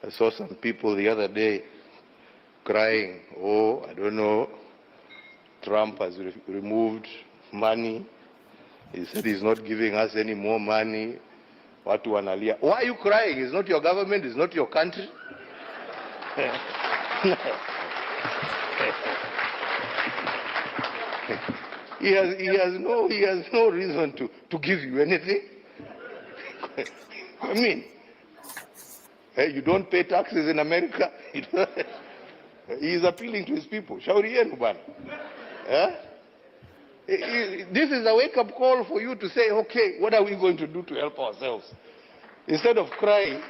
I saw some people the other day crying, oh, I don't know, Trump has removed money. He said he's not giving us any more money. Watu wanalia. Why are you crying? It's not your government, it's not your country. He has no reason to give you anything. I mean, you don't pay taxes in America. He is appealing to his people. Shauri yenu bwana. This is a wake-up call for you to say, okay, what are we going to do to help ourselves? Instead of crying,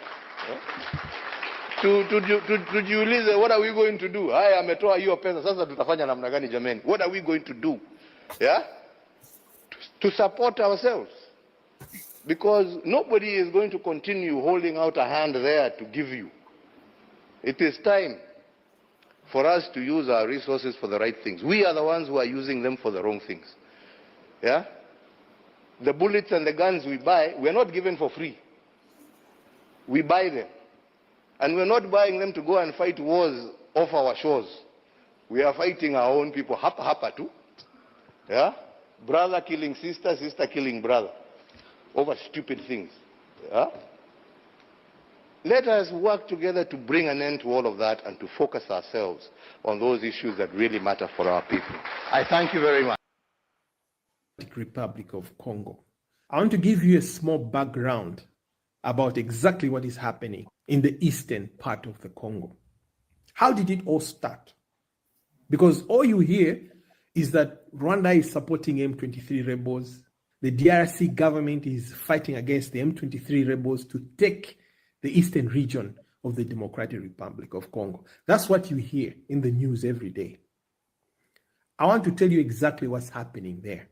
tujiulize, what are we going to do? Haya, ametoa hiyo pesa, sasa tutafanya namna gani jameni? What are we going to do? Yeah? To support ourselves. Because nobody is going to continue holding out a hand there to give you. It is time for us to use our resources for the right things. We are the ones who are using them for the wrong things. Yeah? The bullets and the guns we buy, we're not given for free. We buy them. And we're not buying them to go and fight wars off our shores. We are fighting our own people. Hapa hapa too. Yeah? Brother killing sister, sister killing brother. Over stupid things. Yeah? Let us work together to bring an end to all of that and to focus ourselves on those issues that really matter for our people. I thank you very much. Republic of Congo. I want to give you a small background about exactly what is happening in the eastern part of the Congo. How did it all start? Because all you hear is that Rwanda is supporting M23 rebels. The DRC government is fighting against the M23 rebels to take the eastern region of the Democratic Republic of Congo. That's what you hear in the news every day. I want to tell you exactly what's happening there.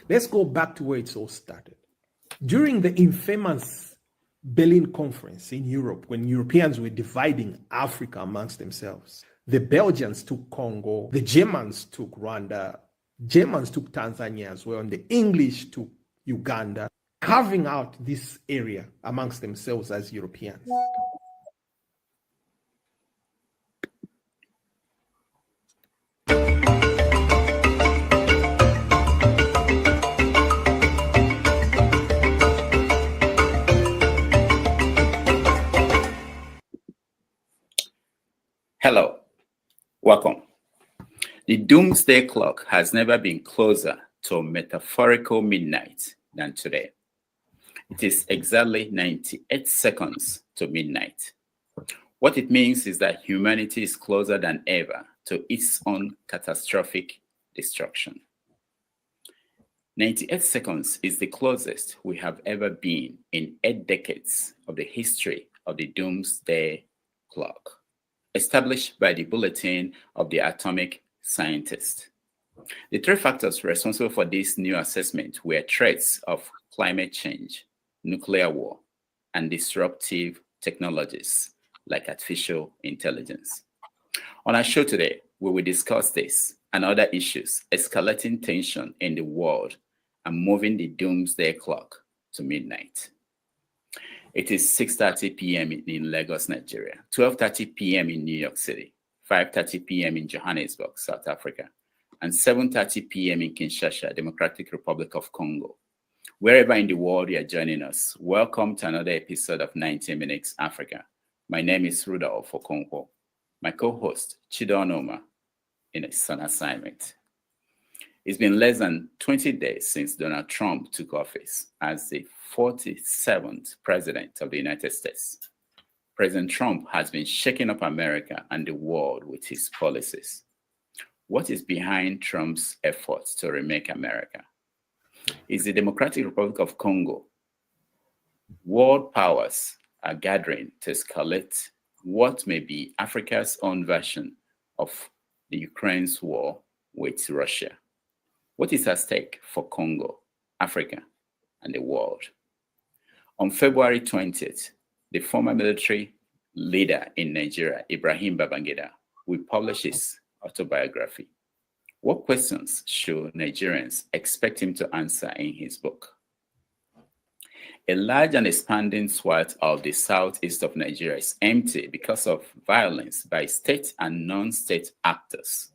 Let's go back to where it all started. During the infamous Berlin Conference in Europe, when Europeans were dividing Africa amongst themselves, the Belgians took Congo, the Germans took Rwanda, Germans took Tanzania as well, and the English took Uganda, carving out this area amongst themselves as Europeans. Hello, welcome. The doomsday clock has never been closer to a metaphorical midnight than today. It is exactly 98 seconds to midnight. What it means is that humanity is closer than ever to its own catastrophic destruction. 98 seconds is the closest we have ever been in 8 decades of the history of the doomsday clock, established by the Bulletin of the Atomic Scientist. The 3 factors responsible for this new assessment were threats of climate change, nuclear war, and disruptive technologies like artificial intelligence. On our show today, we will discuss this and other issues escalating tension in the world and moving the doomsday clock to midnight. It is 6:30 p.m. in Lagos, Nigeria, 12:30 p.m. in New York City, 5:30 p.m. in Johannesburg, South Africa, and 7:30 p.m. in Kinshasa, Democratic Republic of Congo. Wherever in the world you are joining us, welcome to another episode of 90 Minutes Africa. My name is Rudolph Okonkwo. My co-host, Chidon Oma, in a sun assignment. It's been less than 20 days since Donald Trump took office as the 47th president of the United States. President Trump has been shaking up America and the world with his policies. What is behind Trump's efforts to remake America? Is the Democratic Republic of Congo? World powers are gathering to escalate what may be Africa's own version of the Ukraine's war with Russia. What is at stake for Congo, Africa, and the world? On February 20th, the former military leader in Nigeria, Ibrahim Babangida, will publish his autobiography. What questions should Nigerians expect him to answer in his book? A large and expanding swath of the southeast of Nigeria is empty because of violence by state and non-state actors.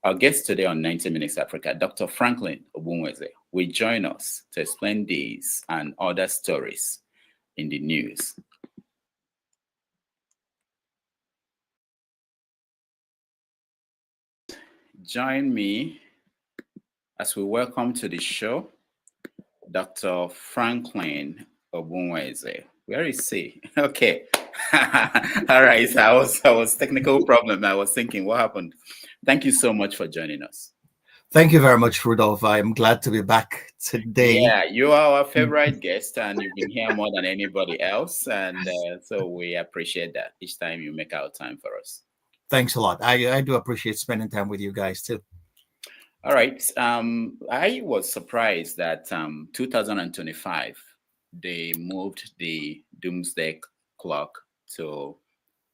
Our guest today on 90 Minutes Africa, Dr. Franklyne Ogbunwezeh, will join us to explain these and other stories in the news. Join me as we welcome to the show Dr. Franklyne Ogbunwezeh. Where is he? Okay. All right. So I was technical problem. I was thinking, what happened? Thank you so much for joining us. Thank you very much, Rudolph. I'm glad to be back today. Yeah, you are our favorite guest, and you've been here more than anybody else. And so we appreciate that each time you make out time for us. Thanks a lot. I do appreciate spending time with you guys too. All right. I was surprised that 2025, they moved the doomsday clock to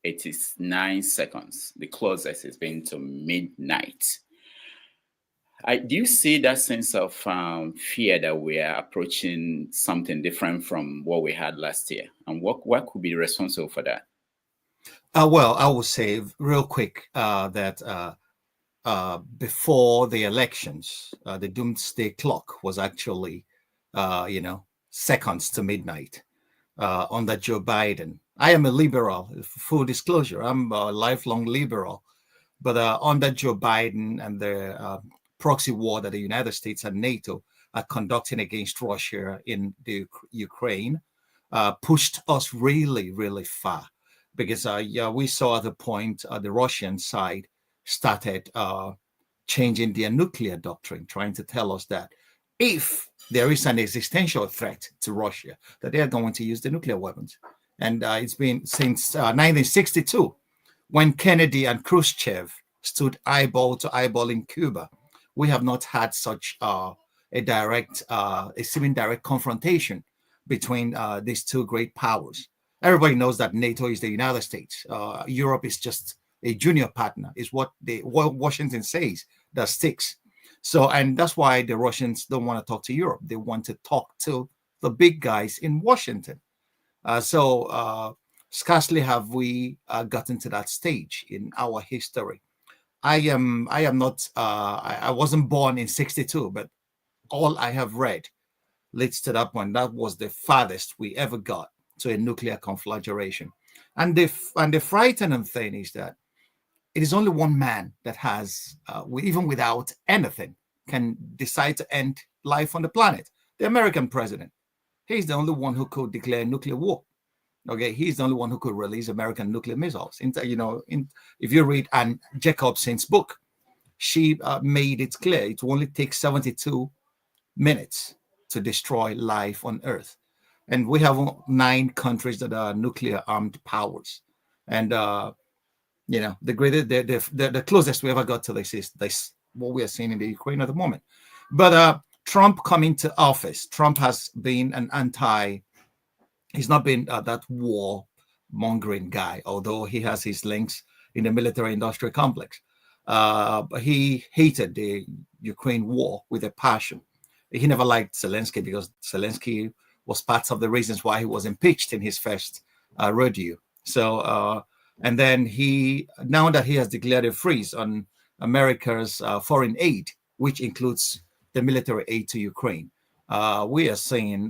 89 seconds. The closest has been to midnight. Do you see that sense of fear that we are approaching something different from what we had last year? And what could be responsible for that? Well, I will say real quick that before the elections, the doomsday clock was actually, seconds to midnight under Joe Biden. I am a liberal, full disclosure. I'm a lifelong liberal. But under Joe Biden and the proxy war that the United States and NATO are conducting against Russia in the Ukraine pushed us really, really far. Because we saw at the point the Russian side started changing their nuclear doctrine, trying to tell us that if there is an existential threat to Russia, that they are going to use the nuclear weapons. And it's been since 1962, when Kennedy and Khrushchev stood eyeball to eyeball in Cuba. We have not had such a seeming direct confrontation between these two great powers. Everybody knows that NATO is the United States. Europe is just a junior partner, is what Washington says that sticks. So, and that's why the Russians don't want to talk to Europe. They want to talk to the big guys in Washington. Scarcely have we gotten to that stage in our history. I am not, I wasn't born in 62, but all I have read leads to that point. That was the farthest we ever got to a nuclear conflagration. And the frightening thing is that it is only one man that has, even without anything, can decide to end life on the planet. The American president. He's the only one who could declare nuclear war. Okay, he's the only one who could release American nuclear missiles. If you read Anne Jacobson's book, she made it clear it will only take 72 minutes to destroy life on Earth. And we have 9 countries that are nuclear armed powers. And the closest we ever got to this is what we are seeing in the Ukraine at the moment. But Trump coming to office, Trump has been he's not been that war mongering guy, although he has his links in the military industrial complex. But he hated the Ukraine war with a passion. He never liked Zelensky because Zelensky was part of the reasons why he was impeached in his first rodeo. So, and then now that he has declared a freeze on America's foreign aid, which includes the military aid to Ukraine, we are seeing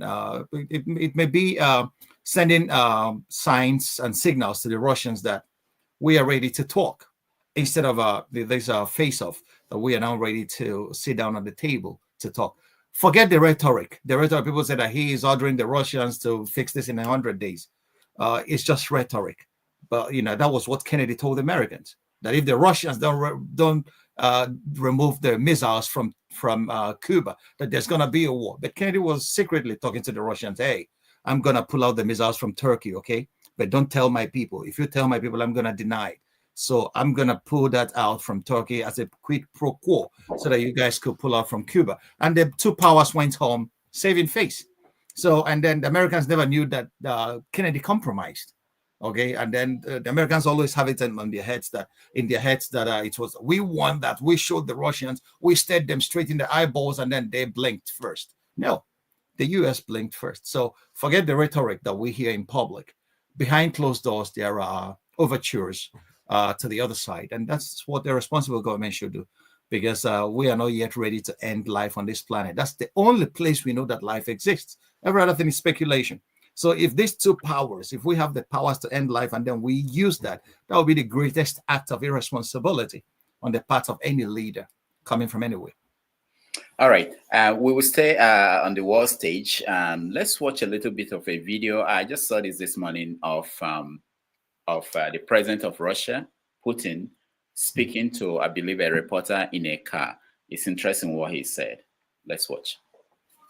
it may be sending signs and signals to the Russians that we are ready to talk instead of this face-off, that we are now ready to sit down at the table to talk. Forget the rhetoric. The rhetoric, people say that he is ordering the Russians to fix this in 100 days. It's just rhetoric. But that was what Kennedy told Americans, that if the Russians don't remove the missiles from Cuba, that there's going to be a war. But Kennedy was secretly talking to the Russians. Hey, I'm going to pull out the missiles from Turkey, okay? But don't tell my people. If you tell my people, I'm going to deny it. So I'm going to pull that out from Turkey as a quid pro quo so that you guys could pull out from Cuba. And the two powers went home saving face. So, and then the Americans never knew that Kennedy compromised. Okay, and then the Americans always have it in their heads that it was, we won, that we showed the Russians, we stared them straight in the eyeballs, and then they blinked first. No, the US blinked first. So forget the rhetoric that we hear in public. Behind closed doors, there are overtures to the other side. And that's what the responsible government should do, because we are not yet ready to end life on this planet. That's the only place we know that life exists. Every other thing is speculation. So if these two powers, if we have the powers to end life and then we use that, that would be the greatest act of irresponsibility on the part of any leader coming from anywhere. All right, we will stay on the world stage. Let's watch a little bit of a video. I just saw this morning of the president of Russia, Putin, speaking to, I believe, a reporter in a car. It's interesting what he said. Let's watch.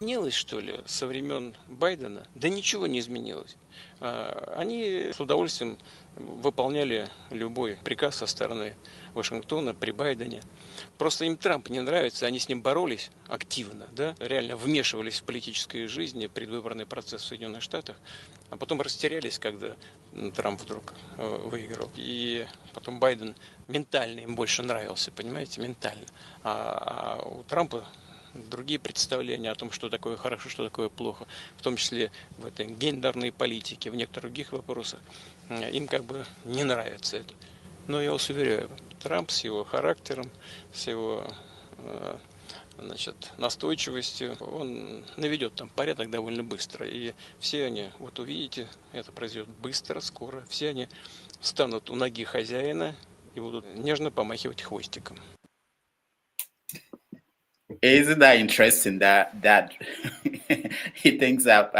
Изменилось, что ли, со времен Байдена? Да ничего не изменилось. Они с удовольствием выполняли любой приказ со стороны Вашингтона при Байдене. Просто им Трамп не нравится, они с ним боролись активно, да, реально вмешивались в политическую жизнь, предвыборный процесс в Соединенных Штатах, а потом растерялись, когда Трамп вдруг выиграл. И потом Байден ментально им больше нравился, понимаете, ментально. А у Трампа другие представления о том, что такое хорошо, что такое плохо, в том числе в этой гендерной политике, в некоторых других вопросах, им как бы не нравится это. Но я вас уверяю, Трамп с его характером, с его настойчивостью, он наведет там порядок довольно быстро. И все они, вот увидите, это произойдет быстро, скоро, все они встанут у ноги хозяина и будут нежно помахивать хвостиком. Isn't that interesting that he thinks that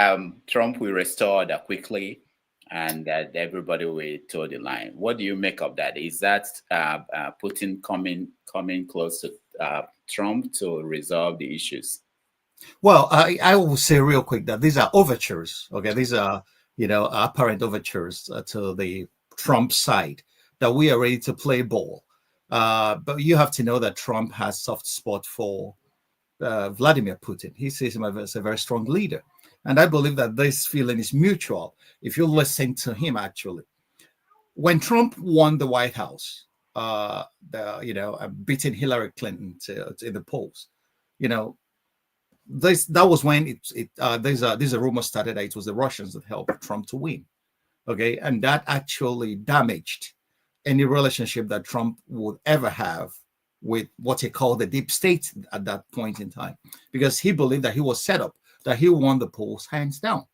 Trump will restore that quickly and that everybody will toe the line? What do you make of that? Is that Putin coming close to Trump to resolve the issues? Well, I will say real quick that these are overtures. Okay, these are apparent overtures to the Trump side that we are ready to play ball. But you have to know that Trump has soft spot for Vladimir Putin. He sees him as a very strong leader. And I believe that this feeling is mutual. If you listen to him, actually, when Trump won the White House, beating Hillary Clinton in the polls, that was when there's a rumor started that it was the Russians that helped Trump to win. Okay, and that actually damaged any relationship that Trump would ever have with what he called the deep state at that point in time, because he believed that he was set up, that he won the polls hands down.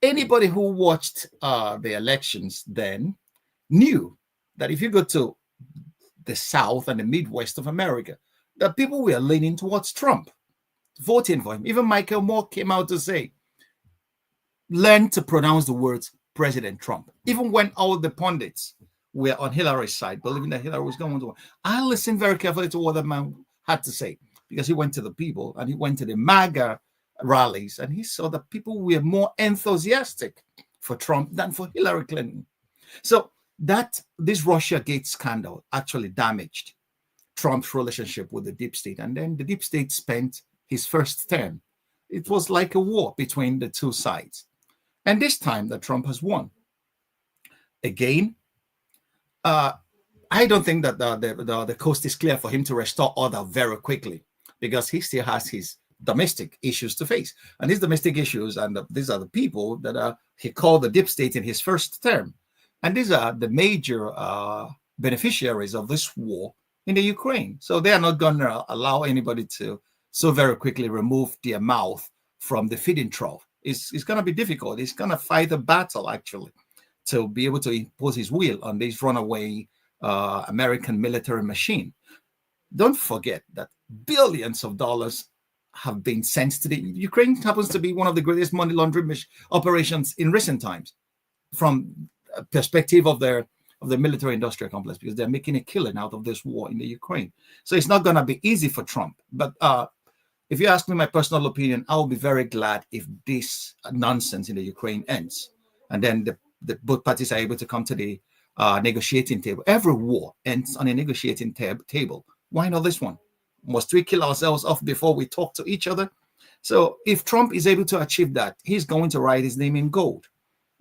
Anybody who watched the elections then knew that if you go to the South and the Midwest of America, that people were leaning towards Trump, voting for him. Even Michael Moore came out to say, learn to pronounce the words President Trump. Even when all the pundits were on Hillary's side, believing that Hillary was going to win. I listened very carefully to what the man had to say, because he went to the people and he went to the MAGA rallies and he saw that people were more enthusiastic for Trump than for Hillary Clinton. So this Russiagate scandal actually damaged Trump's relationship with the deep state. And then the deep state spent his first term. It was like a war between the two sides. And this time that Trump has won. Again, I don't think that the coast is clear for him to restore order very quickly, because he still has his domestic issues to face. And these domestic issues, and these are the people that he called the deep state in his first term. And these are the major beneficiaries of this war in the Ukraine. So they are not going to allow anybody to so very quickly remove their mouth from the feeding trough. It's going to be difficult. He's going to fight a battle, actually, to be able to impose his will on this runaway American military machine. Don't forget that billions of dollars have been sent to the Ukraine. Happens to be one of the greatest money laundering operations in recent times, from a perspective of the military industrial complex, because they're making a killing out of this war in the Ukraine. So it's not going to be easy for Trump. But if you ask me my personal opinion, I'll be very glad if this nonsense in the Ukraine ends, and then both parties are able to come to the negotiating table. Every war ends on a negotiating table. Why not this one? Must we kill ourselves off before we talk to each other? So if Trump is able to achieve that, he's going to write his name in gold,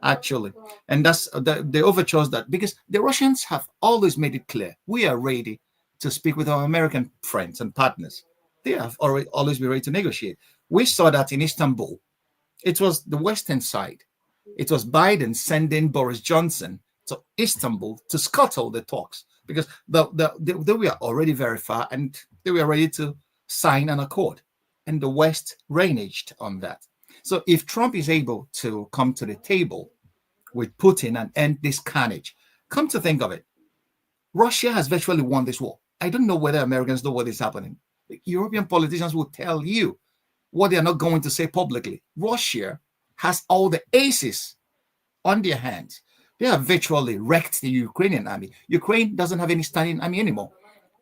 actually. And that's the overtures that, because the Russians have always made it clear, we are ready to speak with our American friends and partners. They have always been ready to negotiate. We saw that in Istanbul, It was the Western side. It was Biden sending Boris Johnson to Istanbul to scuttle the talks because they were already very far and they were ready to sign an accord. And the West reneged on that. So if Trump is able to come to the table with Putin and end this carnage, come to think of it, Russia has virtually won this war. I don't know whether Americans know what is happening. European politicians will tell you what they are not going to say publicly. Russia has all the aces on their hands. They have virtually wrecked the Ukrainian army. Ukraine doesn't have any standing army anymore.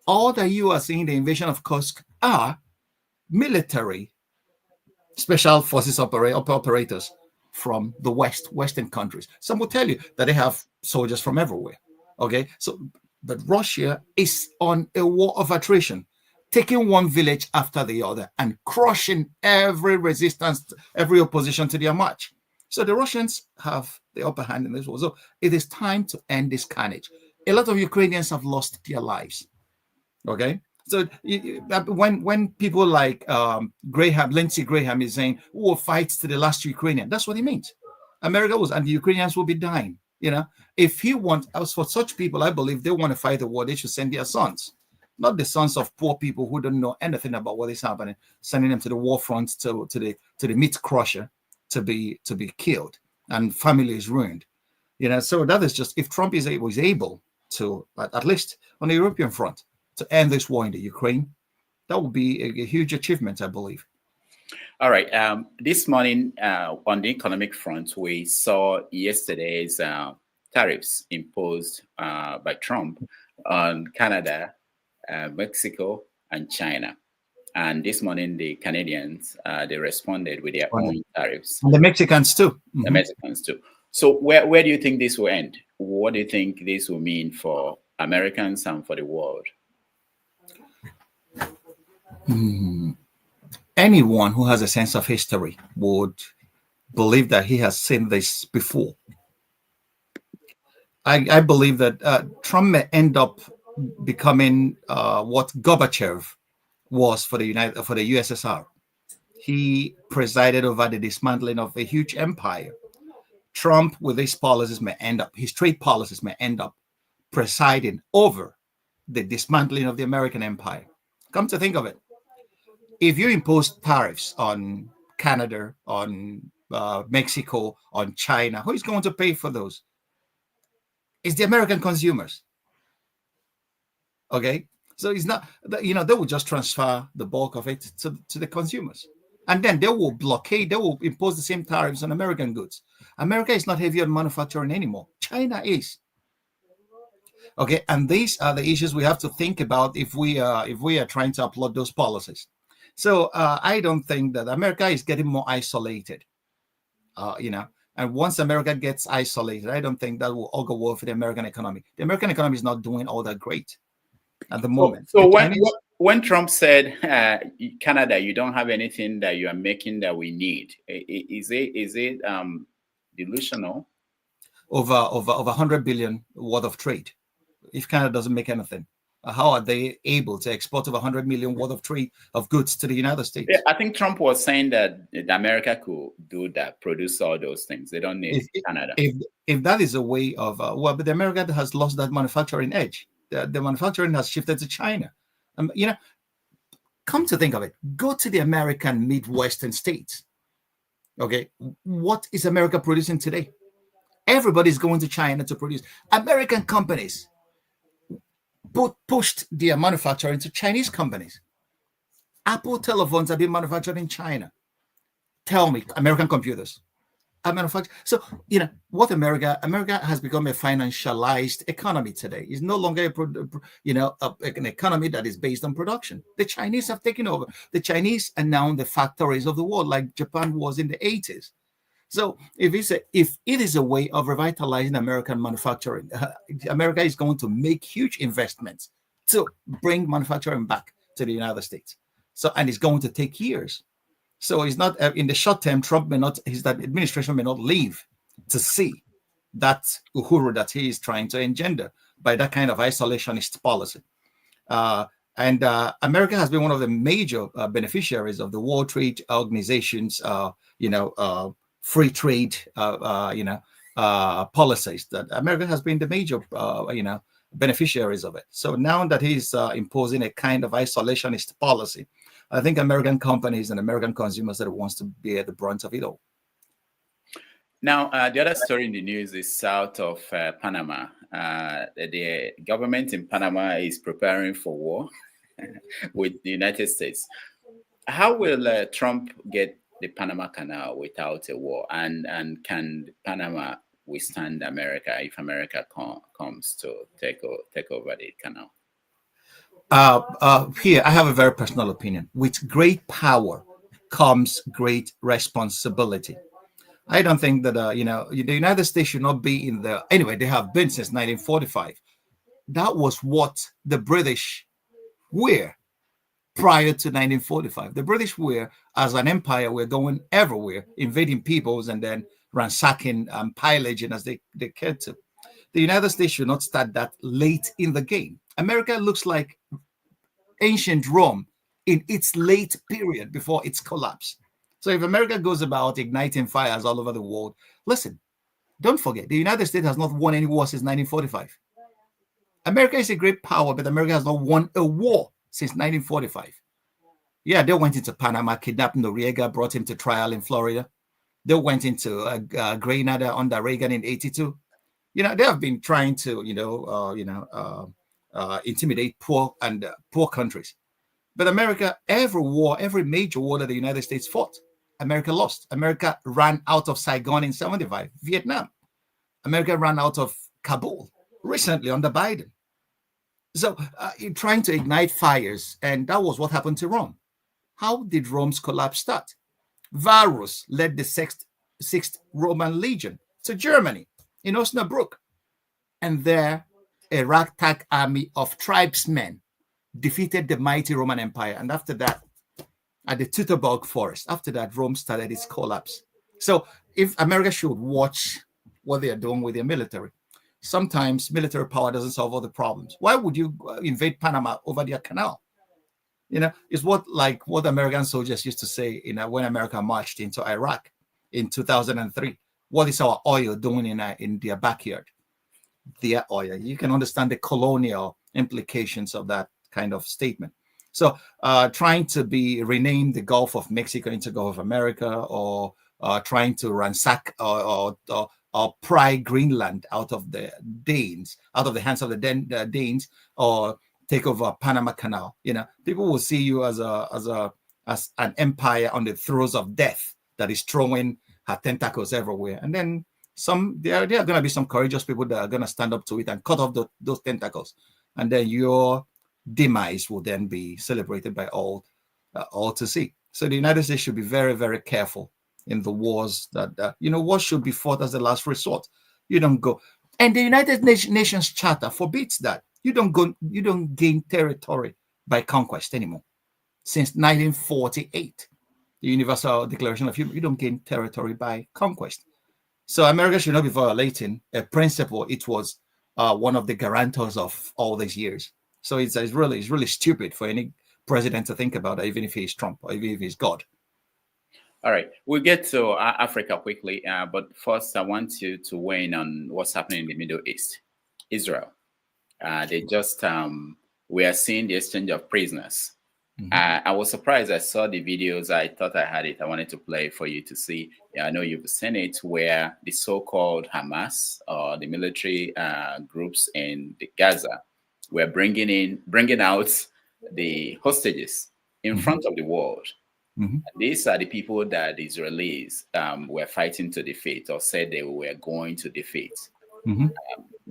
All that you are seeing, the invasion of Kursk, are military special forces operators from the Western countries. Some will tell you that they have soldiers from everywhere. Okay, so but Russia is on a war of attrition, taking one village after the other and crushing every resistance, every opposition to their march. So the Russians have the upper hand in this war. So it is time to end this carnage. A lot of Ukrainians have lost their lives. Okay, so when people like Lindsey Graham is saying, "We will fight to the last Ukrainian," that's what he means. America was, and the Ukrainians will be dying. You know, if he wants, as for such people, I believe they want to fight the war, they should send their sons, not the sons of poor people who don't know anything about what is happening, sending them to the war front to the meat crusher to be killed and families ruined. You know, so that is just, if Trump is able to, at least on the European front, to end this war in the Ukraine, that would be a huge achievement, I believe. All right. This morning on the economic front, we saw yesterday's tariffs imposed by Trump on Canada, Mexico, and China. And this morning, the Canadians, they responded with their own tariffs. And the Mexicans too. Mm-hmm. The Mexicans too. So where do you think this will end? What do you think this will mean for Americans and for the world? Anyone who has a sense of history would believe that he has seen this before. I believe that Trump may end up becoming what Gorbachev was for the USSR. He presided over the dismantling of a huge empire. Trump, with his policies, his trade policies may end up presiding over the dismantling of the American empire. Come to think of it, if you impose tariffs on Canada, on Mexico, on China, who is going to pay for those? It's the American consumers. Okay, so it's not, they will just transfer the bulk of it to the consumers, and then they will blockade, they will impose the same tariffs on American goods. America is not heavy on manufacturing anymore. China is. Okay, and these are the issues we have to think about if we are trying to upload those policies. So I don't think that America is getting more isolated. And once America gets isolated, I don't think that will augur well for the American economy. The American economy is not doing all that great at the moment. So when Trump said, Canada, you don't have anything that you are making that we need, is it delusional? Over 100 billion worth of trade. If Canada doesn't make anything, how are they able to export over 100 million worth of trade of goods to the United States? Yeah, I think Trump was saying that America could do that, produce all those things. They don't need Canada. If that is a way of, but America has lost that manufacturing edge. The manufacturing has shifted to China. Come to think of it, go to the American Midwestern states. Okay, what is America producing today? Everybody's going to China to produce. American companies pushed their manufacturing to Chinese companies. Apple telephones have been manufactured in China. Tell me, American computers are manufactured. So, what America has become a financialized economy today. It's no longer an economy that is based on production. The Chinese have taken over. The Chinese are now the factories of the world, like Japan was in the 80s. So if it is a way of revitalizing American manufacturing, America is going to make huge investments to bring manufacturing back to the United States. So, and it's going to take years. So it's not in the short term, his administration may not leave to see that uhuru that he is trying to engender by that kind of isolationist policy. And America has been one of the major beneficiaries of the World Trade Organization's, free trade, policies. That America has been the major, beneficiaries of it. So now that he's imposing a kind of isolationist policy, I think American companies and American consumers that wants to bear the brunt of it all. Now, the other story in the news is south of Panama. The government in Panama is preparing for war with the United States. How will Trump get the Panama Canal without a war? And can Panama withstand America if America comes to take over the canal? Here, I have a very personal opinion. With great power comes great responsibility. I don't think that, the United States should not be in the... Anyway, they have been since 1945. That was what the British were prior to 1945. The British were, as an empire, were going everywhere, invading peoples and then ransacking and pillaging as they cared to. The United States should not start that late in the game. America looks like ancient Rome in its late period before its collapse. So if America goes about igniting fires all over the world, listen, don't forget, the United States has not won any war since 1945. America is a great power, but America has not won a war since 1945. Yeah, they went into Panama, kidnapped Noriega, brought him to trial in Florida. They went into Grenada under Reagan in '82. They have been trying to, intimidate poor countries. But America, every major war that the United States fought, America lost. America ran out of Saigon in '75, Vietnam. America ran out of Kabul recently under Biden. So trying to ignite fires, and that was what happened to Rome. How did Rome's collapse start? Varus led the sixth Roman legion to Germany in Osnabrück, and there a ragtag army of tribesmen defeated the mighty Roman Empire. And after that, at the Teutoburg Forest, after that, Rome started its collapse. So if America should watch what they are doing with their military, sometimes military power doesn't solve all the problems. Why would you invade Panama over their canal? It's what American soldiers used to say, when America marched into Iraq in 2003. What is our oil doing in their backyard? Their oil. You can understand the colonial implications of that kind of statement. So trying to rename the Gulf of Mexico into Gulf of America, or trying to ransack or pry Greenland out of the Danes, out of the hands of the Danes, or take over Panama Canal. People will see you as an empire on the throes of death that is throwing her tentacles everywhere. And then there are going to be some courageous people that are going to stand up to it and cut off those tentacles. And then your demise will then be celebrated by all to see. So the United States should be very, very careful in the wars that, war should be fought as the last resort. You don't go. And the United Nations Charter forbids that. You don't gain territory by conquest anymore. Since 1948, the Universal Declaration of Human Rights, you don't gain territory by conquest. So America should not be violating a principle it was one of the guarantors of all these years. So it's really stupid for any president to think about it, even if he's Trump or even if he's God. All right, we'll get to Africa quickly, but first I want you to weigh in on what's happening in the Middle East. Israel, we are seeing the exchange of prisoners. Mm-hmm. I was surprised. I saw the videos. I thought I had it. I wanted to play it for you to see. I know you've seen it, where the so-called Hamas, or the military groups in Gaza, were bringing out the hostages in mm-hmm. front of the world. Mm-hmm. These are the people that the Israelis were fighting to defeat, or said they were going to defeat. Mm-hmm.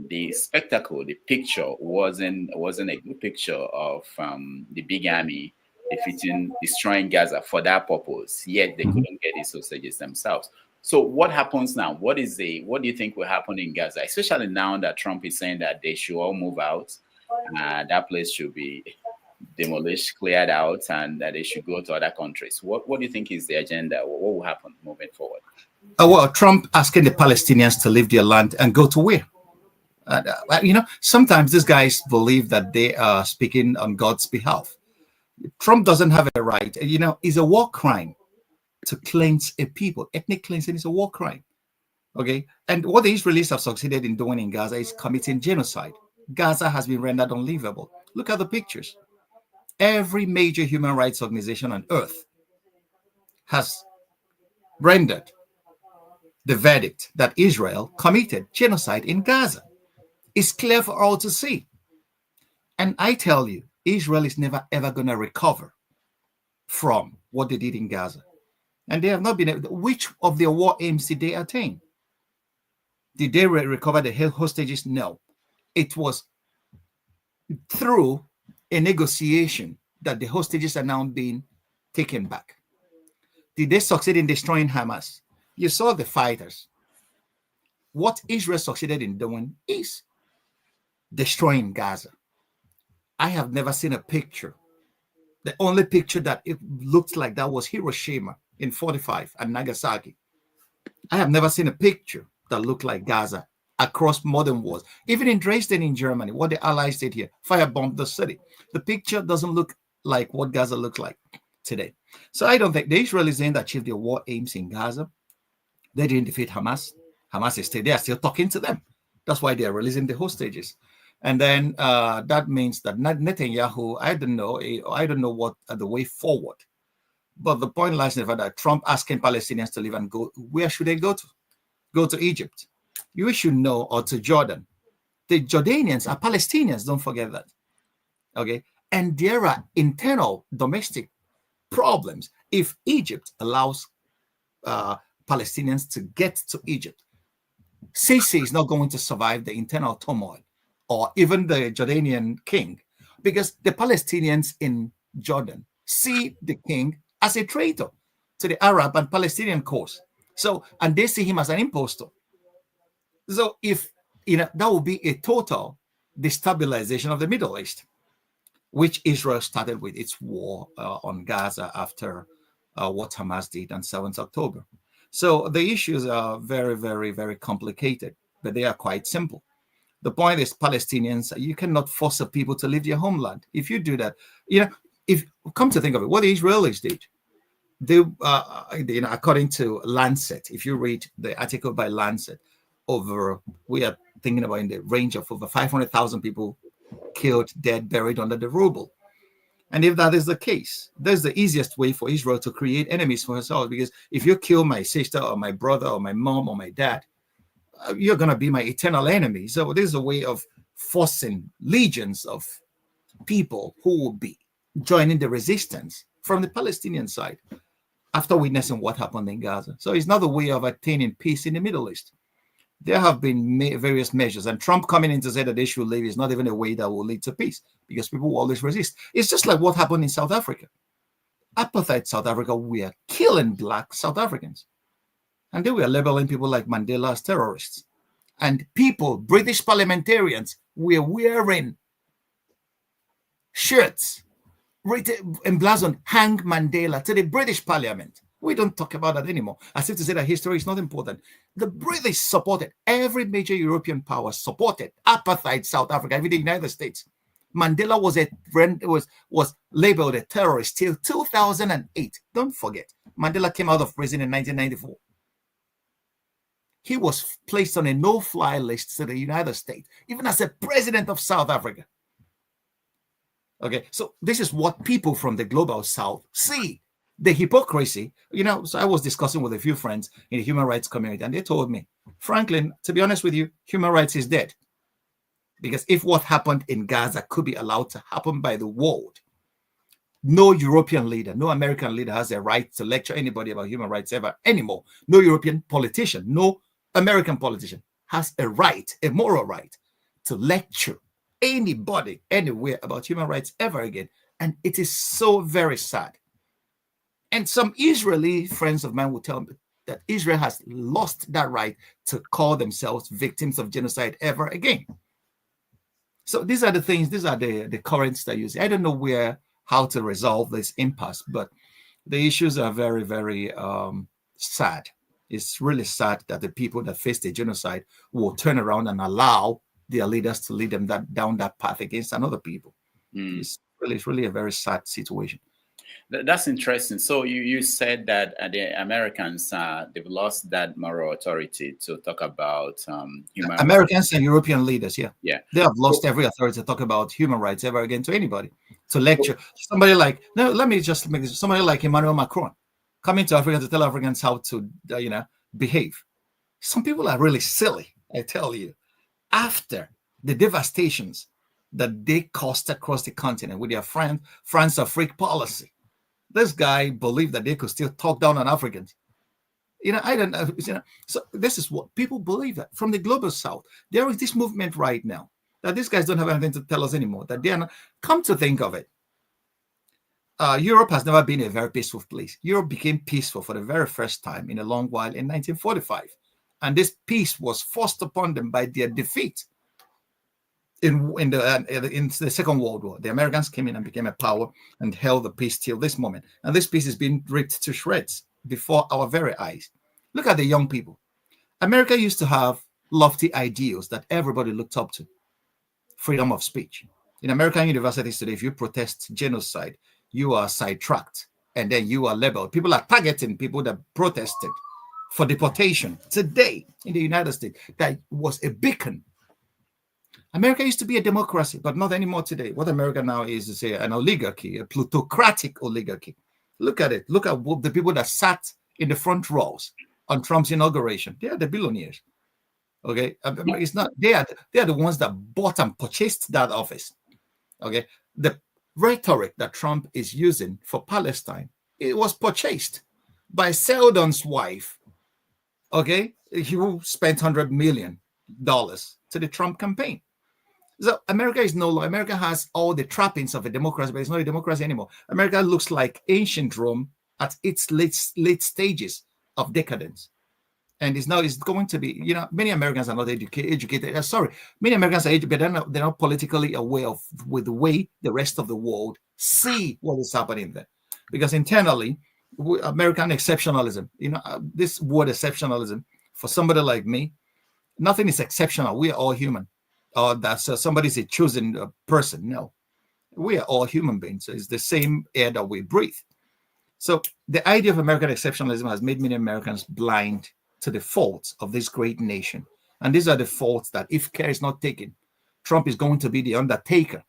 The spectacle, the picture wasn't a good picture of the big army destroying Gaza for that purpose. Yet they mm-hmm. couldn't get these hostages themselves. So what happens now? What do you think will happen in Gaza, especially now that Trump is saying that they should all move out? That place should be demolished, cleared out, and that they should go to other countries. What do you think is the agenda? What will happen moving forward? Well, Trump asking the Palestinians to leave their land and go to where? Sometimes these guys believe that they are speaking on God's behalf. Trump doesn't have a right. It's a war crime to cleanse a people. Ethnic cleansing is a war crime. Okay. And what the Israelis have succeeded in doing in Gaza is committing genocide. Gaza has been rendered unlivable. Look at the pictures. Every major human rights organization on earth has rendered the verdict that Israel committed genocide in Gaza. It's clear for all to see. And I tell you, Israel is never ever going to recover from what they did in Gaza. And they have not been able. Which of their war aims did they attain? Did they recover the hostages? No. It was through a negotiation that the hostages are now being taken back. Did they succeed in destroying Hamas? You saw the fighters. What Israel succeeded in doing is destroying Gaza. I have never seen a picture. The only picture that it looked like that was Hiroshima in 45 and Nagasaki. I have never seen a picture that looked like Gaza across modern wars. Even in Dresden in Germany, what the Allies did here, firebombed the city. The picture doesn't look like what Gaza looks like today. So I don't think the Israelis didn't achieve their war aims in Gaza. They didn't defeat Hamas. Hamas is still there, still talking to them. That's why they are releasing the hostages. And then that means that Netanyahu, I don't know what the way forward. But the point lies in the fact that Trump asking Palestinians to leave and go, where should they go to? Go to Egypt. You should know, or to Jordan. The Jordanians are Palestinians, don't forget that. Okay? And there are internal domestic problems if Egypt allows Palestinians to get to Egypt. Sisi is not going to survive the internal turmoil, or even the Jordanian king, because the Palestinians in Jordan see the king as a traitor to the Arab and Palestinian cause. So, and they see him as an impostor. So if, that would be a total destabilization of the Middle East, which Israel started with its war on Gaza after what Hamas did on 7th October. So the issues are very, very, very complicated, but they are quite simple. The point is, Palestinians, you cannot force people to leave their homeland. If you do that, if come to think of it, what the Israelis did, they, according to Lancet, if you read the article by Lancet, we are thinking about in the range of over 500,000 people killed, dead, buried under the rubble. And if that is the case, that's the easiest way for Israel to create enemies for herself. Because if you kill my sister or my brother or my mom or my dad, you're going to be my eternal enemy. So this is a way of forcing legions of people who will be joining the resistance from the Palestinian side after witnessing what happened in Gaza. So it's not a way of attaining peace in the Middle East. There have been various measures, and Trump coming in to say that they should leave is not even a way that will lead to peace, because people will always resist. It's just like what happened in South Africa. Apartheid South Africa, we are killing black South Africans. And they were labeling people like Mandela as terrorists. And people, British parliamentarians, were wearing shirts emblazoned "Hang Mandela" to the British Parliament. We don't talk about that anymore, as if to say that history is not important. The British supported, every major European power supported apartheid South Africa, even the United States. Mandela was labeled a terrorist till 2008. Don't forget, Mandela came out of prison in 1994. He was placed on a no-fly list to the United States, even as a president of South Africa. Okay, so this is what people from the global South see. The hypocrisy, so I was discussing with a few friends in the human rights community, and they told me, Franklyne, to be honest with you, human rights is dead. Because if what happened in Gaza could be allowed to happen by the world, no European leader, no American leader has a right to lecture anybody about human rights ever anymore. No European politician, no American politician has a right, a moral right, to lecture anybody anywhere about human rights ever again. And it is so very sad. And some Israeli friends of mine will tell me that Israel has lost that right to call themselves victims of genocide ever again. So these are the things, these are the currents that you see. I don't know how to resolve this impasse, but the issues are very, very sad. It's really sad that the people that face the genocide will turn around and allow their leaders to lead them down that path against another people. It's really a very sad situation. That's interesting. So you said that the Americans they've lost that moral authority to talk about human rights. Americans and European leaders, Yeah, they have lost every authority to talk about human rights ever again to anybody. To lecture somebody like somebody like Emmanuel Macron coming to Africa to tell Africans how to behave. Some people are really silly, I tell you. After the devastations that they caused across the continent with their France Afrique policy, this guy believed that they could still talk down on Africans. I don't know. So this is what people believe, that from the global south, there is this movement right now that these guys don't have anything to tell us anymore, that they are not. Come to think of it, Europe has never been a very peaceful place. Europe became peaceful for the very first time in a long while in 1945. And this peace was forced upon them by their defeat in the Second World War. The Americans came in and became a power and held the peace till this moment. And this peace is being ripped to shreds before our very eyes. Look at the young people. America used to have lofty ideals that everybody looked up to. Freedom of speech. In American universities today, if you protest genocide, you are sidetracked and then you are labeled. People are targeting people that protested for deportation. Today in the United States, that was a beacon. America used to be a democracy, but not anymore today. What America now is an oligarchy, a plutocratic oligarchy. Look at it. Look at the people that sat in the front rows on Trump's inauguration. They are the billionaires. Okay, it's not. They are the ones that bought and purchased that office. Okay, the rhetoric that Trump is using for Palestine, it was purchased by Seldon's wife. Okay, who spent $100 million to the Trump campaign. So America is no longer. America has all the trappings of a democracy, but it's not a democracy anymore. America looks like ancient Rome at its late stages of decadence. And it's going to be, many Americans are not educated. Many Americans are educated, but they're not politically aware with the way the rest of the world see what is happening there. Because internally, American exceptionalism, this word exceptionalism, for somebody like me, nothing is exceptional. We are all human. Somebody's a chosen person. No, we are all human beings. So it's the same air that we breathe. So the idea of American exceptionalism has made many Americans blind to the faults of this great nation. And these are the faults that, if care is not taken, Trump is going to be the undertaker,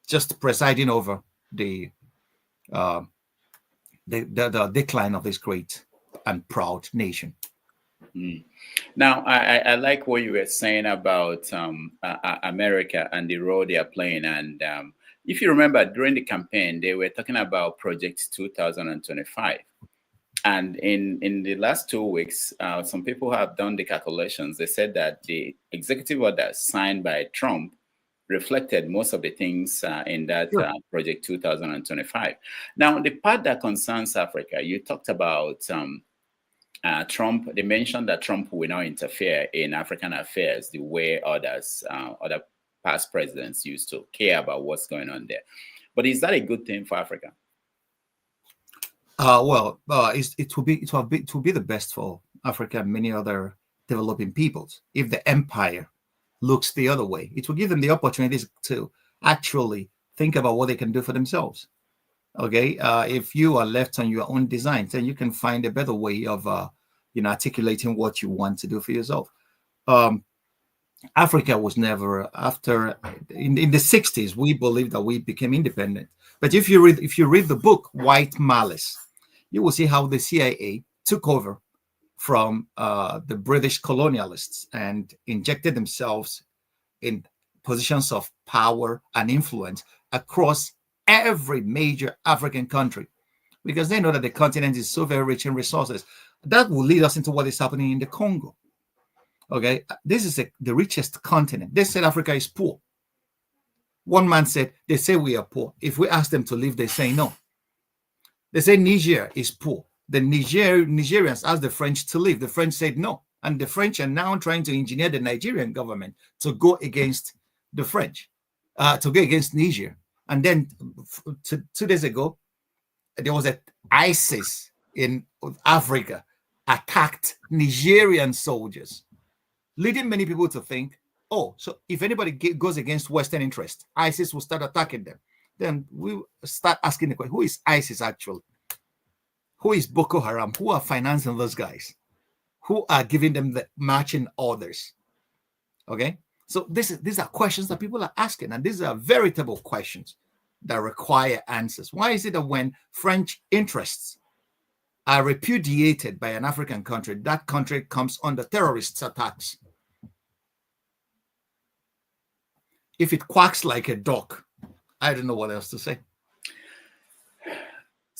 just presiding over the decline of this great and proud nation. Now, I like what you were saying about America and the role they are playing. And if you remember, during the campaign, they were talking about Project 2025. And in the last 2 weeks, some people have done the calculations. They said that the executive order signed by Trump reflected most of the things in that Project 2025. Now, the part that concerns Africa, you talked about Trump. They mentioned that Trump will not interfere in African affairs the way other past presidents used to care about what's going on there. But is that a good thing for Africa? It will be the best for Africa and many other developing peoples if the empire looks the other way. It will give them the opportunities to actually think about what they can do for themselves. Okay, if you are left on your own designs, then you can find a better way of articulating what you want to do for yourself. Africa was never in the 60s. We believed that we became independent. But if you read the book White Malice, you will see how the CIA took over from the British colonialists and injected themselves in positions of power and influence across every major African country, because they know that the continent is so very rich in resources. That will lead us into what is happening in the Congo. Okay, this is the richest continent. They said Africa is poor. One man said, they say we are poor. If we ask them to leave, they say no. They say Niger is poor. The Nigerians asked the French to leave. The French said no. And the French are now trying to engineer the Nigerian government to go against the French, to go against Niger. And then 2 days ago, there was an ISIS in Africa attacked Nigerian soldiers, leading many people to think oh, so if anybody goes against Western interests, ISIS will start attacking them. Then we start asking the question, who is ISIS actually? Who is Boko Haram? Who are financing those guys? Who are giving them the marching orders? Okay, so these are questions that people are asking, and these are veritable questions that require answers. Why is it that when French interests are repudiated by an African country, that country comes under terrorist attacks? If it quacks like a duck, I don't know what else to say.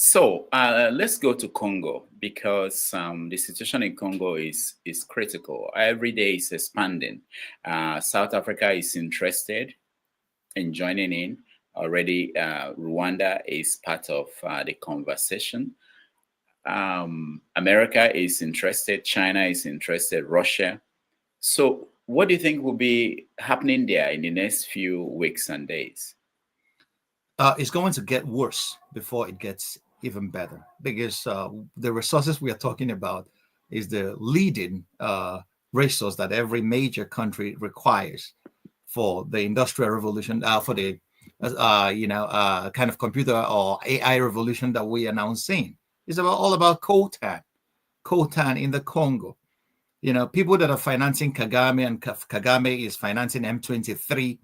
So let's go to Congo, because the situation in Congo is critical. Every day is expanding. South Africa is interested in joining in. Already, Rwanda is part of the conversation. America is interested. China is interested. Russia. So what do you think will be happening there in the next few weeks and days? It's going to get worse before it gets even better, because the resources we are talking about is the leading resource that every major country requires for the industrial revolution, for the kind of computer or AI revolution that we are now seeing. It's all about coltan in the Congo. People that are financing Kagame, and Kagame is financing M23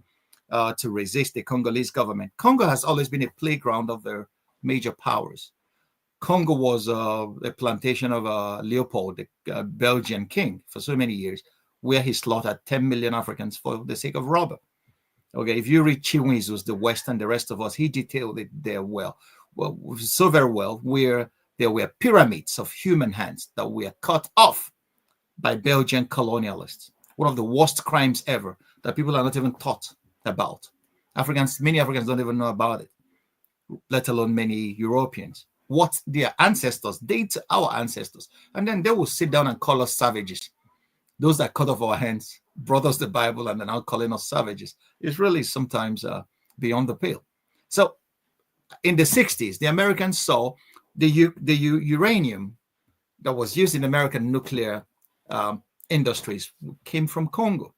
to resist the Congolese government. Congo has always been a playground of the major powers. Congo was a plantation of Leopold, the Belgian king, for so many years, where he slaughtered 10 million Africans for the sake of rubber. Okay, if you read Chiwezu's The West and the rest of us, he detailed it there so very well, where there were pyramids of human hands that were cut off by Belgian colonialists. One of the worst crimes ever that people are not even taught about. Many Africans don't even know about it, let alone many Europeans. What their ancestors did to our ancestors. And then they will sit down and call us savages. Those that cut off our hands, brought us the Bible, and are now calling us savages. It's really sometimes beyond the pale. So in the 60s, the Americans saw the uranium that was used in American nuclear industries came from Congo.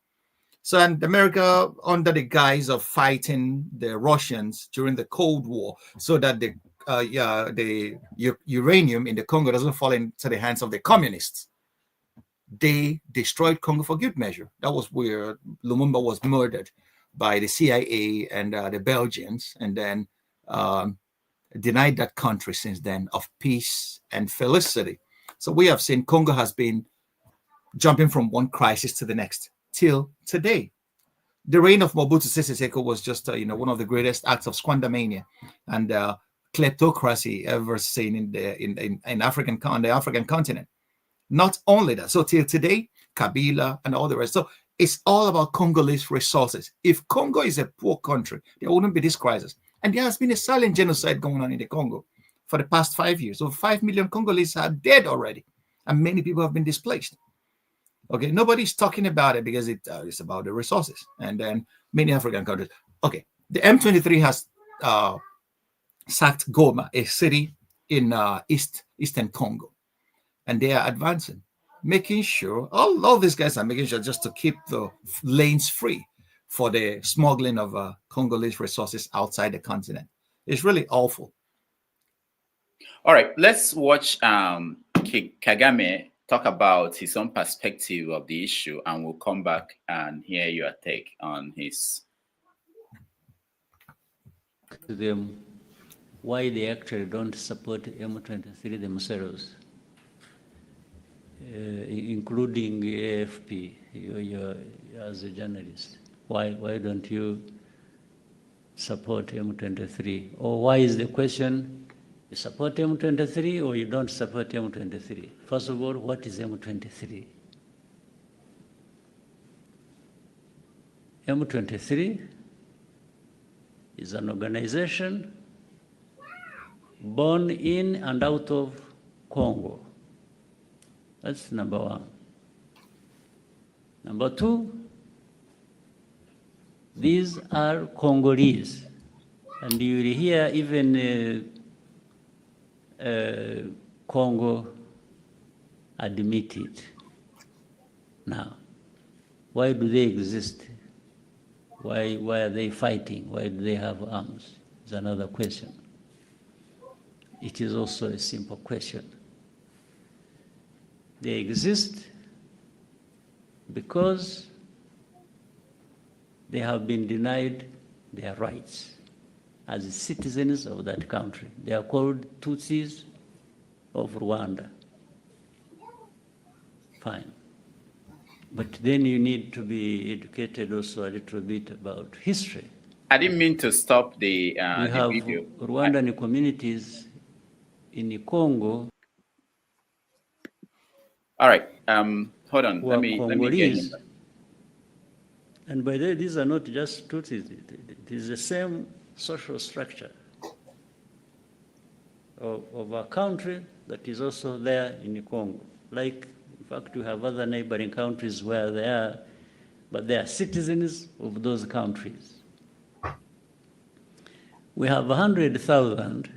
So, and America, under the guise of fighting the Russians during the Cold War, so that the uranium in the Congo doesn't fall into the hands of the communists, they destroyed Congo for good measure. That was where Lumumba was murdered by the CIA and the Belgians, and then denied that country since then of peace and felicity. So we have seen Congo has been jumping from one crisis to the next till today. The reign of Mobutu Sese Seko was just one of the greatest acts of squandermania and kleptocracy ever seen in the African continent. Not only that, so till today, Kabila and all the rest. So it's all about Congolese resources. If Congo is a poor country, there wouldn't be this crisis. And there has been a silent genocide going on in the Congo for the past 5 years. So 5 million Congolese are dead already, and many people have been displaced. Okay, nobody's talking about it because it's about the resources, and then many African countries. Okay, the M23 has sacked Goma, a city in eastern Congo, and they are advancing, making sure all these guys are making sure just to keep the lanes free for the smuggling of Congolese resources outside the continent. It's really awful. All right, let's watch Kagame talk about his own perspective of the issue, and we'll come back and hear your take on his. To them, why they actually don't support M23 themselves, including AFP, you as a journalist. Why don't you support M23? Or why is the question, you support M23 or you don't support M23? First of all, what is M23? M23 is an organization born in and out of Congo. That's number one. Number two, these are Congolese. And you will hear even Congo admit it. Now, why do they exist Why are they fighting? Why do they have arms? Is another question. It is also a simple question. They exist because they have been denied their rights as citizens of that country. They are called Tutsis of Rwanda. Fine. But then you need to be educated also a little bit about history. I didn't mean to stop the We have video. Rwandan communities in the Congo. All right. Hold on. Who Let are me get Congolese. him. And by the way, these are not just Tutsis. It is the same social structure of a country that is also there in the Congo. Like, in fact, we have other neighboring countries where they are, but they are citizens of those countries. We have 100,000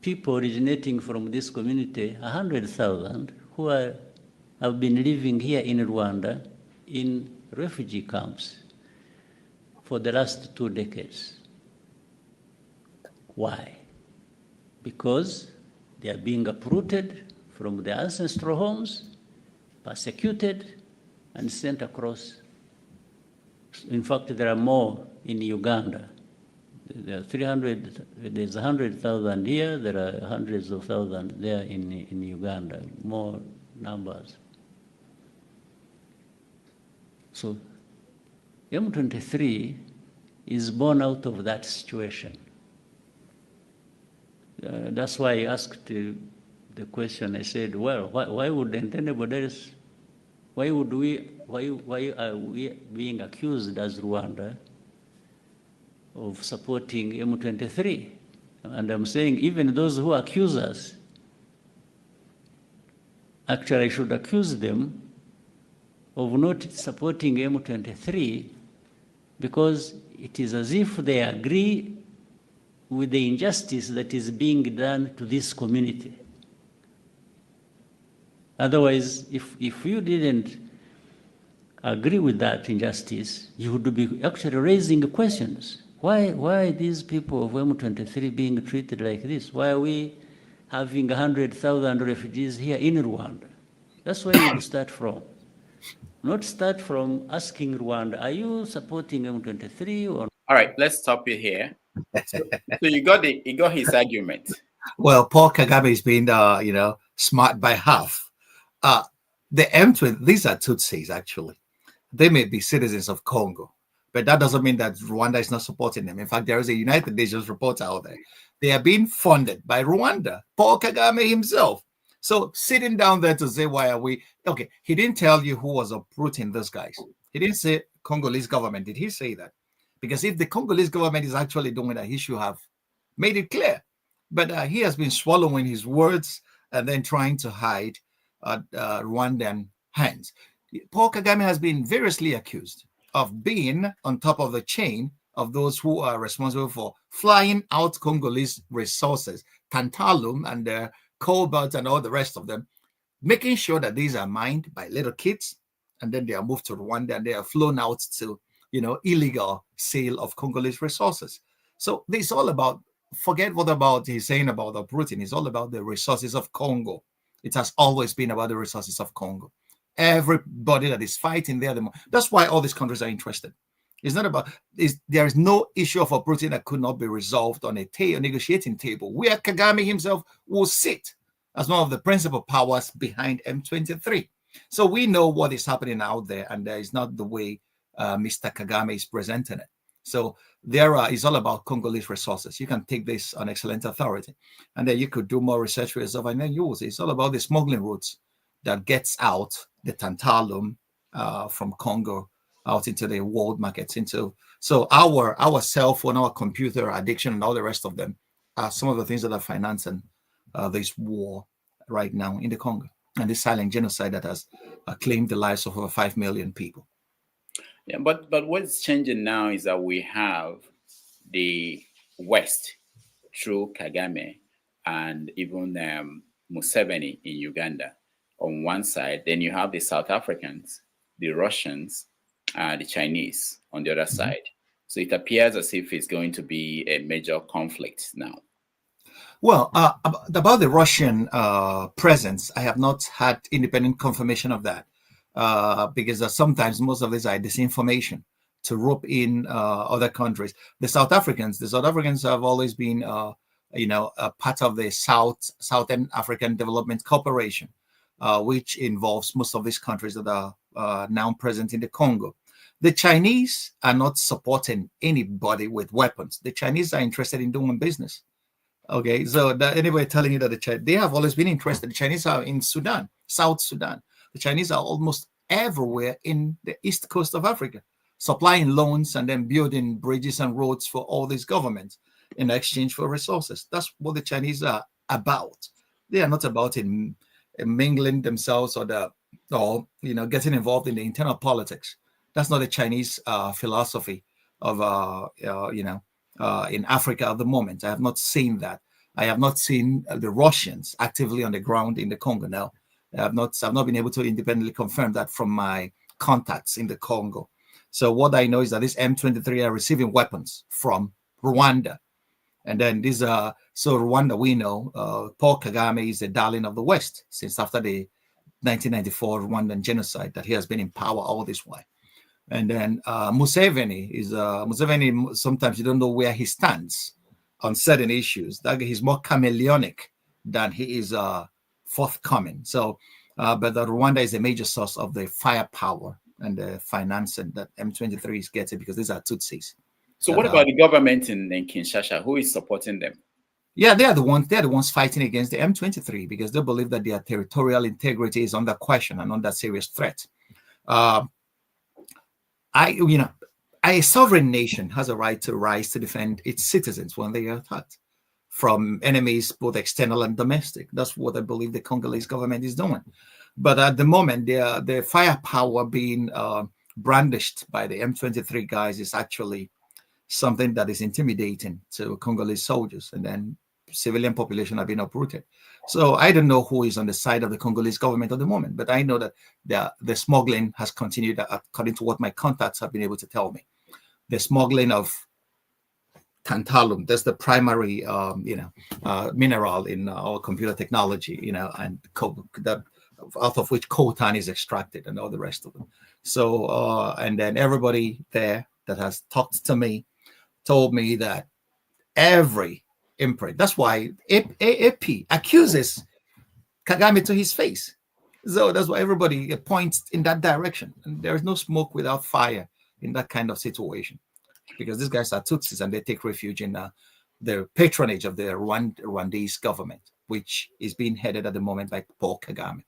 people originating from this community, 100,000 who have been living here in Rwanda in refugee camps for the last 2 decades. Why? Because they are being uprooted from their ancestral homes, persecuted, and sent across. In fact, there are more in Uganda. There are 300, there's 100,000 here, there are hundreds of thousands there in Uganda, more numbers. So M23 is born out of that situation. That's why I asked the question. I said, well, why wouldn't anybody else, why are we being accused as Rwanda of supporting M23? And I'm saying even those who accuse us, actually I should accuse them of not supporting M23 because it is as if they agree with the injustice that is being done to this community. Otherwise, if you didn't agree with that injustice, you would be actually raising questions. Why these people of M23 being treated like this? Why are we having 100,000 refugees here in Rwanda? That's where you start from. Not start from asking Rwanda, are you supporting M23 or? All right, let's stop it here. So you got his argument. Well, Paul Kagame is being, smart by half. The M20, these are Tutsis, actually. They may be citizens of Congo, but that doesn't mean that Rwanda is not supporting them. In fact, there is a United Nations report out there. They are being funded by Rwanda, Paul Kagame himself. So sitting down there to say, why are we? Okay, he didn't tell you who was uprooting those guys. He didn't say Congolese government. Did he say that? Because if the Congolese government is actually doing that, he should have made it clear. But he has been swallowing his words and then trying to hide Rwandan hands. Paul Kagame has been variously accused of being on top of the chain of those who are responsible for flying out Congolese resources, tantalum and cobalt and all the rest of them, making sure that these are mined by little kids, and then they are moved to Rwanda and they are flown out to, illegal sale of Congolese resources. So this is all about, forget what about he's saying about uprooting. It's all about the resources of Congo. It has always been about the resources of Congo. Everybody that is fighting there, that's why all these countries are interested. It's not about, there is no issue of uprooting that could not be resolved on a negotiating table where Kagame himself will sit as one of the principal powers behind M23. So we know what is happening out there, and there is not the way Mr. Kagame is presenting it. So it's all about Congolese resources. You can take this on excellent authority, and then you could do more research for yourself, and then you will see it's all about the smuggling routes that gets out the tantalum from Congo out into the world markets. So our cell phone, our computer addiction, and all the rest of them are some of the things that are financing this war right now in the Congo, and this silent genocide that has claimed the lives of over 5 million people. Yeah, but what's changing now is that we have the West through Kagame and even Museveni in Uganda on one side. Then you have the South Africans, the Russians, the Chinese on the other side. So it appears as if it's going to be a major conflict now. Well, about the Russian presence, I have not had independent confirmation of that because sometimes most of these are disinformation to rope in other countries. The South Africans have always been, a part of the Southern African Development Corporation, which involves most of these countries that are now present in the Congo. The Chinese are not supporting anybody with weapons. The Chinese are interested in doing business. Okay, so anybody telling you that they have always been interested. The Chinese are in Sudan, South Sudan. The Chinese are almost everywhere in the east coast of Africa, supplying loans and then building bridges and roads for all these governments in exchange for resources. That's what the Chinese are about. They are not about mingling themselves or getting involved in the internal politics. That's not the Chinese philosophy of in Africa at the moment. I have not seen that. I have not seen the Russians actively on the ground in the Congo now. I've not been able to independently confirm that from my contacts in the Congo. So what I know is that these M23 are receiving weapons from Rwanda. And then so Rwanda, we know, Paul Kagame is the darling of the West since after the 1994 Rwandan genocide, that he has been in power all this while. And then Museveni, sometimes you don't know where he stands on certain issues. That he's more chameleonic than he is forthcoming. So, but Rwanda is a major source of the firepower and the financing that M23 is getting, because these are Tutsis. So what about the government in Kinshasa? Who is supporting them? Yeah, they are the ones fighting against the M23 because they believe that their territorial integrity is under question and under serious threat. A sovereign nation has a right to rise to defend its citizens when they are attacked from enemies, both external and domestic. That's what I believe the Congolese government is doing. But at the moment, the firepower being brandished by the M23 guys is actually something that is intimidating to Congolese soldiers, and then civilian population have been uprooted. So I don't know who is on the side of the Congolese government at the moment, but I know that the smuggling has continued according to what my contacts have been able to tell me. The smuggling of tantalum, that's the primary, mineral in our computer technology, and out of which coltan is extracted and all the rest of them. So, and then everybody there that has talked to me told me that every imprint, that's why AP accuses Kagame to his face. So that's why everybody points in that direction. And there is no smoke without fire in that kind of situation, because these guys are Tutsis and they take refuge in the patronage of the Rwandese government, which is being headed at the moment by Paul Kagame.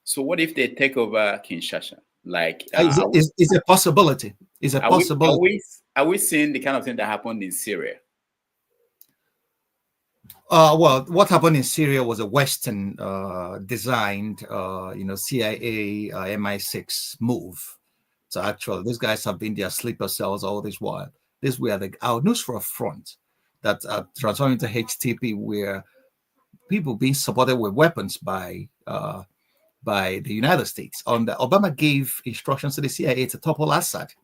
So what if they take over Kinshasa? Like, is a possibility. Is a possibility. Are we seeing the kind of thing that happened in Syria? Well, what happened in Syria was a Western designed, CIA, MI6 move. So actually, these guys have been their sleeper cells all this while. This were our news for a front that transformed into HTP, where people being supported with weapons by the United States. Obama gave instructions to the CIA to topple Assad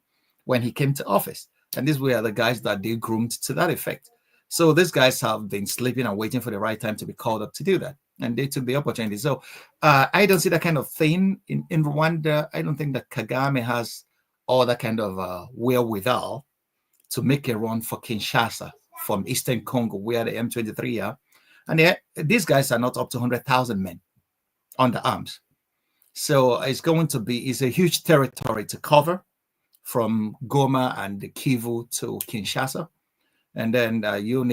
when he came to office. And these were the guys that they groomed to that effect. So these guys have been sleeping and waiting for the right time to be called up to do that. And they took the opportunity. So I don't see that kind of thing in Rwanda. I don't think that Kagame has all that kind of wherewithal to make a run for Kinshasa from Eastern Congo, where the M23 are. And these guys are not up to 100,000 men under arms. So it's a huge territory to cover from Goma and Kivu to Kinshasa. And then you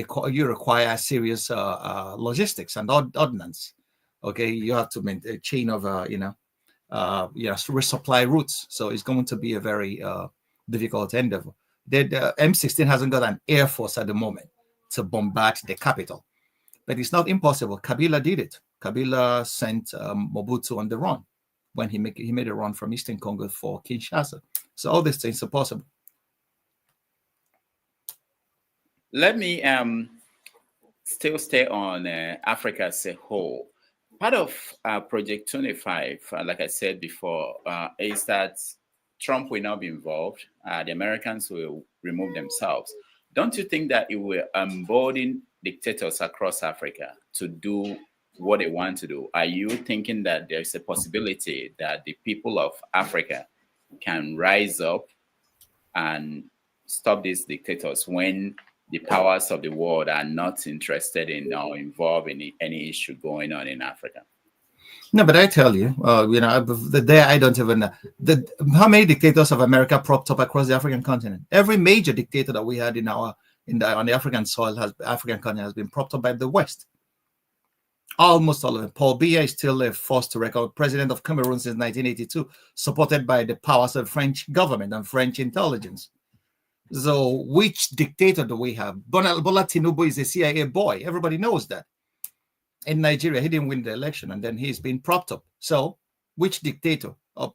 require serious logistics and ordnance. Okay, you have to maintain a chain of resupply routes. So it's going to be a very difficult endeavor. The M16 hasn't got an air force at the moment to bombard the capital, but it's not impossible. Kabila did it. Kabila sent Mobutu on the run when he made a run from Eastern Congo for Kinshasa. So all these things are possible. Let me still stay on Africa as a whole. Part of Project 25, like I said before, is that Trump will not be involved. The Americans will remove themselves. Don't you think that it will embolden dictators across Africa to do what they want to do? Are you thinking that there's a possibility that the people of Africa can rise up and stop these dictators when the powers of the world are not interested in or involved in any issue going on in Africa? No, but I tell you, the day I don't even know how many dictators of America propped up across the African continent. Every major dictator that we had on the African soil African continent has been propped up by the West. Almost all of them. Paul Biya is still a force to record, president of Cameroon since 1982, supported by the powers of the French government and French intelligence. So which dictator do we have? Bola Tinubu is a CIA boy. Everybody knows that. In Nigeria, he didn't win the election, and then he's been propped up. So which dictator? Obiang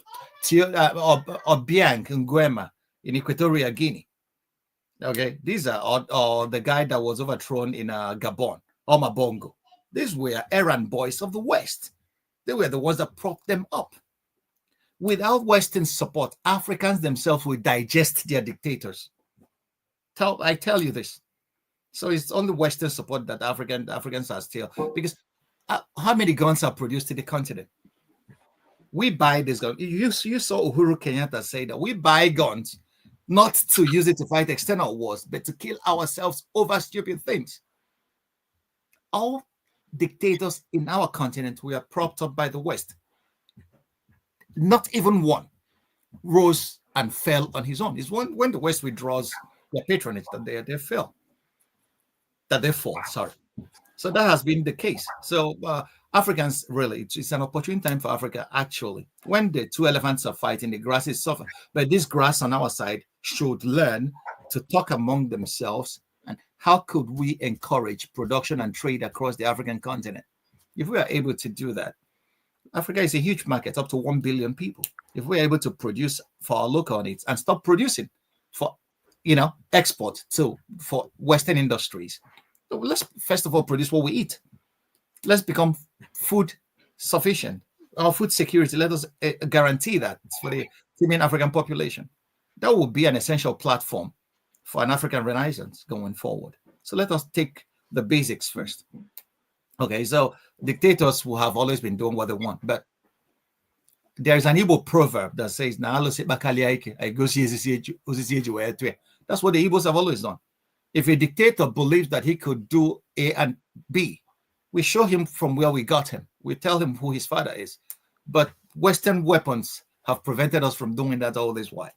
Nguema in Equatorial Guinea. Okay, these are or the guy that was overthrown in Gabon, Omar Bongo. These were errand boys of the West. They were the ones that propped them up. Without Western support, Africans themselves will digest their dictators. I tell you this. So it's only Western support that Africans are still, because how many guns are produced in the continent? We buy these guns. You saw Uhuru Kenyatta say that we buy guns not to use it to fight external wars, but to kill ourselves over stupid things. All dictators in our continent were propped up by the West. Not even one rose and fell on his own. It's when the West withdraws their patronage that they fall. Sorry. So that has been the case. So Africans, really, it's an opportune time for Africa, actually. When the two elephants are fighting, the grass is softer. But this grass on our side should learn to talk among themselves. And how could we encourage production and trade across the African continent? If we are able to do that, Africa is a huge market, up to 1 billion people. If we're able to produce for our local needs and stop producing for, export for Western industries, so let's first of all produce what we eat. Let's become food sufficient. Our food security, let us guarantee that for the female African population. That would be an essential platform for an African renaissance going forward. So let us take the basics first. Okay, so dictators who have always been doing what they want, but there is an Igbo proverb that says, that's what the Igbos have always done. If a dictator believes that he could do A and B, we show him from where we got him. We tell him who his father is. But Western weapons have prevented us from doing that all this while.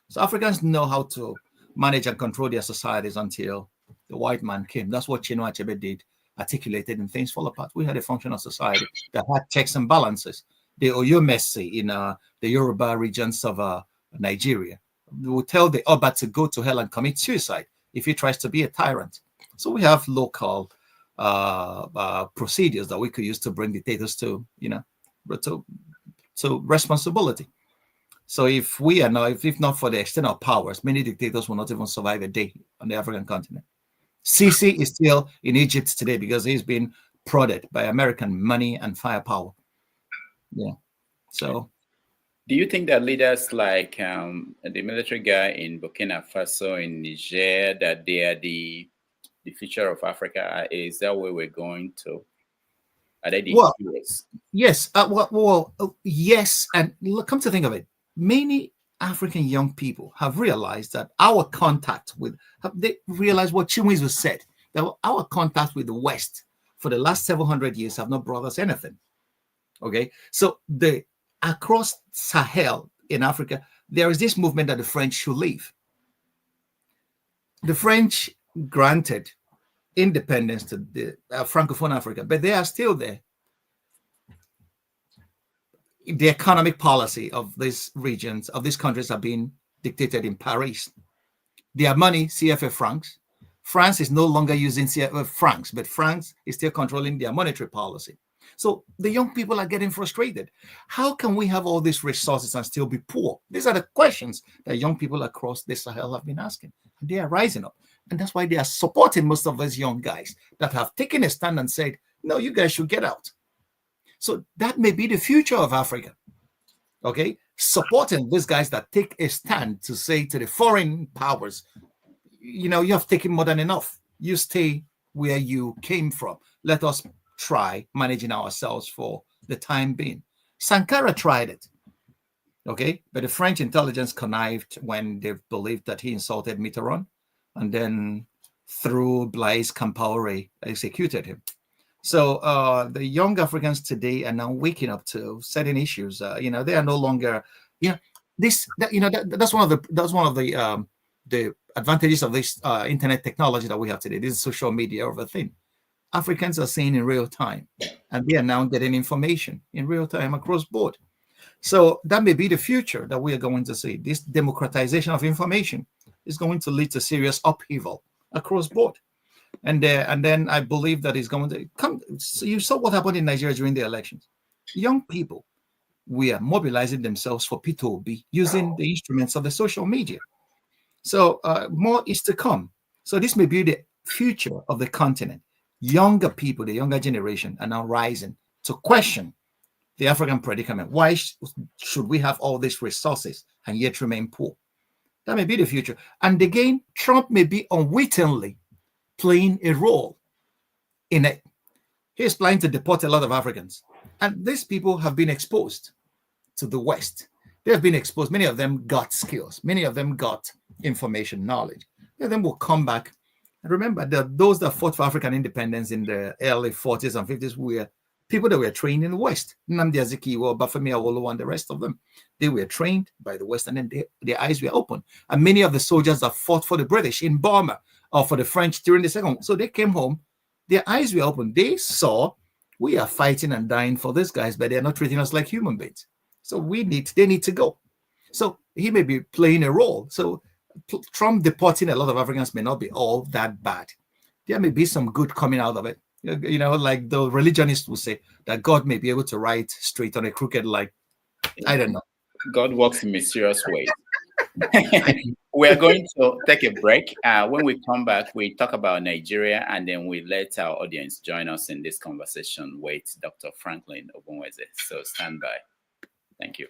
So Africans know how to manage and control their societies until the white man came. That's what Chinua Achebe did, articulated, and things fall apart. We had a functional society that had checks and balances. The Oyomesi in the Yoruba regions of Nigeria will tell the Oba to go to hell and commit suicide if he tries to be a tyrant. So we have local procedures that we could use to bring dictators to responsibility. So if we are not, if not for the external powers, many dictators will not even survive a day on the African continent. Sisi is still in Egypt today because he's been prodded by American money and firepower. Yeah. So, do you think that leaders like the military guy in Burkina Faso, in Niger, that they are the future of Africa? Is that where we're going to? Are they the heroes? Yes. Yes. And look, come to think of it, many African young people have realized that our contact with, they realized what Chinwezu said, that our contact with the West for the last 700 years have not brought us anything. Okay. So across Sahel in Africa, there is this movement that the French should leave. The French granted independence to the Francophone Africa, but they are still there. The economic policy of these regions, of these countries, are being dictated in Paris. Their money, CFA francs. France is no longer using CFA francs, but France is still controlling their monetary policy. So the young people are getting frustrated. How can we have all these resources and still be poor? These are the questions that young people across the Sahel have been asking. And they are rising up. And that's why they are supporting most of those young guys that have taken a stand and said, no, you guys should get out. So that may be the future of Africa. Okay. supporting these guys that take a stand to say to the foreign powers, you have taken more than enough. You stay where you came from. Let us try managing ourselves for the time being. Sankara tried it, okay? But the French intelligence connived when they believed that he insulted Mitterrand, and then through Blaise Compaoré executed him. So the young Africans today are now waking up to certain issues. They are no longer, that's one of the advantages of this internet technology that we have today. This is social media of a thing. Africans are seeing in real time, and they are now getting information in real time across board. So that may be the future that we are going to see. This democratization of information is going to lead to serious upheaval across board. And then I believe that is going to come. So you saw what happened in Nigeria during the elections. Young people were mobilizing themselves for P2B using the instruments of the social media. So more is to come. So this may be the future of the continent. Younger people, the younger generation, are now rising to question the African predicament. Why should we have all these resources and yet remain poor? That may be the future. And again, Trump may be unwittingly playing a role in it. He's planning to deport a lot of Africans. And these people have been exposed to the West. They have been exposed. Many of them got skills. Many of them got information, knowledge. Many of them will come back. And remember that those that fought for African independence in the early 40s and 50s were people that were trained in the West. Nnamdi Azikiwe, Bafemi Awolowo, and the rest of them. They were trained by the West, and then their eyes were open. And many of the soldiers that fought for the British in Burma or for the French during the Second. So they came home, their eyes were open. They saw we are fighting and dying for these guys, but they're not treating us like human beings. So they need to go. So he may be playing a role. So Trump deporting a lot of Africans may not be all that bad. There may be some good coming out of it. Like the religionists will say that God may be able to write straight on a crooked line. I don't know. God works in mysterious ways. We are going to take a break. When we come back, we talk about Nigeria, and then we let our audience join us in this conversation with Dr. Franklyne Ogbunwezeh. So stand by. Thank you.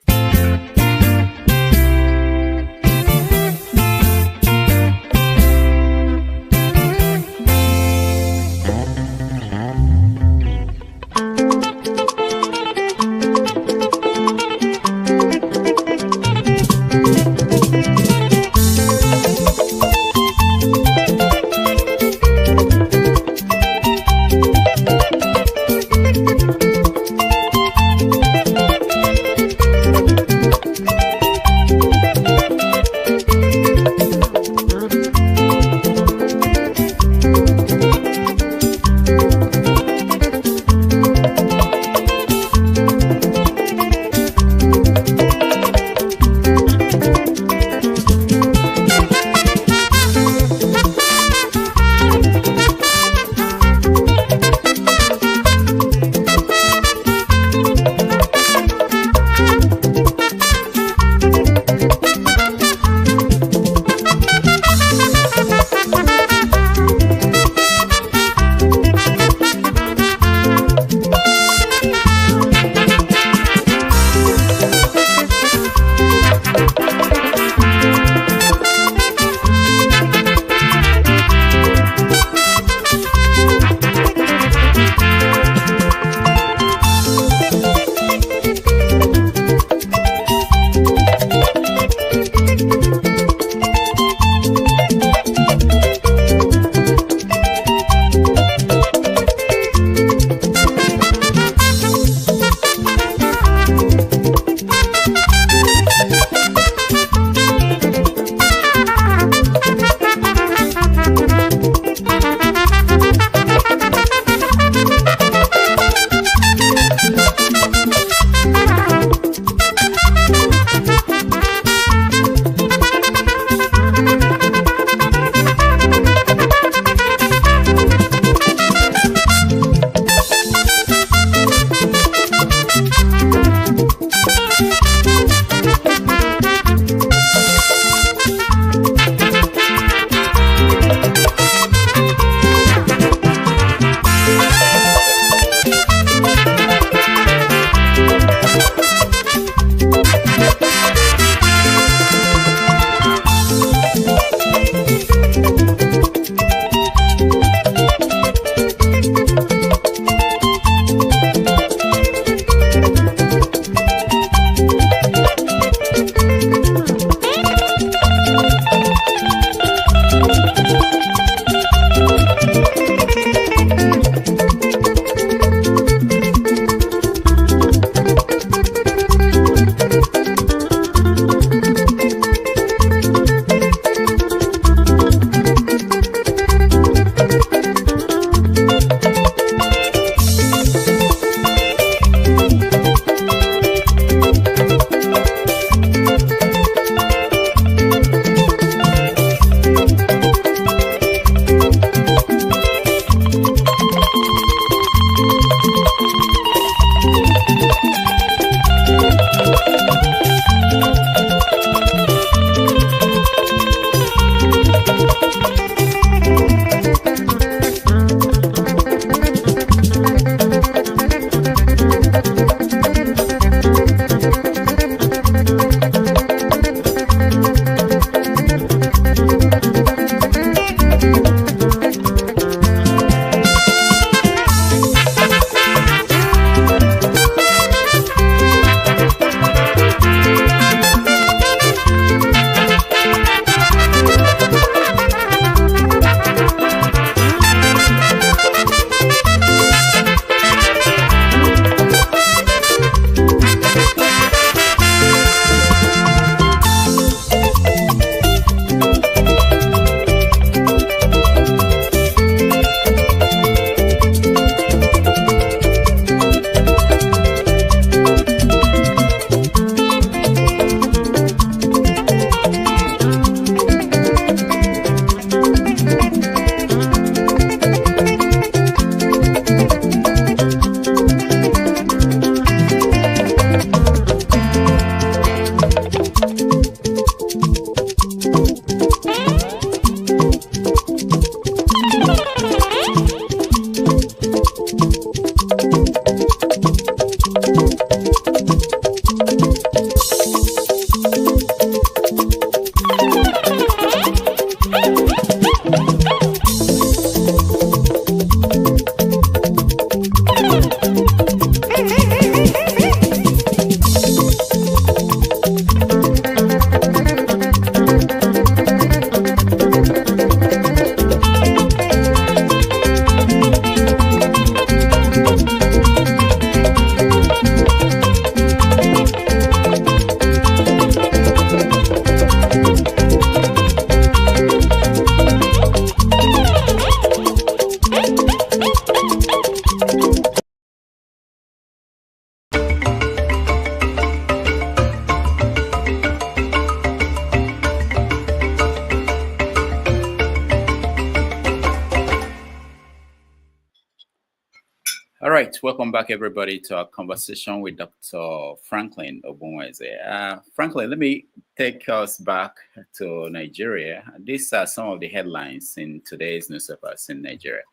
right, welcome back, everybody, to our conversation with Dr. Franklyne Ogbunwezeh. Franklyne, let me take us back to Nigeria. These are some of the headlines in today's newspapers in Nigeria.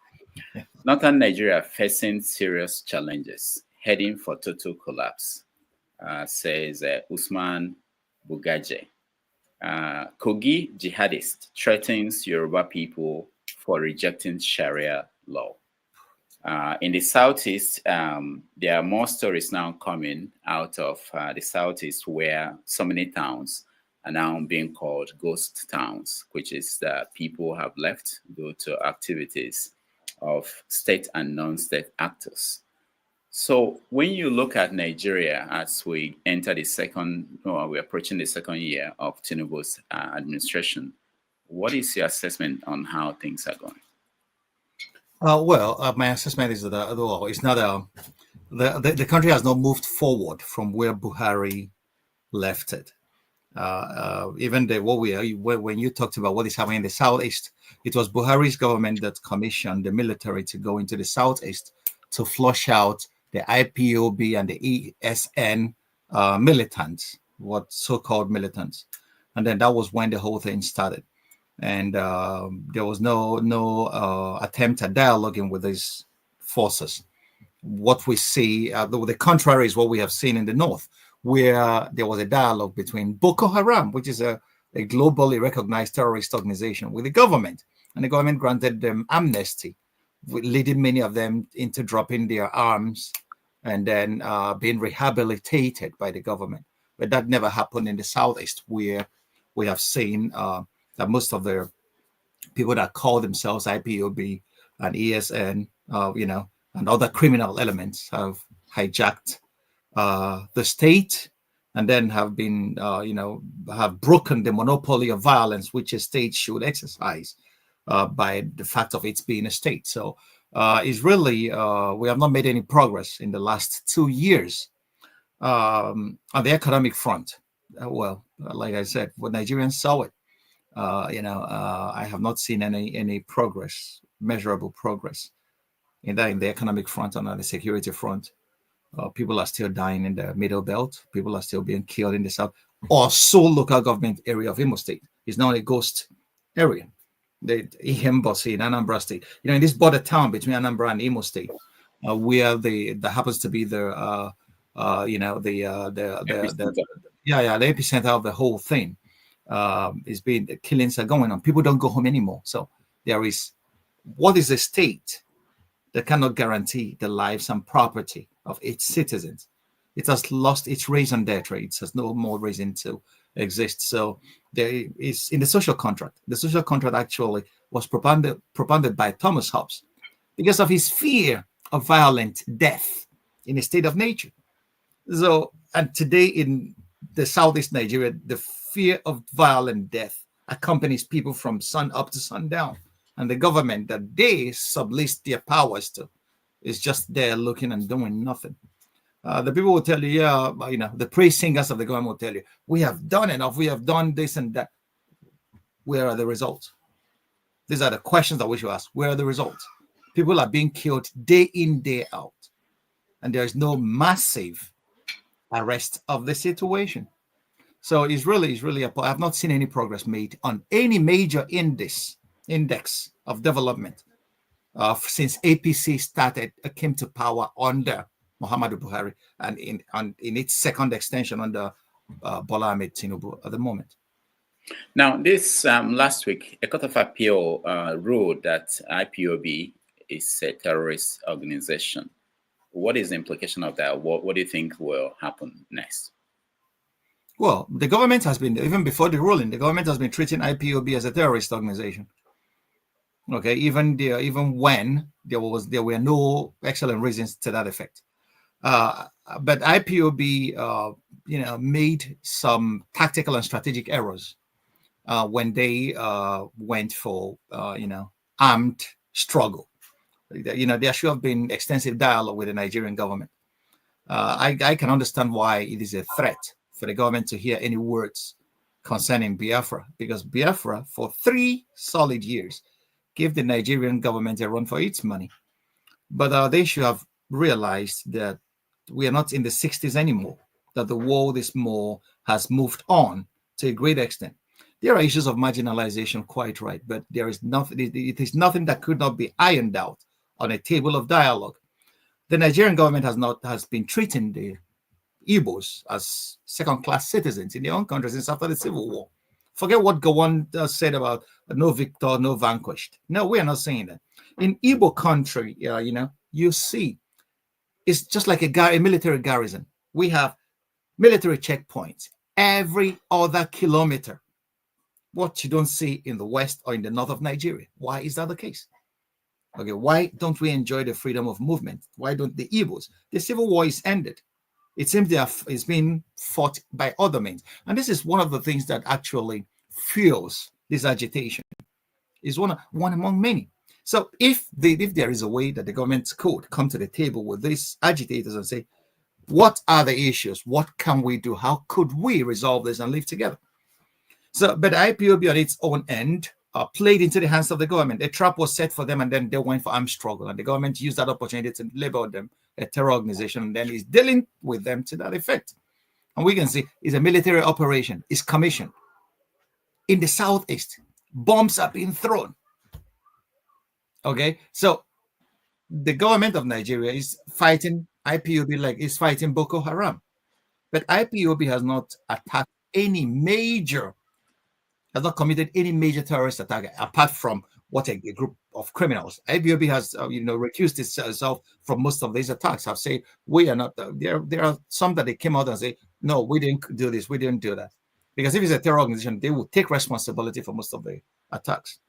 Northern Nigeria facing serious challenges, heading for total collapse, says Usman Bugaje. Kogi jihadist threatens Yoruba people for rejecting Sharia law. In the Southeast, there are more stories now coming out of the Southeast where so many towns are now being called ghost towns, which is that people have left due to activities of state and non-state actors. So when you look at Nigeria as we enter we're approaching the second year of Tinubu's administration, what is your assessment on how things are going? My assessment is that it's not the country has not moved forward from where Buhari left it. Even when you talked about what is happening in the Southeast, it was Buhari's government that commissioned the military to go into the Southeast to flush out the IPOB and the ESN militants, what so-called militants, and then that was when the whole thing started. And there was no attempt at dialoguing with these forces. What we see, the contrary is what we have seen in the north, where there was a dialogue between Boko Haram, which is a globally recognized terrorist organization, with the government, and the government granted them amnesty, leading many of them into dropping their arms and then being rehabilitated by the government. But that never happened in the Southeast, where we have seen that most of the people that call themselves IPOB and ESN, and other criminal elements have hijacked the state, and then have been, have broken the monopoly of violence which a state should exercise by the fact of its being a state. So it's really, we have not made any progress in the last 2 years on the economic front. Like I said, what Nigerians saw it. I have not seen any progress, measurable progress in the economic front and on the security front. People are still dying in the Middle Belt. People are still being killed in the South. Or Seoul local government area of Imo State is now a ghost area. The Ihembosi in Anambra State. In this border town between Anambra and Imo State, where that happens to be the epicenter of the whole thing. The killings are going on. People don't go home anymore. So what is a state that cannot guarantee the lives and property of its citizens? It has lost its raison d'etre. It has no more reason to exist. So there is, in the social contract, actually was propounded by Thomas Hobbes because of his fear of violent death in a state of nature. So, and today in the Southeast Nigeria, the fear of violent death accompanies people from sun up to sundown, and the government that they sublease their powers to is just there looking and doing nothing. The people will tell you, the praise singers of the government will tell you, we have done enough, we have done this and that. Where are the results? These are the questions that we should ask. Where are the results? People are being killed day in, day out, and there is no massive arrest of the situation. So it's really, I have not seen any progress made on any major index of development since APC came to power under Muhammadu Buhari, and in its second extension under Bola Ahmed Tinubu at the moment. Now, this last week, a court of appeal ruled that IPOB is a terrorist organization. What is the implication of that? What do you think will happen next? Well, the government has been, even before the ruling, the government has been treating IPOB as a terrorist organization. Okay, even when there were no excellent reasons to that effect. But IPOB, made some tactical and strategic errors when they went for, armed struggle. There should have been extensive dialogue with the Nigerian government. I can understand why it is a threat for the government to hear any words concerning Biafra, because Biafra, for 3 solid years, gave the Nigerian government a run for its money. But they should have realized that we are not in the 60s anymore, that the world has moved on to a great extent. There are issues of marginalization, quite right, but there is nothing, it is nothing that could not be ironed out on a table of dialogue. The Nigerian government has been treating the Igbos as second-class citizens in their own country since after the Civil War. Forget what Gowon said about no victor, no vanquished. No, we are not saying that. In Igbo country, you see, it's just like a military garrison. We have military checkpoints every other kilometer. What you don't see in the west or in the north of Nigeria. Why is that the case? Okay, why don't we enjoy the freedom of movement? Why don't the Igbos? The civil war is ended. It seems it's been fought by other means. And this is one of the things that actually fuels this agitation. Is one among many. So if there is a way that the government could come to the table with these agitators and say, what are the issues? What can we do? How could we resolve this and live together? So, but IPOB on its own end played into the hands of the government. A trap was set for them, and then they went for armed struggle. And the government used that opportunity to label them a terror organization, and then is dealing with them to that effect. And we can see it's a military operation. It's commissioned. In the southeast, bombs are being thrown. Okay, so the government of Nigeria is fighting IPOB like it's fighting Boko Haram. But IPOB has not attacked has not committed any major terrorist attack apart from what a group of criminals. IBB has, recused itself from most of these attacks. I've said we are not. There are some that they came out and say, no, we didn't do this, we didn't do that, because if it's a terror organization, they will take responsibility for most of the attacks.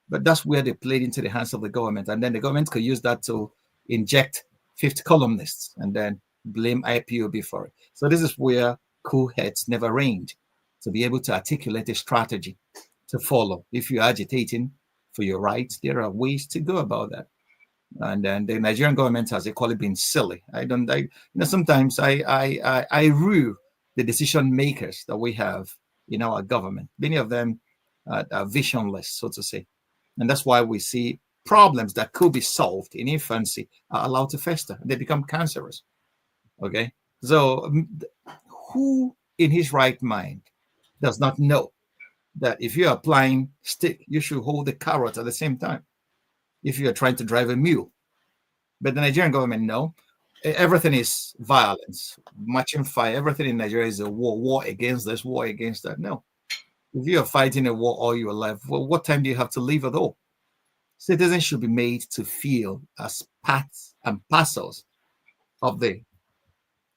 But that's where they played into the hands of the government, and then the government could use that to inject fifth columnists and then blame IPOB for it. So this is where cool heads never reigned, to be able to articulate a strategy to follow. If you're agitating for your rights, there are ways to go about that. And then the Nigerian government has equally been silly. Sometimes I rue the decision makers that we have in our government. Many of them are visionless, so to say. And that's why we see problems that could be solved in infancy are allowed to fester. They become cancerous. Okay. So who in his right mind does not know that if you're applying stick, you should hold the carrot at the same time if you're trying to drive a mule? But the Nigerian government, no. Everything is violence, matching fire. Everything in Nigeria is a war against this, war against that. No. If you're fighting a war all your life, well, what time do you have to leave at all? Citizens should be made to feel as parts and parcels of the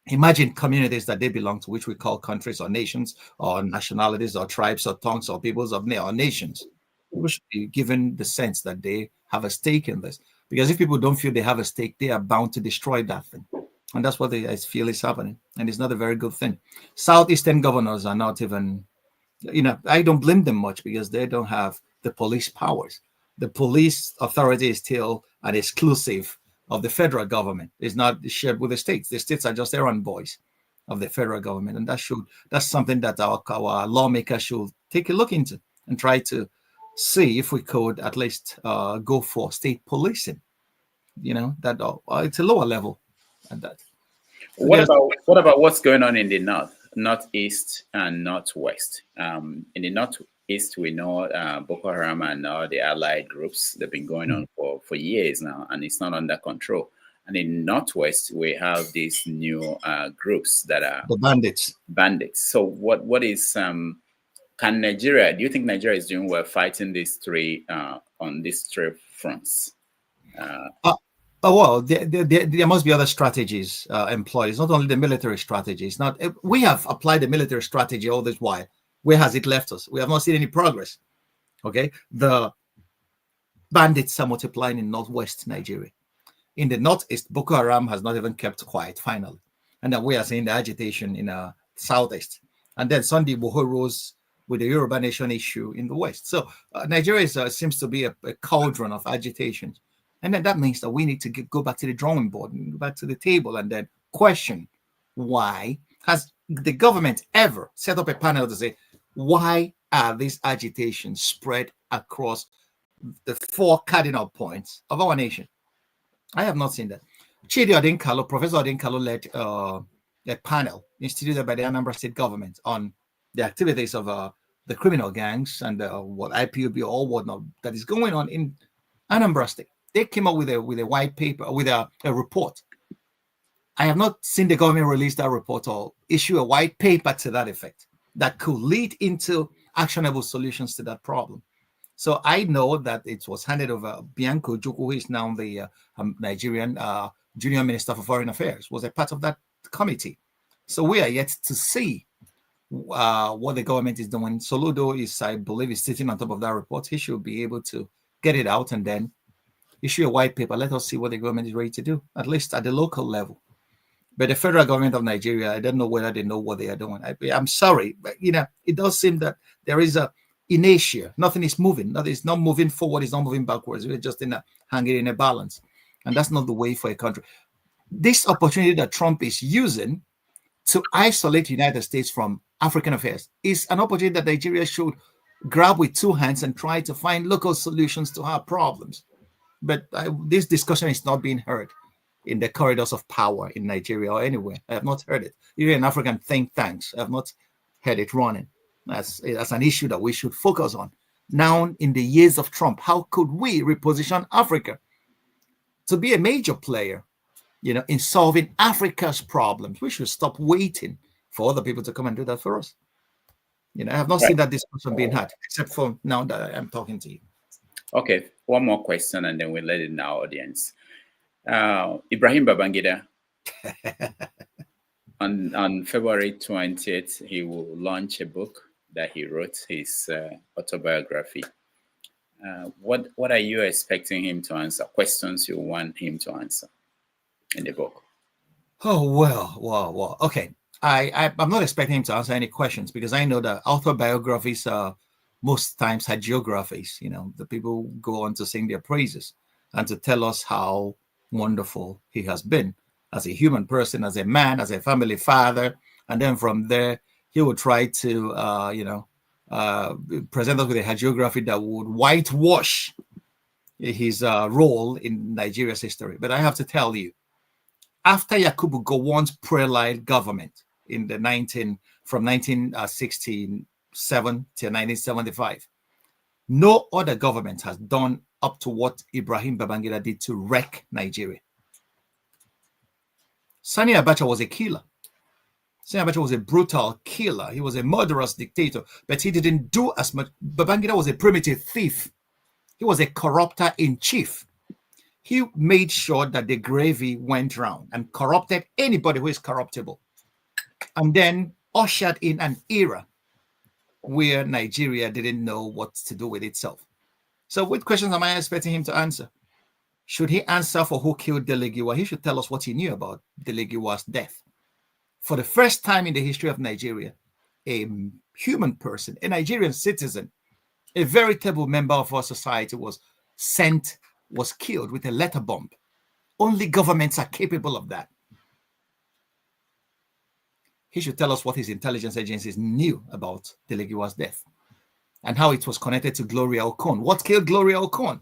imagined communities that they belong to, which we call countries or nations or nationalities or tribes or tongues or peoples of or nations. People should be given the sense that they have a stake in this. Because if people don't feel they have a stake, they are bound to destroy that thing. And that's what I feel is happening. And it's not a very good thing. Southeastern governors are not even, I don't blame them much because they don't have the police powers. The police authority is still an exclusive of the federal government. It's not shared with the states. The states are just errand boys of the federal government. And that's something that our lawmakers should take a look into and try to see if we could at least go for state policing. That it's a lower level at that. What about what's going on in the northeast and northwest? In the northeast, we know Boko Haram and the allied groups, they've been going on for years now, and it's not under control. And in northwest, we have these new groups that are the bandits. So what is do you think Nigeria is doing well fighting these three on these three fronts? Well, there must be other strategies employed. It's not only the military strategies. We have applied the military strategy all this while. Where has it left us? We have not seen any progress. Okay, the bandits are multiplying in northwest Nigeria. In the northeast, Boko Haram has not even kept quiet. Finally, and then we are seeing the agitation in southeast. And then Sunday Igboho rose with the Yoruba nation issue in the west. So Nigeria seems to be a cauldron of agitation. And then that means that we need to go back to the drawing board and go back to the table and then question why has the government ever set up a panel to say, why are these agitations spread across the four cardinal points of our nation? I have not seen that. Chidi Odinkalo, Professor Odinkalo led a panel instituted by the Anambra State government on the activities of the criminal gangs and what IPOB or whatnot that is going on in Anambra State. They came up with a white paper, with a report. I have not seen the government release that report or issue a white paper to that effect that could lead into actionable solutions to that problem. So I know that it was handed over. Bianco Juku, who is now the Nigerian Junior Minister for Foreign Affairs, was a part of that committee. So we are yet to see what the government is doing. Soludo is, I believe, is sitting on top of that report. He should be able to get it out and then issue a white paper. Let us see what the government is ready to do, at least at the local level. But the federal government of Nigeria, I don't know whether they know what they are doing. I'm sorry, but it does seem that there is a inertia. Nothing is moving. Nothing is not moving forward. It's not moving backwards. We're just hanging in a balance, and that's not the way for a country. This opportunity that Trump is using to isolate the United States from African affairs is an opportunity that Nigeria should grab with two hands and try to find local solutions to our problems. But this discussion is not being heard in the corridors of power in Nigeria or anywhere. I have not heard it. Even in African think tanks, I have not heard it running. That's an issue that we should focus on. Now, in the years of Trump, how could we reposition Africa to be a major player, in solving Africa's problems? We should stop waiting for other people to come and do that for us. I have not seen that discussion being had, except for now that I'm talking to you. Okay, one more question, and then we'll let it in our audience. Ibrahim Babangida, on February 20th, he will launch a book that he wrote, his autobiography. What are you expecting him to answer? Questions you want him to answer in the book? Oh, well. Okay. I'm not expecting him to answer any questions, because I know that autobiographies are most times hagiographies. The people go on to sing their praises and to tell us how wonderful he has been as a human person, as a man, as a family father. And then from there, he will try to, present us with a hagiography that would whitewash his role in Nigeria's history. But I have to tell you, after Yakubu Gowon's pre-allied government in the from 1967 to 1975, no other government has done up to what Ibrahim Babangida did to wreck Nigeria. Sani Abacha was a killer. Sani Abacha was a brutal killer. He was a murderous dictator, but he didn't do as much. Babangida was a primitive thief. He was a corrupter in chief. He made sure that the gravy went round and corrupted anybody who is corruptible, and then ushered in an era where Nigeria didn't know what to do with itself. So what questions am I expecting him to answer? Should he answer for who killed Delegiwa? He should tell us what he knew about Delegiwa's death. For the first time in the history of Nigeria, a human person, a Nigerian citizen, a veritable member of our society was killed with a letter bomb. Only governments are capable of that. He should tell us what his intelligence agencies knew about Delegiwa's death and how it was connected to Gloria Okon. What killed Gloria Okon?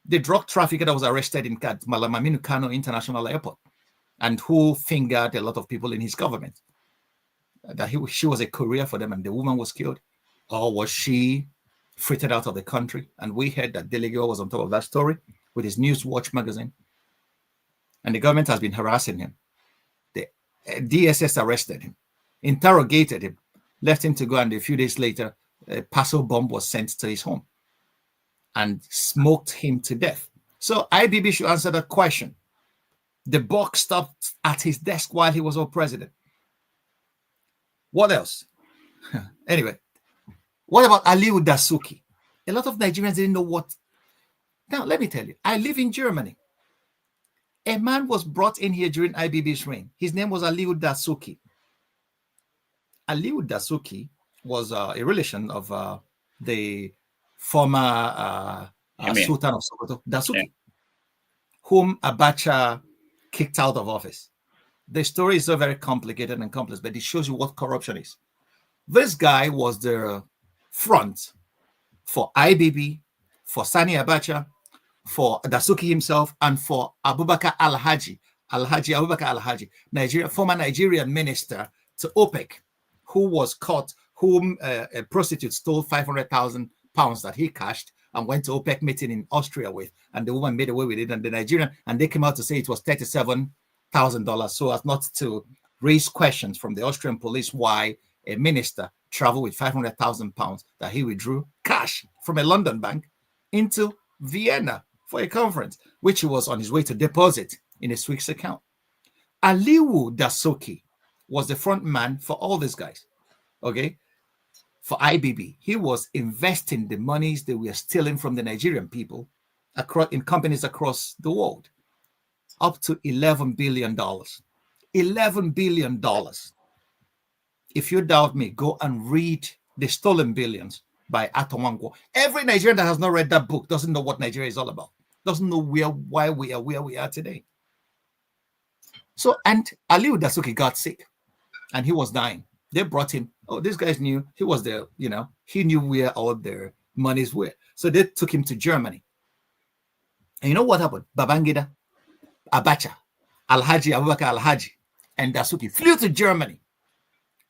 The drug trafficker that was arrested in Malamaminu Kano International Airport and who fingered a lot of people in his government. That she was a courier for them and the woman was killed. Or was she frittered out of the country? And we heard that Delegiwa was on top of that story with his Newswatch magazine. And the government has been harassing him. The DSS arrested him, interrogated him, left him to go, and a few days later, a parcel bomb was sent to his home and smoked him to death. So IBB should answer that question. The buck stopped at his desk while he was our president. What else? Anyway, what about Aliu Dasuki? A lot of Nigerians didn't know what. Now, let me tell you, I live in Germany. A man was brought in here during IBB's reign. His name was Aliu Dasuki. Aliu Dasuki was a relation of the former Sultan of Sokoto, Dasuki, whom Abacha kicked out of office. The story is so very complicated and complex, but it shows you what corruption is. This guy was the front for IBB, for Sani Abacha, for Dasuki himself and for Abubakar Alhaji Abubakar Alhaji, former Nigerian minister to OPEC, who was caught, whom a prostitute stole 500,000 pounds that he cashed and went to OPEC meeting in Austria with, and the woman made away with it, and the Nigerian, and they came out to say it was $37,000, so as not to raise questions from the Austrian police why a minister traveled with 500,000 pounds that he withdrew cash from a London bank into Vienna for a conference, which he was on his way to deposit in a Swiss account. Aliu Dasuki was the front man for all these guys, okay? For IBB, he was investing the monies they were stealing from the Nigerian people in companies across the world, up to $11 billion. $11 billion. If you doubt me, go and read The Stolen Billions by Atowankwo. Every Nigerian that has not read that book doesn't know what Nigeria is all about, doesn't know why we are where we are today. So, and Aliu Dasuki got sick and he was dying. They brought him. Oh, these guys knew he was there, he knew where all their monies were. So they took him to Germany. And you know what happened? Babangida, Abacha, Alhaji, Abubakar Alhaji, and Dasuki flew to Germany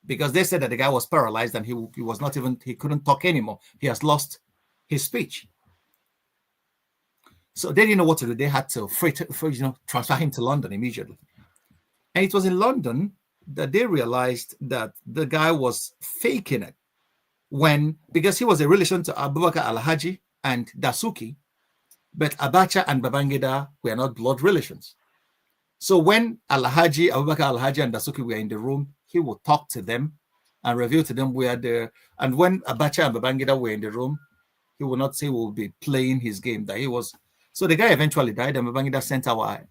because they said that the guy was paralyzed and he couldn't talk anymore. He has lost his speech. So they didn't know what to do. They had to transfer him to London immediately. And it was in London that they realized that the guy was faking it because he was a relation to Abubakar Alhaji and Dasuki, but Abacha and Babangida were not blood relations. So when Abubakar Alhaji and Dasuki were in the room, he would talk to them and reveal to them where they're. And when Abacha and Babangida were in the room, he would not say he would be playing his game that he was. So the guy eventually died, and Babangida sent our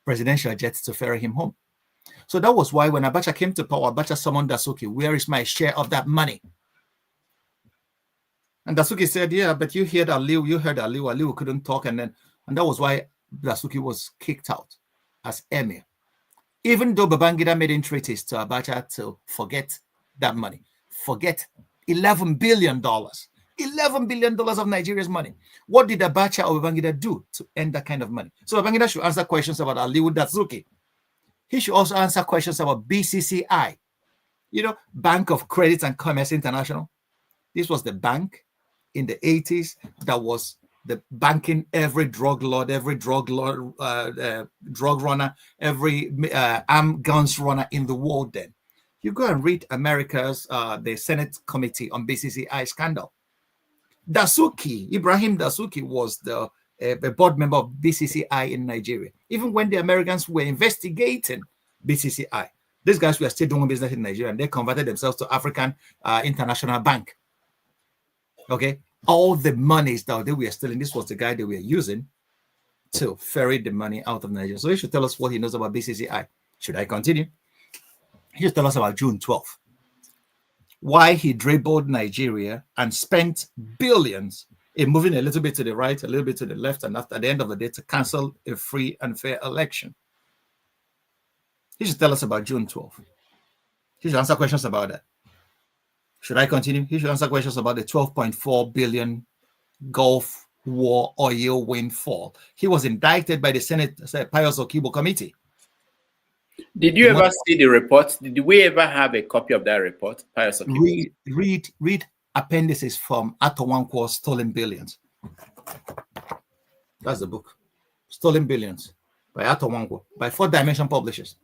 presidential jets to ferry him home. So that was why when Abacha came to power, Abacha summoned Dasuki, where is my share of that money? And Dasuki said, yeah, but you heard Aliu couldn't talk. And that was why Dasuki was kicked out as emir. Even though Babangida made entreaties to Abacha to forget that money, forget $11 billion. $11 billion of Nigeria's money. What did Abacha or Babangida do to end that kind of money? So Babangida should answer questions about Aliu Dasuki. He should also answer questions about BCCI, Bank of Credit and Commerce International. This was the bank in the 80s that was the banking every drug lord, drug runner, every armed guns runner in the world then. You go and read America's, the Senate Committee on BCCI scandal. Ibrahim Dasuki was the board member of BCCI in Nigeria. Even when the Americans were investigating BCCI, these guys were still doing business in Nigeria, and they converted themselves to African International Bank. Okay, all the monies that they were stealing, this was the guy they were using to ferry the money out of Nigeria. So he should tell us what he knows about BCCI. Should I continue? He should tell us about June 12th. Why he dribbled Nigeria and spent billions in moving a little bit to the right, a little bit to the left, and at the end of the day to cancel a free and fair election. He should tell us about June 12th. He should answer questions about that. Should I continue? He should answer questions about the 12.4 billion Gulf War oil windfall. He was indicted by the Senate Pius Okibo Committee. Did you ever see the report? Did we ever have a copy of that report? Pius Okibo? Read appendices from Atowankwo's Stolen Billions. That's the book. Stolen Billions by Atowankwo, by 4 Dimension Publishers.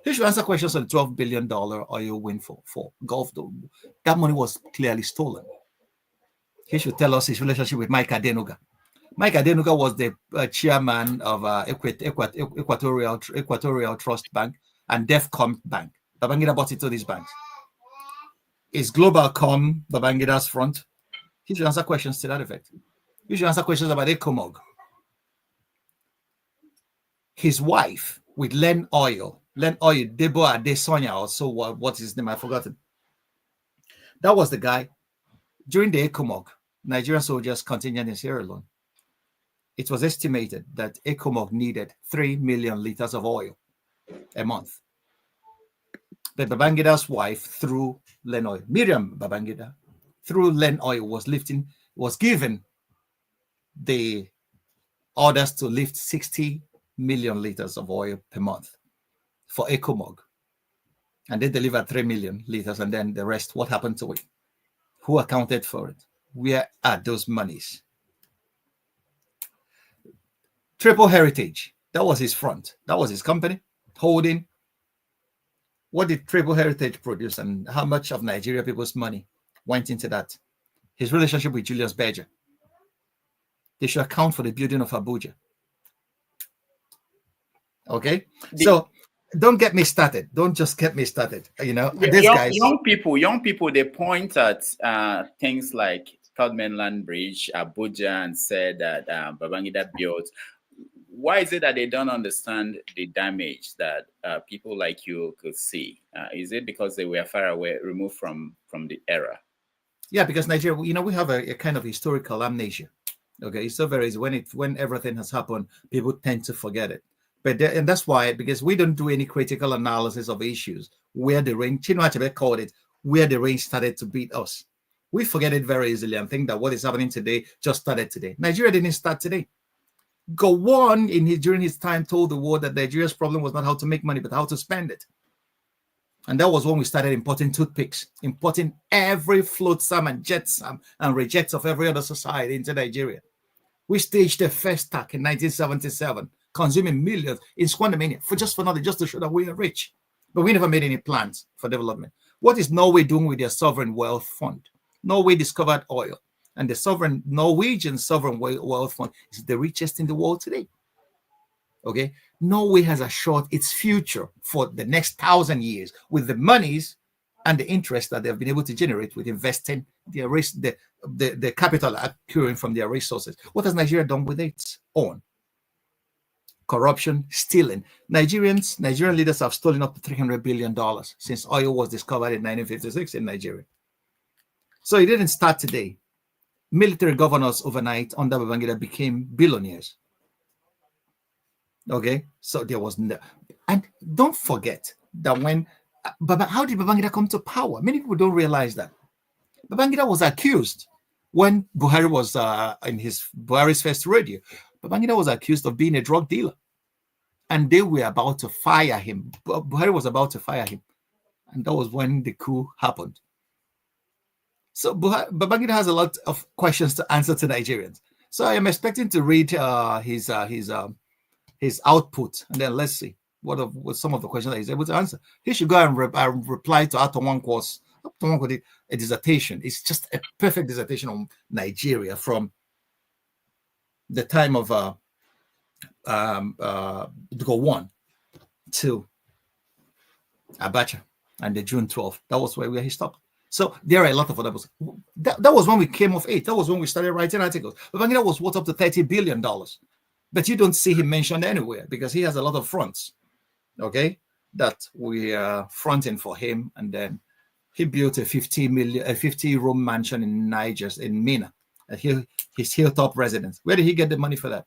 He should answer questions on the $12 billion oil windfall for Gulf. That money was clearly stolen. He should tell us his relationship with Mike Adenuga. Mike Adenuga was the chairman of Equatorial Trust Bank and DEFCON Bank. Babangida bought into these banks. Is Globalcom Babangida's front? He should answer questions to that effect. He should answer questions about Ecomog. His wife with Len Oil, Debo Adesonia, also what's his name? I've forgotten. That was the guy during the Ecomog, Nigerian soldiers contingent in Sierra Leone. It was estimated that Ecomog needed 3 million liters of oil a month. But Babangida's wife, through Len Oil, Miriam Babangida, through Len Oil, was given the orders to lift 60 million liters of oil per month for EcoMog. And they delivered 3 million liters, and then the rest, what happened to it? Who accounted for it? Where are those monies? Triple Heritage, that was his front. That was his company, holding. What did Triple Heritage produce, and how much of Nigeria people's money went into that? His relationship with Julius Berger. They should account for the building of Abuja. Okay? So don't get me started. Don't just get me started. You know, these guys. Young people, they point at things like Third Mainland Bridge, Abuja, and said that Babangida built. Why is it that they don't understand the damage that people like you could see? Is it because they were far away, removed from the era? Yeah, because Nigeria, you know, we have a kind of historical amnesia. Okay, so very easy. When everything has happened, people tend to forget it. But and that's why, because we don't do any critical analysis of issues where the rain, Chinua Achebe called it, where the rain started to beat us. We forget it very easily and think that what is happening today just started today. Nigeria didn't start today. Gowon, during his time, told the world that Nigeria's problem was not how to make money, but how to spend it. And that was when we started importing toothpicks, importing every flotsam and jetsam and rejects of every other society into Nigeria. We staged the first attack in 1977, consuming millions in Squandermania for nothing, just to show that we are rich. But we never made any plans for development. What is Norway doing with their sovereign wealth fund? Norway discovered oil, and the Norwegian sovereign wealth fund is the richest in the world today. Okay, Norway has assured its future for the next 1,000 years with the monies and the interest that they've been able to generate with investing the capital accruing from their resources. What has Nigeria done with its own? Corruption, stealing. Nigerian leaders have stolen up to $300 billion since oil was discovered in 1956 in Nigeria. So it didn't start today. Military governors overnight under Babangida became billionaires. Okay, so there was no, and don't forget that how did Babangida come to power? Many people don't realize that Babangida was accused when Buhari was in Buhari's first radio. Babangida was accused of being a drug dealer, and they were about to fire him. Buhari was about to fire him, and that was when the coup happened. So Babangida has a lot of questions to answer to Nigerians. So I am expecting to read his output, and then let's see what some of the questions that he's able to answer. He should go and reply to Atowanko's a dissertation. It's just a perfect dissertation on Nigeria from the time of Gowon to Abacha and the June 12th. That was where he stopped. So there are a lot of other books. That was when we came of age. That was when we started writing articles. Babangida was worth up to $30 billion. But you don't see him mentioned anywhere because he has a lot of fronts, okay, that we are fronting for him. And then he built a 50-room mansion in Niger, in Mina, his hilltop residence. Where did he get the money for that?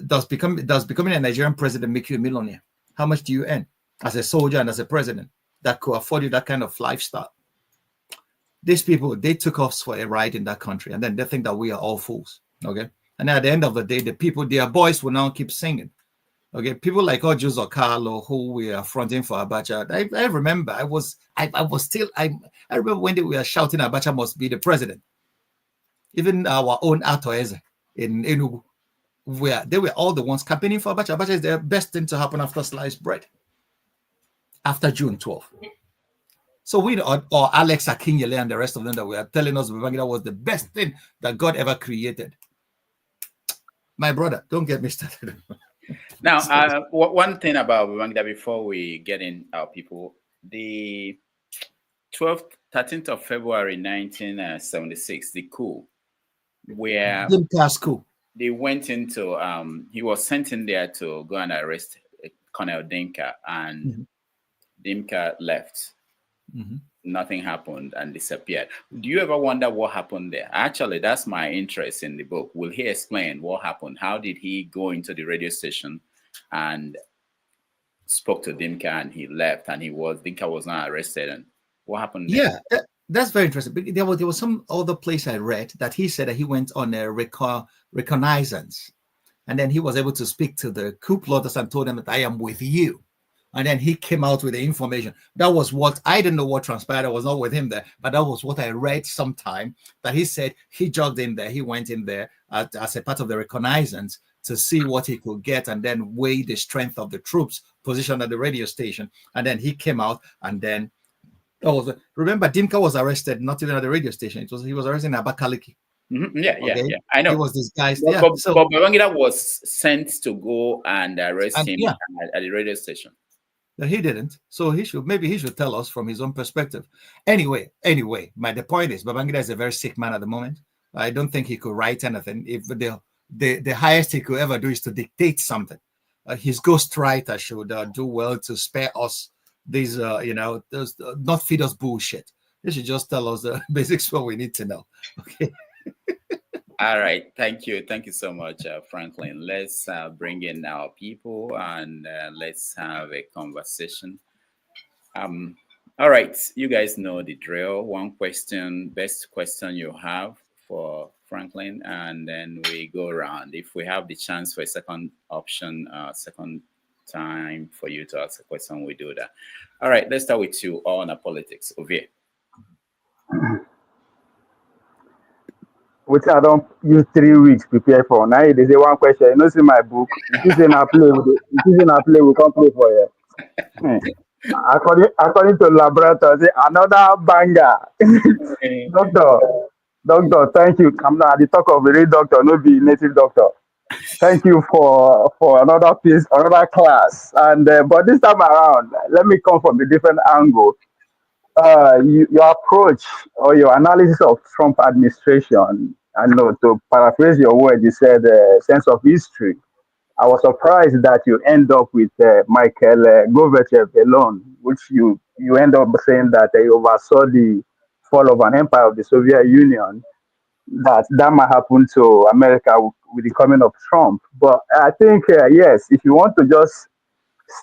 Does becoming a Nigerian president make you a millionaire? How much do you earn as a soldier and as a president that could afford you that kind of lifestyle? These people, they took us for a ride in that country, and then they think that we are all fools, okay? And at the end of the day, the people, their voice will now keep singing. Okay, people like Ojo Carlo, who we are fronting for Abacha. I remember I remember when they were shouting Abacha must be the president. Even our own Atoeze in Enugu, where they were all the ones campaigning for Abacha. Abacha is the best thing to happen after sliced bread, after June 12th. So we or Alex Akinyele and the rest of them that were telling us Babangida was the best thing that God ever created. My brother, don't get me started. Now, one thing about Babangida before we get in our people, the 13th of February 1976, the coup, where they went into, he was sent in there to go and arrest Colonel Dinka, and Dinka left. Nothing happened and disappeared. Do you ever wonder what happened there? Actually, that's my interest in the book. Will he explain what happened? How did he go into the radio station and spoke to Dinka and he left and Dinka was not arrested? And what happened there? Yeah, that's very interesting. There was some other place I read that he said that he went on a reconnaissance And then he was able to speak to the coup plotters and told them that I am with you. And then he came out with the information. That was what I didn't know what transpired. I was not with him there, but that was what I read sometime, that he said he jogged in there. He went in there as a part of the reconnaissance to see what he could get and then weigh the strength of the troops positioned at the radio station. And then he came out and then remember, Dimka was arrested not even at the radio station. He was arrested in Abakaliki. Yeah, I know. He was disguised. But Babangida was sent to go and arrest him at the radio station. He didn't. So he should tell us from his own perspective. Anyway, the point is Babangida is a very sick man at the moment. I don't think he could write anything. If the highest he could ever do is to dictate something. His ghostwriter should do well to spare us these, not feed us bullshit. They should just tell us the basics what we need to know. Okay. All right. Thank you so much, Franklyne. Let's bring in our people and let's have a conversation. All right. You guys know the drill. One question, best question you have for Franklyne, and then we go around. If we have the chance for a second option, second time for you to ask a question, we do that. All right. Let's start with you on politics. Ovie. Which I don't use 3 weeks prepare for. Now they say one question. You know, see my book. This is a play. We can't play for you. According to laboratory, another banger. Doctor, thank you. I'm not at the talk of a real doctor, not be native doctor. Thank you for another piece, another class. And but this time around, let me come from a different angle. Your approach or your analysis of Trump administration, I know to paraphrase your word, you said sense of history. I was surprised that you end up with Michael Gorbachev alone, which you end up saying that he oversaw the fall of an empire of the Soviet Union, that might happen to America with the coming of Trump. But I think, yes, if you want to just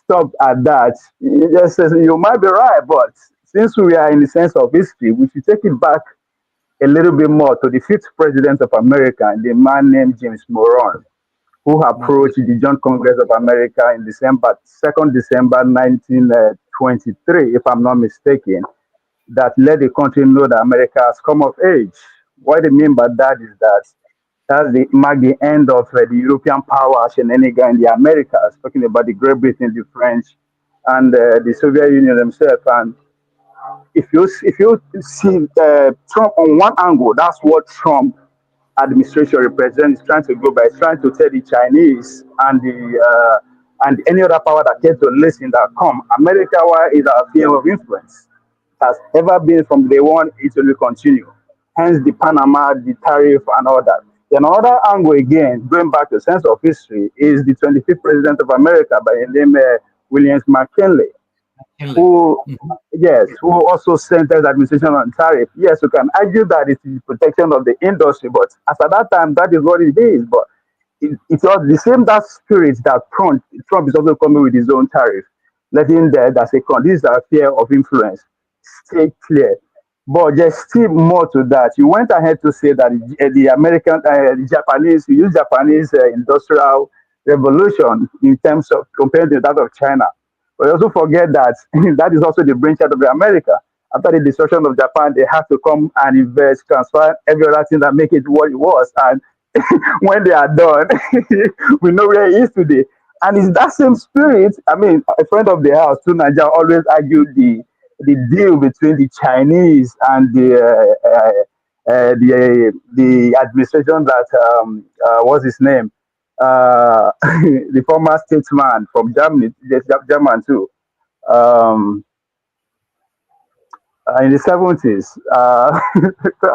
stop at that, you might be right, but since we are in the sense of history, we should take it back a little bit more to the 5th president of America, the man named James Moran, who approached the Joint Congress of America in December 1923, if I'm not mistaken, that let the country know that America has come of age. What they mean by that is that mark the end of the European power shenanigan in the Americas, talking about the Great Britain, the French, and the Soviet Union themselves. And if you see Trump on one angle, that's what Trump administration represents, trying to go by, trying to tell the Chinese and any other power that came to listen that come, America is our sphere of influence. Has ever been from day one, it will continue. Hence the Panama, the tariff, and all that. Then another angle again, going back to the sense of history, is the 25th president of America by the name Williams McKinley, who also centered the administration on tariff. Yes, you can argue that it is protection of the industry, but as at that time, that is what it is. But it's all the same that spirit that Trump is also coming with his own tariff, letting that this is a fear of influence. Stay clear. But there's still more to that. You went ahead to say that the American, the Japanese, you use Japanese industrial revolution in terms of compared to that of China. But you also forget that that is also the brainchild of America. After the destruction of Japan, they have to come and invest, transfer every other thing that make it what it was. And when they are done, we know where it is today. And it's that same spirit. I mean, a friend of the house, too, Nigeria, always argued the deal between the Chinese and the administration that what's his name, the former statesman from Germany, German too, in the 70s.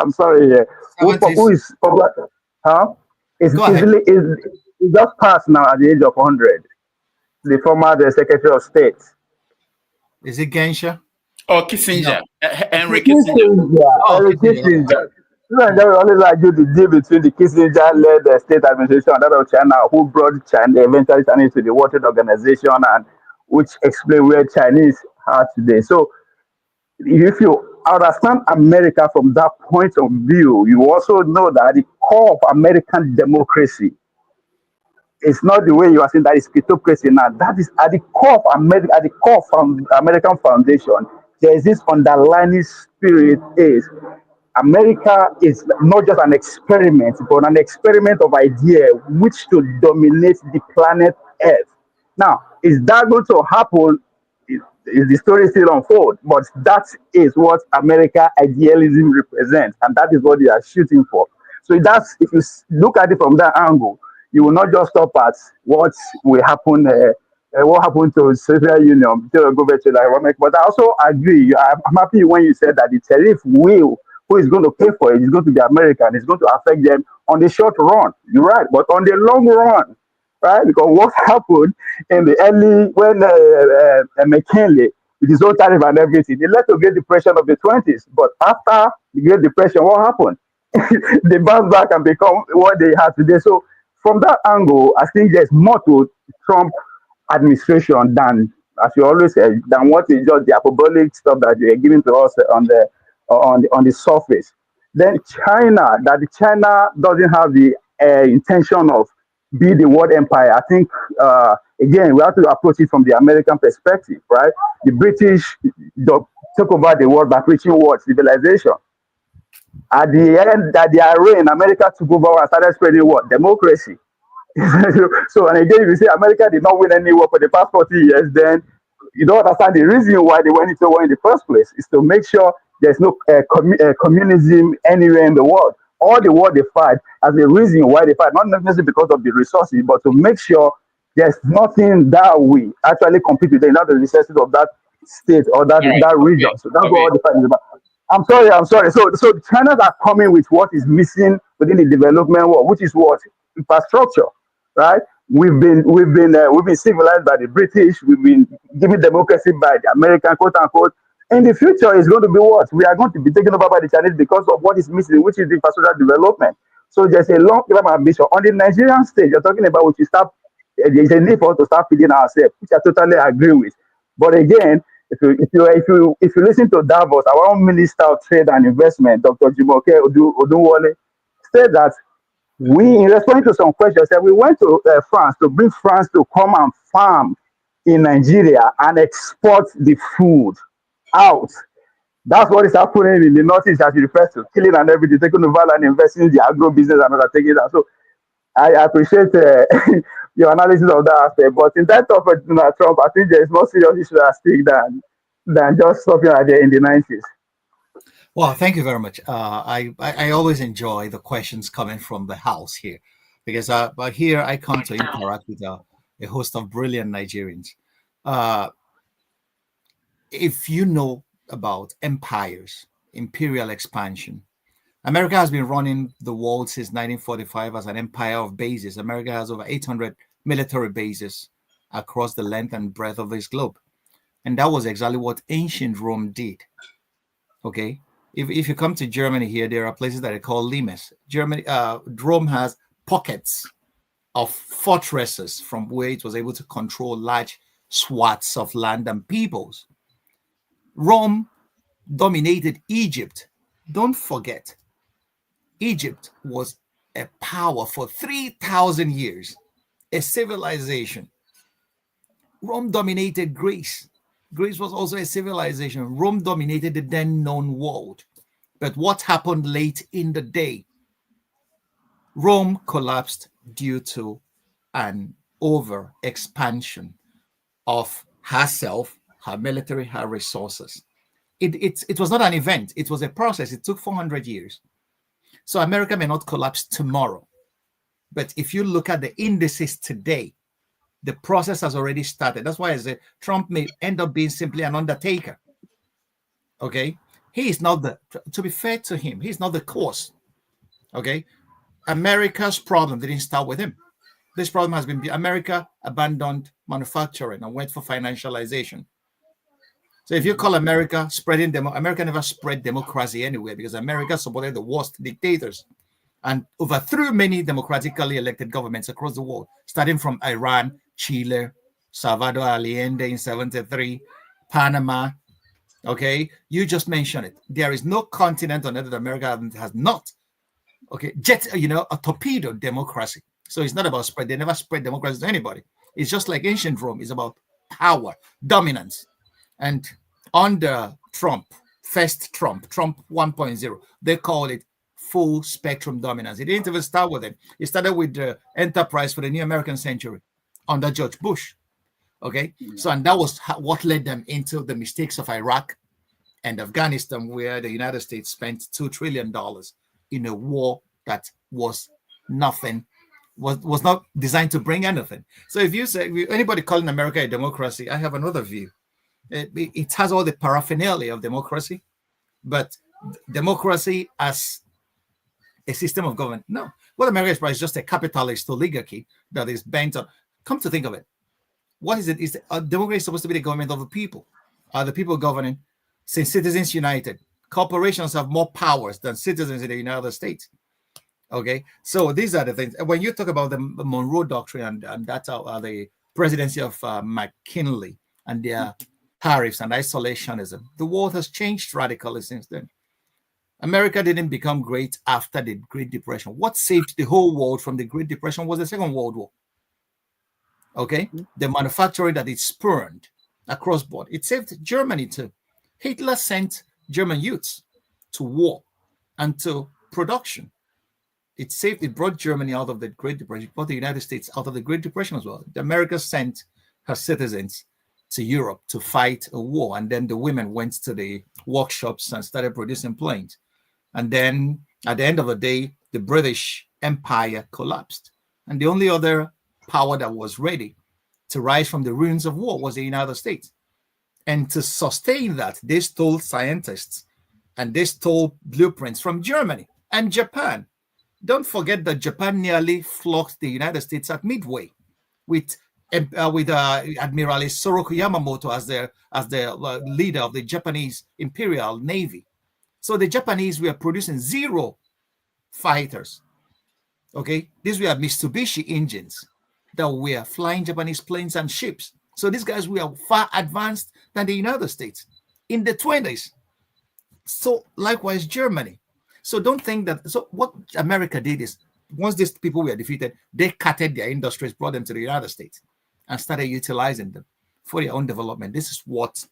I'm sorry, who is huh? He just passed now at the age of 100. The former Secretary of State. Is it Genscher? Oh, Kissinger. No. Henry Kissinger. Henry Kissinger. They always argue the deal between the Kissinger-led state administration and that of China, who brought China eventually into the World Trade Organization, and which explain where Chinese are today. So, if you understand America from that point of view, you also know that the core of American democracy It's not the way you are saying that it's kleptocracy now. That is at the core of America, at the core from American foundation. There is this underlying spirit is America is not just an experiment, but an experiment of idea which to dominate the planet Earth. Now, is that going to happen? Is the story still unfold? But that is what America idealism represents, and that is what they are shooting for. So that's if you look at it from that angle, you will not just stop at what will happen. What happened to Soviet Union? Go back to the Iraq. But I also agree. I'm happy when you said that the tariff will, who is going to pay for it, is going to be America, and it's going to affect them on the short run. You're right, but on the long run, right? Because what happened in the early when McKinley with his own tariff and everything, it led to Great Depression of the 20s. But after the Great Depression, what happened? They bounce back and become what they have today. So from that angle, I think there's more to Trump administration than, as you always say, than what is just the hyperbolic stuff that you're giving to us on the surface. Then China, that China doesn't have the intention of be the world empire. I think again we have to approach it from the American perspective, right? The British took over the world by preaching what civilization. At the end, that their reign, America took over and started spreading what democracy. So, and again, if you say America did not win any war for the past 40 years, then you don't understand the reason why they went into war in the first place. Is to make sure there's no communism anywhere in the world. All the war they fight as a reason why they fight, not necessarily because of the resources, but to make sure there's nothing that we actually compete with, not the resources of that state or that region. So that's what all the fight is about. I'm sorry. So China's are coming with what is missing within the development world, which is what infrastructure, right? We've been civilized by the British. We've been given democracy by the American, quote unquote. In the future, it's going to be what we are going to be taken over by the Chinese because of what is missing, which is the infrastructure development. So there's a long-term ambition on the Nigerian stage. You're talking about which you start. There's a need for us to start feeding ourselves, which I totally agree with. But again, if you listen to Davos, our own Minister of Trade and Investment, Dr. Jumoke Odunwole, said that we, in responding to some questions, said we went to France to bring France to come and farm in Nigeria and export the food out. That's what is happening in the Northeast, as you refer to, killing and everything, taking over and investing in the agro business and other taking that. So I appreciate your analysis of that aspect. But in that of Trump, I think there is more serious issue at stake than just something like that in the 90s. Well, thank you very much. I always enjoy the questions coming from the house here, because but here I come to interact with a host of brilliant Nigerians. If you know about empires, imperial expansion, America has been running the world since 1945 as an empire of bases. America has over 800 military bases across the length and breadth of this globe. And that was exactly what ancient Rome did. Okay? If you come to Germany here, there are places that are called limes. Rome has pockets of fortresses from where it was able to control large swaths of land and peoples. Rome dominated Egypt. Don't forget, Egypt was a power for 3,000 years, a civilization. Rome dominated Greece. Greece was also a civilization. Rome dominated the then known world. But what happened late in the day? Rome collapsed due to an over expansion of herself, her military, her resources. It was not an event. It was a process. It took 400 years. So America may not collapse tomorrow. But if you look at the indices today, the process has already started. That's why I say Trump may end up being simply an undertaker. Okay? He is not to be fair to him, he's not the cause. Okay? America's problem didn't start with him. This problem has been America abandoned manufacturing and went for financialization. So if you call America spreading America never spread democracy anywhere, because America supported the worst dictators and overthrew many democratically elected governments across the world, starting from Iran, Chile, Salvador Allende in 73, Panama. Okay, you just mentioned it. There is no continent on earth that America has not, a torpedo democracy. So it's not about spread. They never spread democracy to anybody. It's just like ancient Rome. It's about power, dominance. And under Trump, Trump 1.0, they call it full spectrum dominance. It didn't even start with it. It started with the enterprise for the new American century under George Bush. Okay. So, and that was what led them into the mistakes of Iraq and Afghanistan, where the United States spent $2 trillion in a war that was nothing, was not designed to bring anything. So if you say, anybody calling America a democracy, I have another view. It has all the paraphernalia of democracy, but democracy as a system of government, no. What America is just a capitalist oligarchy that is bent on. Come to think of it, what is it? Is democracy supposed to be the government of the people? Are the people governing? Since Citizens United, corporations have more powers than citizens in the United States. Okay, so these are the things. When you talk about the Monroe Doctrine and that's the presidency of McKinley and their tariffs and isolationism, the world has changed radically since then. America didn't become great after the Great Depression. What saved the whole world from the Great Depression was the Second World War. Okay, the manufacturing that it spurned across board. It saved Germany too. Hitler sent German youths to war and to production. It brought Germany out of the Great Depression, it brought the United States out of the Great Depression as well. America sent her citizens to Europe to fight a war, and then the women went to the workshops and started producing planes. And then at the end of the day, the British Empire collapsed. And the only other power that was ready to rise from the ruins of war was the United States. And to sustain that, they stole scientists and they stole blueprints from Germany and Japan. Don't forget that Japan nearly flogged the United States at Midway with Admiral Isoroku Yamamoto as the leader of the Japanese Imperial Navy. So the Japanese were producing 0 fighters. Okay, these were Mitsubishi engines that were flying Japanese planes and ships. So these guys were far advanced than the United States in the 20s. So likewise, Germany. So don't think that. So what America did is, once these people were defeated, they cutted their industries, brought them to the United States, and started utilizing them for their own development. This is what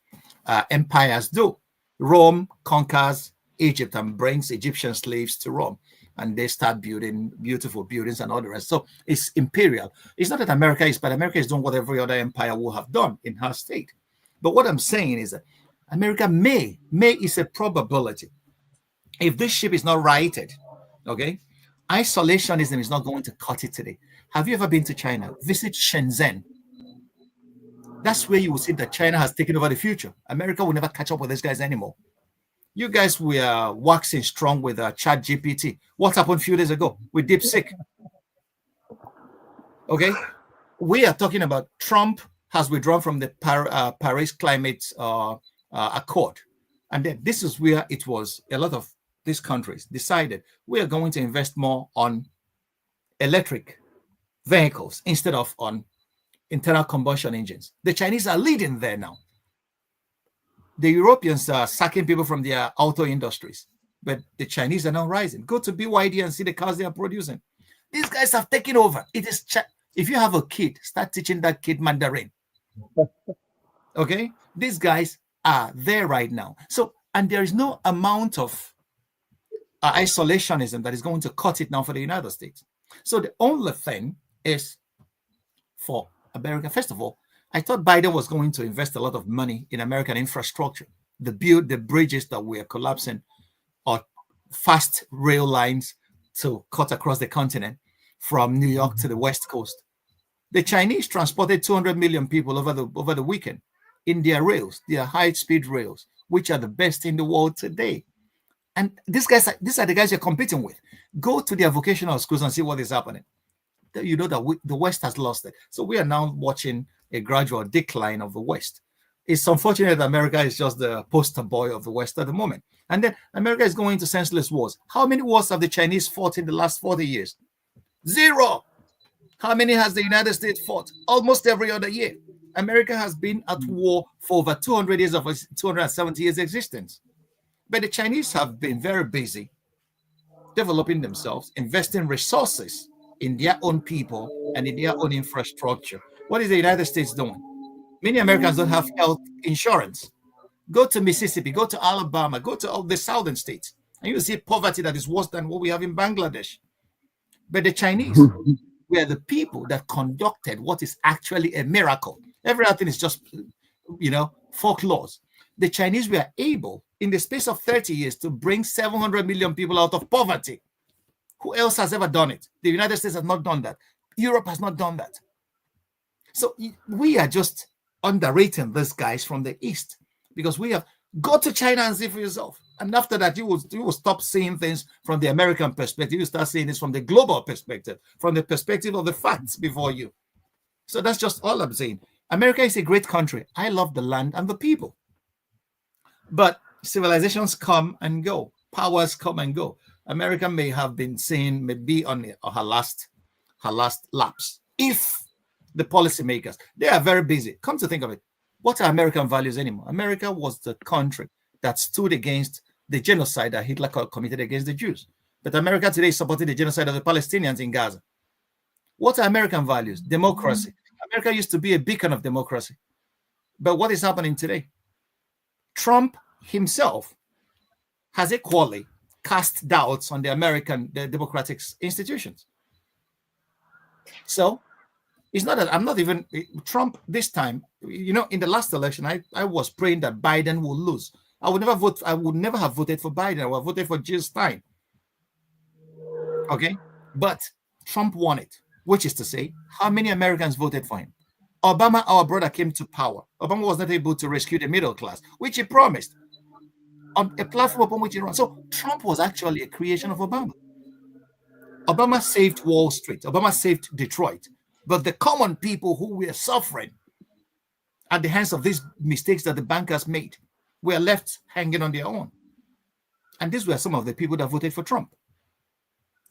empires do. Rome conquers Egypt and brings Egyptian slaves to Rome, and they start building beautiful buildings and all the rest. So it's imperial. It's not that America is, but America is doing what every other empire would have done in her state. But what I'm saying is that America may is a probability. If this ship is not righted, okay, isolationism is not going to cut it today. Have you ever been to China? Visit Shenzhen. That's where you will see that China has taken over the future. America will never catch up with these guys anymore. You guys were waxing strong with ChatGPT. What happened a few days ago with DeepSeek? Okay, we are talking about Trump has withdrawn from the Paris Climate Accord, and then this is where it was a lot of these countries decided we are going to invest more on electric vehicles instead of on internal combustion engines. The Chinese are leading there now. The Europeans are sacking people from their auto industries, but the Chinese are now rising. Go to BYD and see the cars they are producing. These guys have taken over. It is if you have a kid, start teaching that kid Mandarin. Okay, these guys are there right now. So, and there is no amount of isolationism that is going to cut it now for the United States. So the only thing is for America. First of all, I thought Biden was going to invest a lot of money in American infrastructure, build the bridges that were collapsing, or fast rail lines to cut across the continent from New York to the West Coast. The Chinese transported 200 million people over the weekend in their rails, their high-speed rails, which are the best in the world today. And these are the guys you're competing with. Go to their vocational schools and see what is happening. You know that the West has lost it. So we are now watching a gradual decline of the West. It's unfortunate that America is just the poster boy of the West at the moment. And then America is going to senseless wars. How many wars have the Chinese fought in the last 40 years? 0. How many has the United States fought? Almost every other year. America has been at war for over 200 years of its 270 years existence. But the Chinese have been very busy developing themselves, investing resources in their own people and in their own infrastructure. What is the United States doing? Many Americans don't have health insurance. Go to Mississippi, go to Alabama, go to all the southern states, and you will see poverty that is worse than what we have in Bangladesh. But the Chinese were the people that conducted what is actually a miracle. Everything is just, folklore. The Chinese were able, in the space of 30 years, to bring 700 million people out of poverty. Who else has ever done it? The United States has not done that. Europe has not done that. So we are just underrating these guys from the East, because we have go to China and see for yourself. And after that, you will stop seeing things from the American perspective. You start seeing this from the global perspective, from the perspective of the facts before you. So that's just all I'm saying. America is a great country. I love the land and the people. But civilizations come and go. Powers come and go. America may have been seen, maybe on her last laps. If the policymakers, they are very busy. Come to think of it, what are American values anymore? America was the country that stood against the genocide that Hitler committed against the Jews. But America today is supporting the genocide of the Palestinians in Gaza. What are American values? Democracy. America used to be a beacon of democracy. But what is happening today? Trump himself has equally cast doubts on the democratic institutions. So it's not that I'm not even Trump this time. In the last election, I was praying that Biden will lose. I would never have voted for Biden. I would have voted for Jill Stein. Okay, but Trump won it, which is to say, how many Americans voted for him? Obama, our brother, came to power. Obama was not able to rescue the middle class, which he promised on a platform upon which he ran. So Trump was actually a creation of Obama. Obama saved Wall Street. Obama saved Detroit. But the common people who were suffering at the hands of these mistakes that the bankers made were left hanging on their own. And these were some of the people that voted for Trump.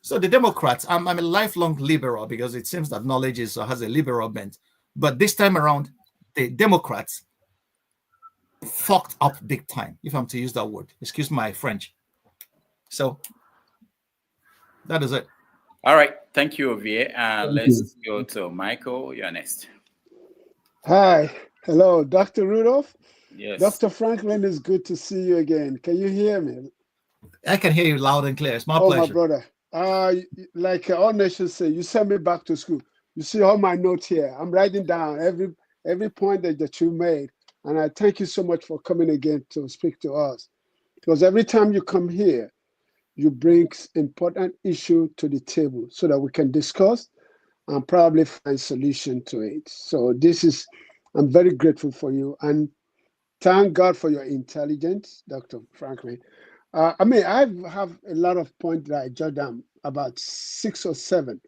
So the Democrats, I'm a lifelong liberal, because it seems that knowledge has a liberal bent. But this time around, the Democrats fucked up big time, if I'm to use that word. Excuse my French. So that is it. All right. Thank you, Ovie. Let's go to Michael. You're next. Hi. Hello, Dr. Rudolph. Yes. Dr. Franklyne, is good to see you again. Can you hear me? I can hear you loud and clear. It's my pleasure. Oh, my brother. Like all nations say, you sent me back to school. You see all my notes here. I'm writing down every point that you made. And I thank you so much for coming again to speak to us. Because every time you come here, you bring important issue to the table so that we can discuss and probably find solution to it. So I'm very grateful for you, and thank God for your intelligence, Dr. Franklyne. I have a lot of points that I jot down, about 6 or 7.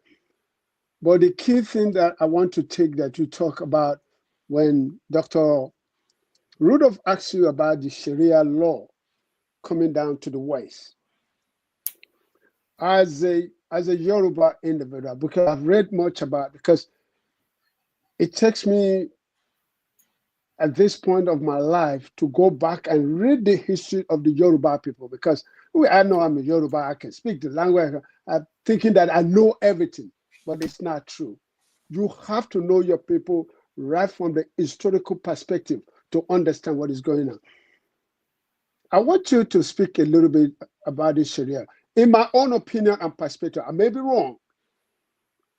But the key thing that I want to take that you talk about when Dr. Rudolph asked you about the Sharia law coming down to the West. As a Yoruba individual, because I've read much about it, because it takes me at this point of my life to go back and read the history of the Yoruba people, because I know I'm a Yoruba, I can speak the language, I'm thinking that I know everything, but it's not true. You have to know your people right from the historical perspective to understand what is going on. I want you to speak a little bit about the Sharia. In my own opinion and perspective, I may be wrong.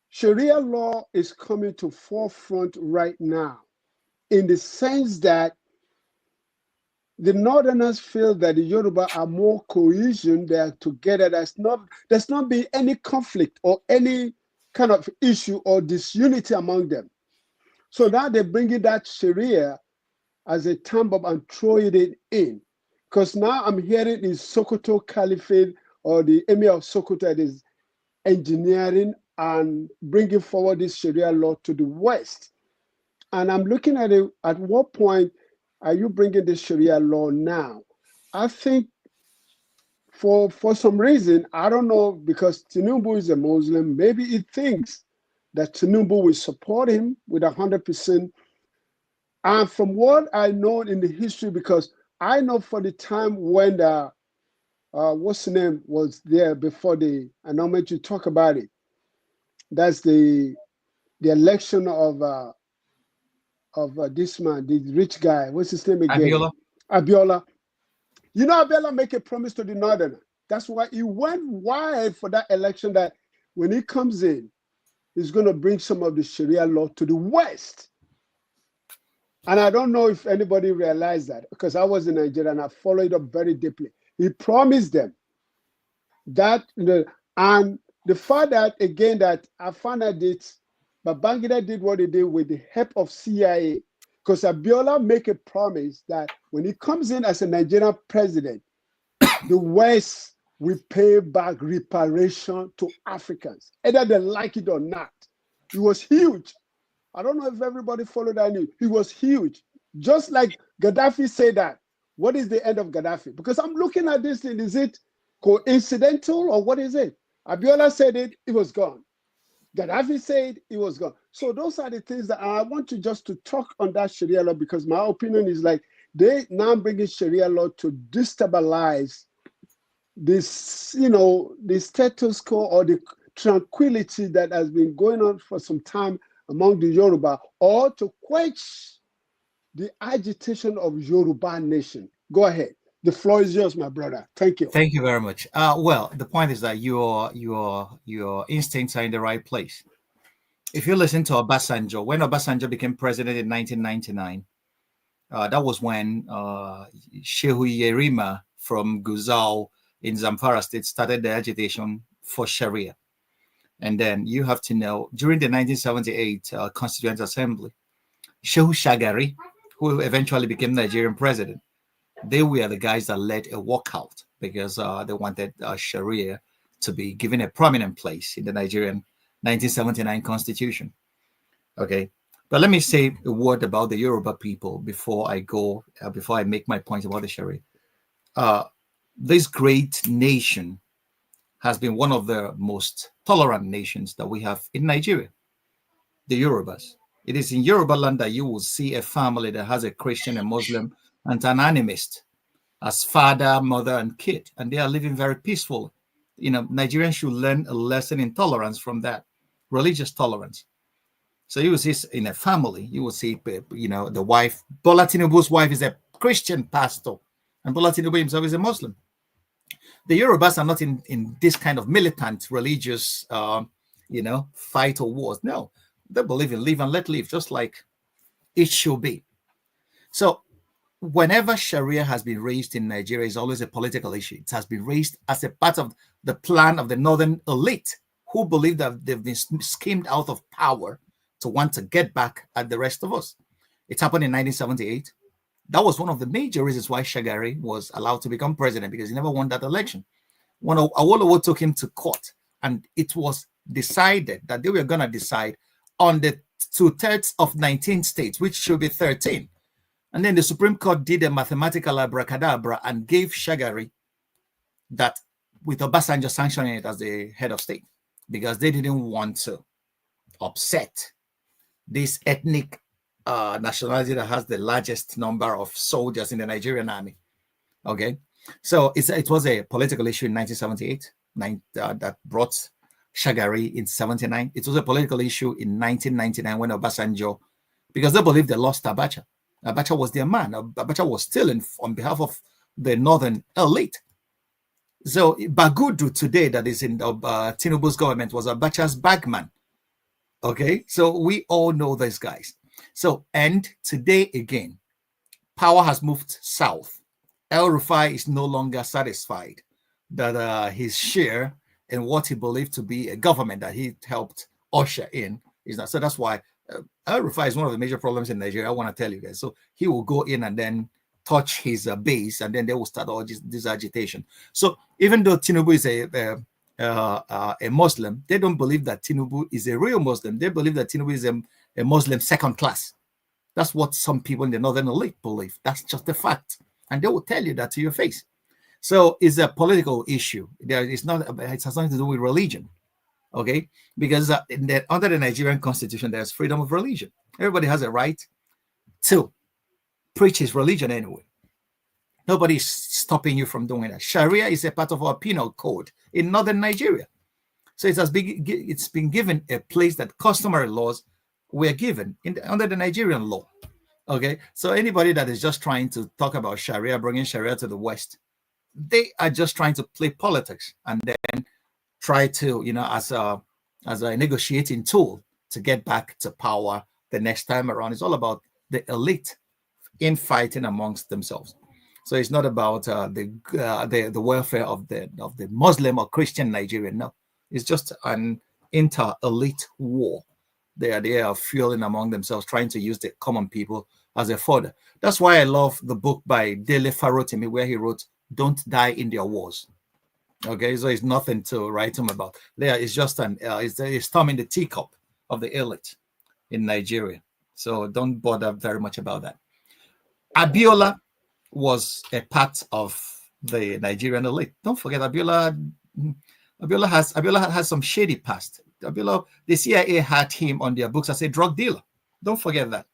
Sharia law is coming to forefront right now, in the sense that the Northerners feel that the Yoruba are more cohesion, they are together. There's not been any conflict or any kind of issue or disunity among them. So now they're bringing that Sharia as a thumb up and throwing it in. Because now I'm hearing the Sokoto Caliphate or the Emir of Sokoto that is engineering and bringing forward this Sharia law to the West. And I'm looking at it, at what point are you bringing the Sharia law now? I think for some reason, I don't know, because Tinubu is a Muslim, maybe he thinks that Tinubu will support him with 100%. And from what I know in the history, because I know for the time when what's the name was there before the announcement, you talk about it. That's the election of this man, the rich guy. What's his name again? Abiola. Abiola. You know, Abiola make a promise to the Northern. That's why he went wide for that election, that when he comes in, he's going to bring some of the Sharia law to the West. And I don't know if anybody realized that, because I was in Nigeria and I followed it up very deeply. He promised them that, and the fact that, again, that I found out that Babangida did what he did with the help of CIA, because Abiola make a promise that when he comes in as a Nigerian president, the West will pay back reparation to Africans, either they like it or not. It was huge. I don't know if everybody followed that news. It was huge. Just like Gaddafi said that. What is the end of Gaddafi? Because I'm looking at this thing, is it coincidental or what is it? Abiola said it, it was gone. Gaddafi said it was gone. So those are the things that I want to just to talk on that Sharia law, because my opinion is like they now bringing Sharia law to destabilize this, the status quo or the tranquility that has been going on for some time among the Yoruba, or to quench the agitation of Yoruba nation. Go ahead. The floor is yours, my brother. Thank you. Thank you very much. Well, the point is that your instincts are in the right place. If you listen to Obasanjo, when Obasanjo became president in 1999, that was when Shehu Yerima from Guzau in Zamfara state started the agitation for Sharia. And then you have to know, during the 1978 Constituent Assembly, Shehu Shagari, who eventually became Nigerian president, they were the guys that led a walkout because they wanted Sharia to be given a prominent place in the Nigerian 1979 Constitution. Okay, but let me say a word about the Yoruba people before I go, before I make my point about the Sharia. This great nation has been one of the most tolerant nations that we have in Nigeria, the Yorubas. It is in Yoruba land that you will see a family that has a Christian, a Muslim, and an animist as father, mother, and kid, and they are living very peacefully. Nigerians should learn a lesson in tolerance from that, religious tolerance. So you will see in a family, you will see, the wife, Bola Tinubu's wife is a Christian pastor, and Bola Tinubu himself is a Muslim. The Yorubas are not in this kind of militant religious, fight or wars. No, they believe in live and let live, just like it should be. So whenever Sharia has been raised in Nigeria, it's always a political issue. It has been raised as a part of the plan of the northern elite who believe that they've been schemed out of power to want to get back at the rest of us. It happened in 1978. That was one of the major reasons why Shagari was allowed to become president, because he never won that election. When Awolowo took him to court, and it was decided that they were going to decide on the 2/3 of 19 states, which should be 13. And then the Supreme Court did a mathematical abracadabra and gave Shagari that, with Obasanjo sanctioning it as the head of state, because they didn't want to upset this ethnic nationality that has the largest number of soldiers in the Nigerian army. Okay, so it was a political issue in 1978 that brought Shagari in 79. It was a political issue in 1999 when Obasanjo, because they believed they lost Abacha. Abacha was their man. Abacha was still on behalf of the northern elite. So Bagudu today, that is in Tinubu's government, was Abacha's bagman. Okay, so we all know these guys. So, and today again, power has moved south. El Rufai is no longer satisfied that his share in what he believed to be a government that he helped usher in is not. So that's why El Rufai is one of the major problems in Nigeria. I want to tell you guys. So he will go in and then touch his base, and then they will start all this agitation. So even though Tinubu is a Muslim, they don't believe that Tinubu is a real Muslim. They believe that Tinubu is a Muslim second class. That's what some people in the northern elite believe. That's just a fact. And they will tell you that to your face. So it's a political issue. It has nothing to do with religion. Okay? Because under the Nigerian constitution, there's freedom of religion. Everybody has a right to preach his religion anyway. Nobody's stopping you from doing that. Sharia is a part of our penal code in northern Nigeria. So it's been given a place that customary laws were given under the Nigerian law. Okay, so anybody that is just trying to talk about Sharia, bringing Sharia to the West, they are just trying to play politics and then try to, as a negotiating tool to get back to power the next time around. It's all about the elite infighting amongst themselves. So it's not about the welfare of the Muslim or Christian Nigerian. No, it's just an inter-elite war. They are fueling among themselves, trying to use the common people as a fodder. That's why I love the book by Dele Farotimi, where he wrote, "Don't die in their wars." Okay, so it's nothing to write him about. There is just it's Tom in the teacup of the elite in Nigeria. So don't bother very much about that. Abiola was a part of the Nigerian elite. Don't forget, Abiola has some shady past. Abiola, the CIA had him on their books as a drug dealer. Don't forget that.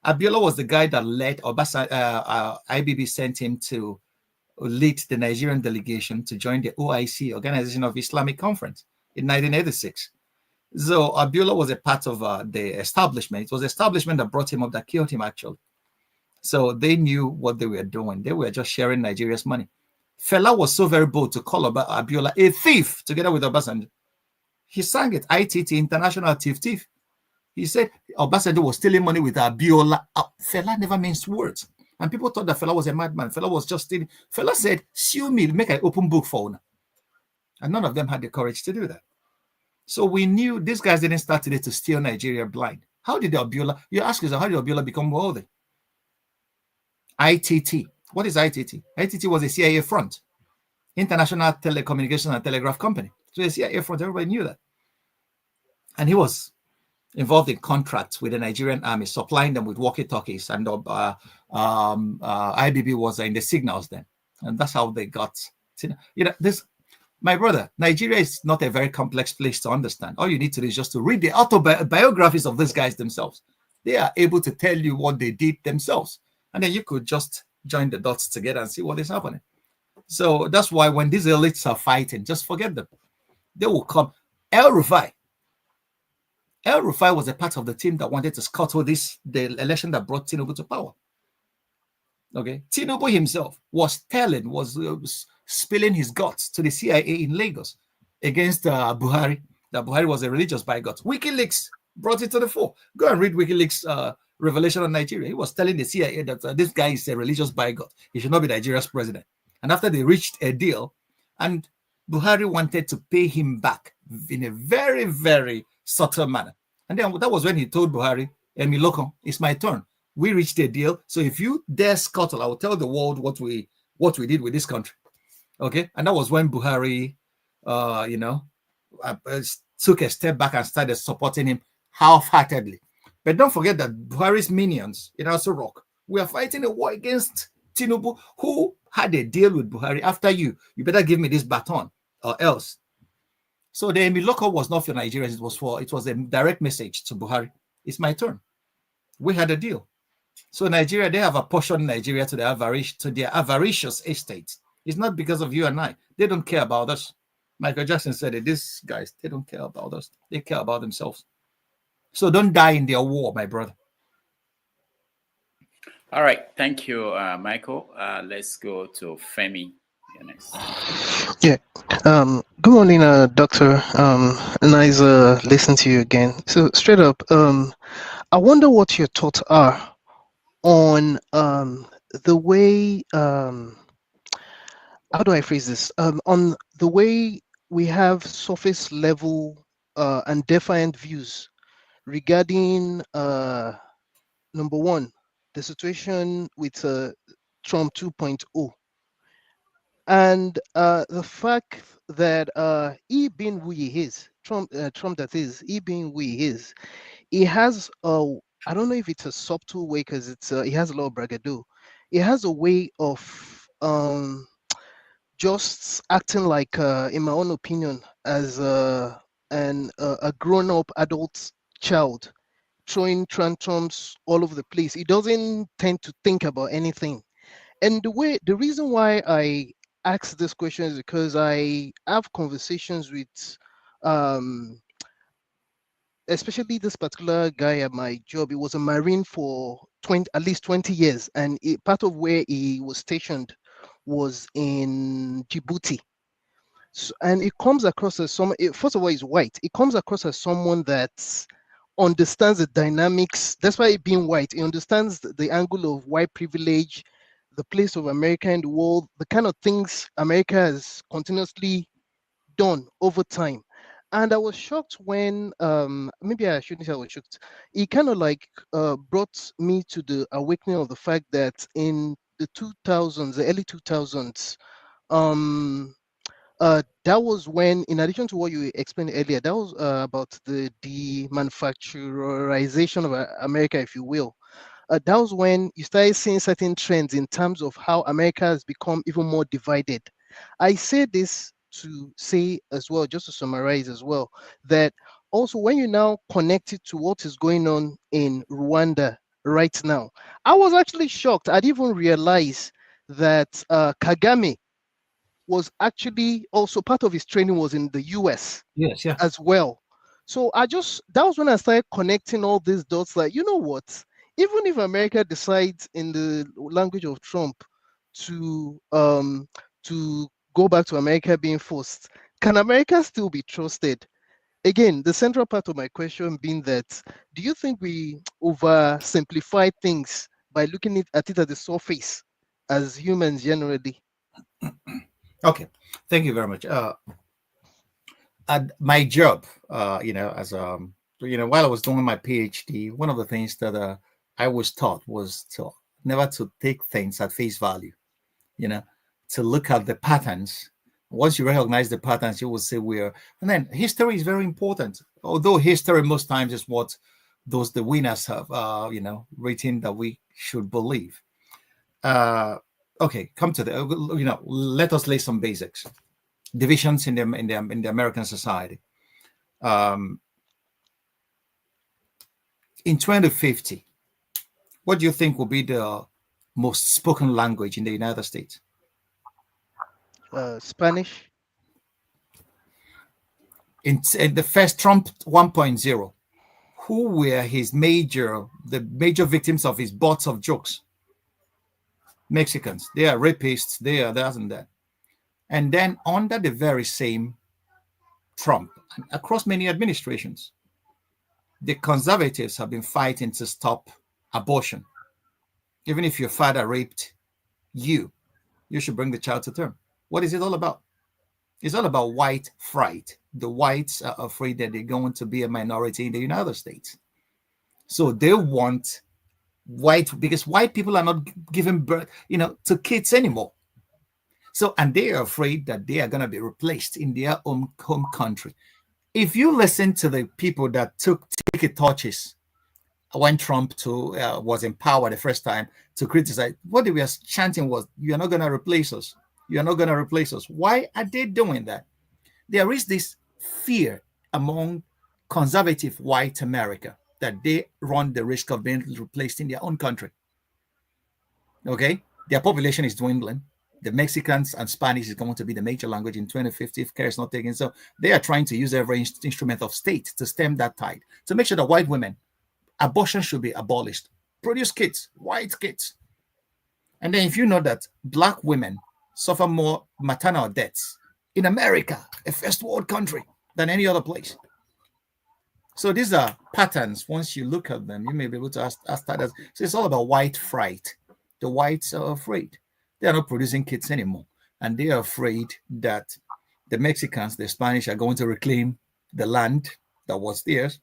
Abiola was the guy that led IBB sent him to lead the Nigerian delegation to join the OIC, Organization of Islamic Conference, in 1986. So Abiola was a part of the establishment. It was the establishment that brought him up, that killed him, actually. So they knew what they were doing. They were just sharing Nigeria's money. Fela was so very bold to call Abiola a thief together with Obasanjo. He sang it, ITT, International Thief. He said Obasanjo was stealing money with Abiola. Fela never minced words. And people thought that Fela was a madman. Fela was just stealing. Fela said, sue me, make an open book for una. And none of them had the courage to do that. So we knew these guys didn't start today to steal Nigeria blind. How did Abiola, you ask yourself, how did Abiola become wealthy? ITT. What is ITT? ITT was a CIA front, International Telecommunication and Telegraph Company. So a CIA front, everybody knew that. And he was involved in contracts with the Nigerian army, supplying them with walkie-talkies, and IBB was in the signals then. And that's how they got, this, my brother, Nigeria is not a very complex place to understand. All you need to do is just to read the autobiographies of these guys themselves. They are able to tell you what they did themselves. And then you could just join the dots together and see what is happening. So that's why when these elites are fighting, just forget them. They will come. El Rufai was a part of the team that wanted to scuttle the election that brought Tinubu to power. Okay, Tinubu himself was spilling his guts to the CIA in Lagos against Buhari. That Buhari was a religious bigot. WikiLeaks brought it to the fore. Go and read WikiLeaks revelation on Nigeria. He was telling the CIA that this guy is a religious bigot. He should not be Nigeria's president. And after they reached a deal, and Buhari wanted to pay him back in a very, very subtle manner. And then that was when he told Buhari, Emiloko, it's my turn. We reached a deal. So if you dare scuttle, I will tell the world what we did with this country. Okay. And that was when Buhari, took a step back and started supporting him half-heartedly. But don't forget that Buhari's minions in Aso Rock, we are fighting a war against Tinubu, who had a deal with Buhari. After you better give me this baton or else. So the Emiloko was not for Nigerians. It was a direct message to Buhari. It's my turn. We had a deal. So Nigeria, they have apportioned Nigeria to their avaricious estates. It's not because of you and I. They don't care about us. Michael Jackson said it. These guys, they don't care about us. They care about themselves. So don't die in their war, my brother. All right. Thank you, Michael. Let's go to Femi. Next. Yeah. Good morning, Doctor. Nice listening to you again. So straight up, I wonder what your thoughts are on the way, how do I phrase this? On the way we have surface level and defiant views regarding number one, the situation with Trump 2.0, and the fact that he being who he is, Trump that is, he being who he is, he has I don't know if it's a subtle way, because it's he has a lot of braggadocio. He has a way of just acting like, in my own opinion, as a grown-up adult child, throwing tantrums all over the place. He doesn't tend to think about anything. And the reason why I ask this question is because I have conversations with um, especially this particular guy at my job, he was a Marine for at least 20 years. And part of where he was stationed was in Djibouti. So, and it comes across as first of all, he's white. It comes across as someone that understands the dynamics. That's why being white, he understands the angle of white privilege, the place of America in the world, the kind of things America has continuously done over time. And I was shocked when, maybe I shouldn't say I was shocked. It kind of like brought me to the awakening of the fact that in the 2000s, the early 2000s, that was when, in addition to what you explained earlier, that was about the demanufacturization of America, if you will. That was when you started seeing certain trends in terms of how America has become even more divided. I say this to say as well, just to summarize as well, that also when you now connect it to what is going on in Rwanda right now, I was actually shocked. I didn't even realize that Kagame was actually also part of his training was in the US as well. So that was when I started connecting all these dots, like, you know what, even if America decides in the language of Trump to go back to America being forced, can America still be trusted? Again, the central part of my question being that, do you think we oversimplify things by looking at it at the surface as humans generally? Okay, thank you very much. At my job, as while I was doing my PhD, one of the things that I was taught was to never to take things at face value. To look at the patterns. Once you recognize the patterns, you will say where. And then history is very important. Although history most times is what the winners have, written that we should believe. Okay, come to let us lay some basics. Divisions in the American society. In 2050, what do you think will be the most spoken language in the United States? Spanish. In the first Trump 1.0, who were the major victims of his bots of jokes? Mexicans. They are rapists. They are that and that. And then under the very same Trump, across many administrations, the conservatives have been fighting to stop abortion. Even if your father raped you, you should bring the child to term. What is it all about? It's all about white fright. The whites are afraid that they're going to be a minority in the United States. So they want because white people are not giving birth, to kids anymore. So, and they are afraid that they are going to be replaced in their own home country. If you listen to the people that took ticket torches when Trump was in power the first time to criticize, what they were chanting was, "You are not going to replace us. You are not going to replace us." Why are they doing that? There is this fear among conservative white America that they run the risk of being replaced in their own country. Okay? Their population is dwindling. The Mexicans and Spanish is going to be the major language in 2050 if care is not taken. So they are trying to use every instrument of state to stem that tide, to make sure that white women, abortion should be abolished. Produce kids, white kids. And then if you know that black women suffer more maternal deaths in America, a first world country, than any other place. So these are patterns. Once you look at them, you may be able to ask that. So it's all about white fright. The whites are afraid. They are not producing kids anymore. And they are afraid that the Mexicans, the Spanish, are going to reclaim the land that was theirs.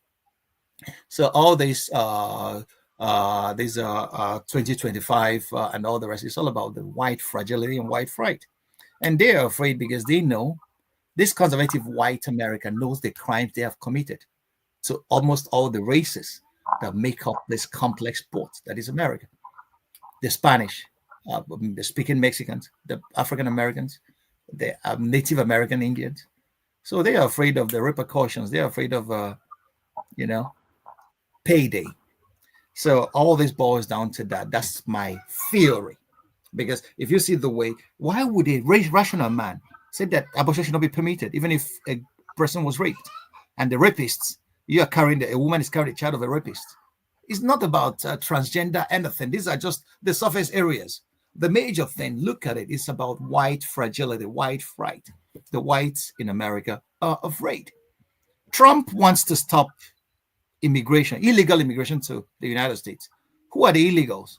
So all these 2025 and all the rest, it's all about the white fragility and white fright. And they are afraid because they know this conservative white America knows the crimes they have committed to almost all the races that make up this complex sport that is America. The Spanish, the speaking Mexicans, the African Americans, the Native American Indians. So they are afraid of the repercussions. They are afraid of, payday. So all this boils down to that. That's my theory. Because if you see the way, why would a rational man say that abortion should not be permitted, even if person was raped, and the rapists, a woman is carrying a child of a rapist. It's not about transgender anything. These are just the surface areas. The major thing, look at it, is about white fragility, white fright. The whites in America are afraid. Trump wants to stop immigration, illegal immigration to the United States. Who are the illegals?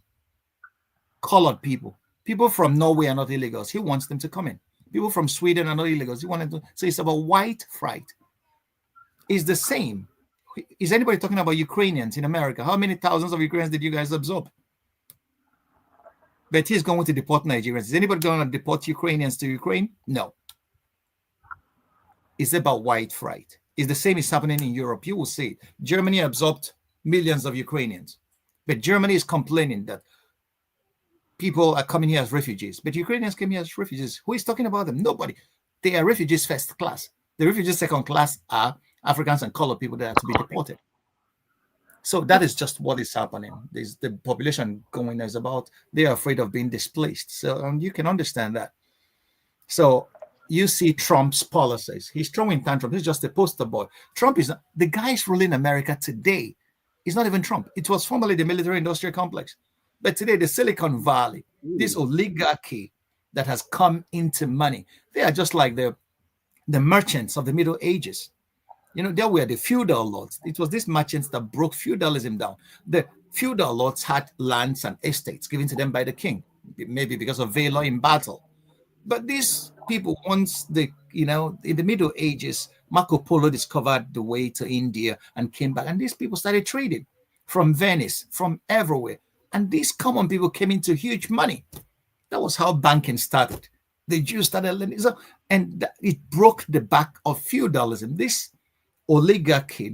Colored people. People from Norway are not illegals. He wants them to come in. People from Sweden are not illegals. He wants them to. So it's about white fright. It's the same. Is anybody talking about Ukrainians in America? How many thousands of Ukrainians did you guys absorb? But he's going to deport Nigerians. Is anybody going to deport Ukrainians to Ukraine? No. It's about white fright. It's the same is happening in Europe. You will see Germany absorbed millions of Ukrainians. But Germany is complaining that people are coming here as refugees. But Ukrainians came here as refugees. Who is talking about them? Nobody. They are refugees first class. The refugees second class are Africans and colored people that are to be deported. So that is just what is happening. There's the population going is about, they are afraid of being displaced. So you can understand that. So you see Trump's policies. He's throwing tantrums. He's just a poster boy. Trump is the guys ruling America today. It's not even Trump. It was formerly the military industrial complex. But today, the Silicon Valley, this oligarchy that has come into money, they are just like the merchants of the Middle Ages. You know, they were the feudal lords. It was these merchants that broke feudalism down. The feudal lords had lands and estates given to them by the king, maybe because of valor in battle. But these people, once in the Middle Ages, Marco Polo discovered the way to India and came back. And these people started trading from Venice, from everywhere. And these common people came into huge money. That was how banking started. The Jews started lending. And it broke the back of feudalism. This oligarchy,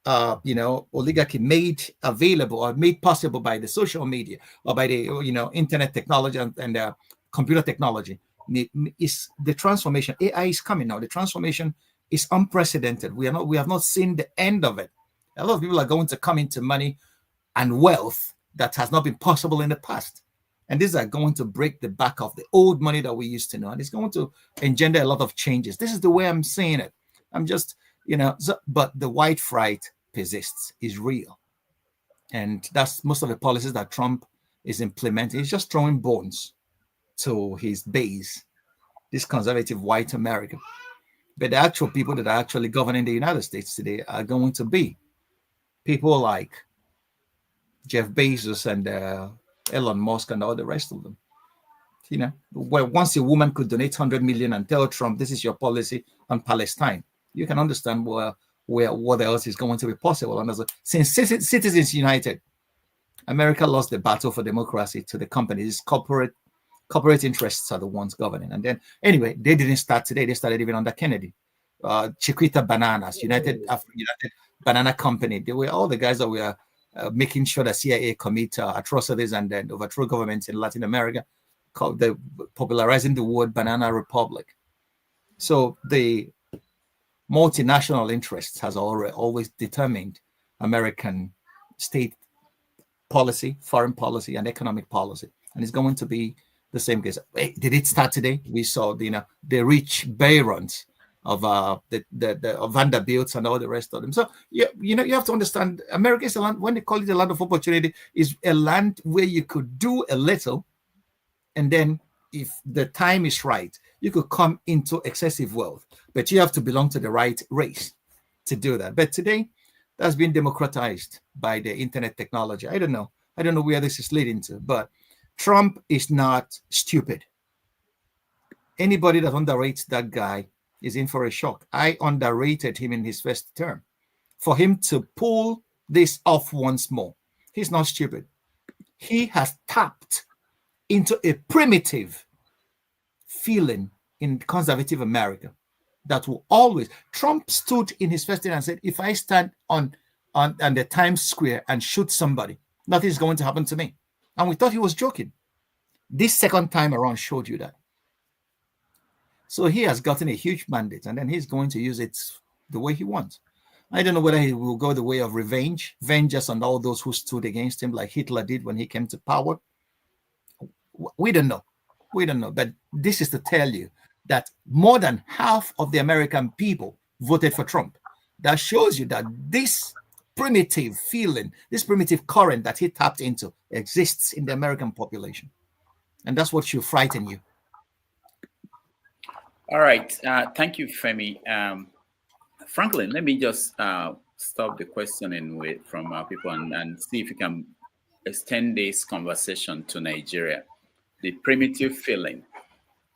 oligarchy made available or made possible by the social media or by the internet technology and computer technology is the transformation. AI is coming now. The transformation is unprecedented. We have not seen the end of it. A lot of people are going to come into money and wealth that has not been possible in the past. And these are going to break the back of the old money that we used to know. And it's going to engender a lot of changes. This is the way I'm seeing it. I'm just, but the white fright persists, is real. And that's most of the policies that Trump is implementing. He's just throwing bones to his base, this conservative white America. But the actual people that are actually governing the United States today are going to be people like Jeff Bezos and Elon Musk and all the rest of them. Where once a woman could donate 100 million and tell Trump, this is your policy on Palestine, you can understand what else is going to be possible. And since Citizens United, America lost the battle for democracy to the companies. Corporate interests are the ones governing. And then, anyway, they didn't start today. They started even under Kennedy. Chiquita Bananas, United Banana Company. They were all the guys that were making sure that CIA commit atrocities and then overthrow governments in Latin America, popularizing the word banana republic. So the multinational interests has always determined American state policy, foreign policy, and economic policy. And it's going to be the same case. Did it start today? We saw the rich barons of the Vanderbilts and all the rest of them. So you have to understand, America is a land, when they call it a land of opportunity, is a land where you could do a little, and then if the time is right, you could come into excessive wealth. But you have to belong to the right race to do that. But today, that's been democratized by the internet technology. I don't know where this is leading to, but Trump is not stupid. Anybody that underrates that guy is in for a shock. I underrated him in his first term. For him to pull this off once more, he's not stupid. He has tapped into a primitive feeling in conservative America that will always. Trump stood in his first term and said, if I stand on the Times Square and shoot somebody, nothing is going to happen to me. And we thought he was joking. This second time around showed you that. So he has gotten a huge mandate, and then he's going to use it the way he wants. I don't know whether he will go the way of revenge, vengeance on all those who stood against him, like Hitler did when he came to power. We don't know. But this is to tell you that more than half of the American people voted for Trump. That shows you that this primitive feeling, this primitive current that he tapped into exists in the American population. And that's what should frighten you. All right. Thank you, Femi. Franklin, let me just stop the questioning from people and see if you can extend this conversation to Nigeria. The primitive feeling.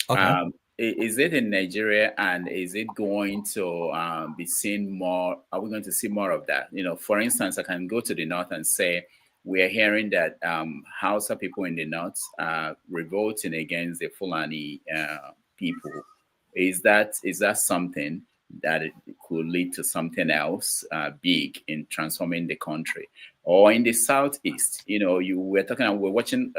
Okay. Is it in Nigeria, and is it going to be seen more? Are we going to see more of that? You know, for instance, I can go to the north and say we are hearing that Hausa people in the north are revolting against the Fulani people. Is that something that it could lead to something else big in transforming the country? Or in the southeast, you know, we're watching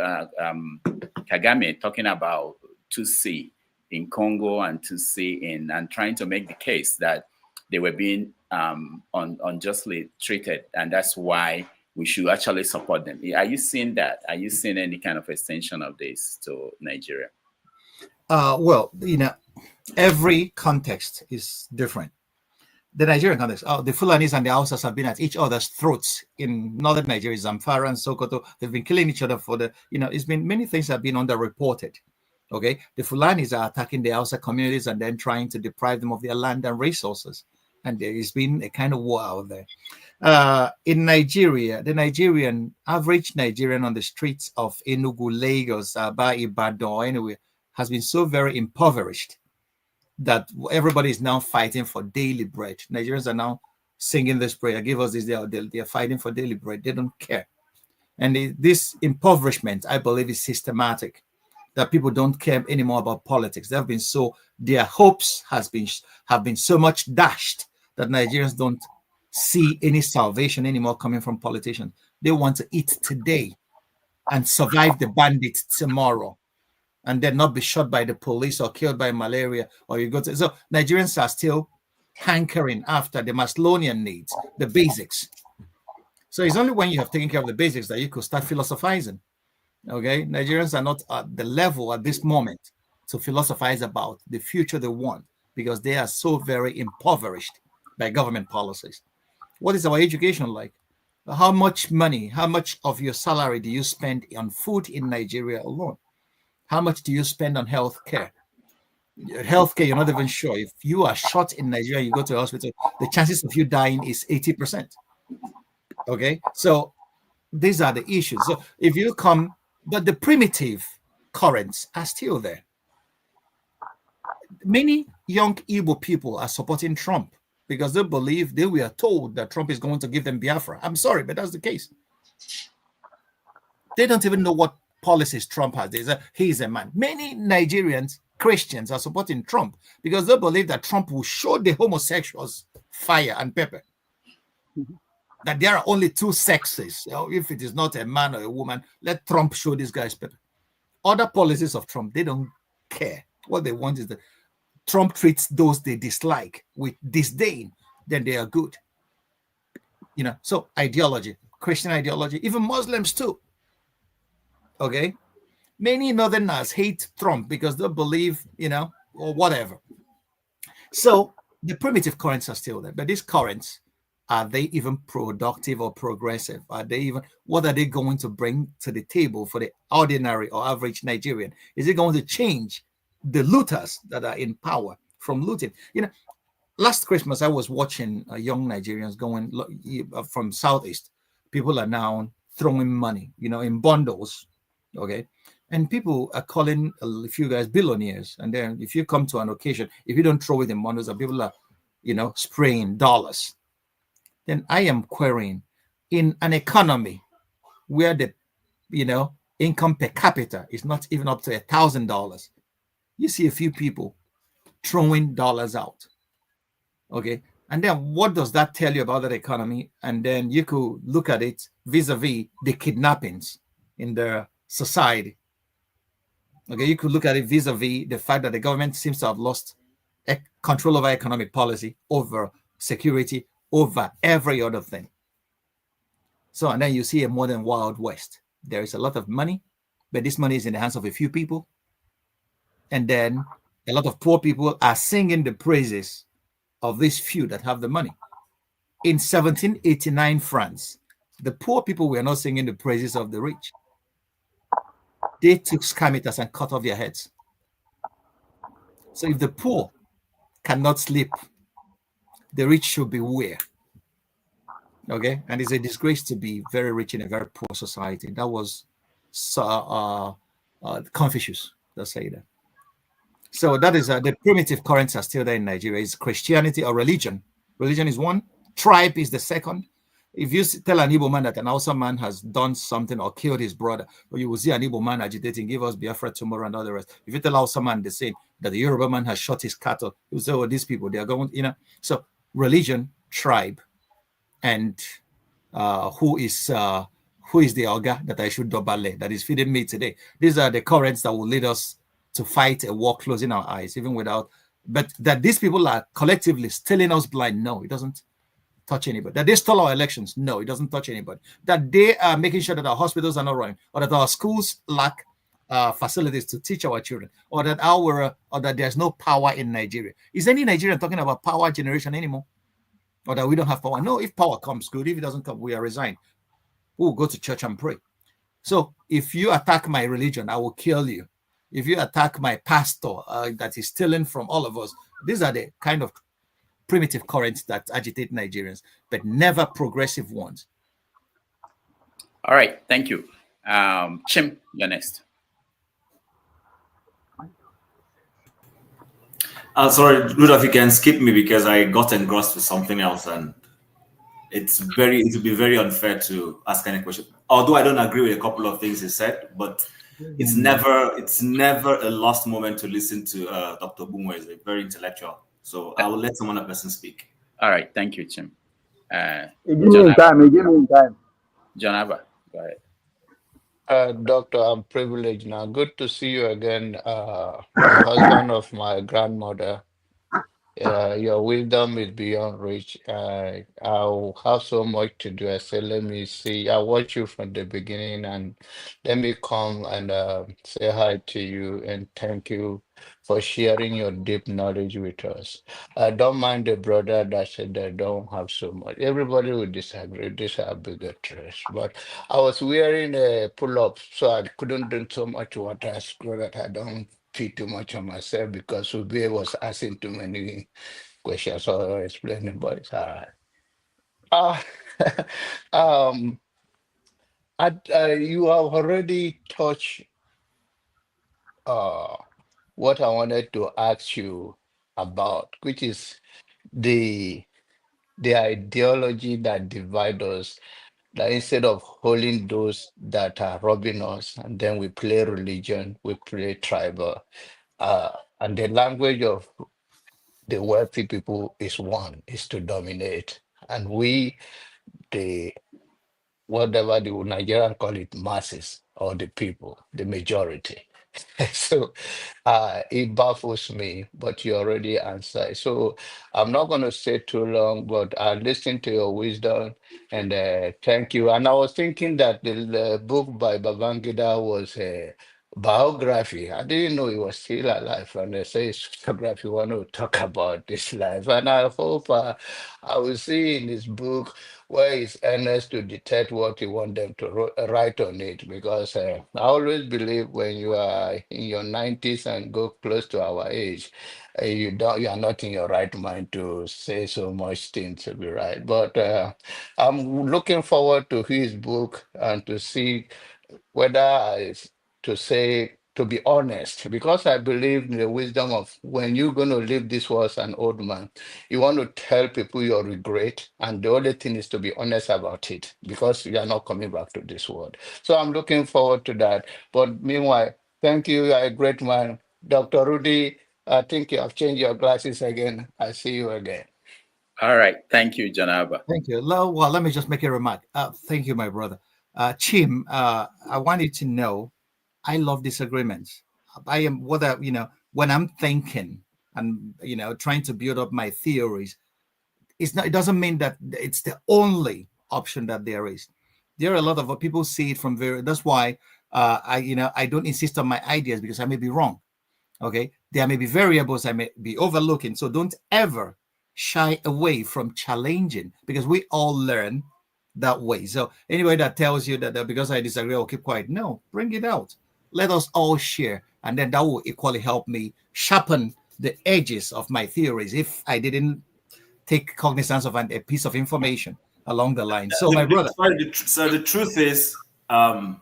Kagame talking about Tutsi in Congo and Tutsi and trying to make the case that they were being unjustly treated, and that's why we should actually support them. Are you seeing that? Are you seeing any kind of extension of this to Nigeria? Well, you know, every context is different. The Nigerian context, the Fulanis and the Hausas have been at each other's throats in northern Nigeria, Zamfara and Sokoto. They've been killing each other for it's been many things have been underreported. Okay, the Fulanis are attacking the Hausa communities and then trying to deprive them of their land and resources. And there has been a kind of war out there. In Nigeria, the average Nigerian on the streets of Enugu, Lagos, Aba, Ibadan, anyway, has been so very impoverished that everybody is now fighting for daily bread. Nigerians are now singing this prayer, give us this, they are fighting for daily bread. They don't care. And this impoverishment, I believe, is systematic, that people don't care anymore about politics. Their hopes have been so much dashed that Nigerians don't see any salvation anymore coming from politicians. They want to eat today and survive the bandits tomorrow, and then not be shot by the police or killed by malaria. So Nigerians are still hankering after the Maslow'ian needs, the basics. So it's only when you have taken care of the basics that you could start philosophizing. Okay, Nigerians are not at the level at this moment to philosophize about the future they want, because they are so very impoverished by government policies. What is our education like? How much money, how much of your salary do you spend on food in Nigeria alone? How much do you spend on healthcare? Healthcare, you're not even sure. If you are shot in Nigeria, you go to a hospital, the chances of you dying is 80%. Okay, so these are the issues. So if you come, but the primitive currents are still there. Many young Igbo people are supporting Trump because they believe they were told that Trump is going to give them Biafra. I'm sorry, but that's the case. They don't even know what policies Trump has. He's a man. Many Nigerians, Christians, are supporting Trump because they believe that Trump will show the homosexuals fire and pepper. That there are only two sexes. If it is not a man or a woman, let Trump show these guys pepper. Other policies of Trump, they don't care. What they want is that Trump treats those they dislike with disdain, then they are good. You know, so ideology, Christian ideology, even Muslims too. Okay, many Northerners hate Trump because they believe, or whatever. So the primitive currents are still there, but these currents, are they even productive or progressive? What are they going to bring to the table for the ordinary or average Nigerian? Is it going to change the looters that are in power from looting? Last Christmas, I was watching young Nigerians going from Southeast. People are now throwing money, in bundles. Okay. And people are calling a few guys billionaires. And then if you come to an occasion, if you don't throw it in bundles, and people are, spraying dollars, then I am querying, in an economy where the, income per capita is not even up to $1,000, you see a few people throwing dollars out. Okay. And then what does that tell you about that economy? And then you could look at it vis-a-vis the kidnappings in the society. Okay, you could look at it vis-a-vis the fact that the government seems to have lost control over economic policy, over security, over every other thing. So, and then you see a modern Wild West. There is a lot of money, but this money is in the hands of a few people. And then a lot of poor people are singing the praises of these few that have the money. In 1789 France, the poor people were not singing the praises of the rich. They took scamiters and cut off their heads. So if the poor cannot sleep, the rich should beware. Okay, and it's a disgrace to be very rich in a very poor society. That was Confucius that say that. So that is the primitive currents are still there in Nigeria. It's Christianity or religion. Religion is one. Tribe is the second. If you tell an Igbo man that an Hausa man has done something or killed his brother, or you will see an Igbo man agitating, give us Biafra tomorrow and all the rest. If you tell Hausa man the same, that the Yoruba man has shot his cattle, you will say, oh, these people, they are going, you know. So religion, tribe, and who is the Oga that I should dobale, that is feeding me today. These are the currents that will lead us to fight a war closing our eyes, even without, but that these people are collectively stealing us blind, no, it doesn't touch anybody. That they stole our elections, no, it doesn't touch anybody. That they are making sure that our hospitals are not running, or that our schools lack facilities to teach our children, or that or that there's no power in Nigeria. Is any Nigerian talking about power generation anymore? Or that we don't have power? No, if power comes, good. If it doesn't come, we are resigned. We'll go to church and pray. So if you attack my religion, I will kill you. If you attack my pastor that is stealing from all of us, these are the kind of primitive currents that agitate Nigerians, but never progressive ones. All right, thank you. Chim, you're next. Sorry, Rudolph, you can skip me because I got engrossed with something else, and it would be very unfair to ask any question. Although I don't agree with a couple of things he said, but it's never a lost moment to listen to Dr. Ogbunwezeh, very intellectual. So I will let some other person speak. All right, thank you, Chim. Give me time. John Abba, go ahead. Doctor, I'm privileged now. Good to see you again. The husband of my grandmother. Your wisdom is beyond reach. I'll have so much to do. I said, let me see. I watched you from the beginning, and let me come and say hi to you and thank you for sharing your deep knowledge with us. I don't mind the brother that said they don't have so much. Everybody will disagree. These are bigger trash. But I was wearing a pull-up, so I couldn't do so much water. I screwed that I don't feel too much on myself because Ube was asking too many questions, so I explaining, but it's all right. Um, you have already touched what I wanted to ask you about, which is the ideology that divides us. That instead of holding those that are robbing us, and then we play religion, we play tribal, and the language of the wealthy people is one, is to dominate. And we, the whatever the Nigerian call it, masses or the people, the majority. So it baffles me, but you already answered. So I'm not going to stay too long, but I listened to your wisdom and thank you. And I was thinking that the book by Babangida was a biography. I didn't know he was still alive. And they say it's biography, want to talk about this life. And I hope I will see in this book where it's earnest to detect what you want them to write on it. Because I always believe when you are in your 90s and go close to our age, you are not in your right mind to say so much things to be right. But I'm looking forward to his book and to see whether to say, to be honest, because I believe in the wisdom of when you're going to leave this world as an old man, you want to tell people your regret, and the only thing is to be honest about it, because you are not coming back to this world. So I'm looking forward to that. But meanwhile, thank you, you're a great man. Dr. Rudy, I think you have changed your glasses again. I see you again. All right, thank you, John Abba. Thank you. Well, let me just make a remark. Thank you, my brother. Chim, I want you to know I love disagreements. I am when I'm thinking and trying to build up my theories, it doesn't mean that it's the only option that there is. There are a lot of people see it from that's why I don't insist on my ideas, because I may be wrong. Okay, there may be variables I may be overlooking. So don't ever shy away from challenging because we all learn that way. So anybody that tells you that because I disagree, I'll keep quiet. No, bring it out. Let us all share. And then that will equally help me sharpen the edges of my theories if I didn't take cognizance of a piece of information along the line. So my brother. So the truth is, I'm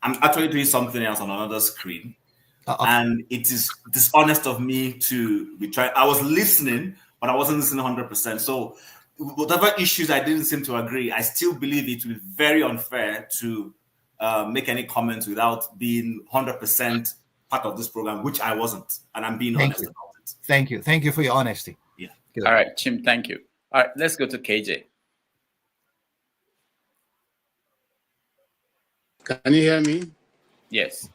actually doing something else on another screen. Okay. And it is dishonest of me to be trying. I was listening, but I wasn't listening 100%. So whatever issues I didn't seem to agree, I still believe it would be very unfair to make any comments without being 100% part of this program, which I wasn't. And I'm being honest about it. Thank you. Thank you for your honesty. Yeah. Good. All right, Chim, thank you. All right, let's go to KJ. Can you hear me? Yes.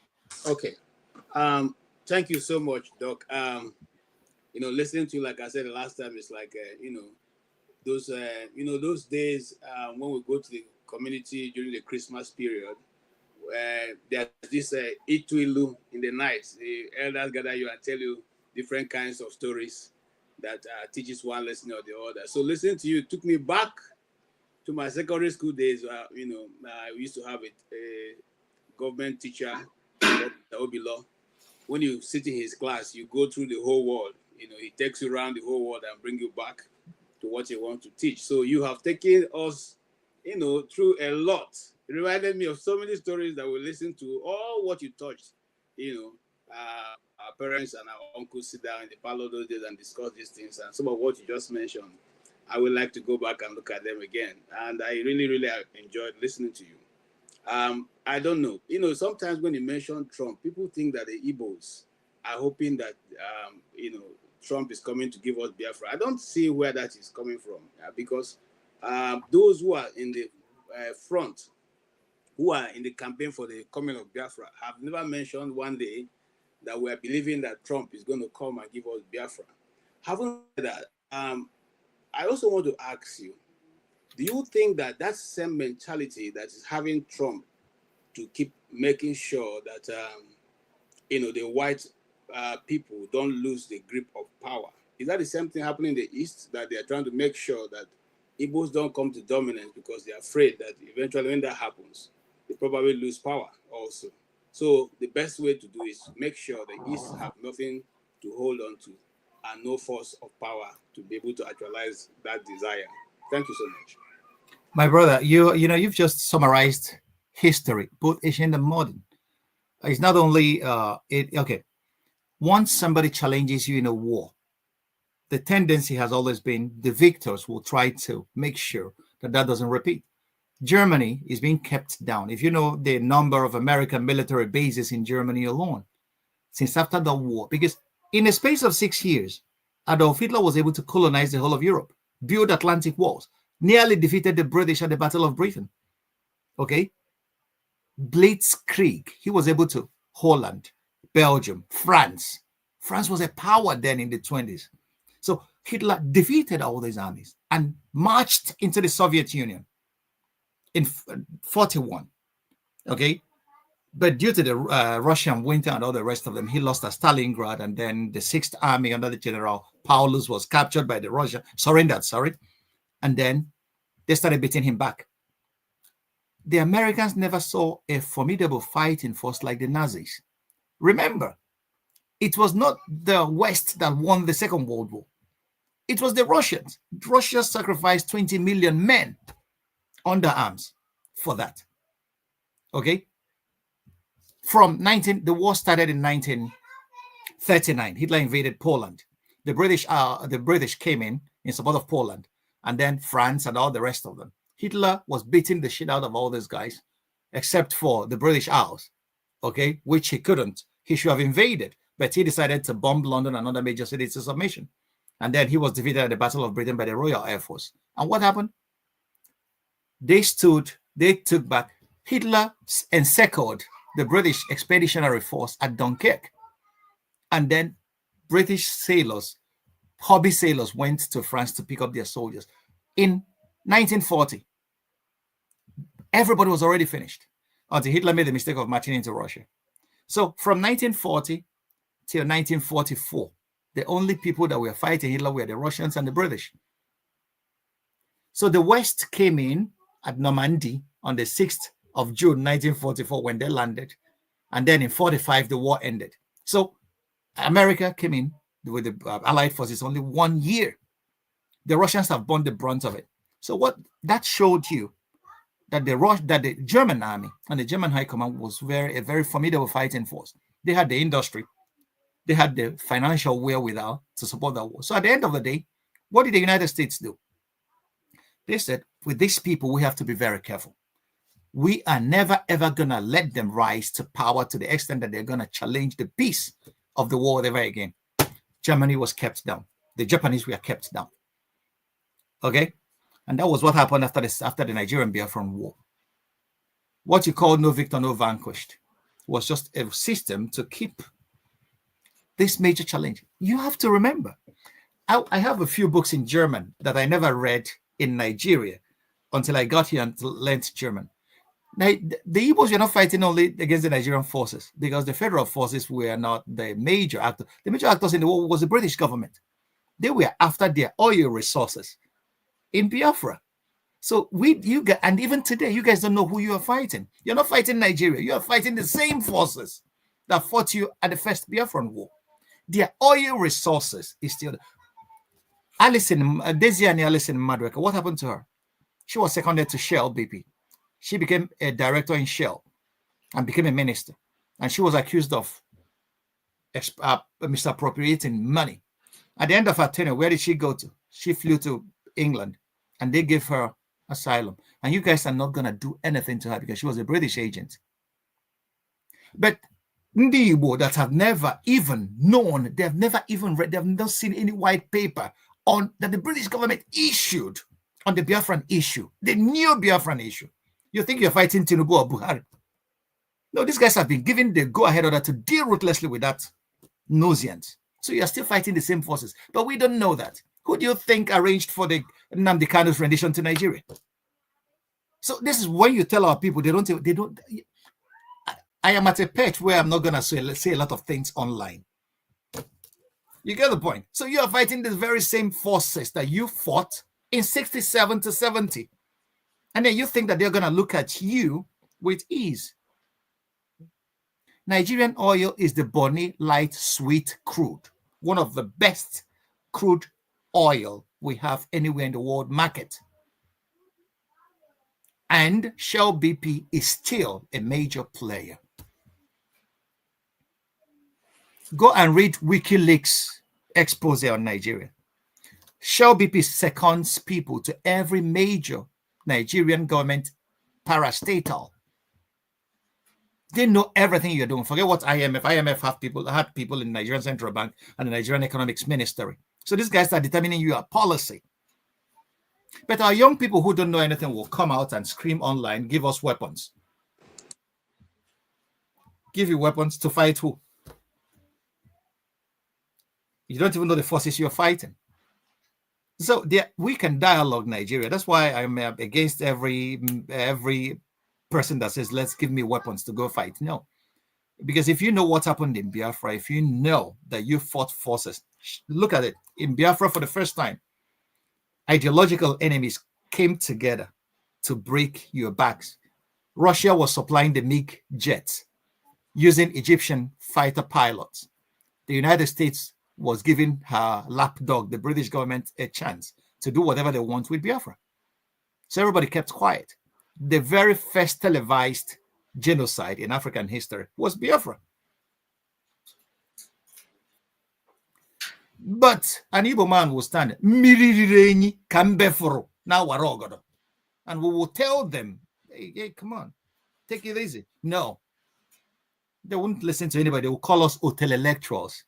Okay. Thank you so much, Doc. Listening to you, like I said the last time, it's like those days when we go to the community during the Christmas period, there's this Ituilu in the night. The elders gather you and tell you different kinds of stories that teaches one lesson or the other. So listening to you took me back to my secondary school days. We used to have a government teacher, Obilo. When you sit in his class, you go through the whole world. He takes you around the whole world and bring you back to what you want to teach. So you have taken us, through a lot. It reminded me of so many stories that we listened to, all what you touched. Our parents and our uncles sit down in the parlor those days and discuss these things. And some of what you just mentioned, I would like to go back and look at them again. And I really, really enjoyed listening to you. I don't know. Sometimes when you mention Trump, people think that the Igbos are hoping that, Trump is coming to give us Biafra. I don't see where that is coming from because those who are in the front, who are in the campaign for the coming of Biafra, have never mentioned one day that we are believing that Trump is going to come and give us Biafra. Having said that, I also want to ask you, do you think that that same mentality that is having Trump to keep making sure that, the white people don't lose the grip of power, is that the same thing happening in the East, that they are trying to make sure that Igbos don't come to dominance because they're afraid that eventually when that happens, they probably lose power also? So the best way to do is make sure the East have nothing to hold on to and no force of power to be able to actualize that desire. Thank you so much. My brother, you've just summarized history, both ancient and modern. It's not only okay. Once somebody challenges you in a war, the tendency has always been the victors will try to make sure that doesn't repeat. Germany is being kept down. If you know the number of American military bases in Germany alone, since after the war, because in a space of 6 years, Adolf Hitler was able to colonize the whole of Europe, build Atlantic walls, nearly defeated the British at the Battle of Britain. Okay? Blitzkrieg, he was able to Holland, Belgium, France. France was a power then in the 20s. So Hitler defeated all these armies and marched into the Soviet Union in 41. Okay? But due to the Russian winter and all the rest of them, he lost at Stalingrad, and then the 6th Army under the General Paulus was captured by the Russian, surrendered, and then they started beating him back. The Americans never saw a formidable fighting force like the Nazis. Remember, it was not the West that won the Second World War. It was the Russians. Russia sacrificed 20 million men under arms for that. Okay? The war started in 1939. Hitler invaded Poland. The British came in support of Poland, and then France and all the rest of them. Hitler was beating the shit out of all these guys, except for the British Isles, okay, which he couldn't. He should have invaded, but he decided to bomb London and other major cities to submission. And then he was defeated at the Battle of Britain by the Royal Air Force. And what happened? They took back. Hitler encircled the British Expeditionary Force at Dunkirk. And then British sailors, hobby sailors, went to France to pick up their soldiers. In 1940, everybody was already finished until Hitler made the mistake of marching into Russia. So from 1940 till 1944, the only people that were fighting Hitler were the Russians and the British. So the West came in at Normandy on the 6th of June 1944 when they landed. And then in 45, the war ended. So America came in with the Allied forces only 1 year. The Russians have borne the brunt of it. So what that showed you that the German army and the German high command was a very formidable fighting force. They had the industry, they had the financial wherewithal to support that war. So at the end of the day, what did the United States do? They said, with these people, we have to be very careful. We are never, ever going to let them rise to power to the extent that they're going to challenge the peace of the war ever again. Germany was kept down. The Japanese were kept down. Okay? And that was what happened after the Nigerian Biafran War. What you call no victor, no vanquished was just a system to keep this major challenge. You have to remember, I have a few books in German that I never read in Nigeria until I got here and learned German. Now, the Igbos were not fighting only against the Nigerian forces because the federal forces were not the major actor. The major actors in the war was the British government. They were after their oil resources in Biafra. So and even today, you guys don't know who you are fighting. You're not fighting Nigeria. You are fighting the same forces that fought you at the first Biafran war. Their oil resources is still. Desiani Alison Madweka, what happened to her? She was seconded to Shell BP. She became a director in Shell and became a minister. And she was accused of misappropriating money. At the end of her tenure, where did she go to? She flew to England and they gave her asylum. And you guys are not going to do anything to her because she was a British agent. But Ndi Igbo that have never even known, they have never even read, they have not seen any white paper on that the British government issued on the Biafran issue, the new Biafran issue. You think you're fighting Tinubu or Buhari? No, these guys have been given the go-ahead order to deal ruthlessly with that nonsense. So you're still fighting the same forces. But we don't know that. Who do you think arranged for the Nnamdi Kanu's rendition to Nigeria? So this is when you tell our people, they don't. I am at a pitch where I'm not going to say a lot of things online. You get the point? So you are fighting the very same forces that you fought in 67 to 70. And then you think that they're going to look at you with ease. Nigerian oil is the Bonny Light Sweet crude, one of the best crude oil we have anywhere in the world market. And Shell BP is still a major player. Go and read WikiLeaks expose on Nigeria. Shell BP seconds people to every major Nigerian government parastatal. They know everything you're doing. Forget what IMF had people in the Nigerian Central Bank and the Nigerian Economics Ministry. So these guys are determining your policy. But our young people who don't know anything will come out and scream online, give us weapons. Give you weapons to fight who? You don't even know the forces you're fighting. So we can dialogue Nigeria. That's why I'm against every person that says, let's give me weapons to go fight. No. Because if you know what happened in Biafra, if you know that you fought forces, look at it. In Biafra for the first time, ideological enemies came together to break your backs. Russia was supplying the MiG jets using Egyptian fighter pilots. The United States was giving her lapdog, the British government, a chance to do whatever they want with Biafra. So everybody kept quiet. The very first televised genocide in African history was Biafra. But an Igbo man will stand, and we will tell them, hey, come on, take it easy. No, they wouldn't listen to anybody. They will call us hotel-electorals.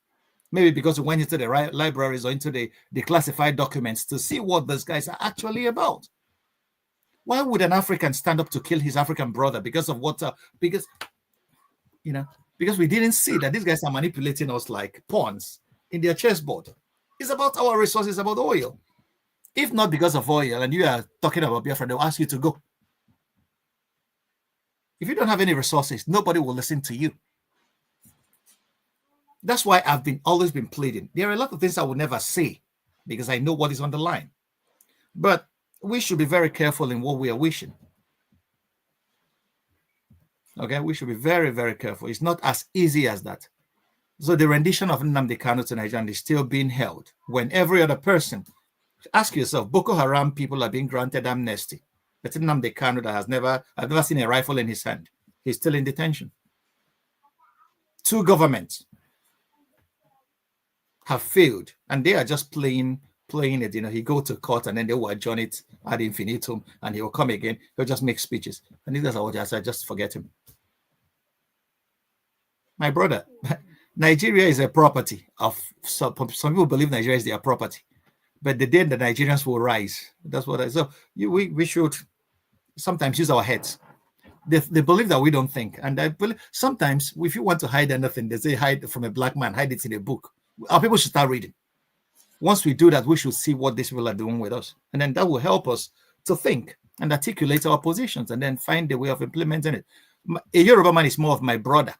Maybe because we went into the libraries or into the classified documents to see what those guys are actually about. Why would an African stand up to kill his African brother because of what? Because we didn't see that these guys are manipulating us like pawns in their chessboard. It's about our resources, about oil. If not because of oil, and you are talking about Biafra, they'll ask you to go. If you don't have any resources, nobody will listen to you. That's why I've always been pleading. There are a lot of things I will never say because I know what is on the line. But we should be very careful in what we are wishing. Okay, we should be very, very careful. It's not as easy as that. So the rendition of Nnamdi Kanu to Nigeria is still being held when every other person, ask yourself, Boko Haram people are being granted amnesty. But Nnamdi Kanu that I've never seen a rifle in his hand. He's still in detention. Two governments have failed, and they are just playing it. He go to court and then they will adjourn it ad infinitum, and he will come again. He'll just make speeches, and these are what I just forget him. My brother, Nigeria is a property of some people believe Nigeria is their property, but the day the Nigerians will rise, that's what I. So we should sometimes use our heads. They believe that we don't think, and I believe sometimes if you want to hide anything, they say hide from a black man, hide it in a book. Our people should start reading. Once we do that, we should see what these people are doing with us, and then that will help us to think and articulate our positions, and then find a way of implementing it. A Yoruba man is more of my brother.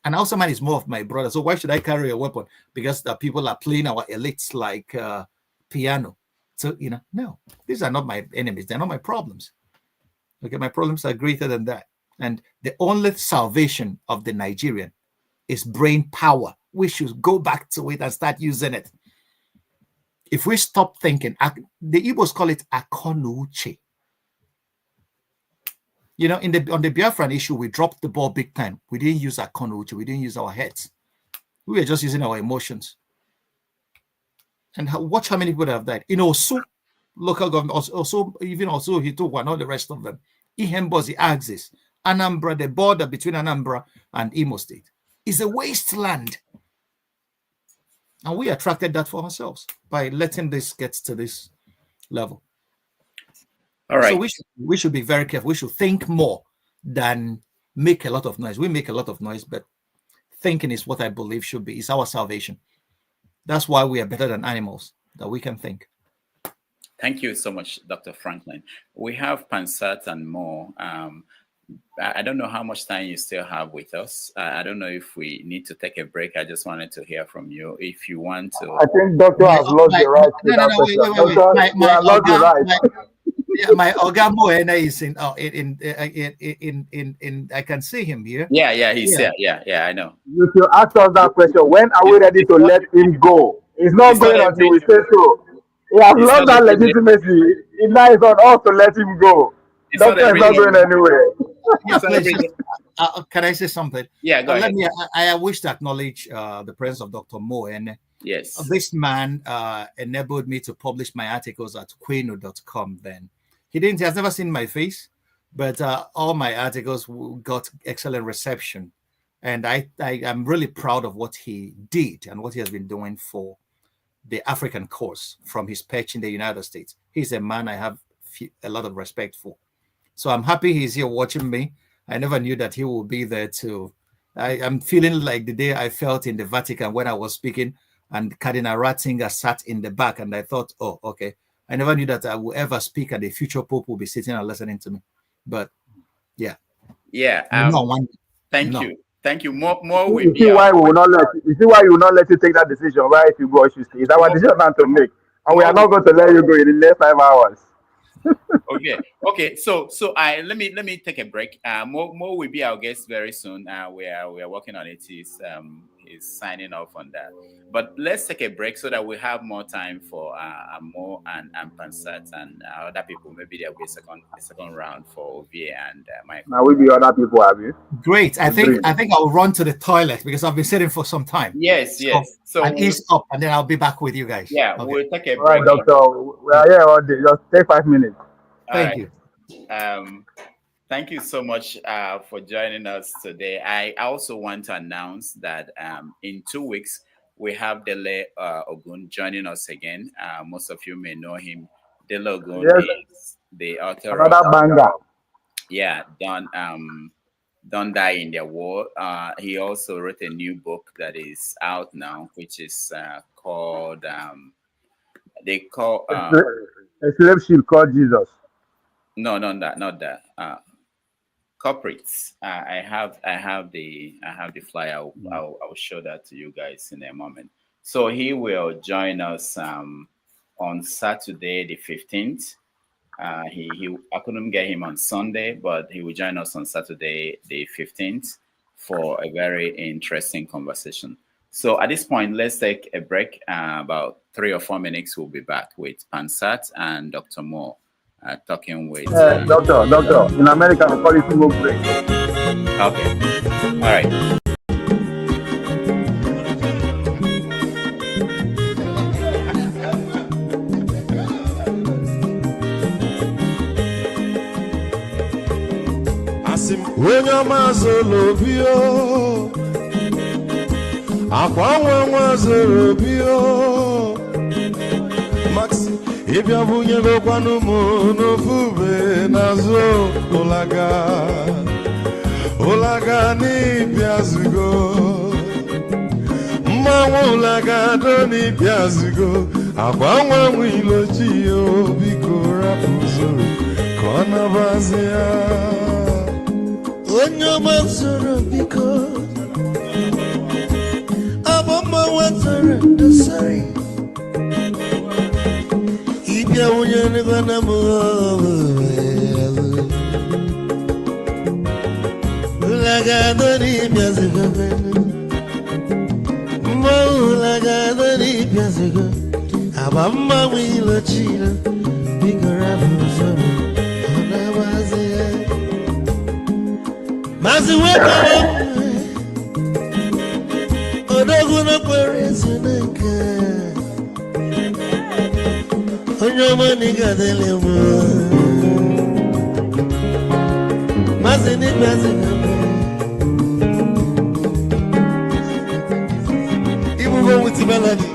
An Hausa man is more of my brother. So why should I carry a weapon? Because the people are playing our elites like piano. So, no, these are not my enemies. They're not my problems. Okay, my problems are greater than that. And the only salvation of the Nigerian is brain power. We should go back to it and start using it. If we stop thinking, the Igbos call it akonuche. On the Biafran issue, we dropped the ball big time. We didn't use our akonuche. We didn't use our heads. We were just using our emotions. And watch how many people have died. Also, local government, also Hituwa and all the rest of them. Ihembozi axis, Anambra, the border between Anambra and Imo State, is a wasteland. And we attracted that for ourselves by letting this get to this level. All right. So we should be very careful. We should think more than make a lot of noise. We make a lot of noise, but thinking is what I believe should be. It's our salvation. That's why we are better than animals, that we can think. Thank you so much, Dr. Franklyne. We have Pansat and more. I don't know how much time you still have with us. I don't know if we need to take a break. I just wanted to hear from you. If you want to. I think doctor has lost the right to that question. Doctor, you have lost the right. My Oga Moena is in I can see him here. Yeah, he's here. Yeah, I know. You should ask us that question. When are we ready to let him go? It's not going until we say so. He has lost that legitimacy. It lies on us to let him go. Doctor is not going anywhere. Can I say something? Yeah, go ahead. I wish to acknowledge the presence of Dr. Moen. Yes. This man enabled me to publish my articles at queno.com then. He has never seen my face, but all my articles got excellent reception. And I am really proud of what he did and what he has been doing for the African cause from his perch in the United States. He's a man I have a lot of respect for. So I'm happy he's here watching me. I never knew that he would be there too. I'm feeling like the day I felt in the Vatican when I was speaking and Cardinal Ratzinger sat in the back, and I thought, oh, okay. I never knew that I would ever speak and the future Pope will be sitting and listening to me. But yeah. Yeah. Thank you. More you see why we will not let you see why we will not let you take that decision, right? If you go, it's our decision not to make. And we are not going to let you go in the next 5 hours. Okay. So let me take a break. Mo will be our guest very soon. We are working on it. He's signing off on that. But let's take a break so that we have more time for Mo and Pansat and other people. Maybe there'll be a second round for Ovie and Michael. Now we be other people, have you? Great. I think I'll run to the toilet because I've been sitting for some time. Yes. So and ease up, and then I'll be back with you guys. Yeah, okay. We'll take a break. All right, doctor. We are here all day. Just take 5 minutes. Thank you. Thank you so much for joining us today. I also want to announce that in 2 weeks, we have Dele Ogun joining us again. Most of you may know him. Dele Ogun is the author of banger. Yeah, Don't Die in the War. He also wrote a new book that is out now, which is called a slave ship called Jesus. No, not that. Corporates. I have the flyer. I'll show that to you guys in a moment. So he will join us on Saturday the 15th I couldn't get him on Sunday, but he will join us on Saturday, the 15th, for a very interesting conversation. So at this point, let's take a break. About 3 or 4 minutes, we'll be back with Pansat and Dr. Moore talking with... Doctor, in America, we call it smoke break. Okay. All right. Onye ọma zoro obi o, akwa nwa zoro obi o, Max ịbịa bunyegokwanụ m n'ofu ube n'azụ ụlaga n'ịbịazigo, mmanwụ ụlaga do n'ịbịazigo, akwa nwa nwe ilochi o, biko rapụ zoro ka ọ nabazi ya. Onye ọma zoro biko, abọmma nwetara ndosari, ịbịa wunye n'ịgwana m ụlagado n'ịbịazigo, mma ụlagado n'ịbịazigo, abọmma nwe ilochilo, biko rapụ zoro ọ na-agbazi ya. Mazi wekere odogwu na kwere Chineke, onye ọma n'ịgadele m, mazi n'ịgbazi ibubo with melody.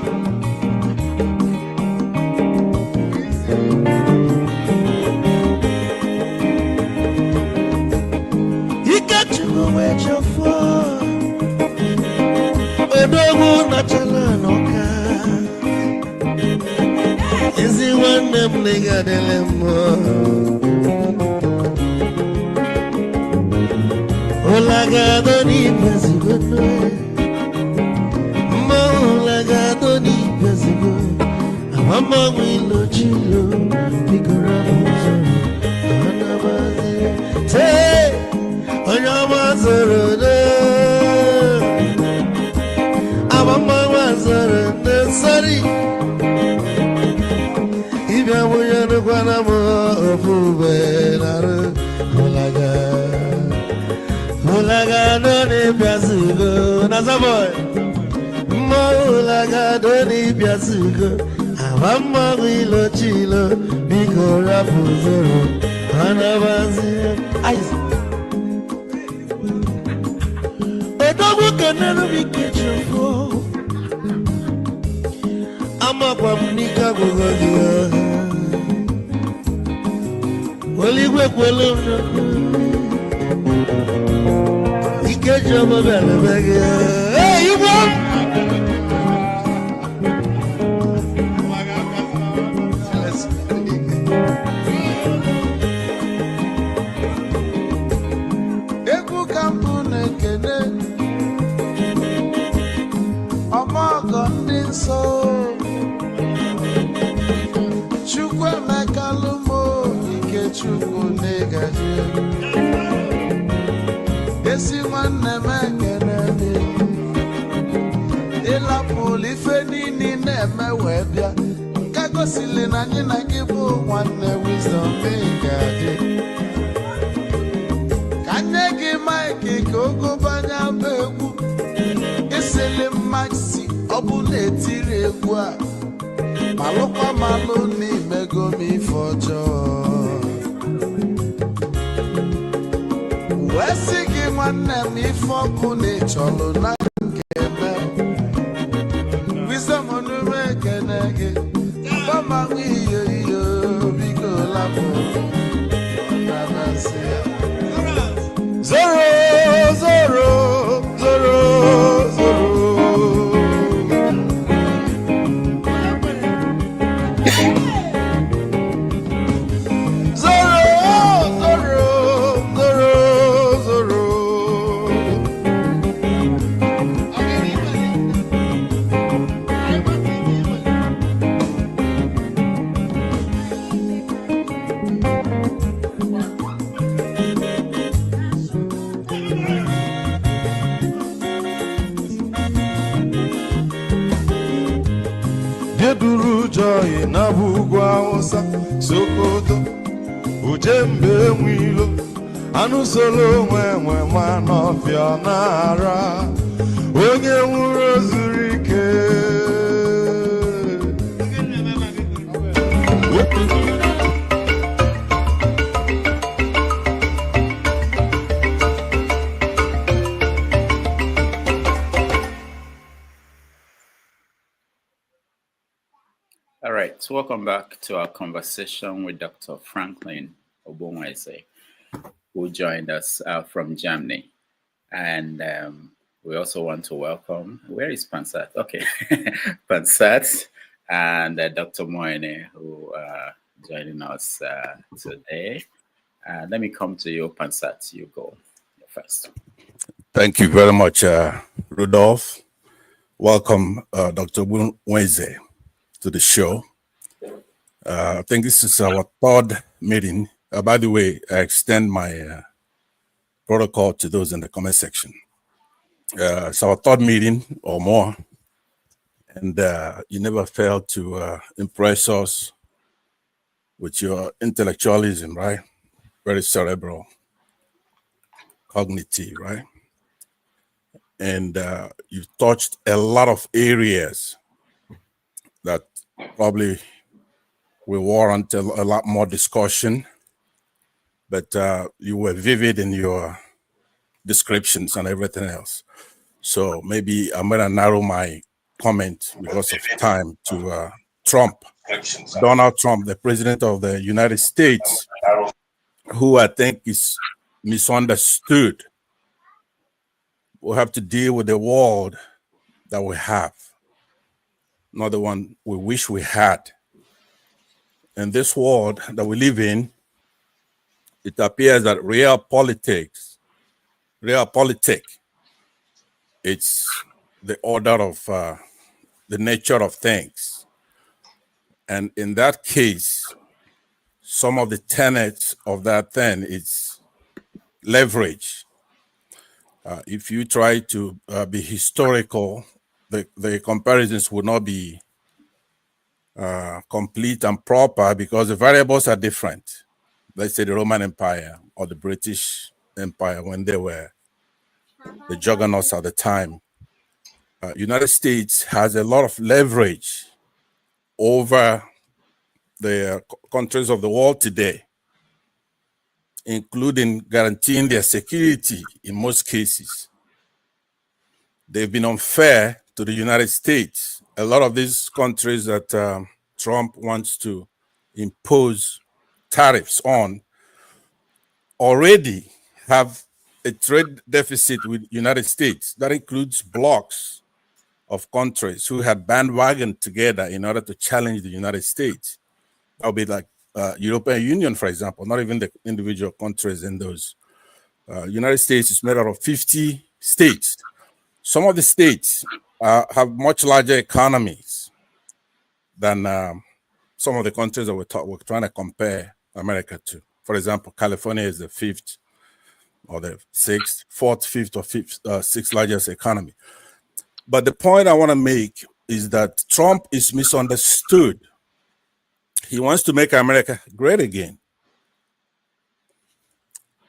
Where's your phone? Odogwu nachala n'ọka, ezi nwanne m n'ịgadele m, ụlagado n'ịbịazigo, mma ụlagado n'ịbịazigo, abamma nwe ilochilo, biko rapụ zoro ọ nabazi ya. Onye ọma zoro do, abamma nwa zoro do, sorry, ịbịa nwunye n'ụkwana m ofu ube n'arụ ụlagado n'ịbịazigo, Nazaboy, mma ụlagado n'ịbịazigo, abamma nwa ilochilo, biko rapụ zoro ọ nabazi ya. Odogwu kenelu mi kechefo, amakwa m n'ike agwụgwọ gị, oligwe kwelu ike ji ọmụ bịalebe gị. Igbo egwu ka mbụ na-ekene ọmọgọ ndị nsọ, Chukwu Emeka Lumo, Ikechukwu n'ịgaji, esi nwanne m ekene dị, ịlapụlụ ife niile na-eme wee bịa, nke gosili na anyị na gị bụ nwanne Wisdom n'ịgaji. Ka nye gị maịkị ka ogobanya bụ egwu, isili mmaksi ọ bụ na-etiri egwu a, malụkwa malụ n'imego m ife ọjọọ, wee sị gị nwanne m ife ọkụ na ịchọlụ na nke eme, Wisdom onume ekene gị, gbamanwụ iyo iyo, biko lapụ na-abasị ya. Zoro, zoro, zoro, zoro. n'abugwu Awụsa Sokoto ujembe nwilo anụ solo nwe ma n'ọfịa na-ara onye nwụrụ zuru ike. All right, so welcome back to our conversation with Dr. Franklyne Ogbunwezeh, who joined us from Germany. And we also want to welcome, where is Pansat? Okay, Pansat and Dr. Moine, who are joining us today. Let me come to you, Pansat. You go first. Thank you very much, Rudolph. Welcome, Dr. Ogbunwezeh, to the show. I think this is our third meeting. By the way, I extend my protocol to those in the comment section. It's our third meeting or more, and you never fail to impress us with your intellectualism, right? Very cerebral, cognitive, right? And you've touched a lot of areas that probably will warrant a lot more discussion, but you were vivid in your descriptions and everything else. So maybe I'm gonna narrow my comment because of time to Trump, Donald Trump, the president of the United States, who I think is misunderstood. We'll have to deal with the world that we have, not the one we wish we had. In this world that we live in, it appears that realpolitik, it's the order of the nature of things. And in that case, some of the tenets of that thing is leverage. If you try to be historical, the comparisons will not be complete and proper because the variables are different. Let's say the Roman Empire or the British Empire when they were the juggernauts at the time. United States has a lot of leverage over the countries of the world today, including guaranteeing their security in most cases. They've been unfair to the United States. A lot of these countries that Trump wants to impose tariffs on already have a trade deficit with the United States. That includes blocks of countries who had bandwagoned together in order to challenge the United States. That would be like European Union, for example, not even the individual countries in those. United States is made out of 50 states. Some of the states have much larger economies than some of the countries that we're trying to compare America to. For example, California is the fifth or the fourth, fifth, or sixth largest economy. But the point I want to make is that Trump is misunderstood. He wants to make America great again.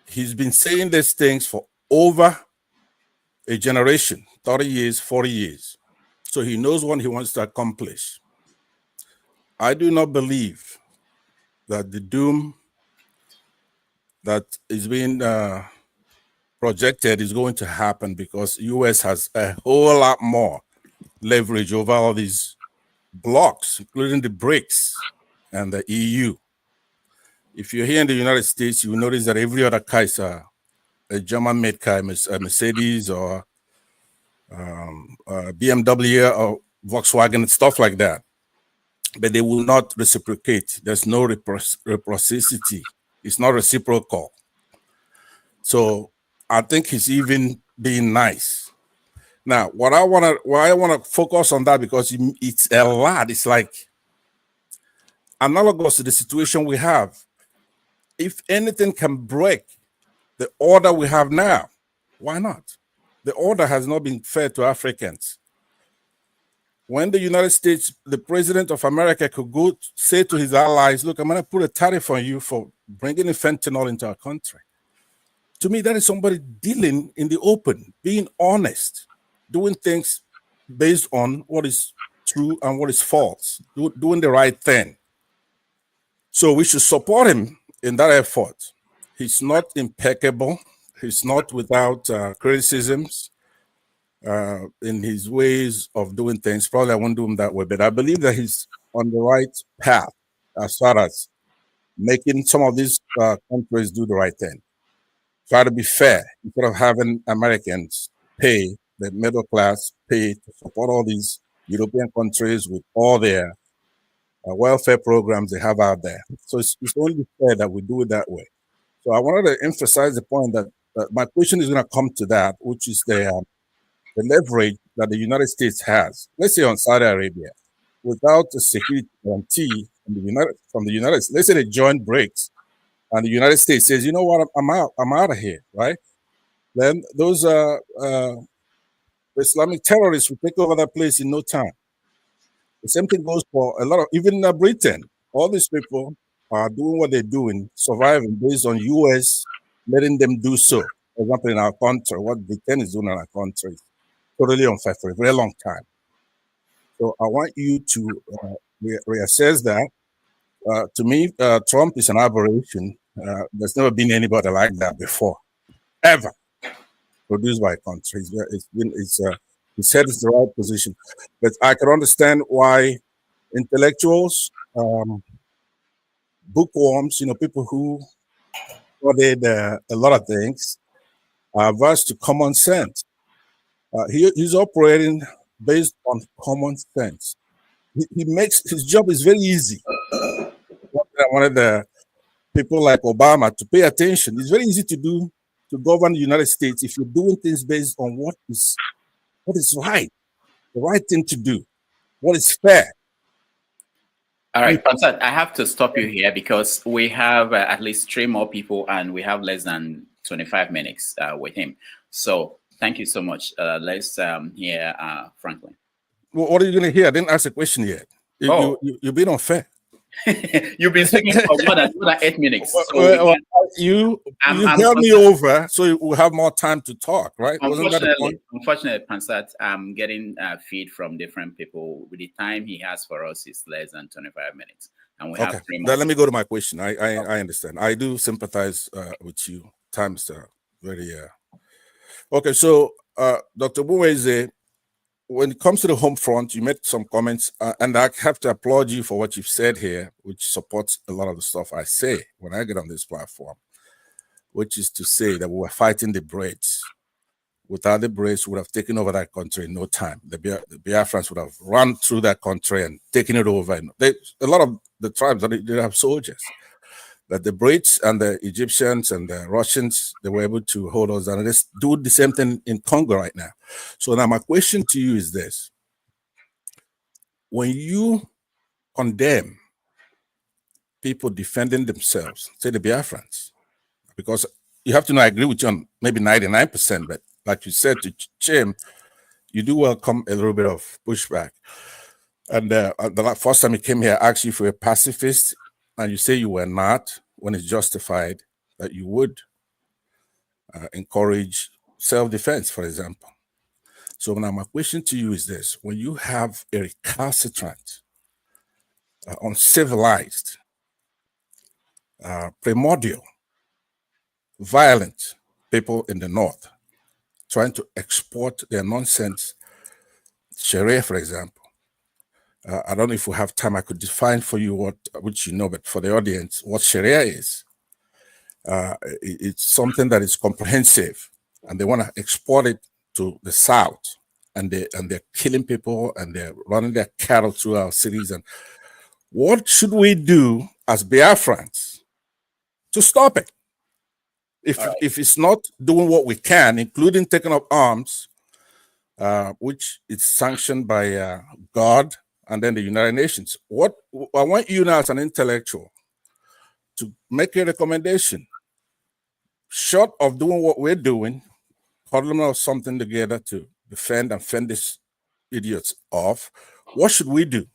He's been saying these things for over a generation, 30 years, 40 years. So he knows what he wants to accomplish. I do not believe that the doom that is being projected is going to happen because U.S. has a whole lot more leverage over all these blocks, including the BRICS and the EU. If you're here in the United States, you will notice that every other car is a German-made car, a Mercedes or BMW or Volkswagen, stuff like that. But they will not reciprocate. There's no reciprocity. It's not reciprocal. So I think he's even being nice. Now, why I want to focus on that because it's a lot. It's like analogous to the situation we have. If anything can break the order we have now, why not? The order has not been fair to Africans. when the United States, the president of America could go say to his allies, look, I'm going to put a tariff on you for bringing in fentanyl into our country. To me, that is somebody dealing in the open, being honest, doing things based on what is true and what is false, doing the right thing. So we should support him in that effort. He's not impeccable. He's not without criticisms in his ways of doing things. Probably I won't do him that way, but I believe that he's on the right path as far as making some of these countries do the right thing. Try to be fair instead of having Americans pay, the middle class pay to support all these European countries with all their welfare programs they have out there. So it's only fair that we do it that way. So I wanted to emphasize the point that my question is going to come to that, which is the leverage that the United States has. Let's say on Saudi Arabia, without a security guarantee from the United States, let's say the joint breaks, and the United States says, you know what, I'm out of here, right? Then those Islamic terrorists will take over that place in no time. The same thing goes for a lot of, even Britain. All these people are doing what they're doing, surviving based on US letting them do so. For example, in our country, what Britain is doing in our country is totally unfair for a very long time. So I want you to reassess that. To me, Trump is an aberration. There's never been anybody like that before, ever, produced by a country. His head is the right position. But I can understand why intellectuals, bookworms, people who studied a lot of things, are averse to common sense. He's operating based on common sense. He makes his job is very easy. I wanted the people like Obama to pay attention. It's very easy to govern the United States if you're doing things based on what is right, the right thing to do, what is fair. All right, Pansat, I have to stop you here because we have at least 3 more people and we have less than 25 minutes with him. So thank you so much. Let's hear Franklyne. Well, what are you going to hear? I didn't ask a question yet. You're being unfair. You've been speaking for more than 8 minutes. So you held me over, so we'll have more time to talk, right? Unfortunately, Pansat, I'm getting feed from different people. With the time he has for us is less than 25 minutes. And we have 3 more. Then let me go to my question. I understand. I do sympathize with you. Times very okay. So, Dr. Ogbunwezeh, when it comes to the home front, you made some comments, and I have to applaud you for what you've said here, which supports a lot of the stuff I say when I get on this platform, which is to say that we were fighting the Brits. Without the Brits, we would have taken over that country in no time. The Biafrans would have run through that country and taken it over. And a lot of the tribes, they didn't have soldiers. But the Brits and the Egyptians and the Russians, they were able to hold us down. And they do the same thing in Congo right now. So now my question to you is this. When you condemn people defending themselves, say the Biafrans, because you have to know, I agree with you on maybe 99%, but like you said to Chim, you do welcome a little bit of pushback. And the first time you came here, I asked you if you were a pacifist, and you say you were not, when it's justified that you would encourage self-defense, for example. So now my question to you is this. When you have a recalcitrant, uncivilized, primordial, violent people in the North trying to export their nonsense, Sharia, for example, I don't know if we have time. I could define for you which you know, but for the audience, what Sharia is. It's something that is comprehensive, and they want to export it to the South, and they're killing people, and they're running their cattle through our cities. And what should we do as Biafrans to stop it? If it's not doing what we can, including taking up arms, which is sanctioned by God and then the United Nations. What I want you now as an intellectual to make a recommendation, short of doing what we're doing, huddling up something together to defend and fend these idiots off. What should we do?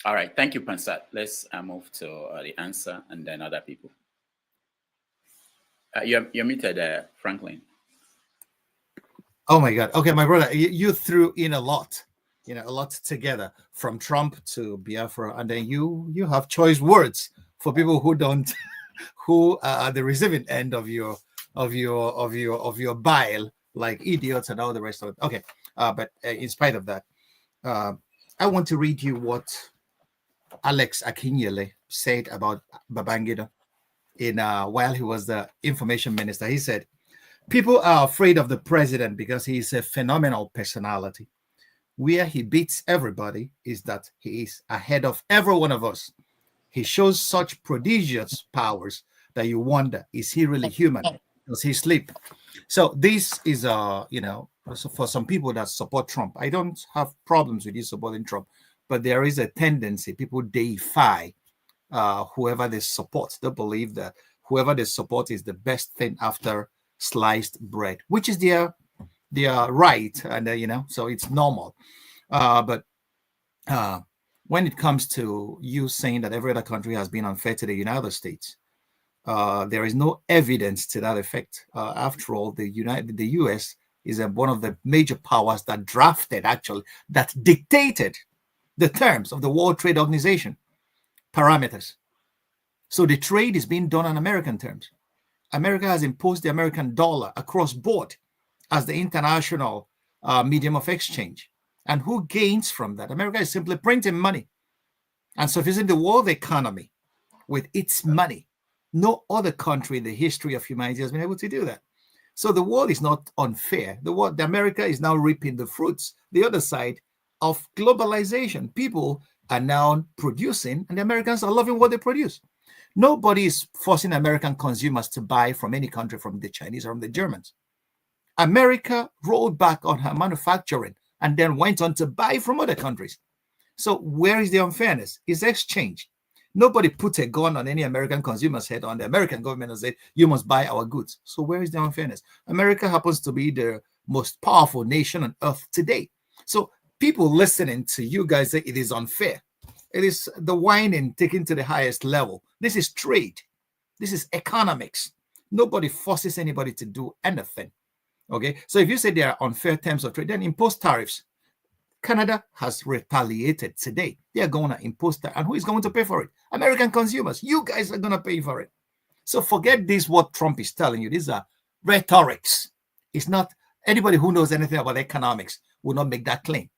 All right, thank you, Pansat. Let's move to the answer and then other people. You're muted, Franklyne. Oh my God. Okay, my brother, you threw in a lot, a lot together, from Trump to Biafra, and then you have choice words for people who don't, who are the receiving end of your bile, like idiots and all the rest of it. Okay, but in spite of that, I want to read you what Alex Akinyele said about Babangida while he was the information minister. He said, people are afraid of the president because he is a phenomenal personality. Where he beats everybody is that he is ahead of every one of us. He shows such prodigious powers that you wonder, is he really human? Does he sleep? So this is, so for some people that support Trump, I don't have problems with you supporting Trump, but there is a tendency, people deify whoever they support. They believe that whoever they support is the best thing after sliced bread, which is their right, and so it's normal. But when it comes to you saying that every other country has been unfair to the United States, there is no evidence to that effect. After all, the U.S. is one of the major powers that that dictated the terms of the World Trade Organization parameters. So the trade is being done on American terms. America has imposed the American dollar across board as the international medium of exchange. And who gains from that? America is simply printing money and sufficing the world economy with its money. No other country in the history of humanity has been able to do that. So the world is not unfair. The America is now reaping the fruits, the other side of globalization. People are now producing, and the Americans are loving what they produce. Nobody is forcing American consumers to buy from any country, from the Chinese or from the Germans. America rolled back on her manufacturing and then went on to buy from other countries. So where is the unfairness? It's exchange. Nobody put a gun on any American consumer's head, on the American government, and said, you must buy our goods. So where is the unfairness? America happens to be the most powerful nation on earth today. So people listening to you guys say it is unfair. It is the whining taken to the highest level. This is trade. This is economics. Nobody forces anybody to do anything. Okay, so if you say there are unfair terms of trade, then impose tariffs. Canada has retaliated today. They are going to impose that. And who is going to pay for it? American consumers. You guys are going to pay for it. So forget this, what Trump is telling you. These are rhetorics. It's not, anybody who knows anything about economics will not make that claim.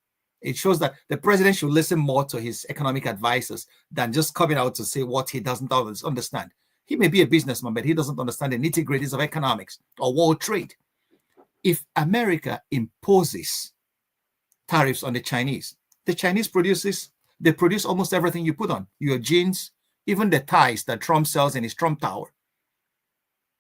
It shows that the president should listen more to his economic advisors than just coming out to say what he doesn't understand. He may be a businessman, but he doesn't understand the nitty-gritties of economics or world trade. If America imposes tariffs on the Chinese produce almost everything you put on, your jeans, even the ties that Trump sells in his Trump Tower.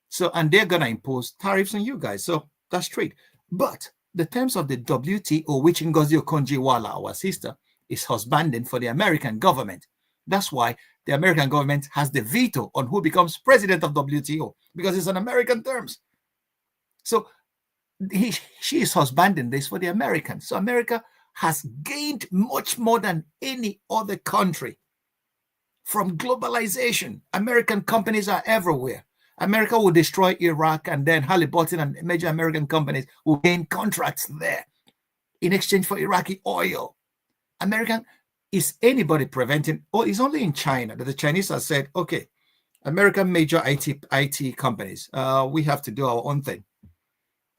So, and they're going to impose tariffs on you guys. So that's trade. But the terms of the WTO, which Ngozi Okonjo-Iweala, our sister, is husbanding for the American government. That's why the American government has the veto on who becomes president of WTO, because it's on American terms. So she is husbanding this for the Americans. So America has gained much more than any other country from globalization. American companies are everywhere. America will destroy Iraq, and then Halliburton and major American companies will gain contracts there in exchange for Iraqi oil. Is anybody preventing? Oh, it's only in China that the Chinese have said, okay, American major IT companies, we have to do our own thing.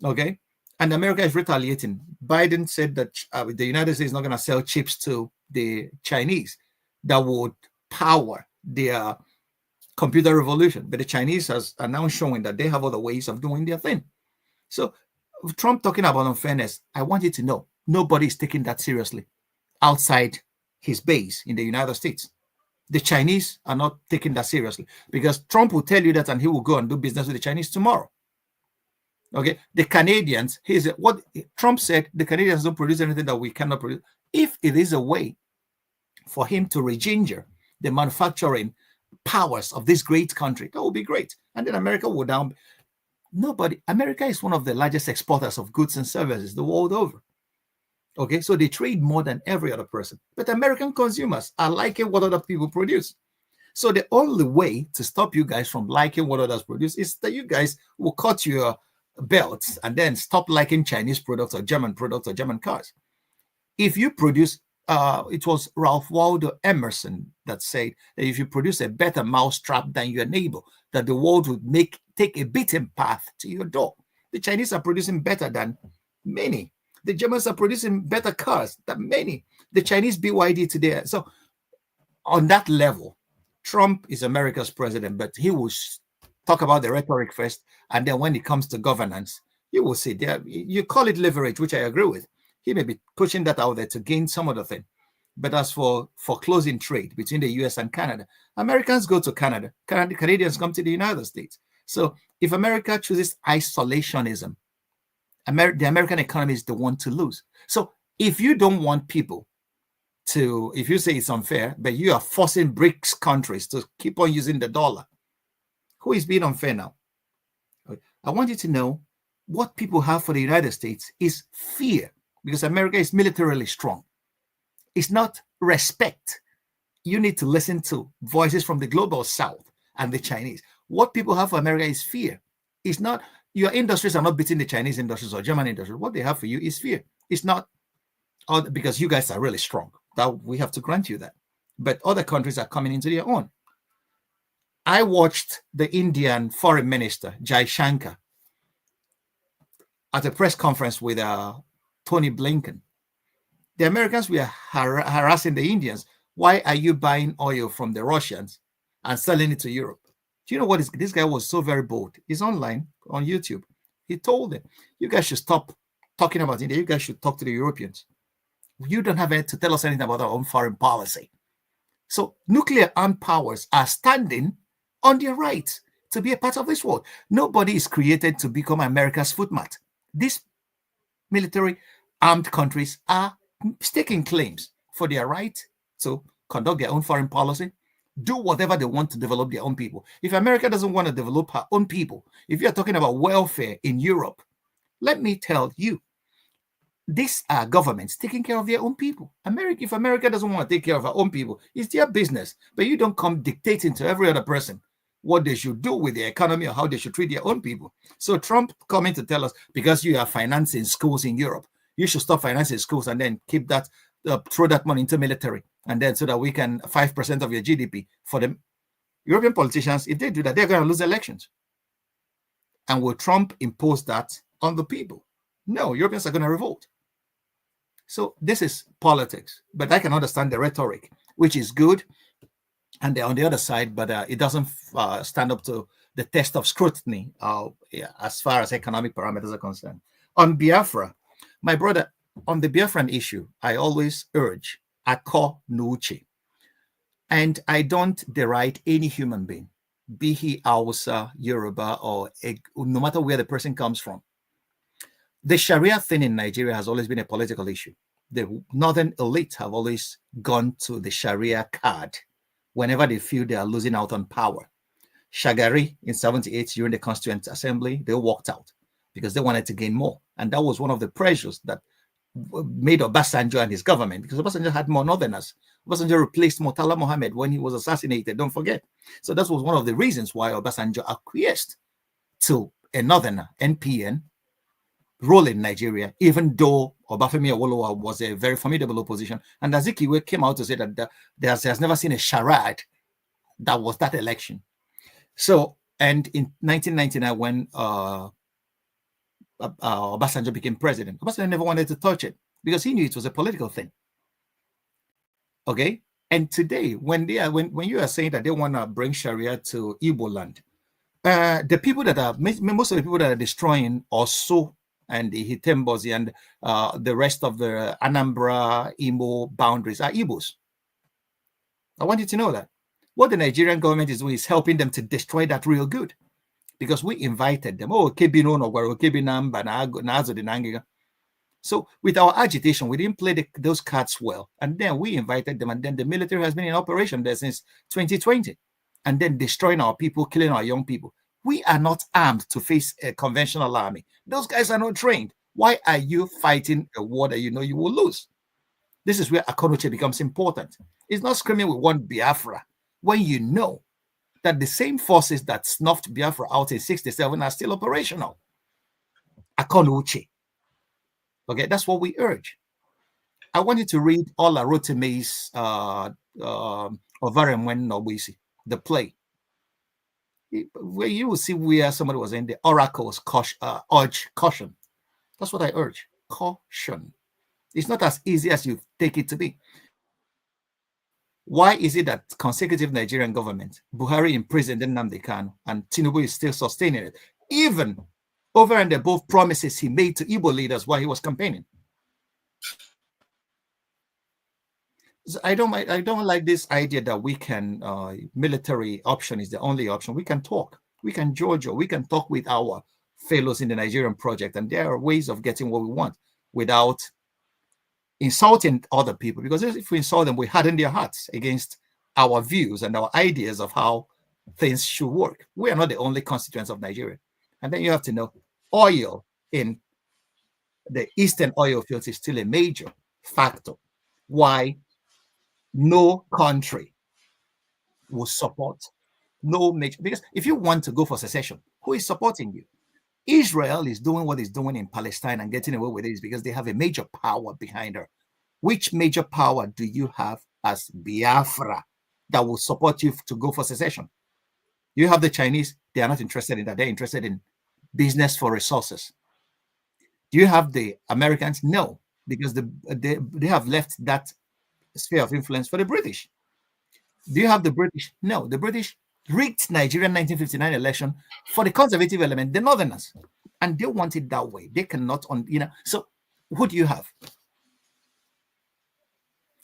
Okay, and America is retaliating. Biden said that the United States is not going to sell chips to the Chinese that would power their computer revolution. But the Chinese are now showing that they have other ways of doing their thing. So Trump talking about unfairness, I want you to know, nobody is taking that seriously outside his base in the United States. The Chinese are not taking that seriously, because Trump will tell you that and he will go and do business with the Chinese tomorrow. Okay, the Canadians, what Trump said, the Canadians don't produce anything that we cannot produce. If it is a way for him to reginger the manufacturing powers of this great country, that would be great. And then America will down. America is one of the largest exporters of goods and services the world over. Okay, so they trade more than every other person. But American consumers are liking what other people produce. So the only way to stop you guys from liking what others produce is that you guys will cut your belts and then stop liking Chinese products or German cars. If you produce, it was Ralph Waldo Emerson that said that if you produce a better mousetrap than your neighbor, that the world would take a beaten path to your door. The Chinese are producing better than many. The Germans are producing better cars than many. The Chinese BYD today. So on that level, Trump is America's president, but he will talk about the rhetoric first. And then when it comes to governance, you will see there, you call it leverage, which I agree with. He may be pushing that out there to gain some other thing. But as for closing trade between the US and Canada, Americans go to Canada. Canadians come to the United States. So if America chooses isolationism, the American economy is the one to lose. So if you don't want people to, if you say it's unfair, but you are forcing BRICS countries to keep on using the dollar, who is being unfair now? I want you to know what people have for the United States is fear, because America is militarily strong. It's not respect. You need to listen to voices from the global South and the Chinese. What people have for America is fear. It's not, your industries are not beating the Chinese industries or German industries. What they have for you is fear. It's not because you guys are really strong. That we have to grant you that. But other countries are coming into their own. I watched the Indian foreign minister, Jai Shankar, at a press conference with Tony Blinken. The Americans were harassing the Indians. Why are you buying oil from the Russians and selling it to Europe? Do you know what this guy was so very bold? He's online on YouTube. He told them, you guys should stop talking about India. You guys should talk to the Europeans. You don't have to tell us anything about our own foreign policy. So nuclear armed powers are standing on their right to be a part of this world. Nobody is created to become America's footmat. These military armed countries are staking claims for their right to conduct their own foreign policy, do whatever they want to develop their own people. If America doesn't want to develop her own people, if you're talking about welfare in Europe, let me tell you, these are governments taking care of their own people. If America doesn't want to take care of her own people, it's their business. But you don't come dictating to every other person what they should do with the economy or how they should treat their own people. So Trump coming to tell us, because you are financing schools in Europe, you should stop financing schools and then keep that, throw that money into military, and then so that we can 5% of your GDP for them. European politicians, if they do that, they're going to lose elections. And will Trump impose that on the people? No, Europeans are going to revolt. So this is politics, but I can understand the rhetoric, which is good. And they're on the other side, but it doesn't stand up to the test of scrutiny as far as economic parameters are concerned. On Biafra, my brother, on the Biafran issue, I always urge Akọ n'uche. And I don't deride any human being, be he Hausa, Yoruba, or no matter where the person comes from. The Sharia thing in Nigeria has always been a political issue. The northern elite have always gone to the Sharia card whenever they feel they are losing out on power. Shagari in 78 during the Constituent Assembly, they walked out because they wanted to gain more. And that was one of the pressures that made Obasanjo and his government, because Obasanjo had more northerners. Obasanjo replaced Murtala Mohammed when he was assassinated, don't forget. So that was one of the reasons why Obasanjo acquiesced to a northerner, NPN, role in Nigeria, even though Obafemi Awolowo was a very formidable opposition. And Azikiwe came out to say that there's never seen a charade that was that election. So, and in 1999, when Obasanjo became president, Obasanjo never wanted to touch it because he knew it was a political thing. Okay? And today, when you are saying that they want to bring Sharia to Igbo land, the people that are, most of the people that are destroying Osu and the Hitembosi and the rest of the Anambra, Imo boundaries are Igbos. I want you to know that. What the Nigerian government is doing is helping them to destroy that real good, because we invited them. Oh, so with our agitation, we didn't play those cards well. And then we invited them, and then the military has been in operation there since 2020, and then destroying our people, killing our young people. We are not armed to face a conventional army. Those guys are not trained. Why are you fighting a war that you know you will lose? This is where Akonuche becomes important. It's not screaming we want Biafra when you know that the same forces that snuffed Biafra out in 67 are still operational. Akonuche. Okay, that's what we urge. I want you to read Ola Roteme's Ovaremwen, the play, where you will see where somebody was in the oracles urge caution. That's what I urge. Caution. It's not as easy as you take it to be. Why is it that consecutive Nigerian government, Buhari imprisoned Nnamdi Kanu, and Tinubu is still sustaining it, even over and above promises he made to Igbo leaders while he was campaigning? So I don't like this idea that we can military option is the only option. We can talk. We can Giorgio. We can talk with our fellows in the Nigerian project, and there are ways of getting what we want without insulting other people. Because if we insult them, we harden their hearts against our views and our ideas of how things should work. We are not the only constituents of Nigeria. And then you have to know oil in the eastern oil fields is still a major factor why no country will support no major, because if you want to go for secession, who is supporting you? Israel is doing what it's doing in Palestine and getting away with it is because they have a major power behind her. Which major power do you have as Biafra that will support you to go for secession? You have the Chinese, they are not interested in that. They're interested in business for resources. Do you have the Americans? No, because they have left that sphere of influence for the British. Do you have the British? No, the British rigged Nigerian 1959 election for the conservative element, the Northerners, and they want it that way. They cannot, so who do you have?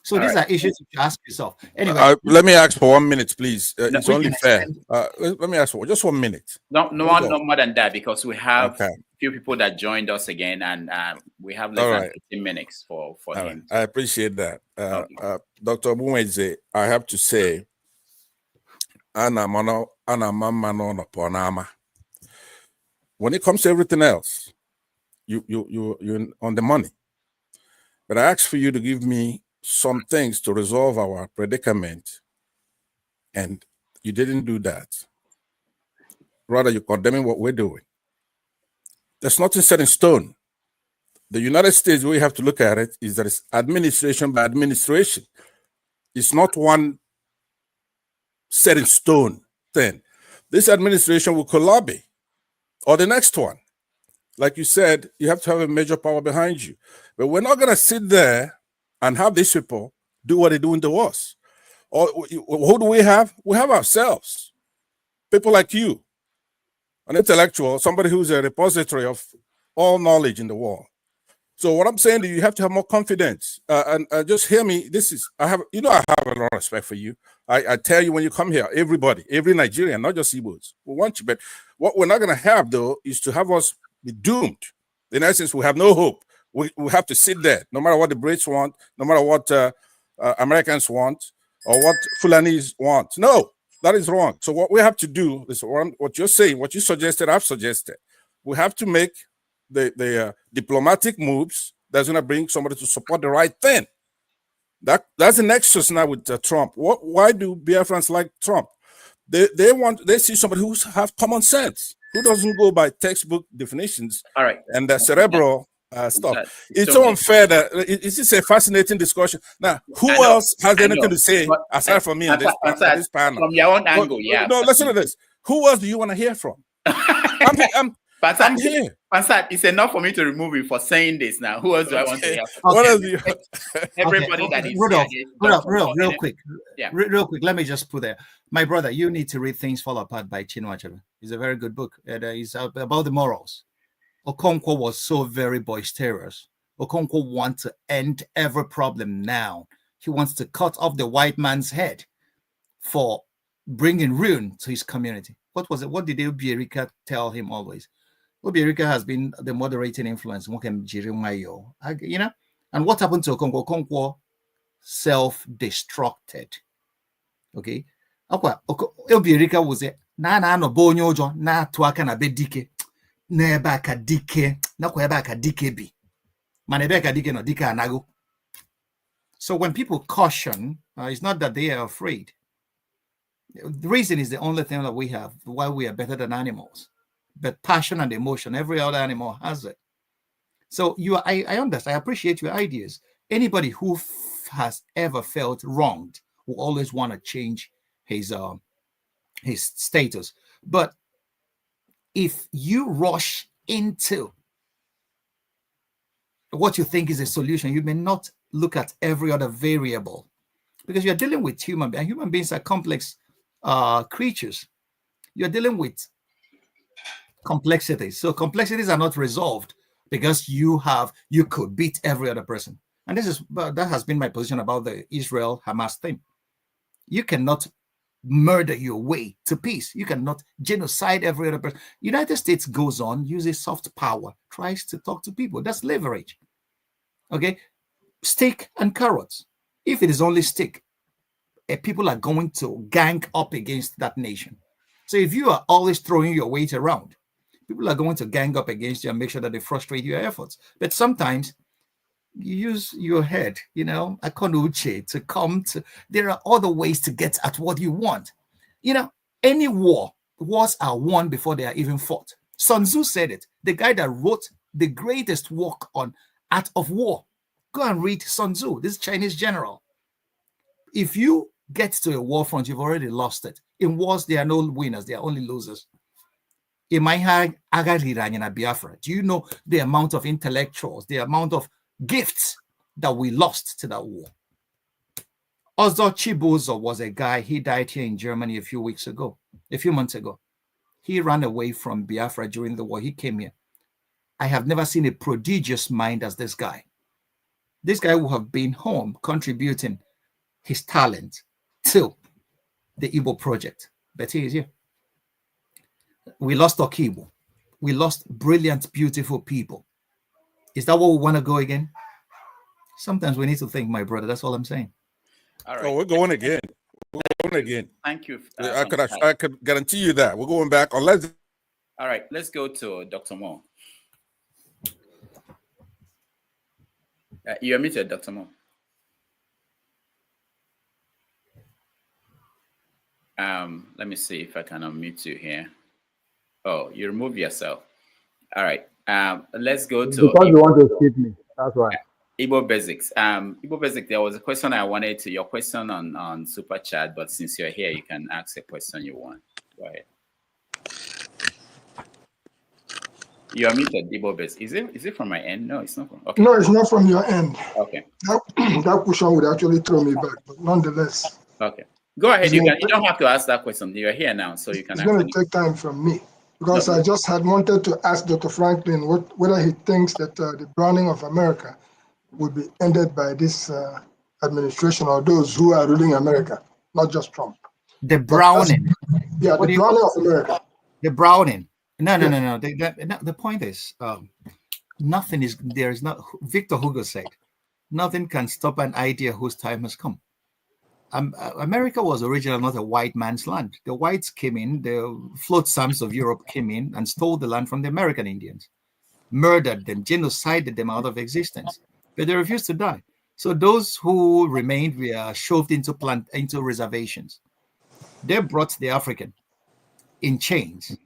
So these are issues you ask yourself. Anyway, let me ask for 1 minute, please. It's only fair. Let me ask for just 1 minute. No more than that, because we have a few people that joined us again, and we have less than 15 minutes for him. I appreciate that. Dr. Ogbunwezeh, I have to say, when it comes to everything else, you're on the money. But I asked for you to give me some things to resolve our predicament, and you didn't do that. Rather, you're condemning what we're doing. There's nothing set in stone. The United States, we have to look at it, is that it's administration by administration. It's not one set in stone thing. This administration will collaborate, or the next one. Like you said, you have to have a major power behind you. But we're not going to sit there and have these people do what they're doing to us. Or who do we have? We have ourselves. People like you, an intellectual, somebody who's a repository of all knowledge in the world. So what I'm saying to you, you have to have more confidence. And just hear me. I have a lot of respect for you. I tell you when you come here, everybody, every Nigerian, not just Igbos, we want you. But what we're not going to have, though, is to have us be doomed. In essence, we have no hope. We have to sit there, no matter what the Brits want, no matter what Americans want, or what Fulanis want. No, that is wrong. So what we have to do is what you're saying, what you suggested, I've suggested. We have to make the diplomatic moves that's going to bring somebody to support the right thing. That's the nexus now with Trump. Why do Biafrans like Trump? They see somebody who have common sense, who doesn't go by textbook definitions. All right. And the cerebral stuff. It's so unfair that it's just a fascinating discussion. Now, who else has anything to say aside from me on this panel? From your own angle, yeah. No, listen to this. Who else do you want to hear from? I'm here. Pansat, it's enough for me to remove you for saying this now. Who else do I want to hear from? What else do you Everybody that is real quick. Yeah. Real quick, let me just put there. My brother, you need to read Things Fall Apart by Chinua Achebe. It's a very good book. It's about the morals. Okonkwo was so very boisterous. Okonkwo wants to end every problem now. He wants to cut off the white man's head for bringing ruin to his community. What was it? What did Obiorika tell him always? Obiorika has been the moderating influence. And what happened to Okonkwo? Okonkwo self-destructed. Okay? Obiorika was a na bonyojo na tuaka na bedike. Nebaka dike So when people caution, it's not that they are afraid. The reason is the only thing that we have, why we are better than animals. But passion and emotion, every other animal has it. So I understand, I appreciate your ideas. Anybody who has ever felt wronged will always want to change his status. But if you rush into what you think is a solution, you may not look at every other variable, because you're dealing with human beings are complex creatures. You're dealing with complexities. So complexities are not resolved because you could beat every other person. And that has been my position about the Israel-Hamas thing. You cannot murder your way to peace. You cannot genocide every other person. United States goes on, uses soft power, tries to talk to people. That's leverage. Okay? Stick and carrots. If it is only stick, people are going to gang up against that nation. So if you are always throwing your weight around, people are going to gang up against you and make sure that they frustrate your efforts. But sometimes you use your head, akonuche, to come to. There are other ways to get at what you want. Any wars are won before they are even fought. Sun Tzu said it. The guy that wrote the greatest work on art of war. Go and read Sun Tzu, this Chinese general. If you get to a war front, you've already lost it. In wars, there are no winners, there are only losers. In my Biafra, do you know the amount of intellectuals, the amount of gifts that we lost to that war? Ozo Chibuzo was a guy, he died here in Germany a few months ago. He ran away from Biafra during the war. He came here. I have never seen a prodigious mind as this guy. This guy will have been home contributing his talent to the Igbo project. But he is here. We lost Okibo. We lost brilliant, beautiful people. Is that what we want to go again? Sometimes we need to think, my brother. That's all I'm saying. All right. Oh, we're going again. We're going again. Thank you. I could guarantee you that. We're going back. Unless. All right. Let's go to Dr. Moore. You're muted, Dr. Moore. Let me see if I can unmute you here. Oh, you remove yourself. All right. Let's go to because you want to skip me. That's why. Igbo Basics. Igbo Basic, there was a question I wanted to your question on Super Chat, but since you're here, you can ask a question you want. Go ahead. You are muted, Igbo Basic. Is it from my end? No, it's not from. Okay. No, it's not from your end. Okay. That question would actually throw me back, but nonetheless. Okay. Go ahead. You don't have to ask that question. You're here now, so you can. It's going to take time from me because I just had wanted to ask Dr. Franklyne whether he thinks that the browning of America would be ended by this administration or those who are ruling America, not just Trump. The browning. Yeah, the browning of America. The browning. No. The point is, nothing is. There is not. Victor Hugo said, "Nothing can stop an idea whose time has come." America was originally not a white man's land. The whites came in, the flotsams of Europe came in and stole the land from the American Indians, murdered them, genocided them out of existence. But they refused to die. So those who remained were shoved into reservations. They brought the African in chains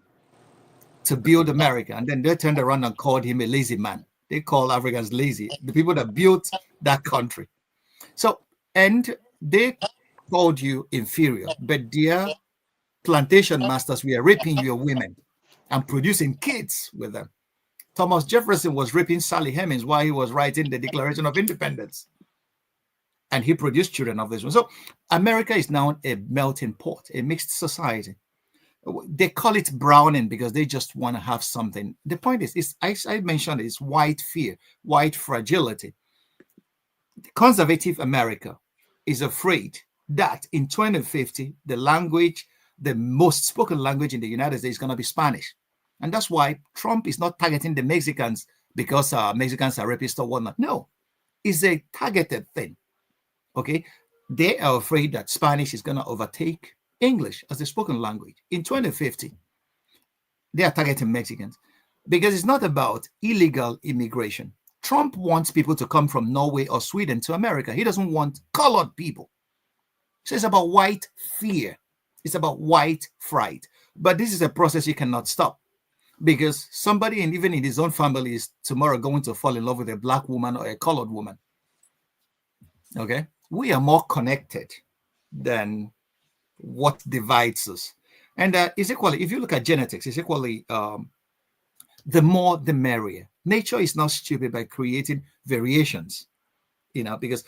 to build America, and then they turned around and called him a lazy man. They call Africans lazy, the people that built that country. So, and they called you inferior, but their plantation masters were raping your women and producing kids with them. Thomas Jefferson was raping Sally Hemings while he was writing the Declaration of Independence. And he produced children of this one. So America is now a melting pot, a mixed society. They call it browning because they just want to have something. The point is I mentioned it's white fear, white fragility. Conservative America is afraid that in 2050, the most spoken language in the United States is going to be Spanish. And that's why Trump is not targeting the Mexicans because Mexicans are rapists or whatnot. No, it's a targeted thing. Okay. They are afraid that Spanish is going to overtake English as the spoken language. In 2050, they are targeting Mexicans. because it's not about illegal immigration. Trump wants people to come from Norway or Sweden to America. He doesn't want colored people. So it's about white fear. It's about white fright. But this is a process you cannot stop, because somebody, and even in his own family, is tomorrow going to fall in love with a black woman or a colored woman. Okay? We are more connected than what divides us. And it's equally, if you look at genetics, it's equally the more the merrier. Nature is not stupid by creating variations, because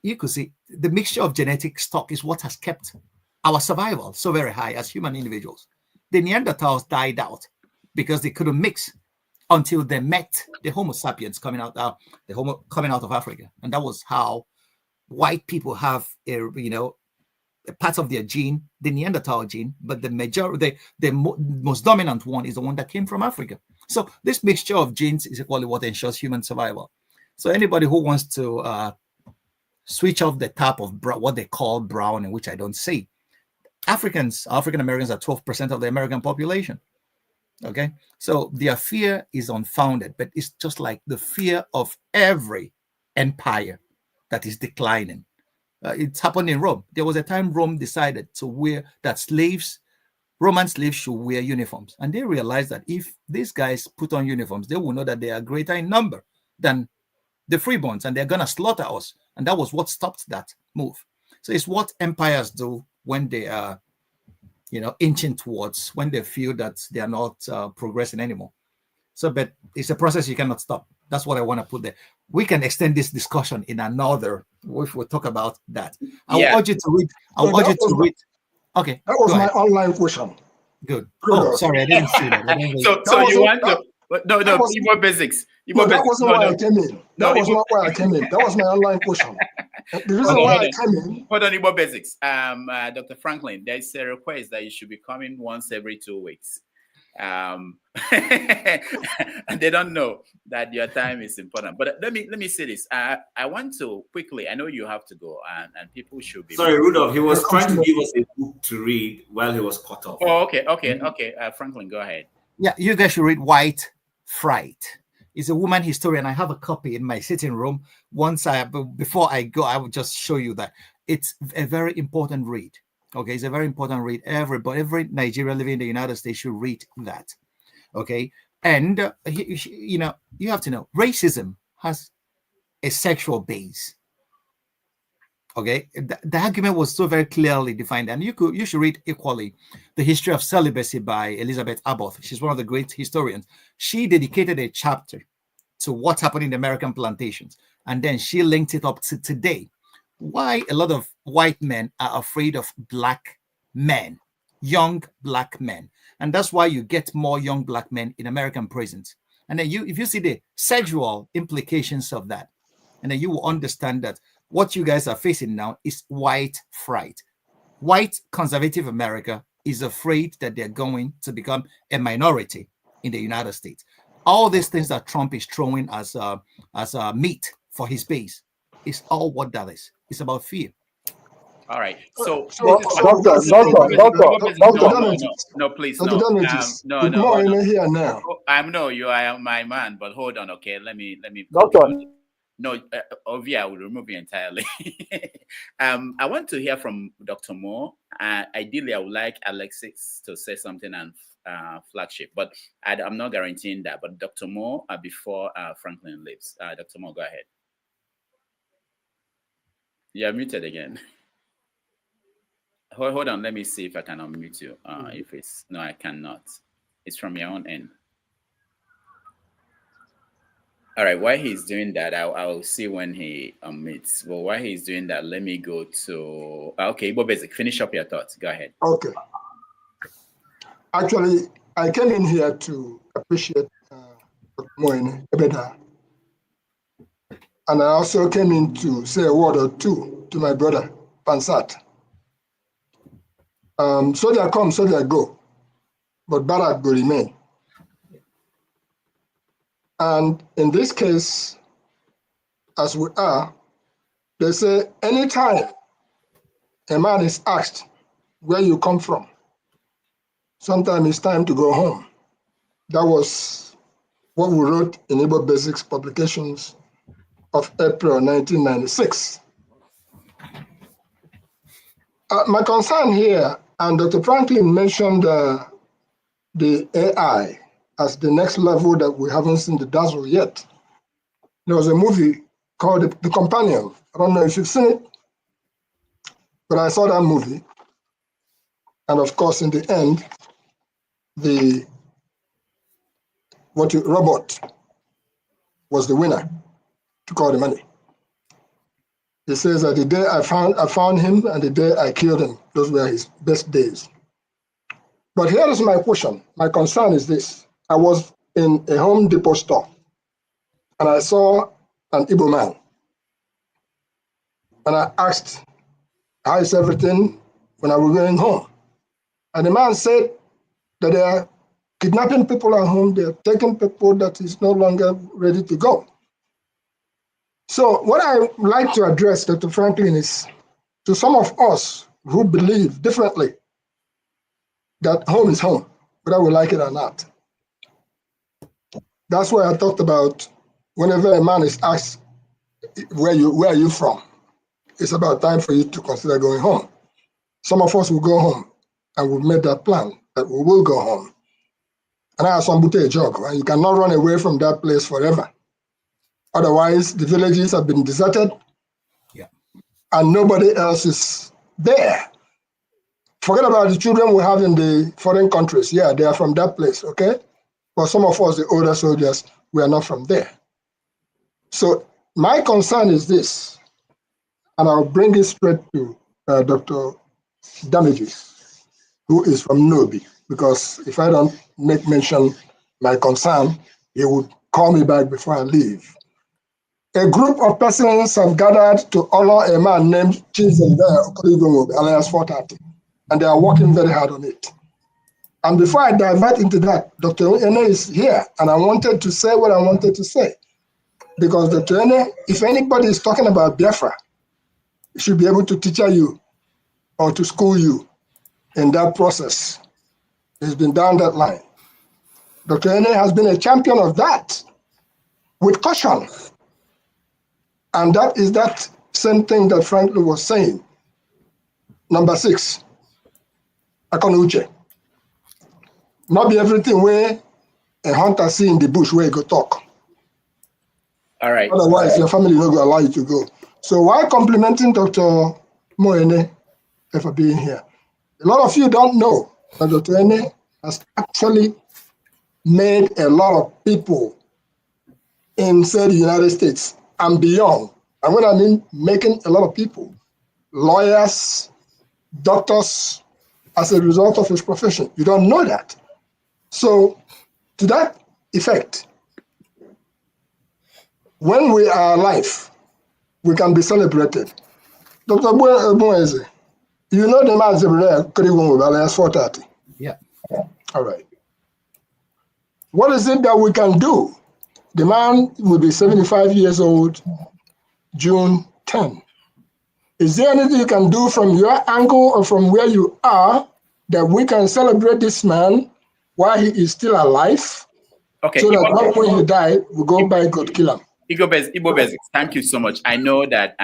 you could see the mixture of genetic stock is what has kept our survival so very high as human individuals. The Neanderthals died out because they couldn't mix until they met the Homo sapiens coming out of Africa, and that was how white people have a part of their gene, the Neanderthal gene, but the most dominant one is the one that came from Africa. So this mixture of genes is equally what ensures human survival. So anybody who wants to switch off the tap of what they call browning, which I don't see, African Americans are 12% of the American population. Okay, so their fear is unfounded, but it's just like the fear of every empire that is declining. It's happened in Rome. There was a time Rome decided that Roman slaves should wear uniforms. And they realized that if these guys put on uniforms, they will know that they are greater in number than the freeborns, and they're going to slaughter us. And that was what stopped that move. So it's what empires do when they are, inching towards, when they feel that they are not progressing anymore. So, but it's a process you cannot stop. That's what I want to put there. We can extend this discussion in another, if we'll talk about that. I will urge you to read. Okay. That was my online question. Good. Oh, sorry, I didn't see that. So you want to... No, Igbo basics. That wasn't why I came in. That was not why I came in. That was my online question. The reason why I came in... Hold on, Igbo basics. Dr. Franklyne, there's a request that you should be coming once every 2 weeks. And they don't know that your time is important. But let me say this. I want to quickly, I know you have to go, and people should be... Sorry, Rudolph, he was trying to give us a book to read while he was cut off. Oh, okay. Franklyne, go ahead. Yeah, you guys should read White Fright. It's a woman historian. I have a copy in my sitting room. Before I go, I will just show you that. It's a very important read. Okay, it's a very important read. Every Nigerian living in the United States should read that. Okay, and you have to know racism has a sexual base. Okay, the argument was so very clearly defined, and you should read equally The History of Celibacy by Elizabeth Abbott. She's one of the great historians. She dedicated a chapter to what happened in the American plantations, and then she linked it up to today. Why a lot of white men are afraid of black men, young black men, and that's why you get more young black men in American prisons. And then if you see the sexual implications of that, and then you will understand that what you guys are facing now is white fright. White conservative America is afraid that they're going to become a minority in the United States. All these things that Trump is throwing as meat for his base is all what that is. It's about fear. All right. So, Doctor, please, no. No. Here now. You are my man, but hold on, okay? Let me. Doctor. No, Ovia, I will remove you entirely. I want to hear from Dr. Moore. Ideally, I would like Alexis to say something on flagship, but I'm not guaranteeing that. But Dr. Moore, before Franklyne leaves. Dr. Moore, go ahead. You're muted again. Hold on, let me see if I can unmute you. If it's... No, I cannot. It's from your own end. All right, while he's doing that, I'll see when he unmutes. Well, while he's doing that, let me go to... Okay, Igbo Basic, finish up your thoughts. Go ahead. Okay. Actually, I came in here to appreciate Moine Ebeda. And I also came in to say a word or two to my brother, Pansat. Soldier come, soldier go, but Barak will remain. And in this case, as we are, they say anytime a man is asked where you come from, sometimes it's time to go home. That was what we wrote in Igbo Basics publications of April 1996. My concern here, and Dr. Franklyne mentioned the AI as the next level that we haven't seen the dazzle yet. There was a movie called The Companion. I don't know if you've seen it, but I saw that movie. And of course, in the end, the robot was the winner, took all the money. He says that the day I found him and the day I killed him, those were his best days. But here is my question. My concern is this. I was in a Home Depot store and I saw an Igbo man. And I asked, how is everything when I was going home? And the man said that they are kidnapping people at home, they're taking people that is no longer ready to go. So what I would like to address, Dr. Franklyne, is to some of us who believe differently that home is home, whether we like it or not. That's why I talked about whenever a man is asked, where are you from? It's about time for you to consider going home. Some of us will go home and we've made that plan that we will go home. And I have some a job, and you cannot run away from that place forever. Otherwise, the villages have been deserted, and nobody else is there. Forget about the children we have in the foreign countries. Yeah, they are from that place, okay? But some of us, the older soldiers, we are not from there. So my concern is this, and I'll bring it straight to Dr. Damages, who is from Nobi, because if I don't make mention my concern, he would call me back before I leave. A group of persons have gathered to honor a man named Ogbunwezeh, alias 430, and they are working very hard on it. And before I divert into that, Dr. Ene is here, and I wanted to say what I wanted to say. Because Dr. Ene, if anybody is talking about Biafra, he should be able to teach you or to school you in that process. He's been down that line. Dr. Ene has been a champion of that with caution. And that is that same thing that Franklyne was saying. Number 6, Akonuche. Not be everything where a hunter see in the bush where he go talk. All right. Otherwise, your family will not allow you to go. So while complimenting Dr. Moene for being here, a lot of you don't know that Dr. Ene has actually made a lot of people in, say, the United States and beyond. And when I mean making a lot of people, lawyers, doctors, as a result of his profession. You don't know that. So to that effect, when we are alive, we can be celebrated. Dr. Ogbunwezeh, you know the man's alias 430. Yeah. All right. What is it that we can do? The man will be 75 years old, June 10. Is there anything you can do from your angle or from where you are that we can celebrate this man while he is still alive? Okay. So that when he died, we go by God kill him. Igbo Basics, thank you so much. I know that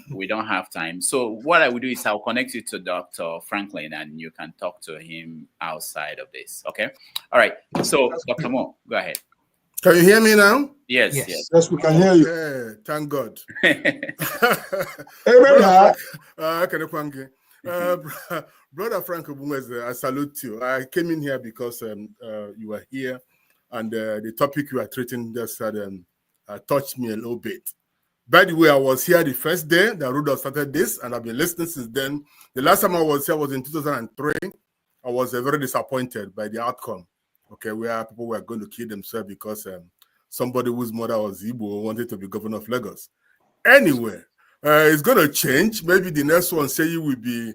we don't have time. So what I will do is I'll connect you to Dr. Franklyne and you can talk to him outside of this. Okay. All right. So Dr. Mo, go ahead. Can you hear me now? Yes. Yes, we can hear you. Okay, thank God. Brother Frank Ogbunwezeh, I salute you. I came in here because you were here, and the topic you are treating just touched me a little bit. By the way, I was here the first day that Rudolph started this, and I've been listening since then. The last time I was here was in 2003. I was very disappointed by the outcome. Okay, where people were going to kill themselves because somebody whose mother was Igbo wanted to be governor of Lagos. Anyway, it's going to change. Maybe the next one say you will be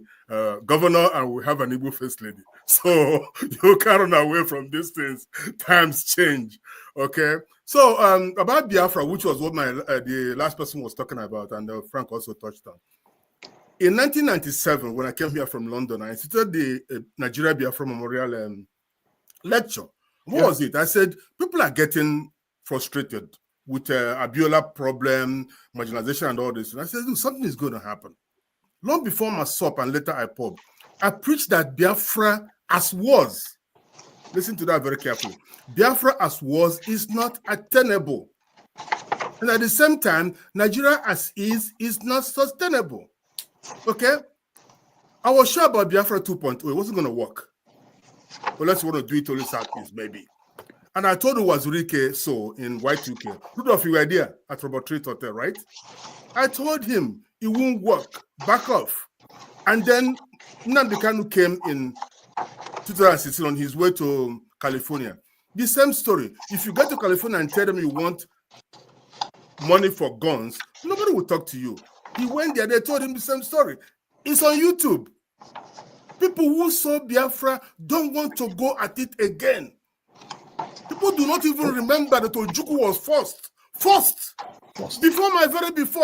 governor and we'll have an Igbo first lady. So you can't run away from these things. Times change. Okay. So about Biafra, which was what the last person was talking about, and Frank also touched on. In 1997, when I came here from London, I instituted the Nigeria Biafra Memorial lecture What was it? I said, people are getting frustrated with Abiola problem, marginalization and all this. And I said, look, something is going to happen. Long before my SOP and later IPOB, I preached that Biafra as was, listen to that very carefully, Biafra as was is not attainable. And at the same time, Nigeria as is not sustainable. Okay? I was sure about Biafra 2.0. It wasn't going to work. Unless you want to do it only Southeast, maybe. And I told you Wazurike so in Y2K. Rudolph, you were there at Robert Treat Hotel, right? I told him it won't work. Back off. And then Nnamdi Kanu came in 2016 on his way to California. The same story. If you get to California and tell them you want money for guns, nobody will talk to you. He went there, they told him the same story. It's on YouTube. People who saw Biafra don't want to go at it again. People do not even remember that Ojukwu was first, before,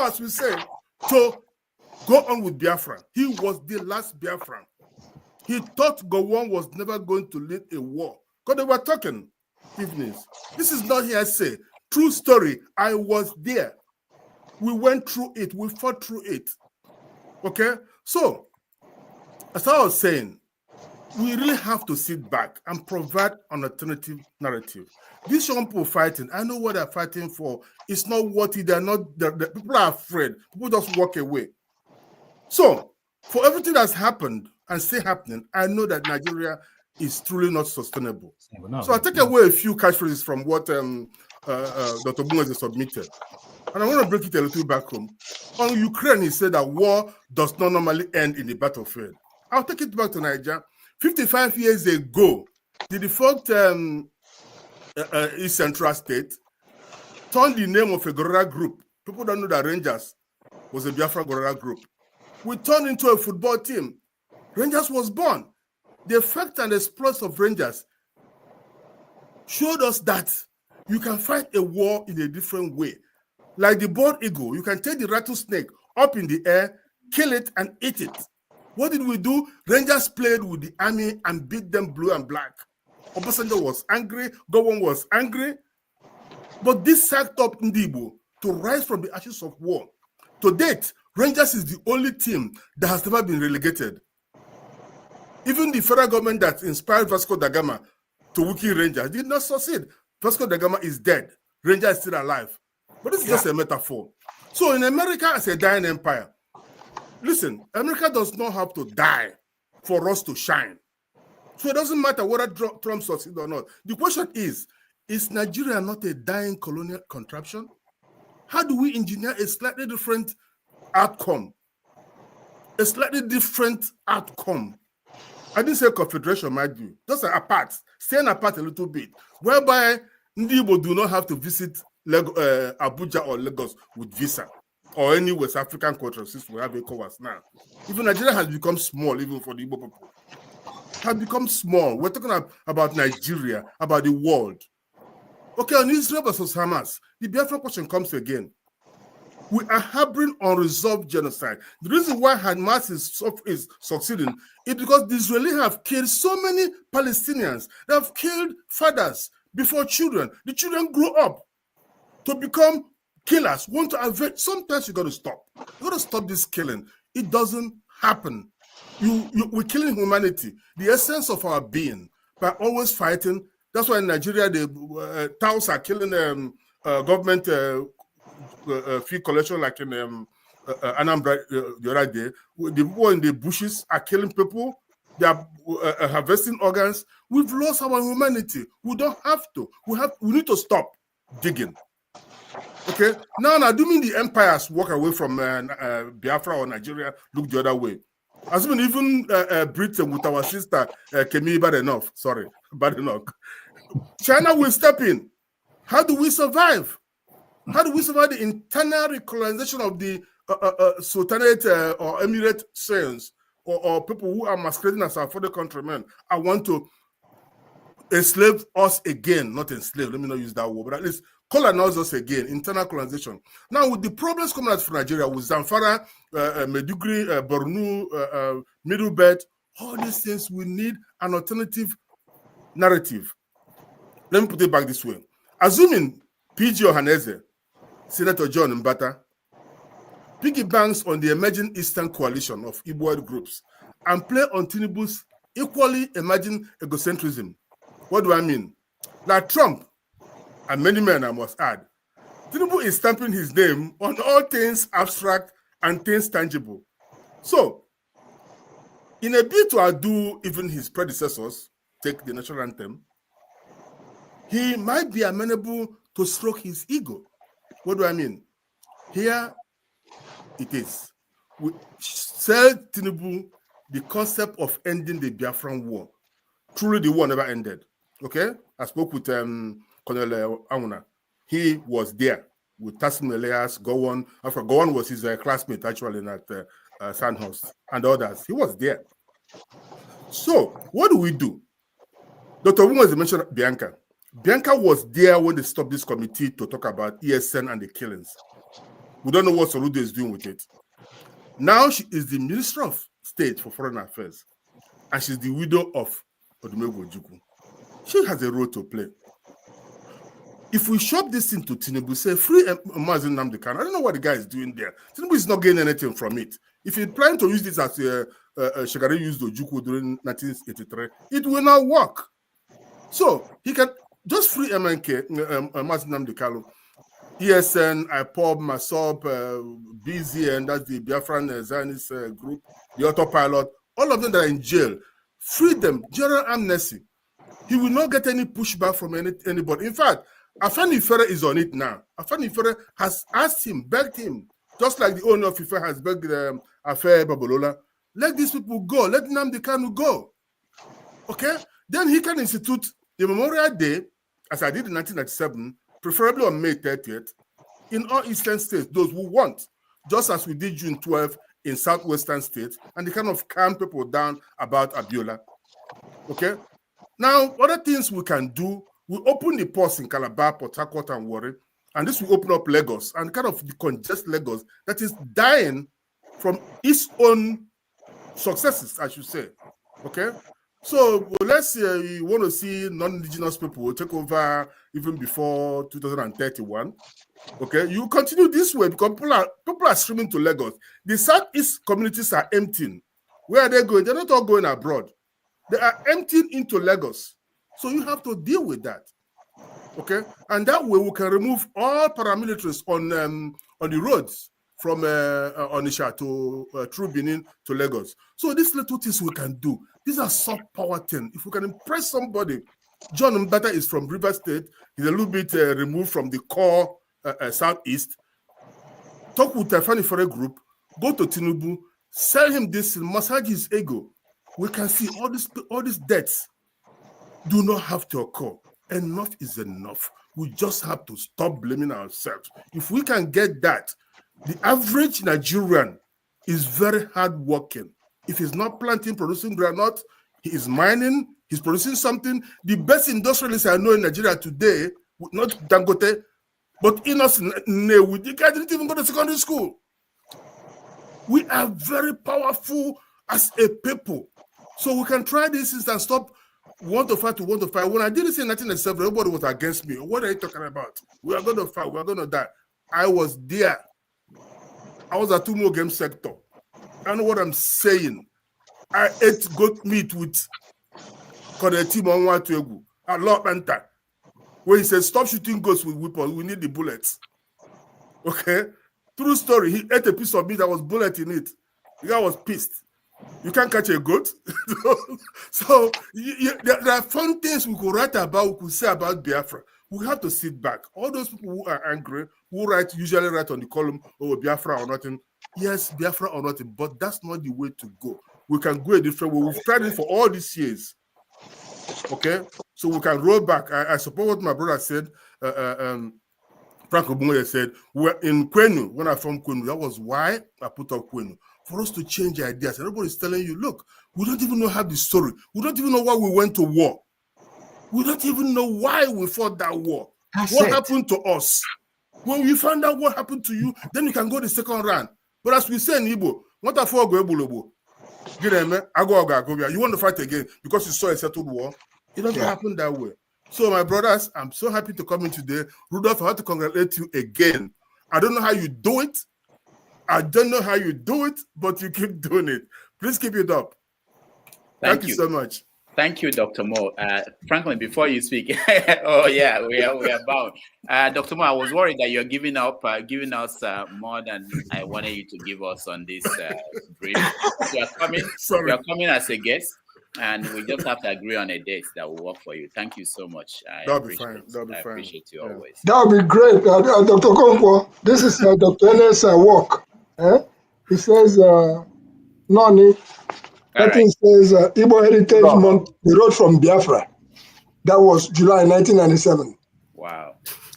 as we say, to go on with Biafra. He was the last Biafran. He thought Gowon was never going to lead a war. Because they were talking evenings. This is not hearsay. True story. I was there. We went through it. We fought through it. Okay? So, as I was saying, we really have to sit back and provide an alternative narrative. These young people fighting, I know what they're fighting for. It's not what they're not, the people are afraid. People just walk away. So, for everything that's happened and still happening, I know that Nigeria is truly not sustainable. So I take away a few catchphrases from what Dr. Ogbunwezeh submitted. And I want to break it a little back home. On Ukraine, he said that war does not normally end in the battlefield. I'll take it back to Nigeria. 55 years ago, the default East Central State turned the name of a guerrilla group. People don't know that Rangers was a Biafra guerrilla group. We turned into a football team. Rangers was born. The effect and exploits of Rangers showed us that you can fight a war in a different way. Like the bald eagle, you can take the rattlesnake up in the air, kill it, and eat it. What did we do? Rangers played with the army and beat them blue and black. Obasanjo was angry, Gowon was angry, but this sacked up Ndibo to rise from the ashes of war. To date, Rangers is the only team that has never been relegated. Even the federal government that inspired Vasco da Gama to wiki Rangers did not succeed. Vasco da Gama is dead. Rangers is still alive. But this is just a metaphor. So in America, as a dying empire, listen, America does not have to die for us to shine. So it doesn't matter whether Trump succeeds or not. The question is Nigeria not a dying colonial contraption? How do we engineer a slightly different outcome? A slightly different outcome. I didn't say confederation, mind you. Just apart, staying apart a little bit, whereby Ndibo do not have to visit Abuja or Lagos with visa, or any West African country, since we have ECOWAS now. Even Nigeria has become small, even for the Igbo people. Has become small. We're talking about Nigeria, about the world. Okay, on Israel versus Hamas, the Biafra question comes again. We are harboring unresolved genocide. The reason why Hamas is succeeding is because the Israelis have killed so many Palestinians. They have killed fathers before children. The children grow up to become killers, want to avenge. Sometimes you got to stop. You got to stop this killing. It doesn't happen. We're killing humanity, the essence of our being, by always fighting. That's why in Nigeria, the Taos are killing government fee collection, like in Anambra the other day. The people in the bushes are killing people. They are harvesting organs. We've lost our humanity. We don't have to. We need to stop digging. Okay. Now, I do mean the empires walk away from Biafra or Nigeria, look the other way. Assuming even Britain with our sister Kemi Badenoch. China will step in. How do we survive? How do we survive the internal recolonization of the Sultanate or Emirate Saiyans or people who are masquerading as our further countrymen? I want to enslave us again, not enslave, let me not use that word, but at least colonize us again, internal colonization. Now, with the problems coming out from Nigeria, with Zamfara, Maiduguri, Borno, Middle Belt, all these things, we need an alternative narrative. let me put it back this way. Assuming PG Ohaneze, Senator John Mbata, piggy banks on the emerging Eastern coalition of Igbo groups and play on Tinubu's equally emerging egocentrism. What do I mean? Like Trump and many men, I must add, Tinubu is stamping his name on all things abstract and things tangible. So, in a bid to outdo even his predecessors, take the national anthem, he might be amenable to stroke his ego. What do I mean? Here it is. We sell Tinubu the concept of ending the Biafran war. Truly, the war never ended. Okay? I spoke with Colonel Amuna. He was there with Tassim Elias, Gowon. Gowon was his classmate actually at Sandhurst and others. He was there. So, what do we do? Dr. Ogbunwezeh mentioned Bianca. Bianca was there when they stopped this committee to talk about ESN and the killings. We don't know what Soludo is doing with it. Now she is the Minister of State for Foreign Affairs, and she's the widow of Odumegwu Ojukwu. She has a role to play. If we shove this into Tinubu, say free Mazi Nnamdi Kanu, I don't know what the guy is doing there. Tinubu is not getting anything from it. If he's planning to use this as Shagari used Ojukwu during 1983, it will not work. So he can just free MNK, Mazi Nnamdi Kanu, ESN, IPOB, MASOP, BZN, that's the Biafran Zionist group, the autopilot, all of them that are in jail. Free them, general amnesty. He will not get any pushback from anybody. In fact, Afeni Fere is on it now. Afeni Fere has asked him, begged him, just like the owner of Ife has begged Afe Babalola, let these people go, let Nnamdi Kanu go. Okay? Then he can institute the Memorial Day, as I did in 1997, preferably on May 30th, in all eastern states, those who want, just as we did June 12th in southwestern states, and they kind of calm people down about Abiola. Okay? Now, other things we can do, we open the ports in Calabar, Port Harcourt, and Warri, and this will open up Lagos and kind of decongest Lagos that is dying from its own successes, I should say. Okay? So let's say you want to see non-indigenous people take over even before 2031. Okay, you continue this way because people are streaming to Lagos. The Southeast communities are emptying. Where are they going? They're not all going abroad. They are emptying into Lagos. So you have to deal with that. Okay, and that way we can remove all paramilitaries on the roads from Onitsha to through Benin to Lagos. So these little things we can do. These are soft power things. If we can impress somebody, John Mbata is from River State. He's a little bit removed from the core Southeast. Talk with the Afeni Fere group. Go to Tinubu. Sell him this. Massage his ego. We can see all these debts do not have to occur. Enough is enough. We just have to stop blaming ourselves. If we can get that, the average Nigerian is very hardworking. If he's not planting, producing granite, he is mining, he's producing something. The best industrialists I know in Nigeria today, not Dangote, but Innocent, the guy didn't even go to secondary school. We are very powerful as a people. So we can try this and stop 1 to 5 to 1 to 5. When I did this in 1997, everybody was against me. What are you talking about? We are going to fight, we are going to die. I was there. I was at Tumo Game Sector. I know what I'm saying. I ate goat meat with Kodeti Monwatuegu at Lord Banta, where he said, stop shooting goats with weapons. We need the bullets. Okay? True story. He ate a piece of meat that was bullet in it. The guy was pissed. You can't catch a goat. So there are fun things we could write about, we could say about Biafra. We have to sit back. All those people who are angry, who usually write on the column, oh, Biafra or nothing. Yes, Biafra or nothing, but that's not the way to go. We can go a different way. We've tried it for all these years. Okay? So we can roll back. I support what my brother said. Franklyne Ogbunwezeh said, we're in Kwenu, when I found Kwenu, that was why I put up Kwenu. For us to change ideas. Everybody's telling you, look, we don't even know how the story. We don't even know why we went to war. We don't even know why we fought that war. What happened to us? When you find out what happened to you, then you can go the second round. But as we say in Igbo, what a for you want to fight again because you saw a settled war. It doesn't happen that way. So, my brothers, I'm so happy to come in today. Rudolph, I want to congratulate you again. I don't know how you do it. I don't know how you do it, but you keep doing it. Please keep it up. Thank you so much. Thank you, Dr. Mo. Franklin, before you speak, oh yeah, we are bound. Dr. Mo, I was worried that you're giving us more than I wanted you to give us on this brief. You are coming as a guest, and we just have to agree on a date that will work for you. Thank you so much. That'll be fine. I appreciate you always. That would be great. Dr. Kompo, this is Dr. N's work. He says, Noni, that thing says Igbo Heritage Month, the road from Biafra. That was July 1997. Wow.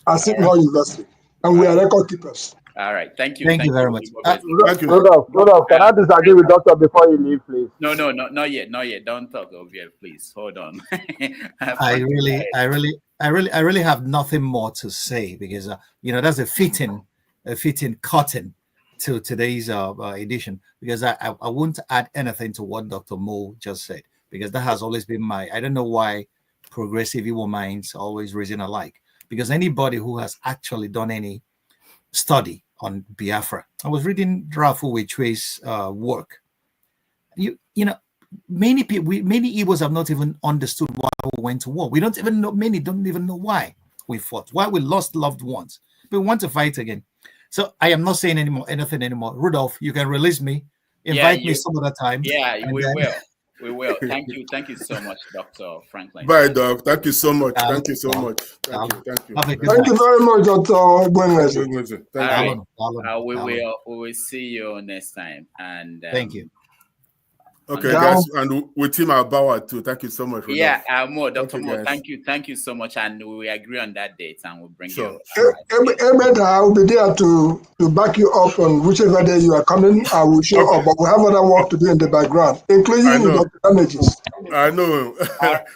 At City Hall University. And we are record keepers. All right. Thank you. Thank you very much. Thank you. Rudolph, can I disagree with Doctor before you leave, please? No, not yet. Don't talk over here, please. Hold on. I really have nothing more to say because that's a fitting curtain to today's edition, because I won't add anything to what Dr. Mo just said, because that has always been I don't know why progressive Igbo minds always reason alike, because anybody who has actually done any study on Biafra, I was reading Rafu Wechue's work. Many Igbos have not even understood why we went to war. We don't even know. Many don't even know why we fought, why we lost loved ones. We want to fight again. So I am not saying anything anymore. Rudolph, you can release me. Invite me some other time. Yeah, we will. Thank you so much, Dr. Franklyne. Bye, Doc. Thank you so much. Thank you so much. Thank you. Thank you very much, Dr. Ogbunwezeh. Thank you. We will see you next time. And thank you. Okay, guys, and with Team Albawa too. Thank you so much. Dr. Mo, thank you so much, and we agree on that date, and we'll bring you. I will be there to back you up on whichever day you are coming. I will show up, but we have other work to do in the background, including the damages. I know.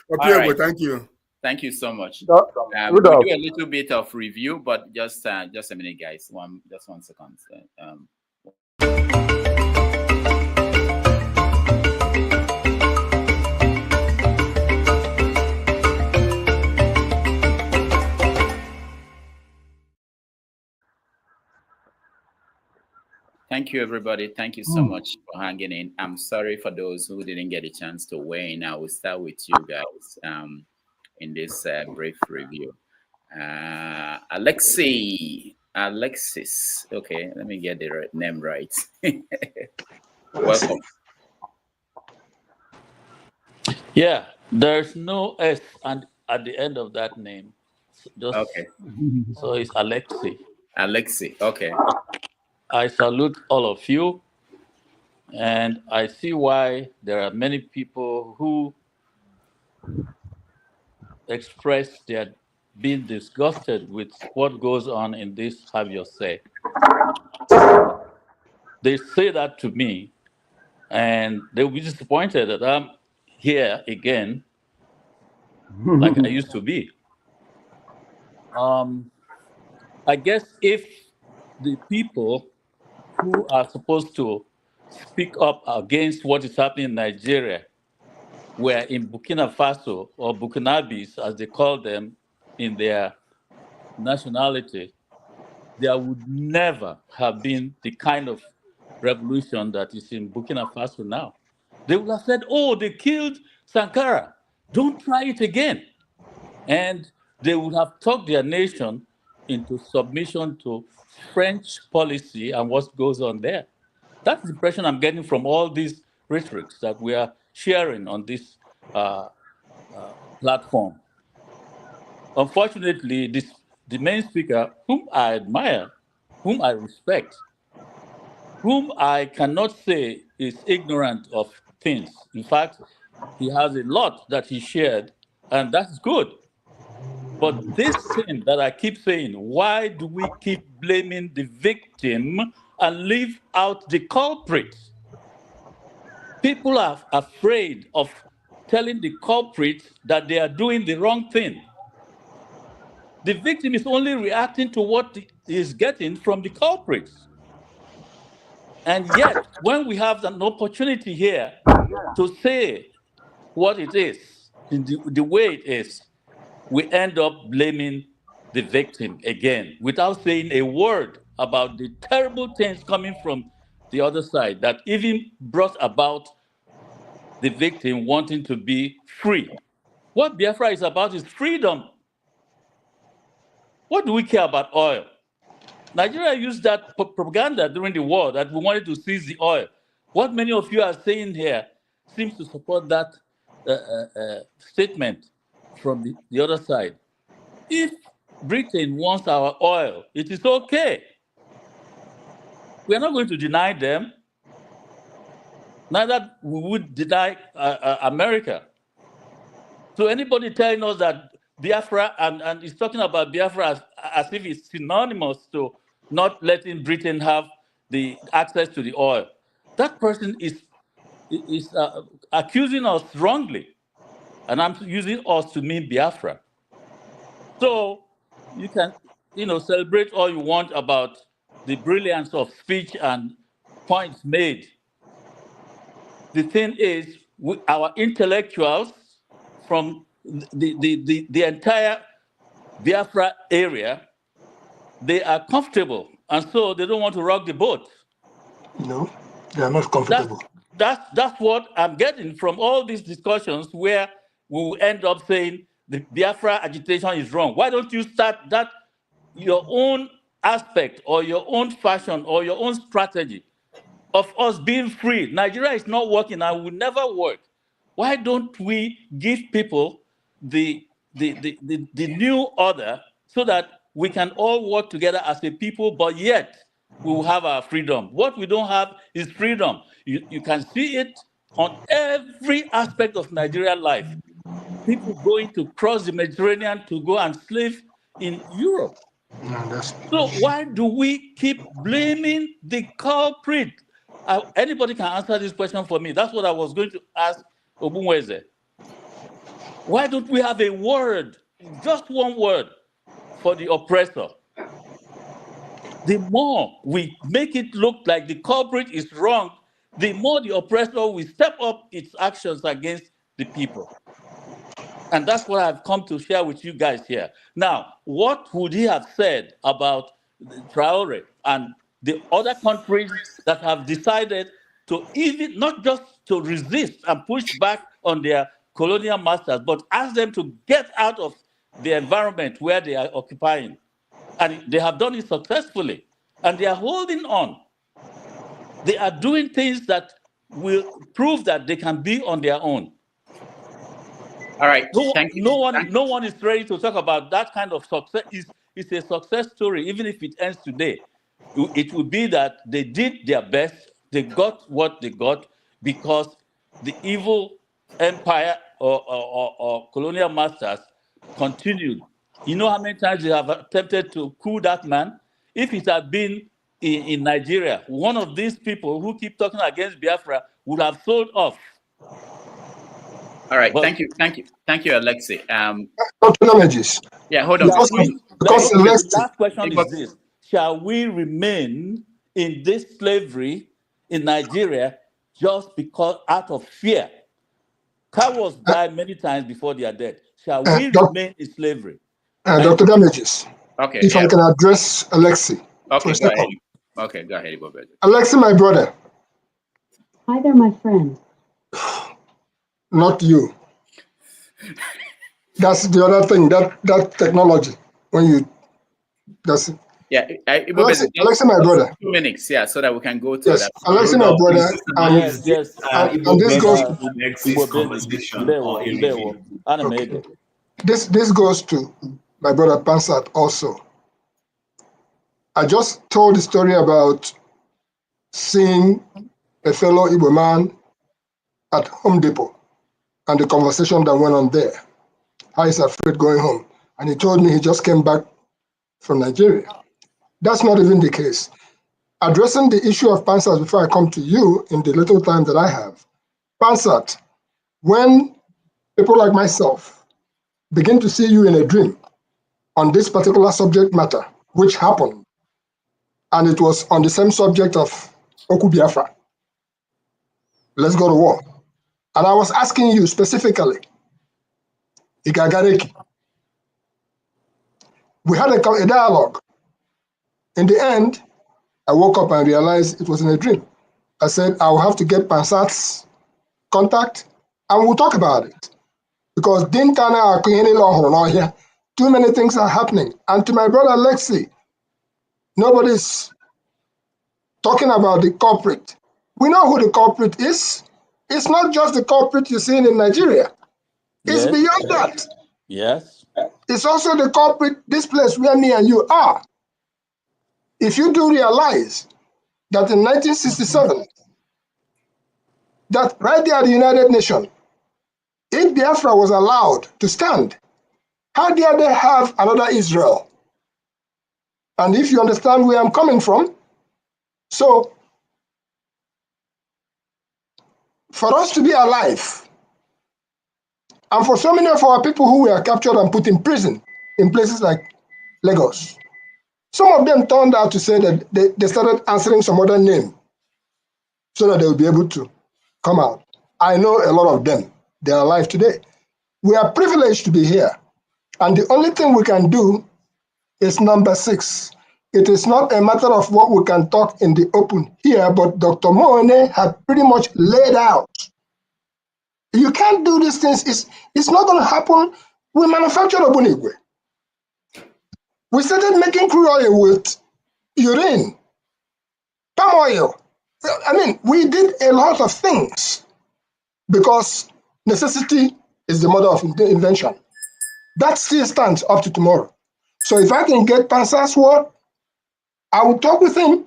Right. Thank you. Thank you so much. We'll do a little bit of review, but just a minute, guys. Just 1 second. Thank you, everybody. Thank you so much for hanging in. I'm sorry for those who didn't get a chance to weigh in. I will start with you guys in this brief review. Alexis. Okay, let me get the name right. Welcome. Yeah, there's no S at the end of that name. Okay. So it's Alexis. Alexis, okay. I salute all of you, and I see why there are many people who express their being disgusted with what goes on in this Have Your Say. They say that to me, and they'll be disappointed that I'm here again, like I used to be. I guess if the people who are supposed to speak up against what is happening in Nigeria were in Burkina Faso, or Burkinabes, as they call them in their nationality, there would never have been the kind of revolution that is in Burkina Faso now. They would have said, oh, they killed Sankara. Don't try it again. And they would have talked their nation into submission to French policy and what goes on there. That's the impression I'm getting from all these rhetorics that we are sharing on this platform. Unfortunately, the main speaker, whom I admire, whom I respect, whom I cannot say is ignorant of things. In fact, he has a lot that he shared, and that's good. But this thing that I keep saying, why do we keep blaming the victim and leave out the culprit? People are afraid of telling the culprit that they are doing the wrong thing. The victim is only reacting to what he is getting from the culprits. And yet, when we have an opportunity here to say what it is, in the way it is, we end up blaming the victim again without saying a word about the terrible things coming from the other side that even brought about the victim wanting to be free. What Biafra is about is freedom. What do we care about oil? Nigeria used that propaganda during the war that we wanted to seize the oil. What many of you are saying here seems to support that statement from the other side. If Britain wants our oil, it is okay. We are not going to deny them. Neither we would deny America. So anybody telling us that Biafra, and is talking about Biafra as if it's synonymous to not letting Britain have the access to the oil, that person is accusing us wrongly. And I'm using us to mean Biafra. So you can, celebrate all you want about the brilliance of speech and points made. The thing is, our intellectuals from the entire Biafra area, they are comfortable, and so they don't want to rock the boat. No, they are not comfortable. That's what I'm getting from all these discussions where we will end up saying the Biafra agitation is wrong. Why don't you start that your own aspect or your own fashion or your own strategy of us being free? Nigeria is not working and will never work. Why don't we give people the new order so that we can all work together as a people, but yet we will have our freedom? What we don't have is freedom. You can see it on every aspect of Nigerian life. People going to cross the Mediterranean to go and slave in Europe. No, so why do we keep blaming the culprit? Anybody can answer this question for me. That's what I was going to ask Ogbunwezeh. Why don't we have a word, just one word, for the oppressor? The more we make it look like the culprit is wrong, the more the oppressor will step up its actions against the people. And that's what I've come to share with you guys here. Now, what would he have said about Traore and the other countries that have decided to even not just to resist and push back on their colonial masters, but ask them to get out of the environment where they are occupying? And they have done it successfully. And they are holding on. They are doing things that will prove that they can be on their own. All right, thank you. No one is ready to talk about that kind of success. It's a success story, even if it ends today. It would be that they did their best, they got what they got because the evil empire or colonial masters continued. You know how many times they have attempted to coup that man? If it had been in Nigeria, one of these people who keep talking against Biafra would have sold off. All right, thank you, Alexi. Yeah, hold on. The last question is this: shall we remain in this slavery in Nigeria just because out of fear? Cowards die many times before they are dead. Shall we remain in slavery? Dr. Damages. Okay. If I can address Alexi. Okay, go ahead. Okay, go ahead, Bob. Alexi, my brother. Hi there, my friend. Not you. That's the other thing. That technology. When you, that's it. Yeah, Alexi, my brother. 2 minutes, yeah, so that we can go to that. Alexi, my brother. And this goes to this goes to my brother Pansat also. I just told the story about seeing a fellow Igbo man at Home Depot and the conversation that went on there. How he's afraid going home. And he told me he just came back from Nigeria. That's not even the case. Addressing the issue of Pansat before I come to you in the little time that I have. Pansat, when people like myself begin to see you in a dream on this particular subject matter, which happened, and it was on the same subject of Oku Biafra, let's go to war. And I was asking you specifically, Igagareki, We had a dialogue. In the end, I woke up and realized it wasn't a dream. I said, I will have to get Pansat's contact and we'll talk about it. Because too many things are happening. And to my brother Lexi, nobody's talking about the culprit. We know who the culprit is. It's not just the culprit you're seeing in Nigeria. It's beyond that. Yes. It's also the culprit, this place where me and you are. If you do realize that in 1967, that right there at the United Nations, if Biafra was allowed to stand, how dare they have another Israel? And if you understand where I'm coming from, so for us to be alive, and for so many of our people who were captured and put in prison in places like Lagos, some of them turned out to say that they started answering some other name so that they will be able to come out. I know a lot of them. They are alive today. We are privileged to be here. And the only thing we can do is number 6. It is not a matter of what we can talk in the open here, but Dr. Moene had pretty much laid out. You can't do these things. It's not going to happen. We manufactured Obunigwe. We started making crude oil with urine, palm oil. I mean, we did a lot of things because necessity is the mother of invention. That still stands up to tomorrow. So if I can get Pansa's word, I will talk with him.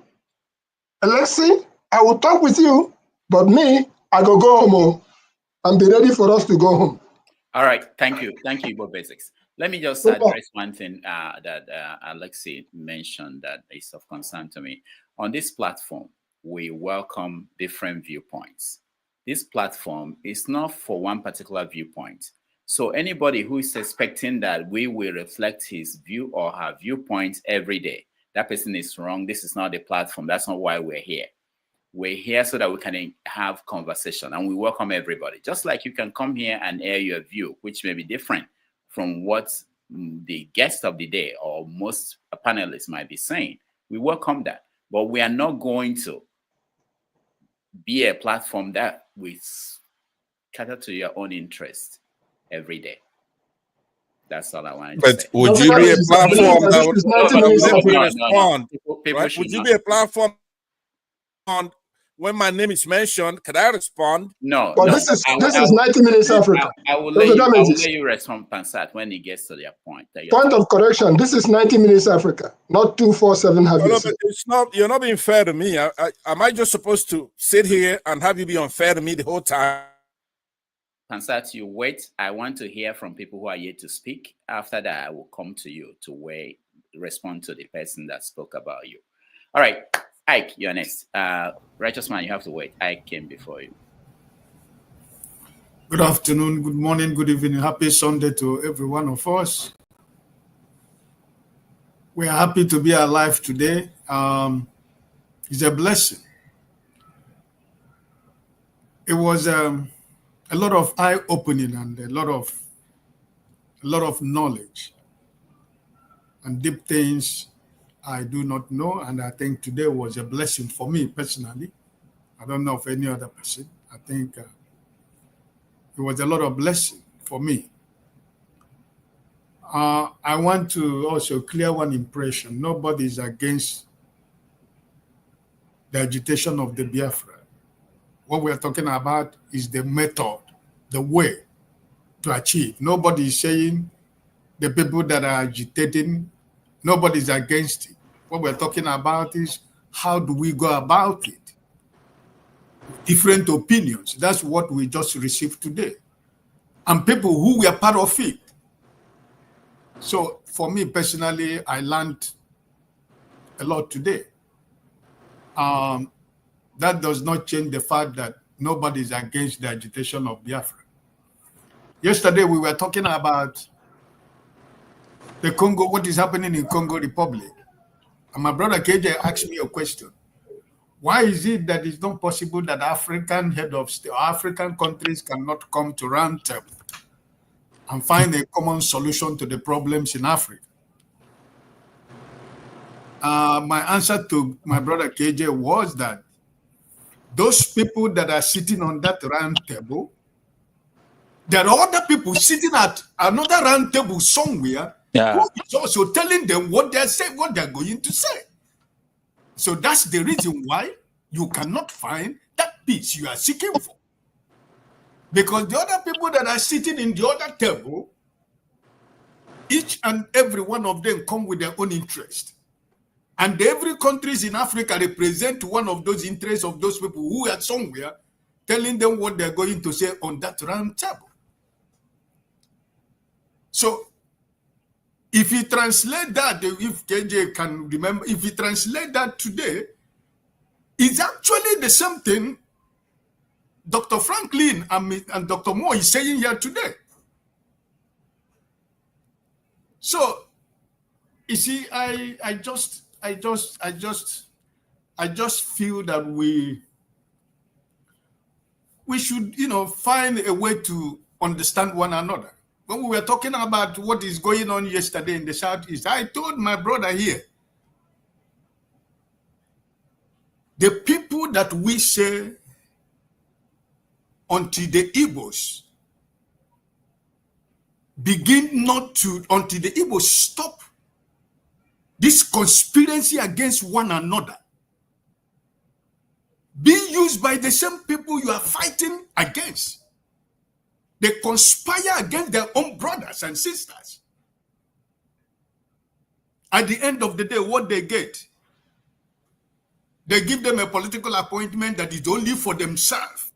Alexi, I will talk with you, but me, I go home and be ready for us to go home. All right, thank you, Igbo Basics. Let me just address one thing that Alexi mentioned that is of concern to me. On this platform, we welcome different viewpoints. This platform is not for one particular viewpoint. So anybody who is expecting that we will reflect his view or her viewpoints every day, that person is wrong. This is not the platform. That's not why we're here. We're here so that we can have conversation, and we welcome everybody. Just like you can come here and air your view, which may be different from what the guest of the day or most panelists might be saying. We welcome that, but we are not going to be a platform that will cater to your own interest every day. That's all I wanted to say. But would you be a platform that would respond? Right? Would you be a platform on when my name is mentioned? Could I respond? No. But no. this is 90 Minutes Africa. I will let you respond, Pansat, when it gets to their point. Point of correction. This is 90 Minutes Africa, not 247. No, but it's not. You're not being fair to me. Am I just supposed to sit here and have you be unfair to me the whole time? Pansat, you wait. I want to hear from people who are yet to speak. After that, I will come to you to respond to the person that spoke about you. All right, Ike, you're next. Righteous man, you have to wait. Ike came before you. Good afternoon, good morning, good evening. Happy Sunday to every one of us. We are happy to be alive today. It's a blessing. It was a lot of eye-opening and a lot of knowledge and deep things I do not know, and I think today was a blessing for me personally. I don't know of any other person. I think it was a lot of blessing for me. I want to also clear one impression. Nobody is against the agitation of the Biafra. What we are talking about is the method, the way to achieve. Nobody is saying the people that are agitating, nobody is against it. What we're talking about is how do we go about it? Different opinions. That's what we just received today. And people who were part of it. So for me personally, I learned a lot today. That does not change the fact that nobody is against the agitation of Biafra. Yesterday, we were talking about the Congo, what is happening in Congo Republic. And my brother KJ asked me a question. Why is it that it's not possible that African head of state, African countries cannot come to round table and find a common solution to the problems in Africa? my answer to my brother KJ was that those people that are sitting on that round table, there are other people sitting at another round table somewhere who is also telling them what they're saying, what they're going to say. So that's the reason why you cannot find that peace you are seeking for. Because the other people that are sitting in the other table, each and every one of them come with their own interest. And every countries in Africa represent one of those interests of those people who are somewhere telling them what they're going to say on that round table. So if you translate that, if KJ can remember, if you translate that today, it's actually the same thing Dr. Franklyne and Dr. Moore is saying here today. So you see, I just feel that we should, find a way to understand one another. When we were talking about what is going on yesterday in the Southeast, I told my brother here, the people that we say until the Igbos until the Igbos stop this conspiracy against one another, being used by the same people you are fighting against. They conspire against their own brothers and sisters. At the end of the day, what they get, they give them a political appointment that is only for themselves,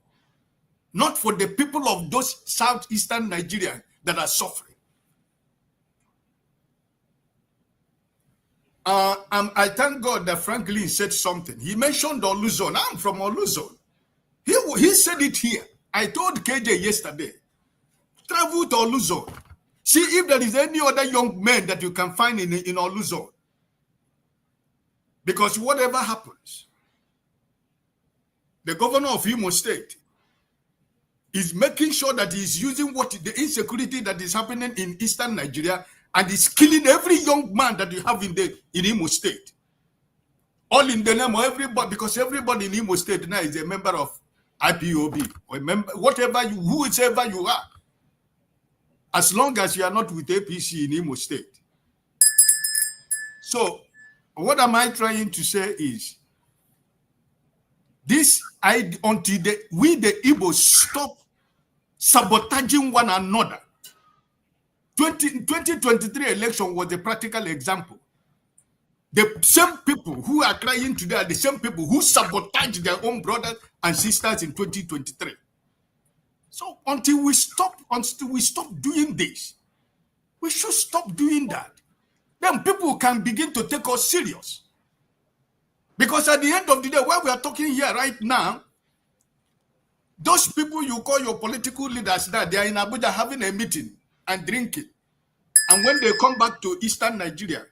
not for the people of those southeastern Nigerians that are suffering. I thank God that Franklyne said something. He mentioned Oluzon. I'm from Oluzon. He said it here. I told KJ yesterday, travel to Oluzon. See if there is any other young man that you can find in Oluzon. Because whatever happens, the governor of Imo State is making sure that he is using the insecurity that is happening in eastern Nigeria and is killing every young man that you have in Imo State. All in the name of everybody, because everybody in Imo State now is a member of IPOB, or whoever you are, as long as you are not with APC in Imo State. So, what am I trying to say is, until we the Igbos stop sabotaging one another. 2023 election was a practical example. The same people who are crying today are the same people who sabotaged their own brothers and sisters in 2023. So until we stop doing this, we should stop doing that. Then people can begin to take us serious. Because at the end of the day, while we are talking here right now, those people you call your political leaders, that they are in Abuja having a meeting and drinking. And when they come back to eastern Nigeria,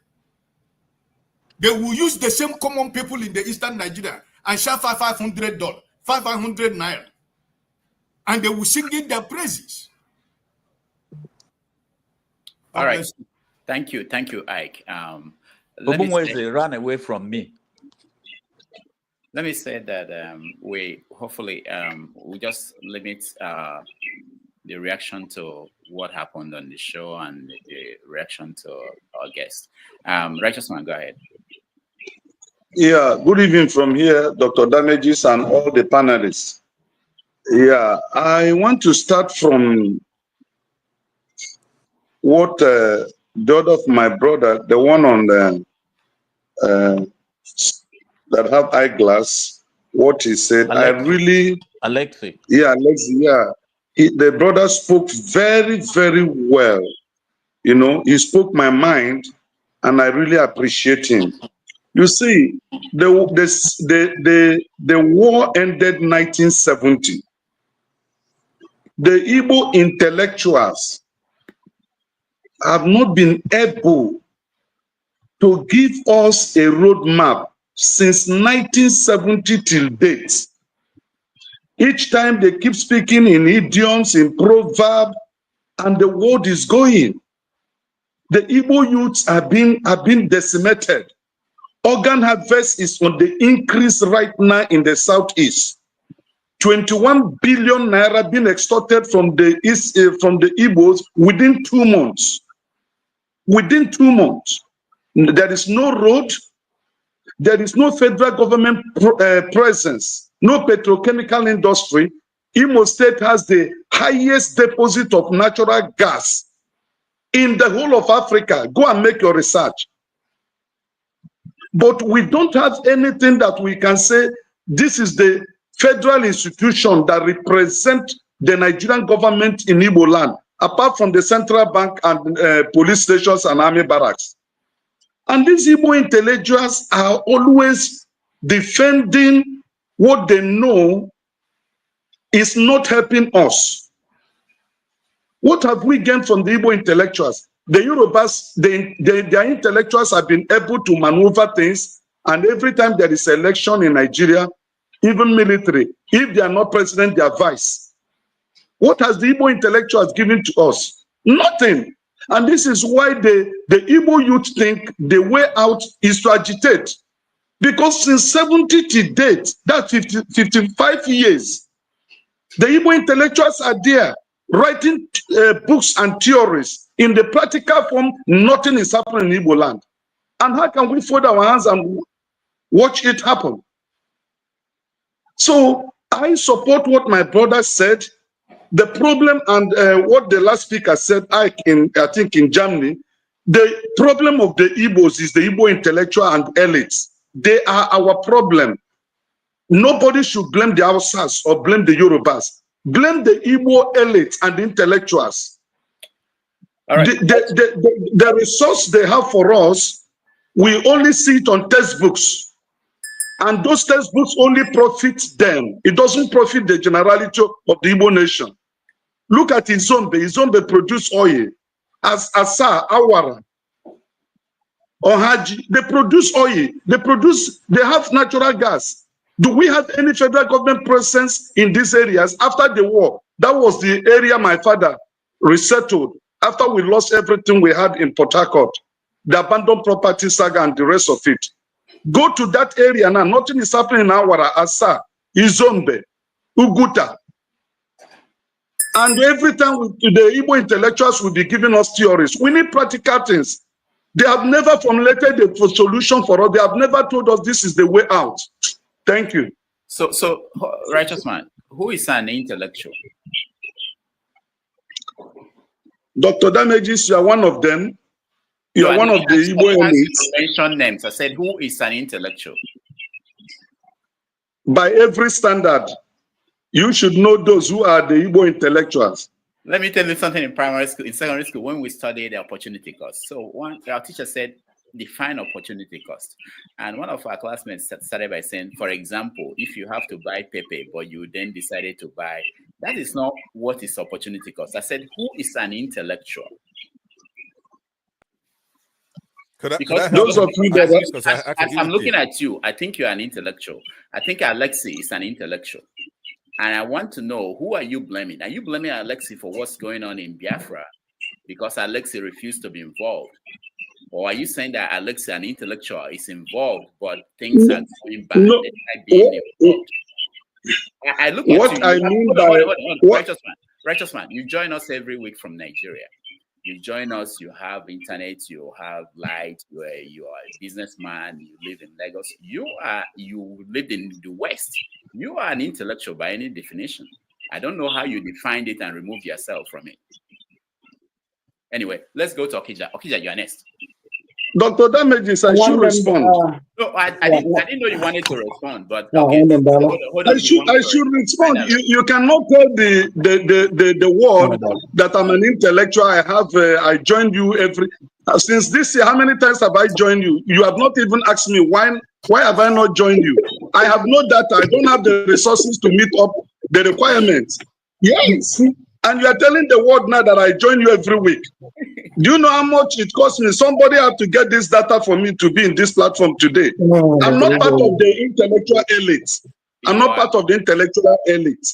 they will use the same common people in the eastern Nigeria and share $500, 500 naira. And they will sing in their praises. All right. Thank you, Ike. Ogbunwezeh ran away from me. Let me say that we hopefully we just limit the reaction to what happened on the show and the reaction to our guest. Righteous Man, go ahead. Yeah, good evening from here, Dr. Damages and all the panelists. Yeah, I want to start from what the other of my brother, the one on the that have eyeglass, what he said, Alexi. I really... Alexi. Yeah, Alexi, yeah. The brother spoke very, very well. You know, he spoke my mind, and I really appreciate him. You see, the war ended 1970. The Igbo intellectuals have not been able to give us a roadmap since 1970 till date. Each time they keep speaking in idioms, in proverbs, and the world is going. The Igbo youths have been decimated. Organ harvest is on the increase right now in the southeast. 21 billion naira being extorted from the East, from the Igbos within 2 months. Within 2 months. There is no road, there is no federal government presence, no petrochemical industry. Imo State has the highest deposit of natural gas in the whole of Africa. Go and make your research. But we don't have anything that we can say this is the federal institution that represents the Nigerian government in Igbo land, apart from the central bank and police stations and army barracks. And these Igbo intellectuals are always defending what they know is not helping us. What have we gained from the Igbo intellectuals? The Yorubas, their intellectuals have been able to maneuver things, and every time there is election in Nigeria, even military, if they are not president, they are vice. What has the Igbo intellectuals given to us? Nothing. And this is why the Igbo youth think the way out is to agitate. Because since 70 to date, that's 55 years, the Igbo intellectuals are there writing books and theories. In the practical form, nothing is happening in Igbo land. And how can we fold our hands and watch it happen? So I support what my brother said. The problem and what the last speaker said, I think in Germany, the problem of the Igbos is the Igbo intellectual and elites. They are our problem. Nobody should blame the Hausas or blame the Yorubas. Blame the Igbo elites and the intellectuals. All right. The resource they have for us, we only see it on textbooks. And those textbooks only profit them. It doesn't profit the generality of the Igbo nation. Look at Izombe. Izombe produce oil. As Asa, Awara, Ohaji, they produce oil. They have natural gas. Do we have any federal government presence in these areas? After the war, that was the area my father resettled. After we lost everything we had in Port Harcourt, the abandoned property saga and the rest of it. Go to that area now. Nothing is happening in Awara, Asa, Izombe, Uguta. And every time the Igbo intellectuals will be giving us theories. We need practical things. They have never formulated a solution for us. They have never told us this is the way out. Thank you. So righteous man, who is an intellectual? Dr. Damages, you are one of them. You are one of the Igbo elites. Mention names. I said, who is an intellectual? By every standard, you should know those who are the Igbo intellectuals. Let me tell you something. In primary school, in secondary school, when we studied the opportunity cost. So our teacher said, define opportunity cost. And one of our classmates started by saying, for example, if you have to buy Pepe, but you then decided to buy, that is not what is opportunity cost. I said, who is an intellectual? Because those of you that I'm looking at you, I think you're an intellectual. I think Alexi is an intellectual. And I want to know, who are you blaming? Are you blaming Alexi for what's going on in Biafra because Alexi refused to be involved? Or are you saying that Alexi, an intellectual, is involved, but things are going bad? No. I look at what you. I mean by Righteous man, you join us every week from Nigeria. You join us, you have internet, you have light, you are a businessman, you live in Lagos. You live in the West. You are an intellectual by any definition. I don't know how you defined it and remove yourself from it. Anyway, let's go to Okija. Okija, you are next. Dr. Damages, I should respond. No, I didn't know you wanted to respond, but okay. Hold on. I should respond. You cannot tell the world that I'm an intellectual. I joined you since this year. How many times have I joined you? You have not even asked me why have I not joined you? I have no data. I don't have the resources to meet up the requirements. Yes. And you are telling the world now that I join you every week. Do you know how much it costs me? Somebody had to get this data for me to be in this platform today. I'm not part of the intellectual elite. I'm not part of the intellectual elite.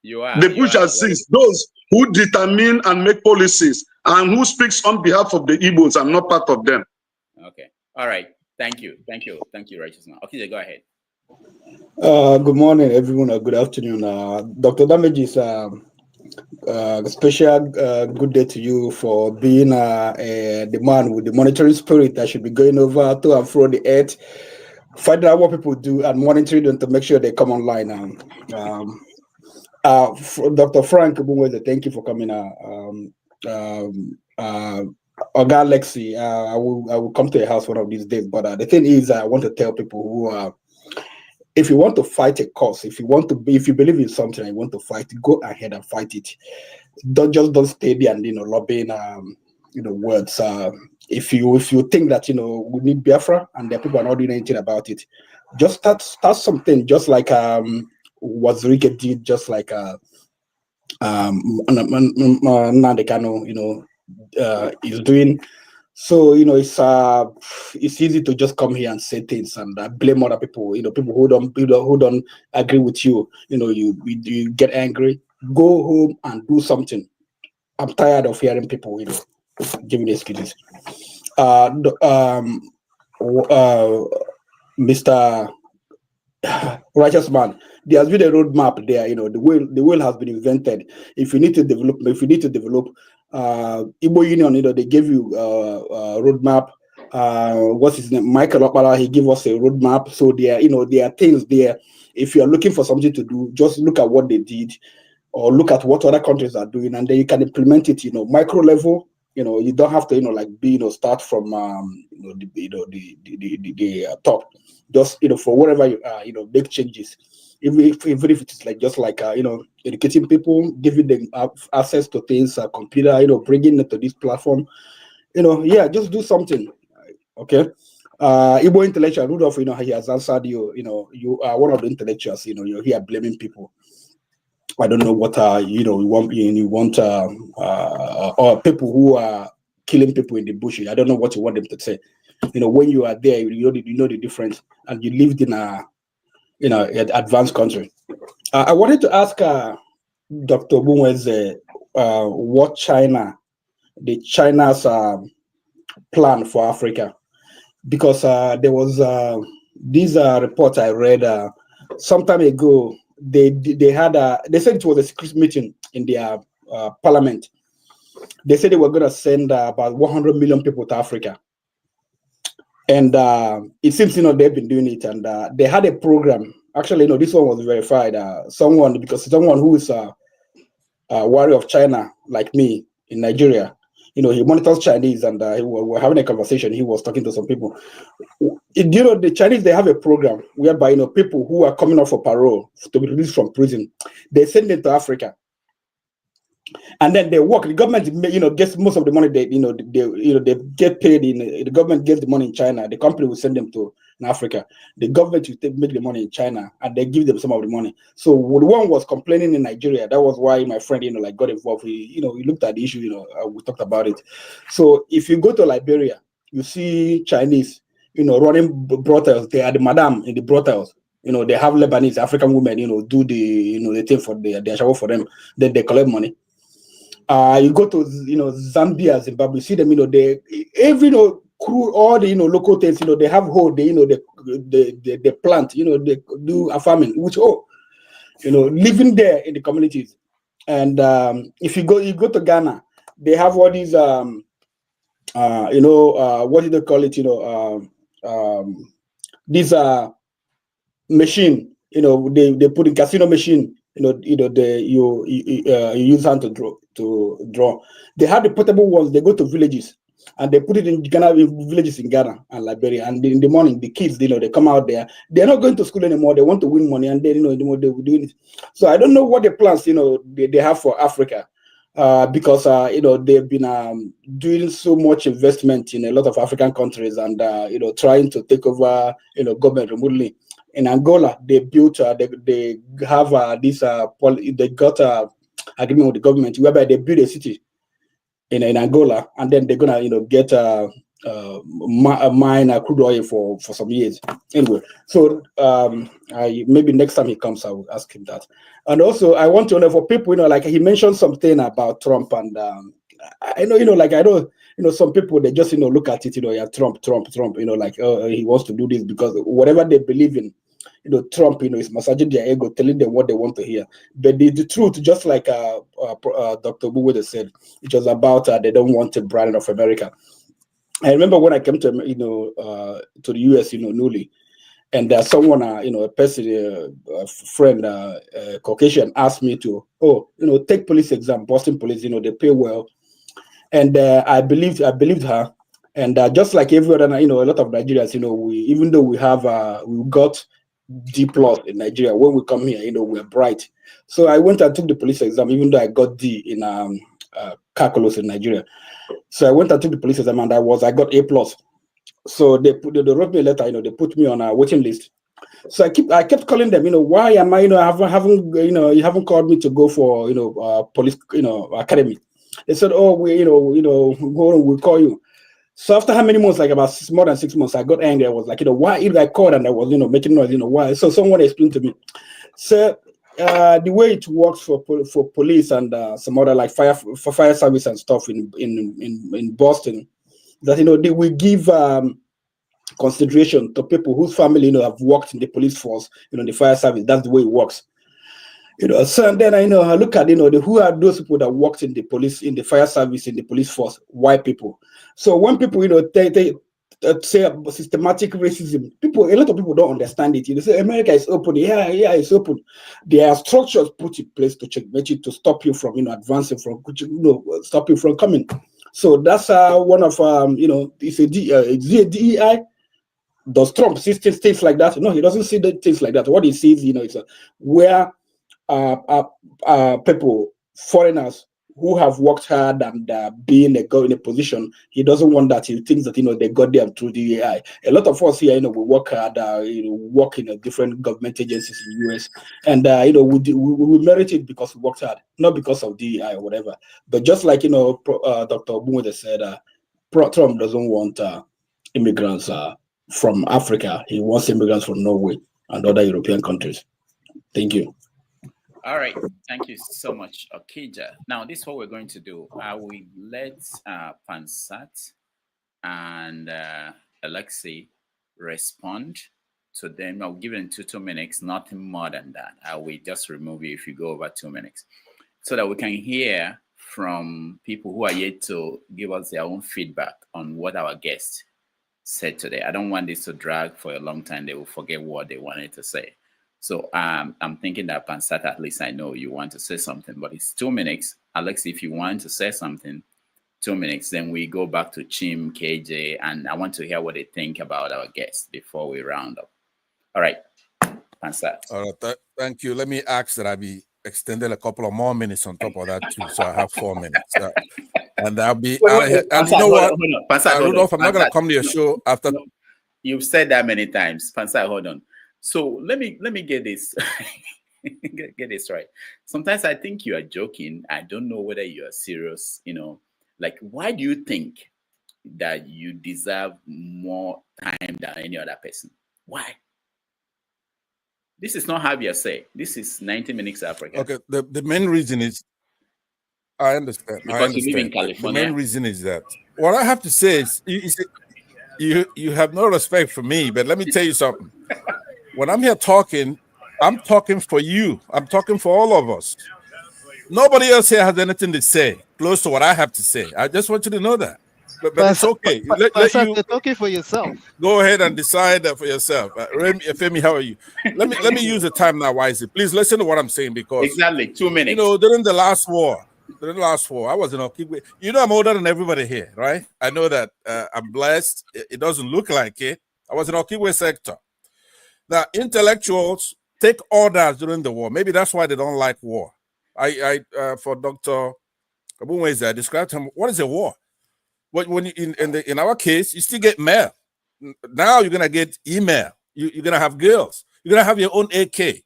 You are. The bourgeoisies, those who determine and make policies and who speaks on behalf of the Igbos. I'm not part of them. Okay. All right. Thank you, Righteous Man. Okay, go ahead. Good morning, everyone. Good afternoon. Dr. Damage is special good day to you for being the man with the monitoring spirit that should be going over to and fro the earth, finding out what people do and monitoring them to make sure they come online. Dr. Frank Ogbunwezeh, thank you for coming. Oga Lexi, I will come to your house one of these days. But the thing is, I want to tell people who if you want to fight a cause, if you believe in something and you want to fight, go ahead and fight it. Don't stay there and lobbying words. If you think that we need Biafra and the people are not doing anything about it, just start something. Just like what Zurike did, just like Nnamdi Kanu, is doing. So it's easy to just come here and say things and blame other people. People who don't agree with you. You get angry. Go home and do something. I'm tired of hearing people giving excuses. Mr. Righteous Man, there has been a roadmap there. The wheel has been invented. If you need to develop Igbo Union, they gave you a roadmap. What's his name? Michael Okpala, he gave us a roadmap. So there are things there. If you are looking for something to do, just look at what they did, or look at what other countries are doing, and then you can implement it. Micro level. You don't have to start from the top. Just for whatever you make changes. Even if it's educating people, giving them access to things, computer, bringing it to this platform, just do something. Okay. Igbo intellectual Rudolph, he has answered you. You are one of the intellectuals. You're here blaming people. I don't know what you want or people who are killing people in the bush. I don't know what you want them to say. When you are there, you know the difference, and you lived in an advanced country. I wanted to ask Dr. Ogbunwezeh what China's plan for Africa, because there was this report I read some time ago. They said it was a secret meeting in their parliament. They said they were going to send about 100 million people to Africa. And it seems, they've been doing it. And they had a program. Actually, this one was verified. Someone who is a warrior of China, like me, in Nigeria, he monitors Chinese, and we were having a conversation. He was talking to some people. The Chinese, they have a program whereby, people who are coming off for parole to be released from prison, they send them to Africa. And then they work. The government, gets most of the money. They get paid the government gets the money in China. The company will send them to Africa. The government will make the money in China, and they give them some of the money. So the one was complaining in Nigeria. That was why my friend, got involved. He looked at the issue. We talked about it. So if you go to Liberia, you see Chinese, running brothels. They are the madam in the brothels. They have Lebanese, African women, do the thing for their shower for them. Then they collect money. You go to Zambia, Zimbabwe, you see them, they every crew, all the local things, they have whole, they plant, they do a farming, which living there in the communities. And if you go to Ghana, they have all these what do they call it, these machine, they put in casino machine, you use hand to draw. They have the portable ones. They go to villages and they put it in Ghana, villages in Ghana and Liberia. And in the morning, the kids, they come out there. They're not going to school anymore. They want to win money, and then they will do it. So I don't know what the plans they have for Africa, because they've been doing so much investment in a lot of African countries, and trying to take over government remotely. In Angola, they built, they have this, they got agreement with the government whereby they build a city in Angola, and then they're gonna, get mine crude oil for some years. Anyway, so maybe next time he comes, I will ask him that. And also, I want to know for people, like he mentioned something about Trump and I know, like I know, some people they just look at it, yeah, Trump, like he wants to do this because whatever they believe in, Trump, is massaging their ego, telling them what they want to hear. But the truth, just like Dr. Ogbunwezeh said, it was about they don't want a brand of America. I remember when I came to to the US, newly, and someone, a person, a friend, Caucasian, asked me to, take police exam, Boston police, they pay well, and I believed her, and just like every other, a lot of Nigerians, even though we have, we got D+ in Nigeria, when we come here, we're bright. So I went and took the police exam, even though I got D in calculus in Nigeria. So I went and took the police exam, and I got A+. So they wrote me a letter, they put me on a waiting list. So I kept calling them, why am I, you haven't called me to go for, police, academy. They said, oh, we'll call you. So after how many months, like about more than 6 months, I got angry. I was like, why if I called and I was, making noise, why? So someone explained to me. So the way it works for police and some other like fire service and stuff in Boston, that they will give consideration to people whose family have worked in the police force, the fire service. That's the way it works. So then I look at who are those people that worked in the police, in the fire service, in the police force, white people. So when people they say systematic racism, a lot of people don't understand it. They say America is open, yeah, it's open. There are structures put in place to checkmate you, to stop you from advancing, from stop you from coming. So that's one of it's a DEI. Does Trump see things like that? No, he doesn't see things like that. What he sees, it's where people, foreigners who have worked hard and being in a position, he doesn't want that. He thinks that they got them through DEI. A lot of us here, we work hard, work in different government agencies in the US, and we merit it because we worked hard, not because of DEI or whatever. But just like Dr. Ogbunwezeh said, Trump doesn't want immigrants from Africa. He wants immigrants from Norway and other European countries. Thank you. All right, thank you so much, Okija. Now, this is what we're going to do. I will let Pansat and Alexei respond to them. I'll give them 2 minutes, nothing more than that. I will just remove you if you go over 2 minutes, so that we can hear from people who are yet to give us their own feedback on what our guest said today. I don't want this to drag for a long time. They will forget what they wanted to say. So I'm thinking that Pansat, at least I know you want to say something, but it's 2 minutes. Alex, if you want to say something, 2 minutes, then we go back to Chim, KJ, and I want to hear what they think about our guests before we round up. All right, Pansat. All right, thank you. Let me ask that I be extended a couple of more minutes on top of that too, so I have 4 minutes. And I'll be out of here. And you know what, Rudolph, I'm not going to come to your show after. You've said that many times. Pansat, hold on. So let me get this get this right. Sometimes I think you are joking. I don't know whether you are serious. Like, why do you think that you deserve more time than any other person? Why? This is not Javier say. This is 90 Minutes Africa. Okay, the main reason is, I understand. Because you live in California. The main reason is that what I have to say is, you have no respect for me. But let me tell you something. When I'm here talking, I'm talking for you. I'm talking for all of us. Nobody else here has anything to say close to what I have to say. I just want you to know that. But it's okay. Let you talk it for yourself. Go ahead and decide that for yourself. Femi, how are you? Let me use the time now wisely. Please listen to what I'm saying, because exactly 2 minutes. During the last war, I was in Okigwe. I'm older than everybody here, right? I know that. I'm blessed. It doesn't look like it. I was in Okigwe sector. Now, intellectuals take orders during the war. Maybe that's why they don't like war. For Dr. Ogbunwezeh, I described him. What is a war? When in our case, you still get mail. Now you're gonna get email. You're gonna have girls. You're gonna have your own AK.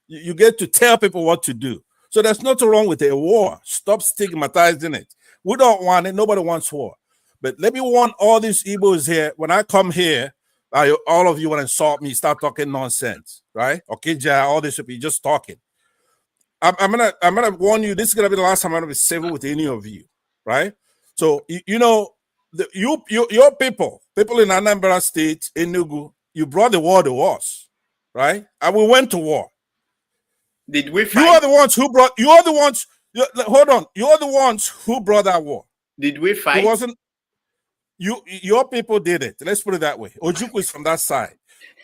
You get to tell people what to do. So there's nothing wrong with a war. Stop stigmatizing it. We don't want it. Nobody wants war. But let me warn all these Igbos here. When I come here, all of you want to insult me, start talking nonsense, right? Okay, all this people just talking. I'm gonna warn you. This is gonna be the last time I'm gonna be civil with any of you, right? So you know, your people in Anambra State, Enugu, you brought the war to us, right? And we went to war. Did we fight? You are the ones who brought. You are the ones. Hold on. You are the ones who brought that war. Did we fight? It wasn't. Your people did it. Let's put it that way. Ojukwu is from that side.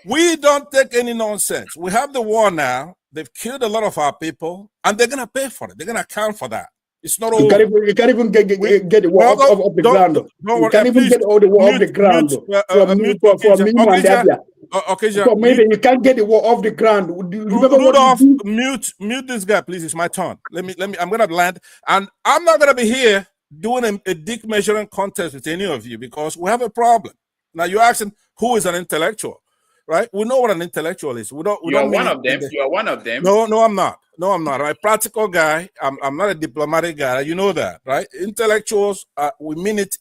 We don't take any nonsense. We have the war now. They've killed a lot of our people, and they're gonna pay for it. They're gonna account for that. It's not over. You can't even get the war off the ground. You can't even get all the war off the ground. For me and Abia. For me, you can't get the war off the ground. Rudolph, mute this guy, please. It's my turn. Let me. I'm gonna land, and I'm not gonna be here doing a dick measuring contest with any of you because we have a problem. Now you're asking who is an intellectual, right? We know what an intellectual is. We don't. You are one of them. You are one of them. No, I'm not. No, I'm not. Right? Practical guy. I'm not a diplomatic guy. You know that, right? Intellectuals. We mean it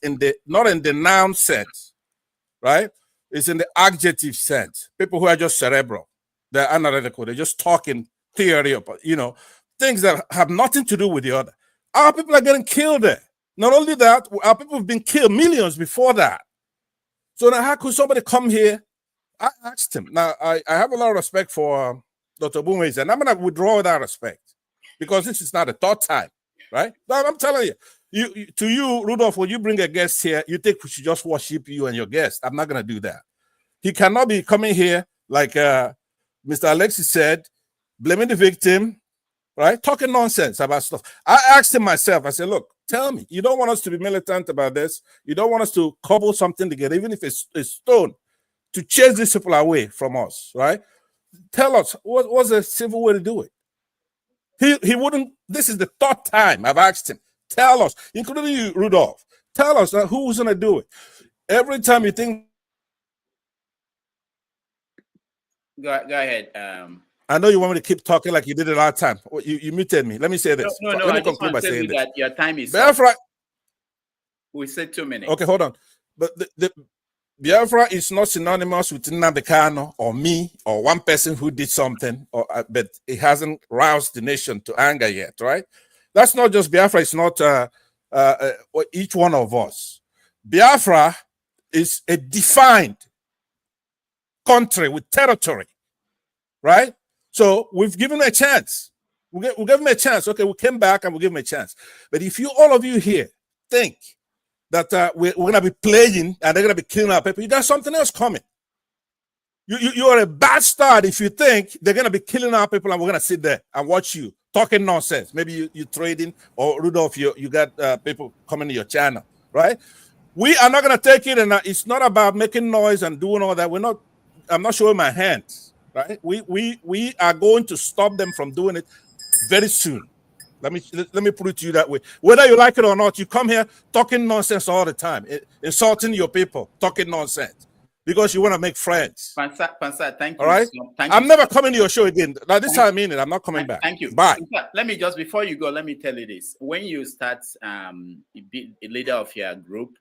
not in the noun sense, right? It's in the adjective sense. People who are just cerebral, they're analytical. They're just talking theory about, things that have nothing to do with the other. Our people are getting killed there. Not only that, our people have been killed millions before that. So now how could somebody come here? I asked him. Now, I have a lot of respect for Dr. Ogbunwezeh, and I'm going to withdraw that respect because this is not the third time, right? But I'm telling you, to you, Rudolph, when you bring a guest here, you think we should just worship you and your guest. I'm not going to do that. He cannot be coming here like Mr. Alexis said, blaming the victim, right? Talking nonsense about stuff. I asked him myself, I said, look, tell me, you don't want us to be militant about this. You don't want us to cobble something together, even if it's a stone, to chase these people away from us, right? Tell us, what's a civil way to do it? He wouldn't. This is the third time I've asked him. Tell us, including you, Rudolph. Tell us who's going to do it. Every time you think. Go ahead. I know you want me to keep talking like you did it last time. You muted me. Let me say this. No. Let me I just conclude want by to tell saying you this. that your time is Biafra. We said 2 minutes. Okay, hold on. But the Biafra is not synonymous with Nnamdi Kanu or me or one person who did something, but it hasn't roused the nation to anger yet, right? That's not just Biafra. It's not each one of us. Biafra is a defined country with territory, right? So we've given him a chance. We gave him a chance. Okay, we came back and we give him a chance. But if all of you here think that we're going to be playing and they're going to be killing our people, you got something else coming. You are a bad start if you think they're going to be killing our people and we're going to sit there and watch you talking nonsense. Maybe you're trading, or Rudolph, you got people coming to your channel, right? We are not going to take it, and it's not about making noise and doing all that. I'm not showing my hands, right? We are going to stop them from doing it very soon. Let me put it to you that way. Whether you like it or not, you come here talking nonsense all the time, insulting your people, talking nonsense because you want to make friends. Pansa, thank you. All right. I'm never coming to your show again. Now this time I mean it. I'm not coming back. Thank you. Bye. Let me just, before you go, let me tell you this. When you start be a leader of your group,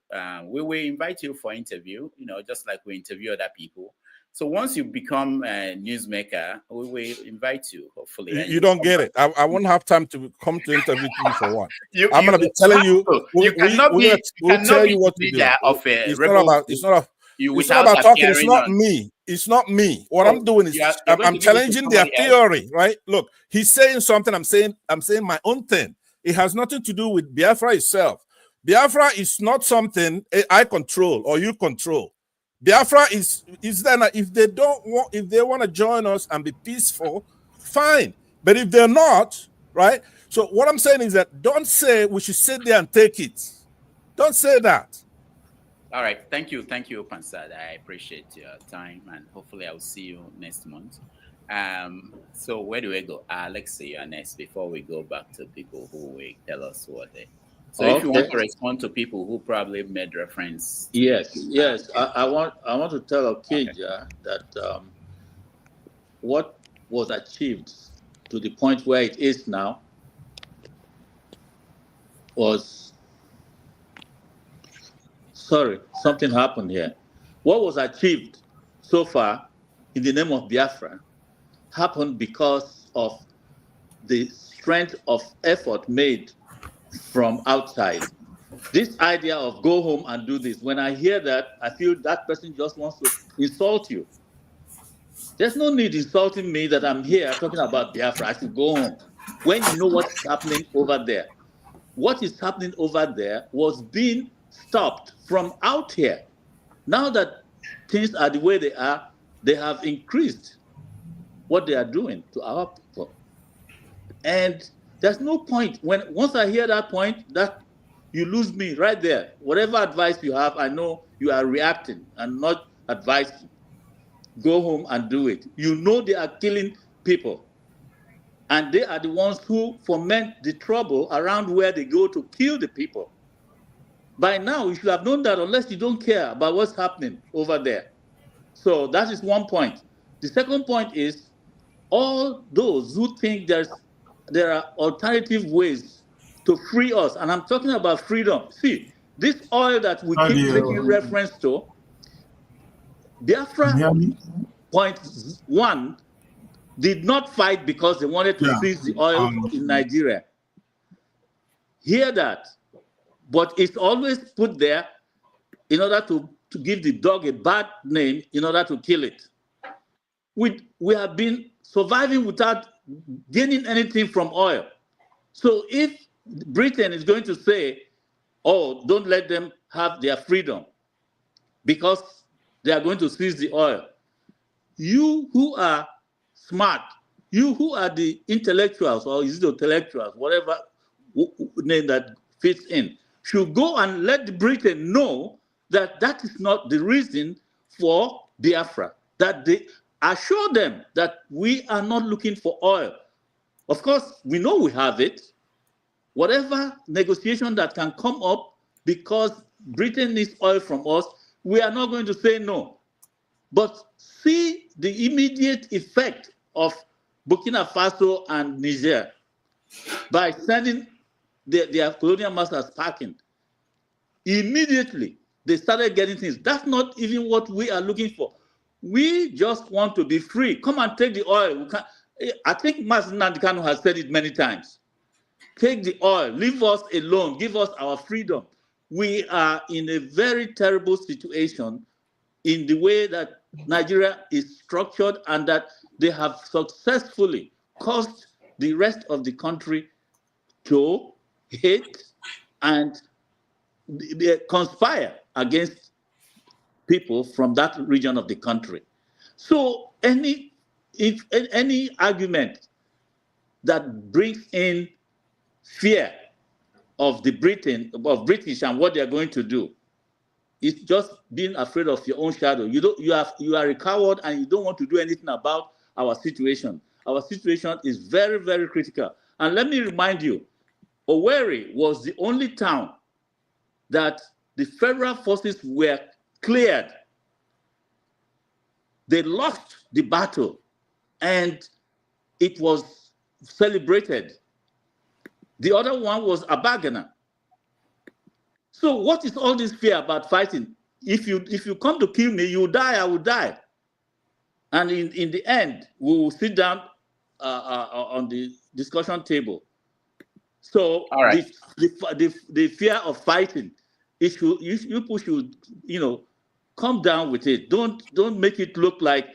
we will invite you for interview. Just like we interview other people. So once you become a newsmaker, we will invite you, hopefully. You don't get it. I won't have time to come to interview you for one. I'm going to be telling you. You cannot be what to do. It's not about talking. It's not me. It's not me. What I'm doing is I'm challenging their theory, right? Look, he's saying something. I'm saying my own thing. It has nothing to do with Biafra itself. Biafra is not something I control or you control. Biafra is then if they want to join us and be peaceful, fine. But if they're not, right? So what I'm saying is that don't say we should sit there and take it. Don't say that. All right. Thank you, Pansad. I appreciate your time, and hopefully I'll see you next month. So where do we go? Alex, you are next before we go back to people who will tell us what they. So if you want to respond to people who probably made reference. Yes. I want to tell Okija that what was achieved to the point where it is now was, sorry, something happened here. What was achieved so far in the name of Biafra happened because of the strength of effort made from outside. This idea of go home and do this, when I hear that, I feel that person just wants to insult you. There's no need insulting me that I'm here talking about Biafra. I should go home. When you know what's happening over there. What is happening over there was being stopped from out here. Now that things are the way they are, they have increased what they are doing to our people. And there's no point. Once I hear that point, that you lose me right there. Whatever advice you have, I know you are reacting and not advising. Go home and do it. You know they are killing people. And they are the ones who foment the trouble around where they go to kill the people. By now, you should have known that unless you don't care about what's happening over there. So that is one point. The second point is all those who think there are alternative ways to free us, and I'm talking about freedom. See, this oil that we keep making reference to, Biafra point one did not fight because they wanted to seize the oil in Nigeria. Hear that. But it's always put there in order to give the dog a bad name in order to kill it. We have been surviving without gaining anything from oil. So if Britain is going to say, oh, don't let them have their freedom because they are going to seize the oil, you who are smart, you who are the intellectuals, or is it intellectuals, whatever name that fits in, should go and let Britain know that that is not the reason for Biafra, that they assure them that we are not looking for oil. Of course, we know we have it. Whatever negotiation that can come up because Britain needs oil from us, we are not going to say no. But see the immediate effect of Burkina Faso and Niger by sending their colonial masters packing. Immediately, they started getting things. That's not even what we are looking for. We just want to be free. Come and take the oil. I think Mas Nnamdi Kanu has said it many times. Take the oil, leave us alone, give us our freedom. We are in a very terrible situation in the way that Nigeria is structured and that they have successfully caused the rest of the country to hate and they conspire against people from that region of the country. So any argument that brings in fear of British and what they are going to do, it's just being afraid of your own shadow. You are a coward and you don't want to do anything about our situation. Our situation is very, very critical. And let me remind you, Owerri was the only town that the federal forces were cleared. They lost the battle and it was celebrated. The other one was Abagana. So what is all this fear about fighting? If you come to kill me, you die, I will die. And in the end, we will sit down on the discussion table. So all right. the fear of fighting, you should come down with it. Don't make it look like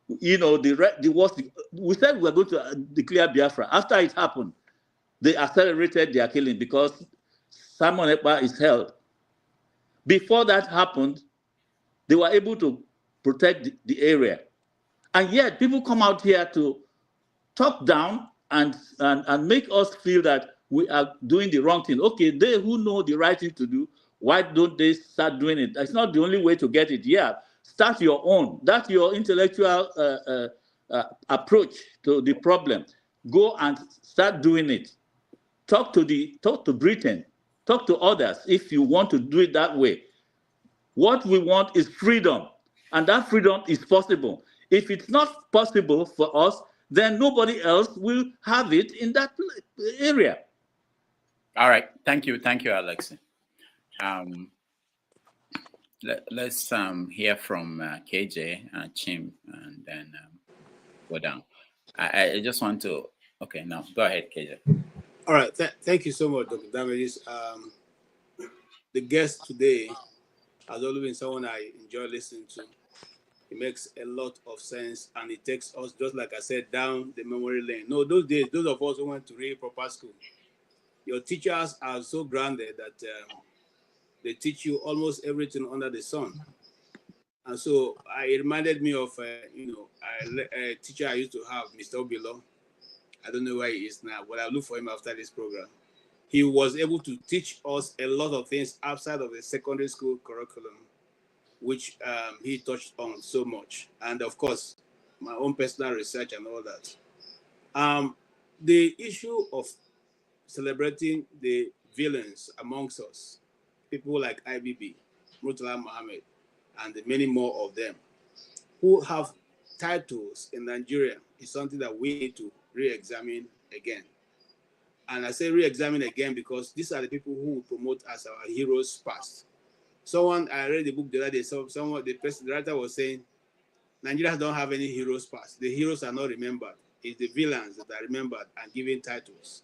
the worst. We said we were going to declare Biafra. After it happened, they accelerated their killing because Simon Ekpa is held. Before that happened, they were able to protect the area. And yet people come out here to talk down and make us feel that we are doing the wrong thing. Okay, they who know the right thing to do, why don't they start doing it? That's not the only way to get it. Yeah, start your own. That's your intellectual approach to the problem. Go and start doing it. Talk to Britain. Talk to others if you want to do it that way. What we want is freedom, and that freedom is possible. If it's not possible for us, then nobody else will have it in that area. All right. Thank you, Alexi. Let's hear from KJ and Chim, and then go down. I just want to. Okay, now go ahead, KJ. All right. Thank you so much, Dr. Damages. the guest today has always been someone I enjoy listening to. It makes a lot of sense, and it takes us, just like I said, down the memory lane. No, those days, those of us who went to really proper school, your teachers are so grounded that they teach you almost everything under the sun. And so it reminded me of, a teacher I used to have, Mr. Obilo. I don't know where he is now, but I'll look for him after this program. He was able to teach us a lot of things outside of the secondary school curriculum, which he touched on so much. And of course, my own personal research and all that. The issue of celebrating the villains amongst us, people like IBB, Murtala Mohammed, and the many more of them who have titles in Nigeria, is something that we need to re-examine again. And I say re-examine again because these are the people who will promote as our heroes past. I read the book the other day, the writer was saying, Nigerians don't have any heroes past. The heroes are not remembered. It's the villains that are remembered and given titles.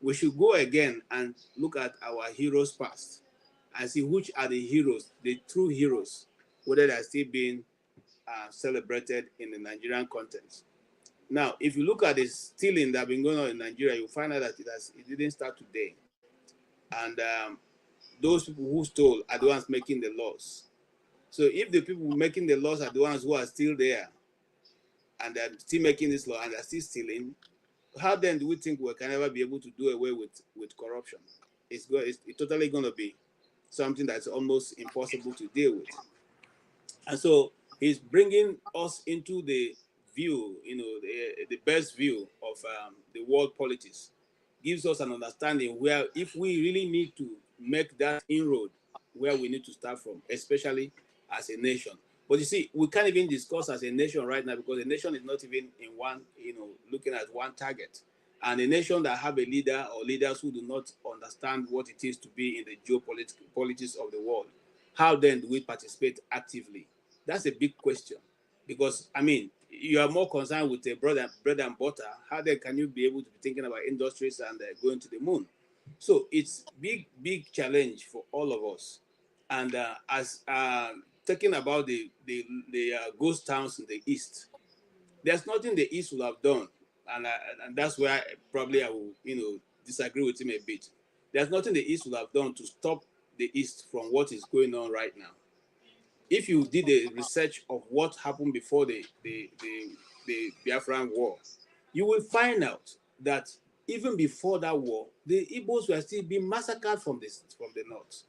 We should go again and look at our heroes past and see which are the heroes, the true heroes, whether they're still being celebrated in the Nigerian context. Now, if you look at the stealing that has been going on in Nigeria, you'll find out that it didn't start today. And those people who stole are the ones making the laws. So if the people making the laws are the ones who are still there and they're still making this law and they're still stealing, how then do we think we can ever be able to do away with corruption? It's totally going to be something that's almost impossible to deal with. And so he's bringing us into the view, the best view of the world politics. Gives us an understanding where if we really need to make that inroad, where we need to start from, especially as a nation. But you see, we can't even discuss as a nation right now because the nation is not even in one, looking at one target. And a nation that have a leader or leaders who do not understand what it is to be in the geopolitics of the world, how then do we participate actively? That's a big question. Because, you are more concerned with the bread and butter. How then can you be able to be thinking about industries and going to the moon? So it's big challenge for all of us. And as talking about the ghost towns in the East, there's nothing the East will have done. And that's where probably I will, disagree with him a bit. There's nothing the East will have done to stop the East from what is going on right now. If you did a research of what happened before the Biafran war, you will find out that even before that war, the Igbos were still being massacred from the north.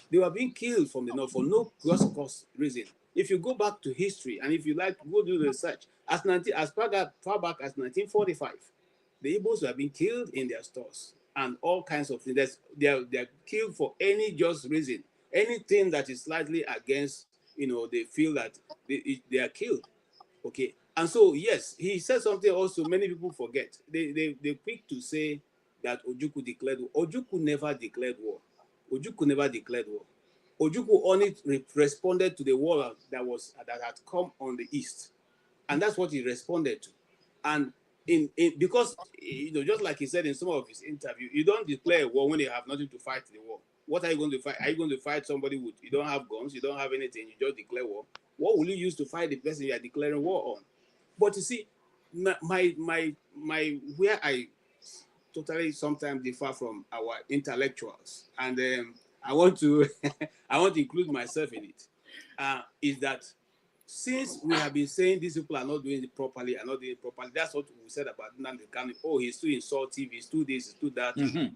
They were being killed from the north for no cause reason. If you go back to history, and if you like, go do the research, as far back as 1945, the Igbos were being killed in their stores and all kinds of things. They're killed for any just reason. Anything that is slightly against, they feel that they are killed. Okay. And so, yes, he said something also many people forget. They're quick to say that Ojukwu declared war. Ojukwu never declared war. Ojukwu never declared war. Ojukwu only responded to the war that had come on the east. And that's what he responded to. And because, just like he said in some of his interviews, you don't declare a war when you have nothing to fight the war. What are you going to fight? Are you going to fight somebody you don't have guns, you don't have anything, you just declare war? What will you use to fight the person you are declaring war on? But you see, where I totally sometimes differ from our intellectuals, and I want to include myself in it, is that since we have been saying these people are not doing it properly, that's what we said about Nnamdi Kanu. Oh, he's too insultive, he's too this, he's too that. Mm-hmm.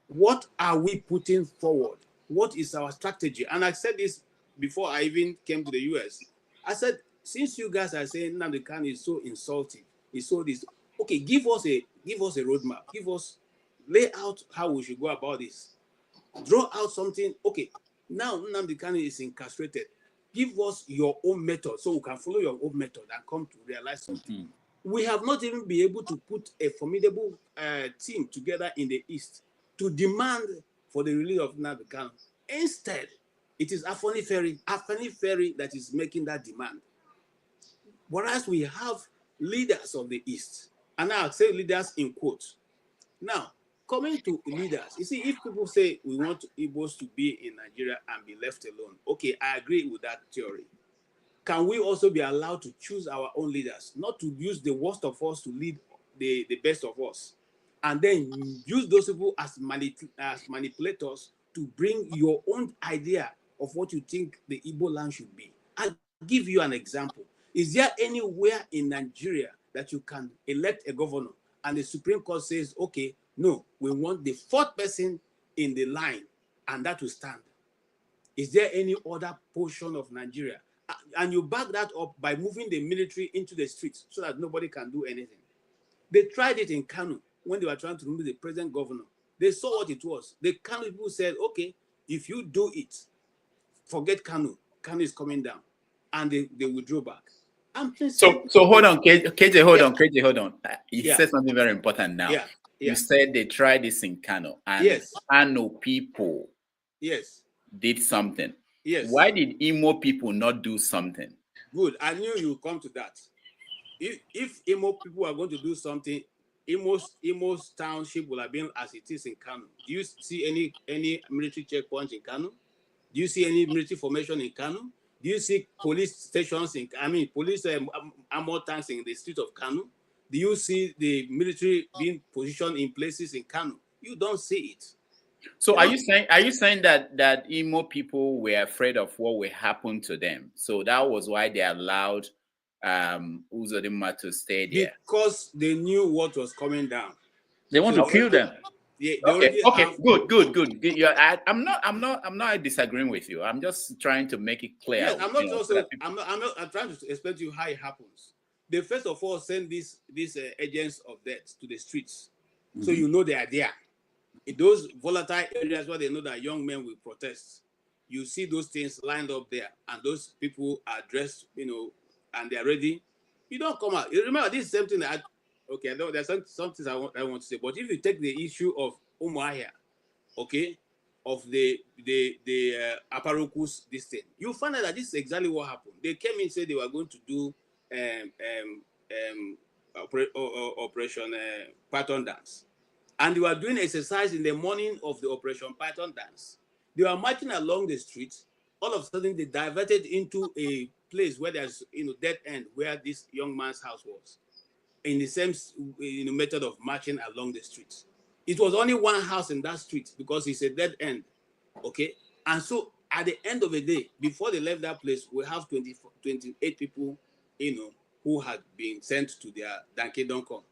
What are we putting forward? What is our strategy? And I said this before I even came to the US. I said, since you guys are saying Nnamdi Kanu is so insulting, he's so this, okay, give us a roadmap. Lay out how we should go about this. Draw out something. Okay, now Nnamdi Kanu is incarcerated. Give us your own method so we can follow your own method and come to realize something. Mm-hmm. We have not even been able to put a formidable team together in the East to demand for the release of Nnamdi Kanu. Instead, it is Afeni Ferry that is making that demand. Whereas we have leaders of the East, and I'll say leaders in quotes. Now, coming to leaders, you see, if people say we want Igbos to be in Nigeria and be left alone, okay, I agree with that theory. Can we also be allowed to choose our own leaders, not to use the worst of us to lead the best of us, and then use those people as manipulators to bring your own idea of what you think the Igbo land should be? I'll give you an example. Is there anywhere in Nigeria that you can elect a governor and the Supreme Court says, okay, no, we want the fourth person in the line and that will stand? Is there any other portion of Nigeria? And you back that up by moving the military into the streets so that nobody can do anything. They tried it in Kano when they were trying to remove the present governor. They saw what it was. The Kano people said, okay, if you do it, forget Kano. Kano is coming down. And they withdrew back. So hold on, KJ, hold on. You said something very important now. You said they tried this in Kano, and Kano people did something. Why did Imo people not do something? Good. I knew you would come to that. If Imo people are going to do something, Imo's township will have been as it is in Kano. Do you see any military checkpoints in Kano? Do you see any military formation in Kano? Do you see police stations police armor tanks in the street of Kano? Do you see the military being positioned in places in Kano? You don't see it. So are you saying that Imo people were afraid of what will happen to them? So that was why they allowed Uzodinma to stay there? Because they knew what was coming down. They want to kill them. Yeah, okay, good. I'm not disagreeing with you. I'm just trying to make it clear. Yes, I'm trying to explain to you how it happens. They first of all send these agents of death to the streets, so you know they are there. In those volatile areas where they know that young men will protest, you see those things lined up there, and those people are dressed, and they are ready. You don't come out. You remember this is something that. Okay, there's some things I want to say, but if you take the issue of Umuahia, okay, of the Aparokus, this thing, you find out that this is exactly what happened. They came in and said they were going to do Operation Python Dance, and they were doing exercise in the morning of the Operation Python Dance. They were marching along the streets. All of a sudden, they diverted into a place where there's dead end where this young man's house was. In the same method of marching along the streets. It was only one house in that street because it's a dead end, okay? And so at the end of the day, before they left that place, we have 28 people, who had been sent to their Danke Donkon.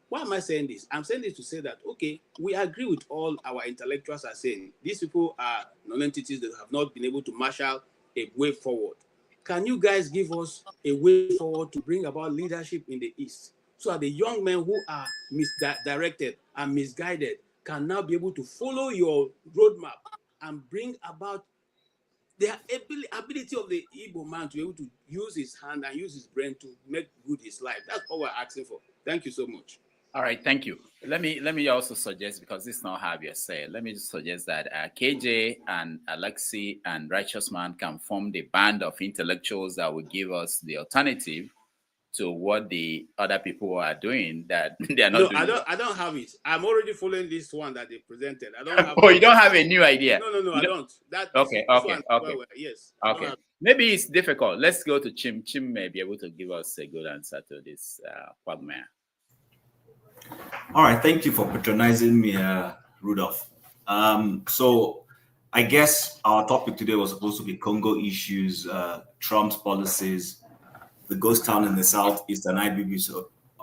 Why am I saying this? I'm saying this to say that, okay, we agree with all our intellectuals are saying. These people are non-entities that have not been able to marshal a way forward. Can you guys give us a way forward to bring about leadership in the East? So that the young men who are misdirected and misguided can now be able to follow your roadmap and bring about the ability of the Igbo man to be able to use his hand and use his brain to make good his life. That's all we're asking for. Thank you so much. All right, thank you. Let me also suggest, because this is not how you say, let me just suggest that KJ and Alexi and Righteous Man can form the band of intellectuals that will give us the alternative to what the other people are doing that they are not doing. I don't have it. I'm already following this one that they presented. I don't have you don't have a new idea? No, I don't. Okay. Yes. Okay. Maybe it's difficult. Let's go to Chim. Chim may be able to give us a good answer to this quagmire. All right. Thank you for patronizing me, Rudolph. So I guess our topic today was supposed to be Congo issues, Trump's policies, the ghost town in the southeast, and IBB's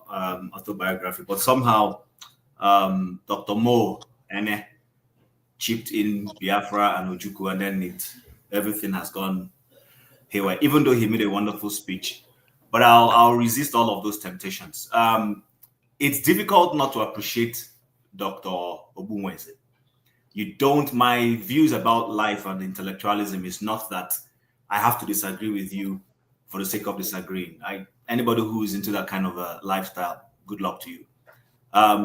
autobiography. But somehow, Dr. Mo chipped in Biafra and Ojukwu, and then everything has gone haywire, even though he made a wonderful speech. But I'll resist all of those temptations. It's difficult not to appreciate Dr. Ogbunwezeh. My views about life and intellectualism is not that I have to disagree with you for the sake of disagreeing. Anybody who is into that kind of a lifestyle, good luck to you.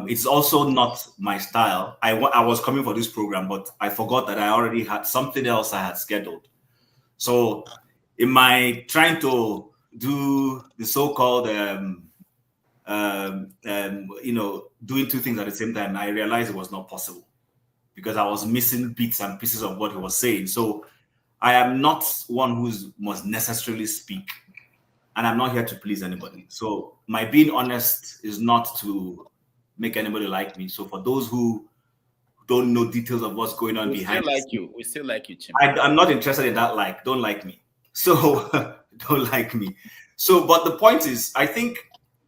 It's also not my style. I was coming for this program, but I forgot that I already had something else I had scheduled. So in my trying to do the so-called doing two things at the same time, I realized it was not possible because I was missing bits and pieces of what he was saying. So I am not one who must necessarily speak, and I'm not here to please anybody. So my being honest is not to make anybody like me. So for those who don't know details of what's going on behind, we still like you, Chim. I'm not interested in that. Don't like me. So don't like me. So, but the point is, I think,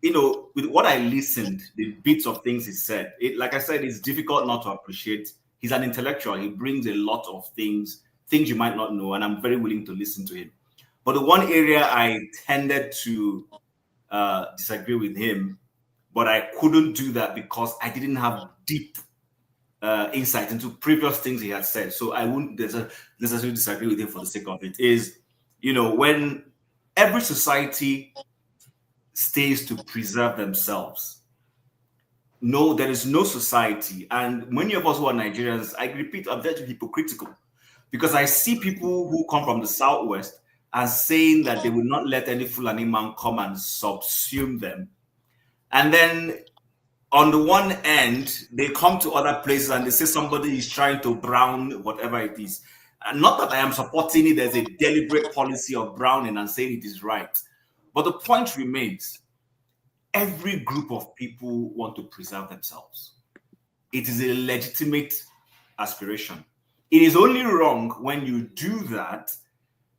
with what I listened, the bits of things he said, like I said, it's difficult not to appreciate. He's an intellectual. He brings a lot of things you might not know, and I'm very willing to listen to him. But the one area I tended to disagree with him, but I couldn't do that because I didn't have deep insight into previous things he had said. So I wouldn't necessarily disagree with him for the sake of it, is, when every society stays to preserve themselves, no, there is no society. And many of us who are Nigerians, I repeat, are very hypocritical because I see people who come from the Southwest and saying that they will not let any Fulani man come and subsume them. And then on the one end, they come to other places and they say somebody is trying to brown whatever it is. And not that I am supporting it as a deliberate policy of browning and saying it is right. But the point remains, every group of people want to preserve themselves. It is a legitimate aspiration. It is only wrong when you do that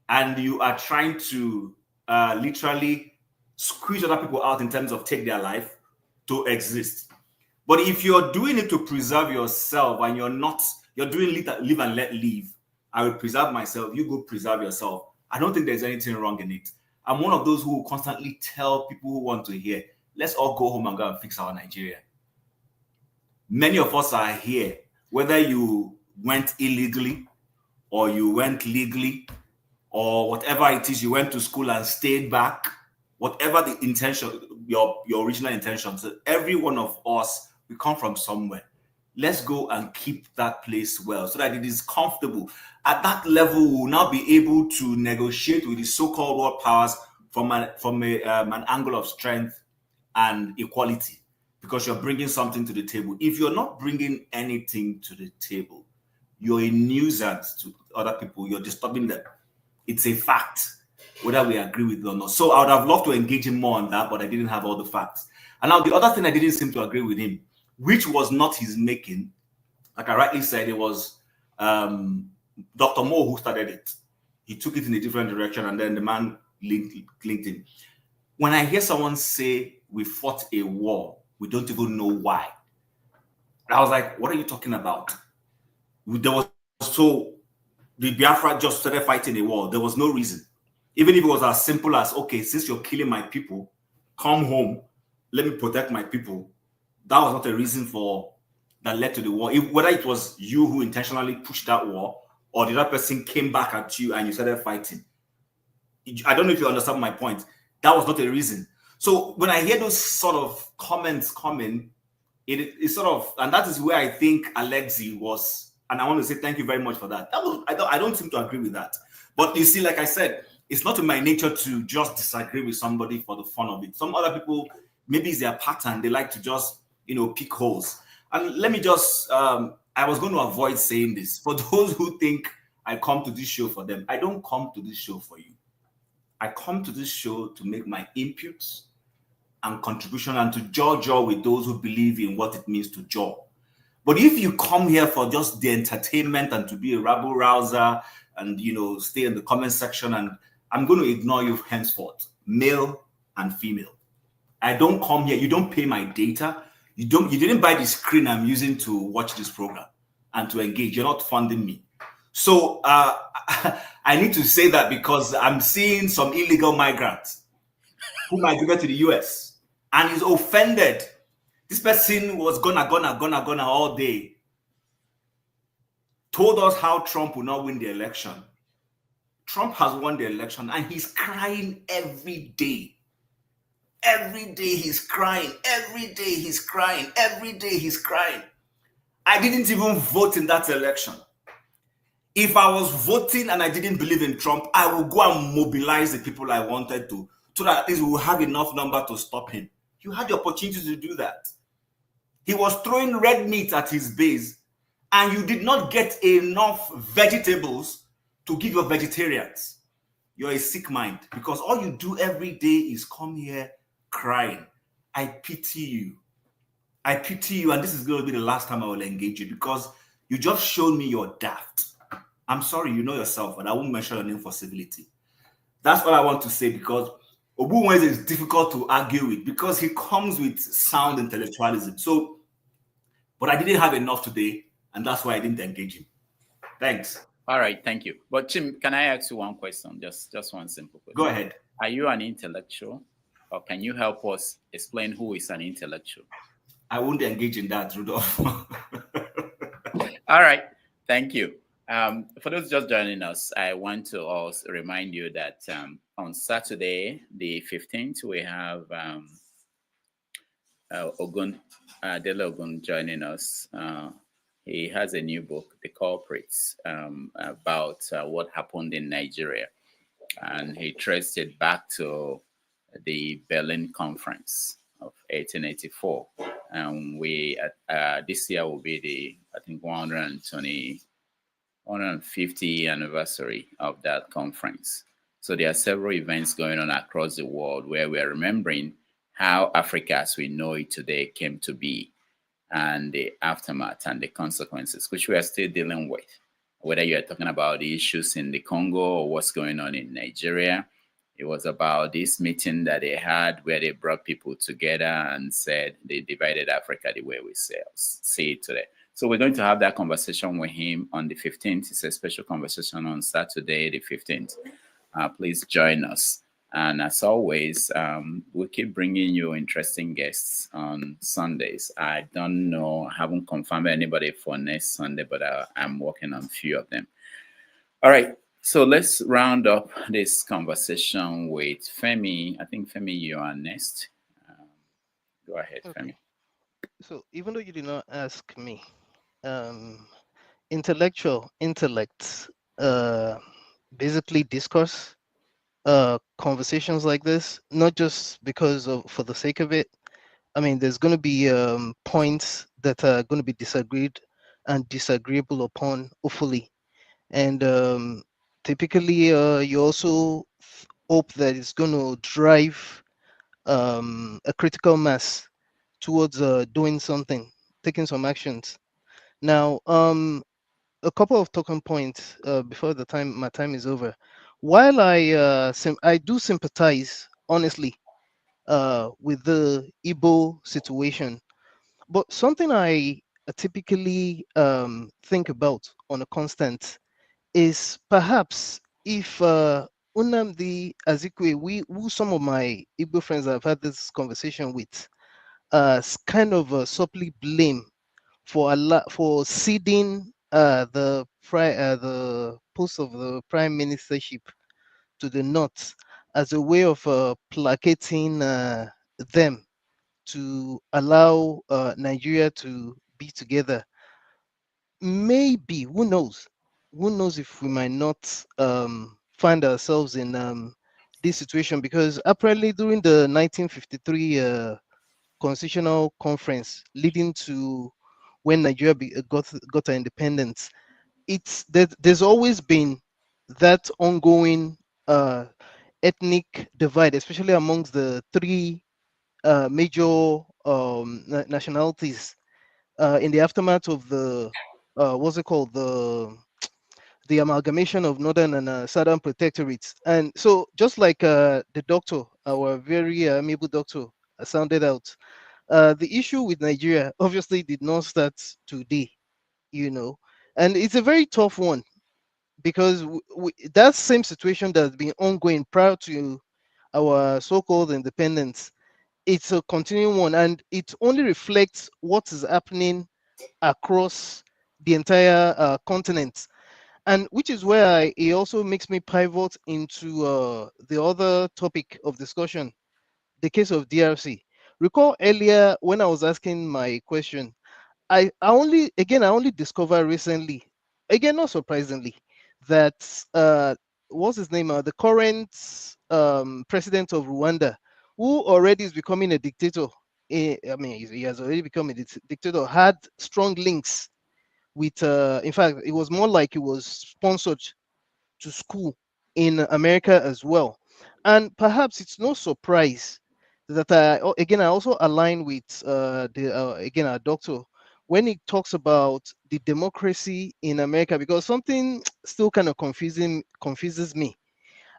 and you are trying to literally squeeze other people out in terms of take their life to exist. But if you're doing it to preserve yourself and you're doing live and let live, I will preserve myself, you go preserve yourself. I don't think there's anything wrong in it. I'm one of those who will constantly tell people who want to hear, let's all go home and go and fix our Nigeria. Many of us are here, whether you went illegally or you went legally or whatever it is, you went to school and stayed back, whatever the intention, your original intention. So every one of us, we come from somewhere. Let's go and keep that place well so that it is comfortable. At that level, we'll now be able to negotiate with the so-called world powers from an angle of strength and equality, because you're bringing something to the table. If you're not bringing anything to the table, you're a nuisance to other people. You're disturbing them. It's a fact, whether we agree with it or not. So I would have loved to engage him more on that, but I didn't have all the facts. And now the other thing I didn't seem to agree with him, which was not his making, like I rightly said, it was Dr. Mo who started it. He took it in a different direction, and then the man linked in. When I hear someone say we fought a war, we don't even know why, I was like, what are you talking about? The Biafra just started fighting a war. There was no reason. Even if it was as simple as, okay, since you're killing my people, come home, let me protect my people. That was not a reason that led to the war. Whether it was you who intentionally pushed that war or the other person came back at you and you started fighting. I don't know if you understand my point. That was not a reason. So when I hear those sort of comments coming, it's sort of, and that is where I think Alexi was. And I want to say thank you very much for that. I don't seem to agree with that. But you see, like I said, it's not in my nature to just disagree with somebody for the fun of it. Some other people, maybe it's their pattern. They like to just, pick holes. And let me just, I was going to avoid saying this. For those who think I come to this show for them, I don't come to this show for you. I come to this show to make my inputs and contribution and to jaw with those who believe in what it means to jaw. But if you come here for just the entertainment and to be a rabble rouser and, stay in the comment section, and I'm going to ignore you henceforth, male and female. I don't come here. You don't pay my data. You didn't buy the screen I'm using to watch this program and to engage. You're not funding me. So I need to say that because I'm seeing some illegal migrants who migrated to the US and is offended. This person was gonna all day. Told us how Trump will not win the election. Trump has won the election and he's crying every day. Every day he's crying. Every day he's crying. Every day he's crying. I didn't even vote in that election. If I was voting and I didn't believe in Trump, I would go and mobilize the people I wanted to, so that at least we will have enough number to stop him. You had the opportunity to do that. He was throwing red meat at his base, and you did not get enough vegetables to give your vegetarians. You're a sick mind, because all you do every day is come here crying. I pity you. I pity you, and this is going to be the last time I will engage you, because you just showed me you're daft. I'm sorry, you know yourself, and I won't mention your name for civility. That's all I want to say, because Ogbunwezeh is difficult to argue with, because he comes with sound intellectualism. So, but I didn't have enough today, and that's why I didn't engage him. Thanks. All right, thank you. But Chim, can I ask you one question? Just one simple question. Go ahead. Are you an intellectual, or can you help us explain who is an intellectual? I won't engage in that, Rudolph. All right, thank you. For those just joining us, I want to also remind you that on Saturday, the 15th, we have Dele Ogun joining us. He has a new book, The Culprits, about what happened in Nigeria. And he traced it back to the Berlin Conference of 1884. And we, this year will be the, I think, 150th anniversary of that conference. So there are several events going on across the world where we are remembering how Africa as we know it today came to be, and the aftermath and the consequences, which we are still dealing with. Whether you're talking about the issues in the Congo or what's going on in Nigeria, it was about this meeting that they had where they brought people together and said they divided Africa the way we see it today. So we're going to have that conversation with him on the 15th. It's a special conversation on Saturday, the 15th. Please join us. And as always, we keep bringing you interesting guests on Sundays. I don't know, I haven't confirmed anybody for next Sunday, but I'm working on a few of them. All right, so let's round up this conversation with Femi. I think, Femi, you are next. Go ahead, okay. Femi. So even though you did not ask me, intellect, basically discourse, conversations like this, not just because of for the sake of it. I mean, there's going to be points that are going to be disagreed and disagreeable upon, hopefully, and typically you also hope that it's going to drive a critical mass towards doing something, taking some actions. Now, a couple of talking points before my time is over. While I do sympathize, honestly, with the Igbo situation, but something I typically think about on a constant is perhaps if Unamdi Azikwe, who some of my Igbo friends I've had this conversation with, kind of subtly blame for ceding the post of the prime ministership to the North as a way of placating them to allow Nigeria to be together. Maybe, who knows? Who knows if we might not find ourselves in this situation, because apparently during the 1953 constitutional conference leading to when Nigeria got her independence, there's always been that ongoing ethnic divide, especially amongst the three major nationalities in the aftermath of the what's it called, the amalgamation of northern and southern protectorates. And so, just like the doctor, our very amiable doctor, sounded out, the issue with Nigeria obviously did not start today, and it's a very tough one, because that same situation that has been ongoing prior to our so-called independence, it's a continuing one, and it only reflects what is happening across the entire continent, and which is where it also makes me pivot into the other topic of discussion, the case of DRC. Recall earlier when I was asking my question, I only discovered recently, again not surprisingly, that what's his name, the current president of Rwanda who already is becoming a dictator. I mean, he has already become a dictator, had strong links with, in fact, it was more like he was sponsored to school in America as well. And perhaps it's no surprise that again, I also align with again, our doctor when he talks about the democracy in America, because something still kind of confuses me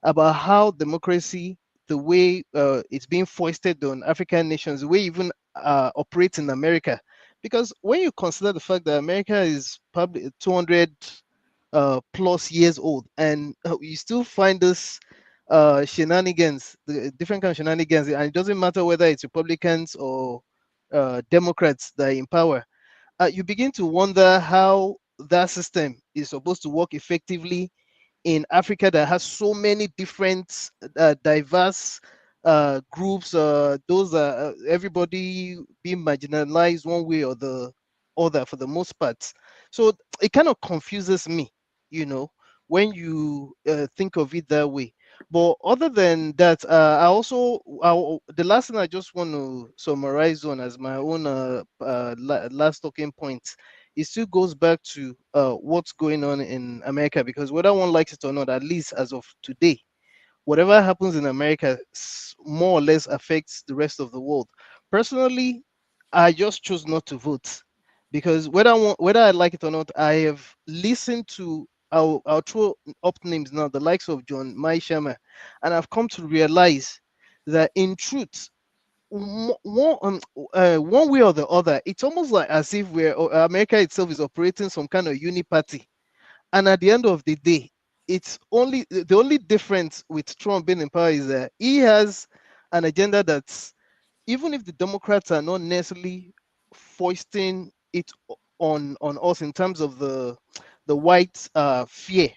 about how democracy, the way it's being foisted on African nations, the way even operates in America. Because when you consider the fact that America is probably 200 plus years old, and you still find this shenanigans, the different kind of shenanigans, and it doesn't matter whether it's Republicans or Democrats that are in power. You begin to wonder how that system is supposed to work effectively in Africa that has so many different diverse groups, those are everybody being marginalized one way or the other for the most part. So it kind of confuses me, you know, when you think of it that way. But other than that, the last thing I just want to summarize on as my own last talking point, it still goes back to what's going on in America, because whether one likes it or not, at least as of today, whatever happens in America more or less affects the rest of the world. Personally, I just chose not to vote because whether I like it or not, I have listened to our throw up names now, the likes of John Maishama, and I've come to realize that in truth, one way or the other, it's almost like as if America itself is operating some kind of party, and at the end of the day, it's only the only difference with Trump being in power is that he has an agenda that's, even if the Democrats are not necessarily foisting it on us in terms of the white fear,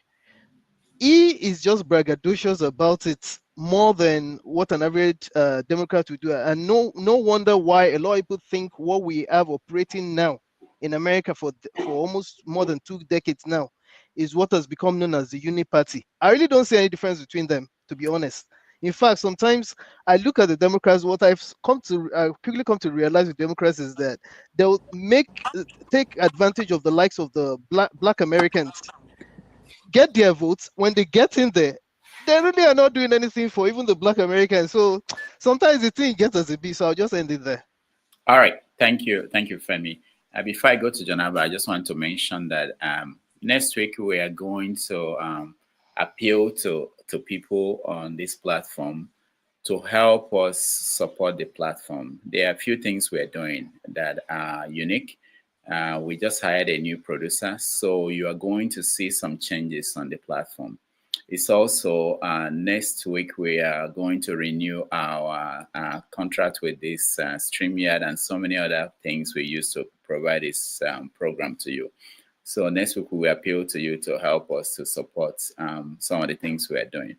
he is just braggadocious about it more than what an average Democrat would do. And no wonder why a lot of people think what we have operating now in America for almost more than 2 decades now is what has become known as the Uni Party. I really don't see any difference between them, to be honest. In fact, sometimes I look at the Democrats. What I've quickly come to realize with Democrats is that they'll take advantage of the likes of the black Americans, get their votes. When they get in there, they really are not doing anything for even the black Americans. So sometimes the thing gets as a bit. So I'll just end it there. All right. Thank you, Femi. Before I go to Janaba, I just want to mention that next week we are going to appeal to people on this platform to help us support the platform. There are a few things we're doing that are unique. We just hired a new producer, so you are going to see some changes on the platform. It's also next week we are going to renew our contract with this StreamYard and so many other things we use to provide this program to you. So next week we will appeal to you to help us to support some of the things we are doing.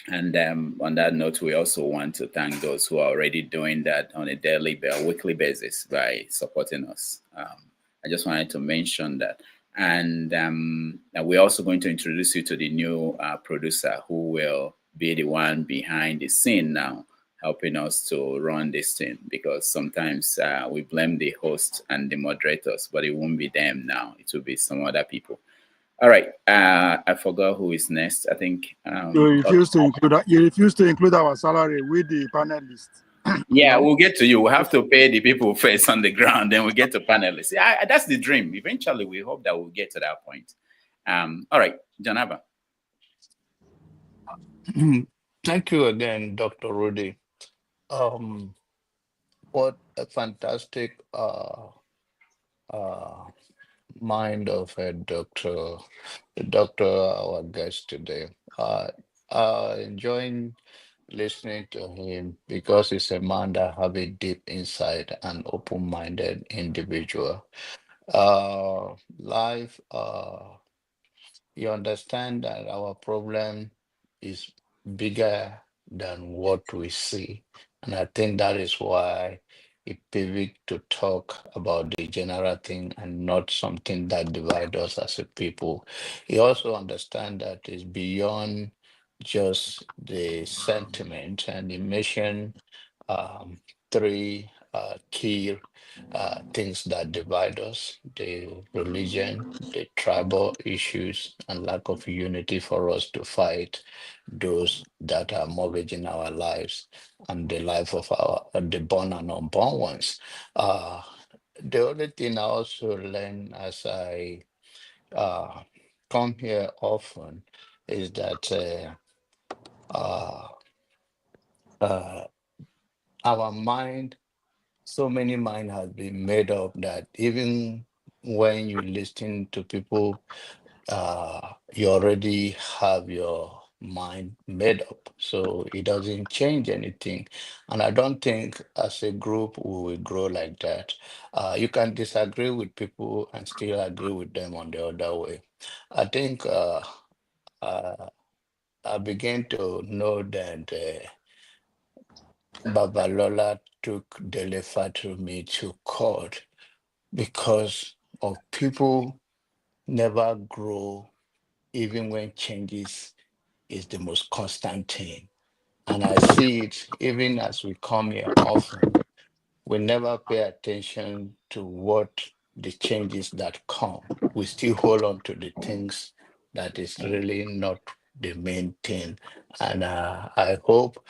And on that note, we also want to thank those who are already doing that on a daily or weekly basis by supporting us. I just wanted to mention that. And we're also going to introduce you to the new producer who will be the one behind the scene now, helping us to run this thing, because sometimes we blame the host and the moderators, but it won't be them now. It will be some other people. All right. I forgot who is next. I think you refuse to include our salary with the panelists. Yeah, we'll get to you. We'll have to pay the people first on the ground, then we'll get to panelists. That's the dream. Eventually, we hope that we'll get to that point. All right, Janaba. Thank you again, Dr. Rudy. What a fantastic mind of a doctor, our guest today. Enjoying listening to him because he's a man that have a deep insight and open-minded individual. Life, you understand that our problem is bigger than what we see. And I think that is why it pivot to talk about the general thing and not something that divides us as a people. He also understands that it's beyond just the sentiment, and he mentioned three key things that divide us: the religion, the tribal issues, and lack of unity for us to fight those that are mortgaging our lives and the life of our the born and unborn ones. The only thing I also learn as I come here often is that uh, uh, our mind, so many mind has been made up that even when you listen to people, you already have your mind made up, so it doesn't change anything. And I don't think as a group we will grow like that. You can disagree with people and still agree with them on the other way. I think uh, I began to know that Babalola took Dele Fatumi to court because of people never grow even when changes is the most constant thing. And I see it even as we come here often. We never pay attention to what the changes that come. We still hold on to the things that is really not the main thing. And I hope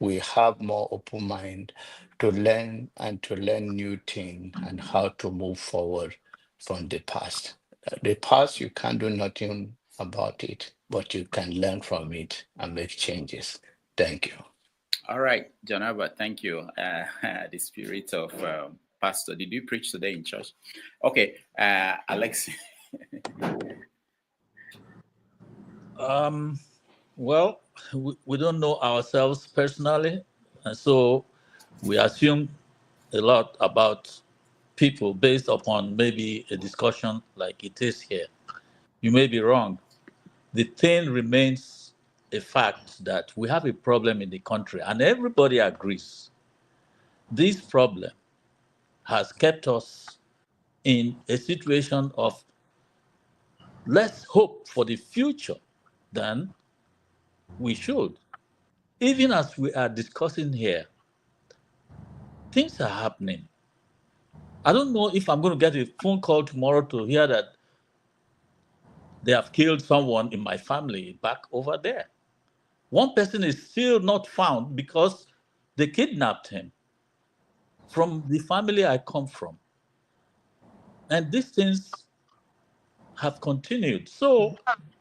we have more open mind to learn and to learn new things and how to move forward from the past. The past, you can't do nothing about it, but you can learn from it and make changes. Thank you. All right, John Albert, thank you. The spirit of pastor. Did you preach today in church? Okay, Alex. Well, we don't know ourselves personally, and so we assume a lot about people based upon maybe a discussion like it is here. You may be wrong. The thing remains a fact that we have a problem in the country, and everybody agrees. This problem has kept us in a situation of less hope for the future than we should. Even as we are discussing here, things are happening. I don't know if I'm going to get a phone call tomorrow to hear that they have killed someone in my family back over there. One person is still not found because they kidnapped him from the family I come from. And these things have continued. So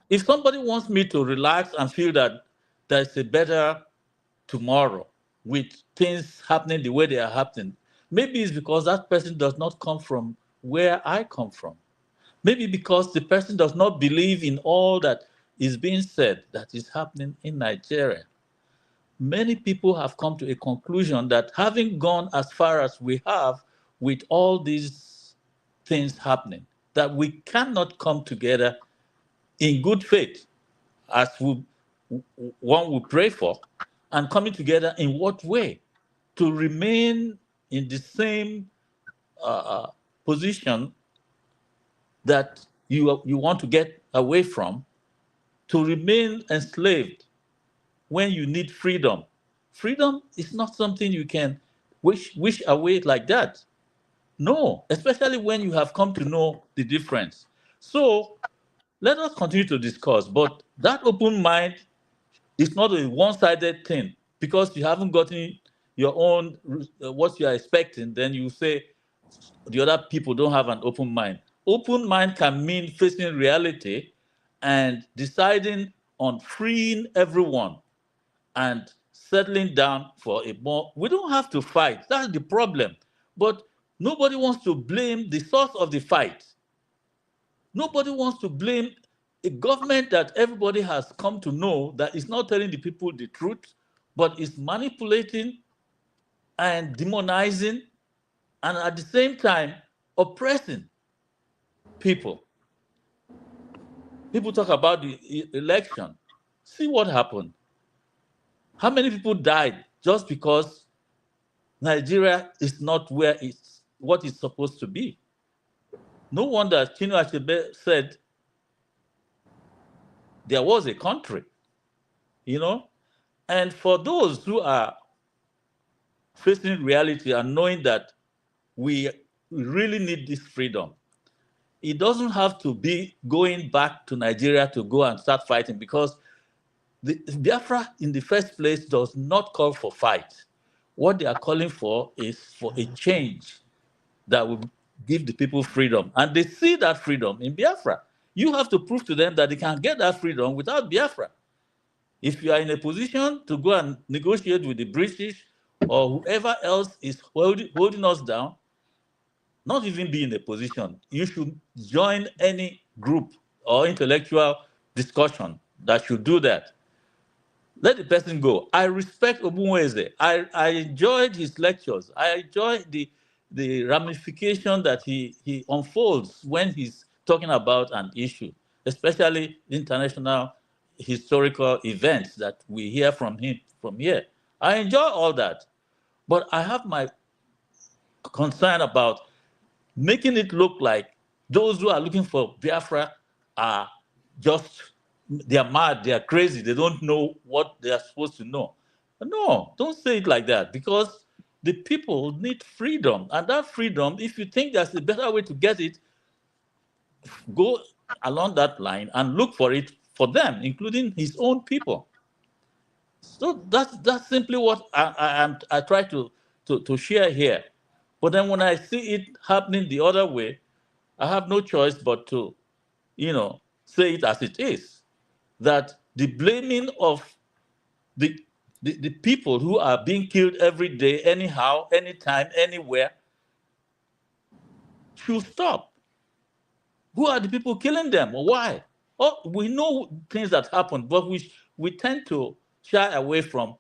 if somebody wants me to relax and feel that there's a better tomorrow with things happening the way they are happening, maybe it's because that person does not come from where I come from. Maybe because the person does not believe in all that is being said that is happening in Nigeria. Many people have come to a conclusion that having gone as far as we have with all these things happening, that we cannot come together in good faith as one would pray for, and coming together in what way? To remain in the same position that you want to get away from, to remain enslaved when you need freedom. Freedom is not something you can wish away like that. No, especially when you have come to know the difference. So let us continue to discuss, but that open mind is not a one-sided thing. Because you haven't gotten your own what you are expecting, then you say the other people don't have an open mind. Open mind can mean facing reality and deciding on freeing everyone and settling down for a more. We don't have to fight. That's the problem. But nobody wants to blame the source of the fight. Nobody wants to blame a government that everybody has come to know that is not telling the people the truth, but is manipulating and demonizing and at the same time oppressing people. People talk about the election. See what happened. How many people died just because Nigeria is not where what it's supposed to be? No wonder Chino Achebe said there was a country. you know? And for those who are facing reality and knowing that we really need this freedom, it doesn't have to be going back to Nigeria to go and start fighting, because the Biafra in the first place does not call for fight. What they are calling for is for a change that will give the people freedom. And they see that freedom in Biafra. You have to prove to them that they can get that freedom without Biafra. If you are in a position to go and negotiate with the British or whoever else is holding us down, not even be in a position, you should join any group or intellectual discussion that should do that. Let the person go. I respect Ogbunwezeh. I enjoyed his lectures. I enjoyed the ramification that he unfolds when he's talking about an issue, especially international historical events that we hear from him from here. I enjoy all that. But I have my concern about making it look like those who are looking for Biafra are just, they're mad, they're crazy, they don't know what they are supposed to know. No, don't say it like that, because the people need freedom. And that freedom, if you think there's a better way to get it, go along that line and look for it for them, including his own people. So that's simply what I try to share here. But then when I see it happening the other way, I have no choice but to, say it as it is, that the blaming of the people who are being killed every day, anyhow, anytime, anywhere, should stop. Who are the people killing them, or why? Oh, we know things that happen, but we tend to shy away from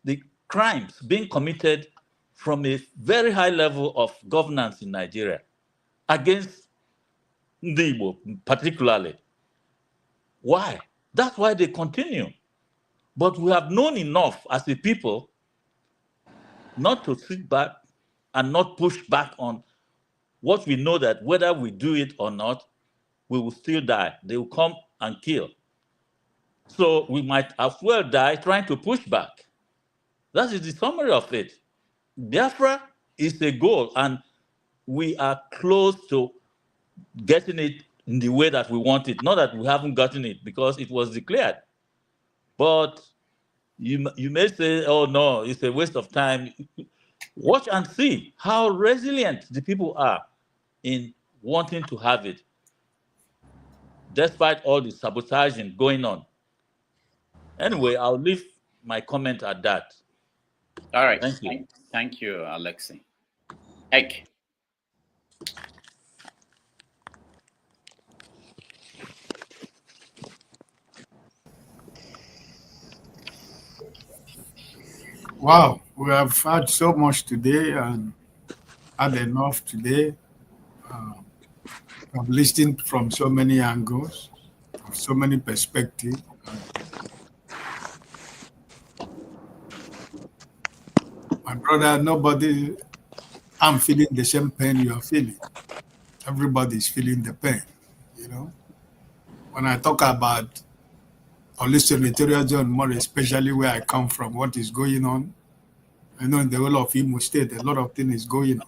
the crimes being committed from a very high level of governance in Nigeria against the Igbo particularly. Why? That's why they continue. But we have known enough as a people not to sit back and not push back on what we know, that whether we do it or not, we will still die. They will come and kill. So we might as well die trying to push back. That is the summary of it. Biafra is a goal, and we are close to getting it in the way that we want it. Not that we haven't gotten it, because it was declared. But you may say, oh no, it's a waste of time. Watch and see how resilient the people are in wanting to have it, despite all the sabotaging going on. Anyway, I'll leave my comment at that. All right. Thank you. Thank you, Alexei. Ek. Wow, we have had so much today and had enough today. I've listened from so many angles, so many perspectives. My brother, I'm feeling the same pain you are feeling. Everybody's feeling the pain, When I talk about Olusegun zone, more especially where I come from, what is going on, I know in the whole of Imo State, a lot of things is going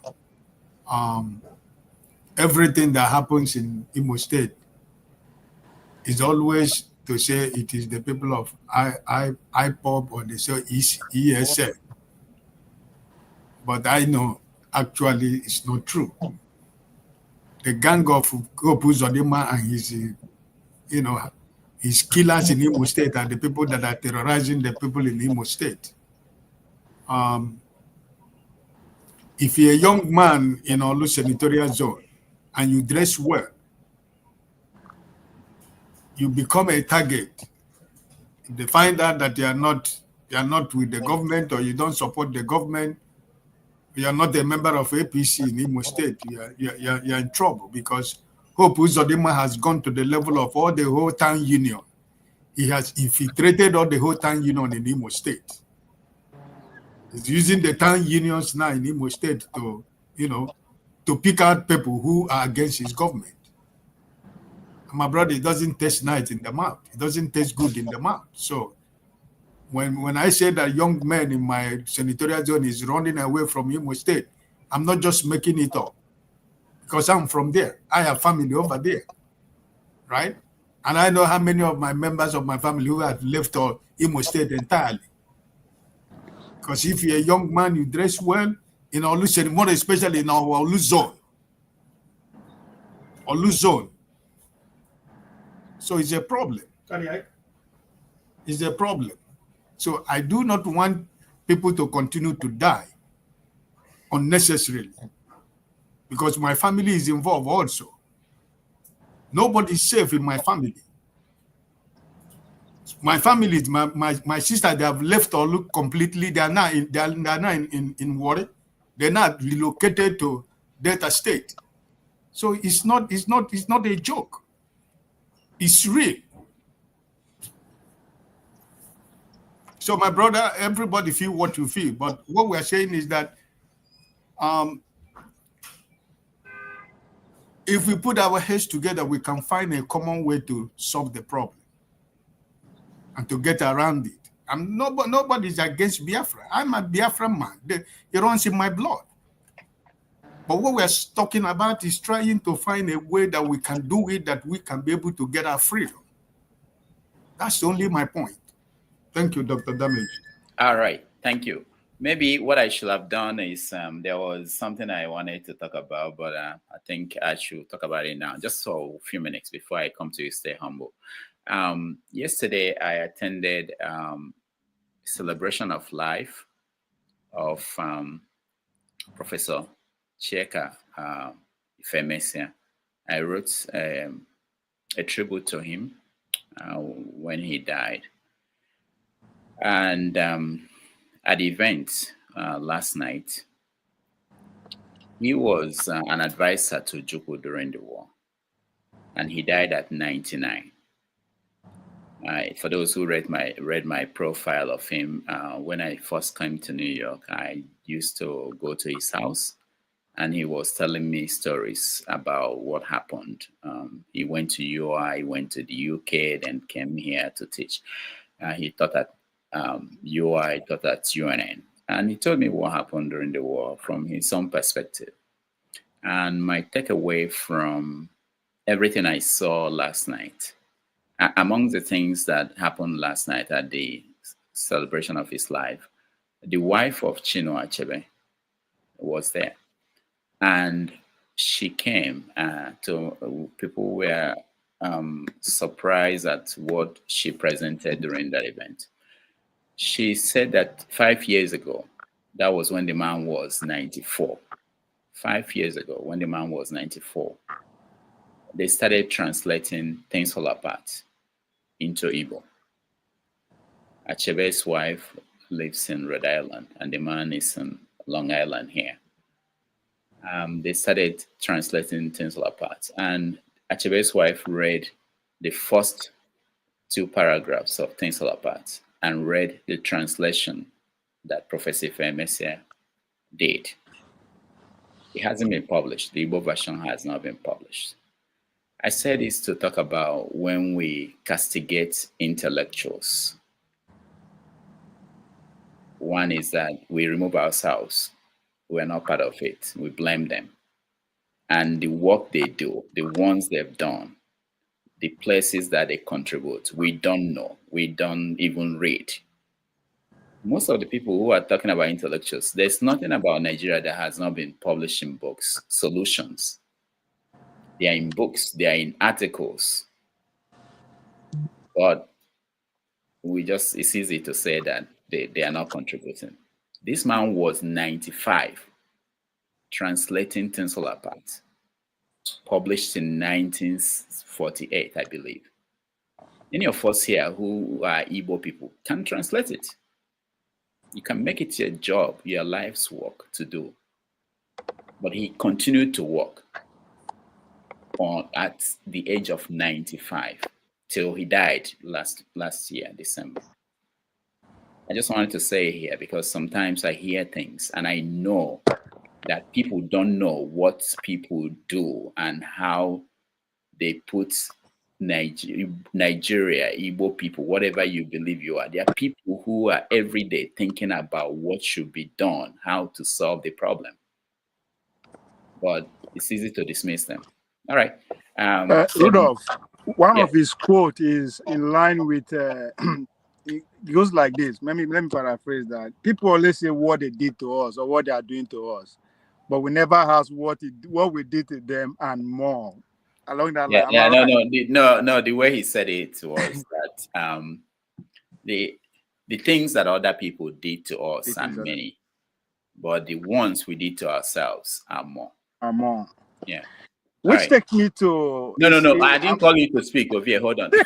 on. Everything that happens in Imo State is always to say it is the people of IPOB, or they say ESL. But I know actually it's not true. The gang of Gopu Zodima and his killers in Imo State are the people that are terrorizing the people in Imo State. If you're a young man in Olu senatorial zone and you dress well, you become a target. If they find out that you are not with the government, or you don't support the government, you are not a member of APC in Imo State, you're in trouble, because Hope Uzodinma has gone to the level of all the whole town union. He has infiltrated all the whole town union in Imo State. He's using the town unions now in Imo State to, to pick out people who are against his government. And my brother, it doesn't taste nice in the mouth. It doesn't taste good in the mouth. So When I say that young man in my senatorial zone is running away from Imo State, I'm not just making it up, because I'm from there. I have family over there, right? And I know how many of my members of my family who have left Imo State entirely. Because if you're a young man, you dress well in Olu, more especially in our Olu zone. So it's a problem. It's a problem. So I do not want people to continue to die unnecessarily, because my family is involved also. Nobody's safe in my family. My family, my sister, they have left Olu completely. They are now in Warri. They're not relocated to Delta State. So it's not a joke. It's real. So my brother, everybody feel what you feel, but what we're saying is that if we put our heads together, we can find a common way to solve the problem and to get around it. And nobody's against Biafra. I'm a Biafra man. It runs in my blood. But what we're talking about is trying to find a way that we can do it, that we can be able to get our freedom. That's only my point. Thank you, Dr. Damage. All right, thank you. Maybe what I should have done is there was something I wanted to talk about, but I think I should talk about it now, just for a few minutes before I come to you. Stay humble. Yesterday, I attended celebration of life of Professor Cheka Ifemezeh. I wrote a tribute to him when he died. And at the event last night, he was an advisor to Juku during the war, and he died at 99. For those who read my profile of him, when I first came to New York, I used to go to his house, and he was telling me stories about what happened. He went to UI, went to the UK, then came here to teach. He taught at UI, taught at UNN, and he told me what happened during the war from his own perspective. And my takeaway from everything I saw last night, among the things that happened last night at the celebration of his life, the wife of Chino Achebe was there, and she came to people were surprised at what she presented during that event. She said that 5 years ago, that was when the man was 94. 5 years ago, when the man was 94, they started translating Things Fall Apart into Igbo. Achebe's wife lives in Rhode Island, and the man is in Long Island here. They started translating Things Fall Apart, and Achebe's wife read the first 2 paragraphs of Things Fall Apart and read the translation that Professor Ifemezeh did. It hasn't been published. The Igbo version has not been published. I said this to talk about when we castigate intellectuals. One is that we remove ourselves. We're not part of it. We blame them. And the work they do, the ones they've done, the places that they contribute, we don't know. We don't even read. Most of the people who are talking about intellectuals, there's nothing about Nigeria that has not been published in books, solutions. They are in books, they are in articles. But it's easy to say that they are not contributing. This man was 95, translating Things Fall Apart, published in 1948, I believe. Any of us here who are Igbo people can translate it. You can make it your job, your life's work to do. But he continued to work at the age of 95 till he died last year, December. I just wanted to say here, because sometimes I hear things and I know that people don't know what people do and how they put Nigeria, Igbo people, whatever you believe you are, there are people who are every day thinking about what should be done, how to solve the problem. But it's easy to dismiss them. All right. Rudolph, one yeah. of his quote is in line with it goes like this. Let me paraphrase that. People always say what they did to us or what they are doing to us, but we never ask what we did to them and more. Along that line, no. The way he said it was that the things that other people did to us are many, but the ones we did to ourselves are more. Yeah. Which takes me to no. I didn't call you to speak, Ovie. Hold on. I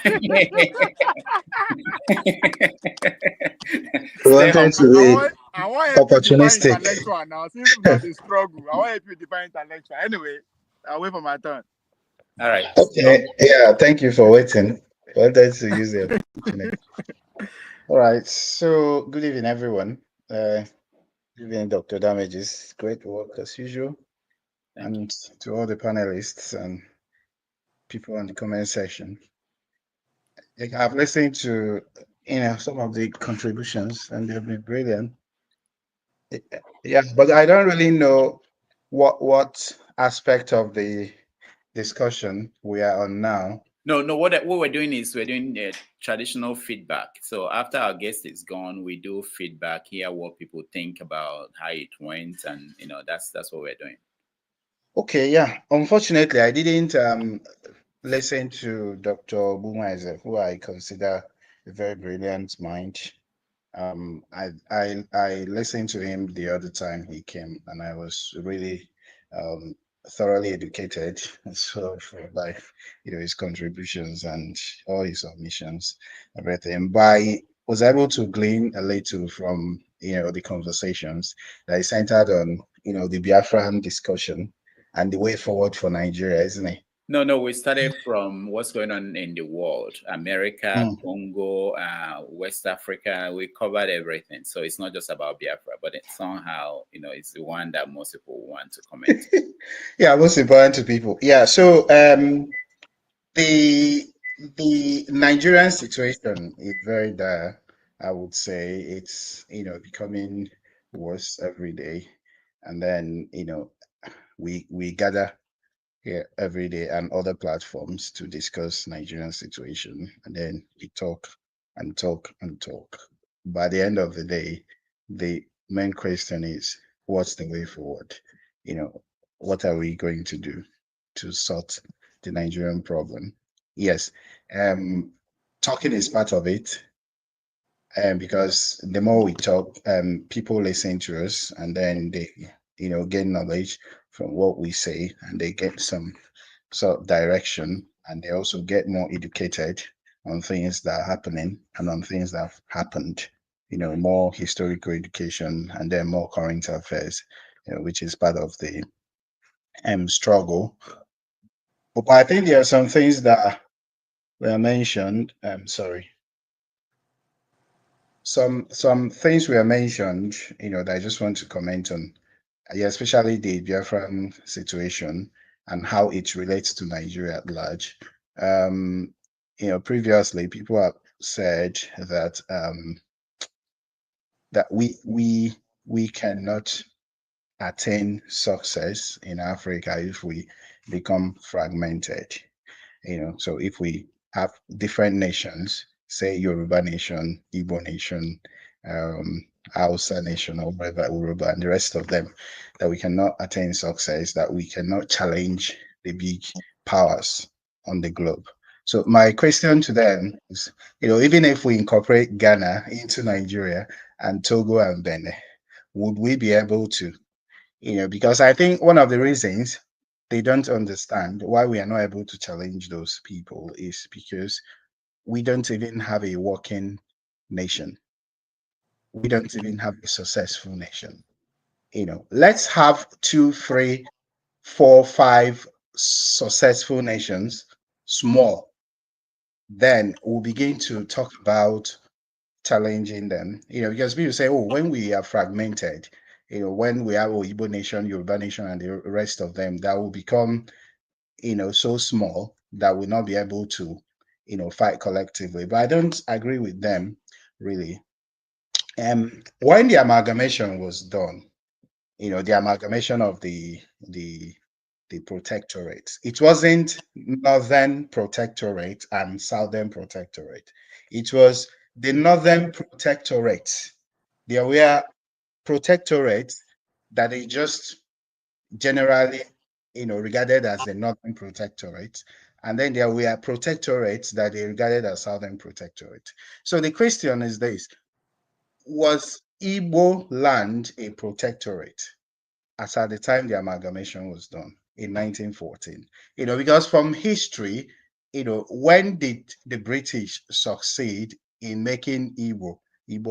want to define intellectual now. Since we got the struggle, I want to define intellectual. Anyway, I'll wait for my turn. All right. Okay. Yeah. Thank you for waiting. Wanted to use the opportunity. All right. So, good evening, everyone. Good evening, Dr. Damages. Great work as usual. And to all the panelists and people on the comment section. I've listened to some of the contributions and they've been brilliant. Yeah, but I don't really know what aspect of the discussion we are on now. No. What we're doing is we're doing traditional feedback. So after our guest is gone, we do feedback, hear what people think about how it went, and that's what we're doing. Okay, yeah. Unfortunately, I didn't listen to Dr. Ogbunwezeh, who I consider a very brilliant mind. I listened to him the other time he came, and I was really thoroughly educated. So for his contributions and all his submissions, everything. But I was able to glean a little from the conversations that is centered on the Biafran discussion and the way forward for Nigeria, isn't it? No, we started from what's going on in the world, America, Congo, West Africa. We covered everything. So it's not just about Biafra, but somehow, it's the one that most people want to comment. Yeah, most important to people. Yeah, so the Nigerian situation is very dire. I would say it's, becoming worse every day. And then, we gather here every day and other platforms to discuss Nigerian situation, and then we talk and talk and talk. By the end of the day, the main question is, what's the way forward? What are we going to do to sort the Nigerian problem? Yes, talking is part of it. Because the more we talk, people listen to us, and then they, gain knowledge from what we say, and they get some sort of direction, and they also get more educated on things that are happening and on things that have happened. More historical education, and then more current affairs, which is part of the struggle. But I think there are some things that were mentioned. Some things were mentioned, that I just want to comment on, especially the Biafran situation and how it relates to Nigeria at large. Previously people have said that that we cannot attain success in Africa if we become fragmented. So if we have different nations, say Yoruba nation, Igbo nation, Hausa nation, or whatever, Yoruba, and the rest of them, that we cannot attain success, that we cannot challenge the big powers on the globe. So my question to them is, even if we incorporate Ghana into Nigeria and Togo and Benin, would we be able to, because I think one of the reasons they don't understand why we are not able to challenge those people is because we don't even have a working nation. We don't even have a successful nation. Let's have 2, 3, 4, 5 successful nations, small. Then we'll begin to talk about challenging them. Because people say, oh, when we are fragmented, when we have Igbo nation, Yoruba nation, and the rest of them, that will become, so small that will not be able to, fight collectively. But I don't agree with them, really. When the amalgamation was done, the amalgamation of the protectorate, it wasn't Northern Protectorate and Southern Protectorate. It was the Northern Protectorate. There were protectorates that is just generally, regarded as the Northern Protectorate. And then there were protectorates that they regarded as Southern Protectorate. So the question is this: was Igbo land a protectorate as at the time the amalgamation was done in 1914? Because from history, when did the British succeed in making Igbo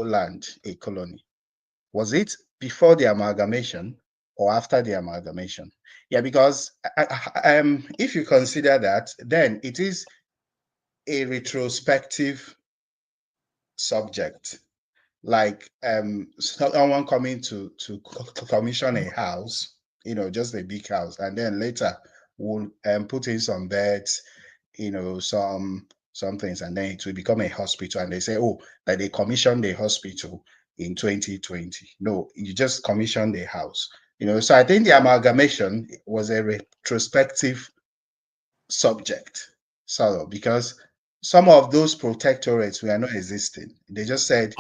land a colony? Was it before the amalgamation or after the amalgamation? Yeah, because if you consider that, then it is a retrospective subject. Like someone coming to commission a house, just a big house, and then later will put in some beds, some things, and then it will become a hospital, and they say, oh, that they commissioned the hospital in 2020. No, you just commissioned the house. So I think the amalgamation was a retrospective subject, sort of, because some of those protectorates were not existing. They just said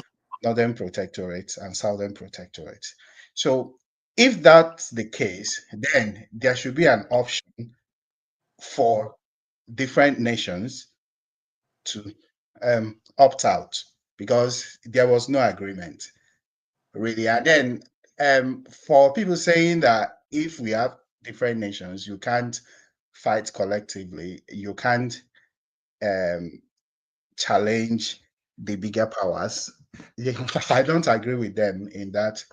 Northern Protectorate and Southern Protectorate. So if that's the case, then there should be an option for different nations to opt out, because there was no agreement, really. And then for people saying that if we have different nations, you can't fight collectively, you can't challenge the bigger powers, I don't agree with them in that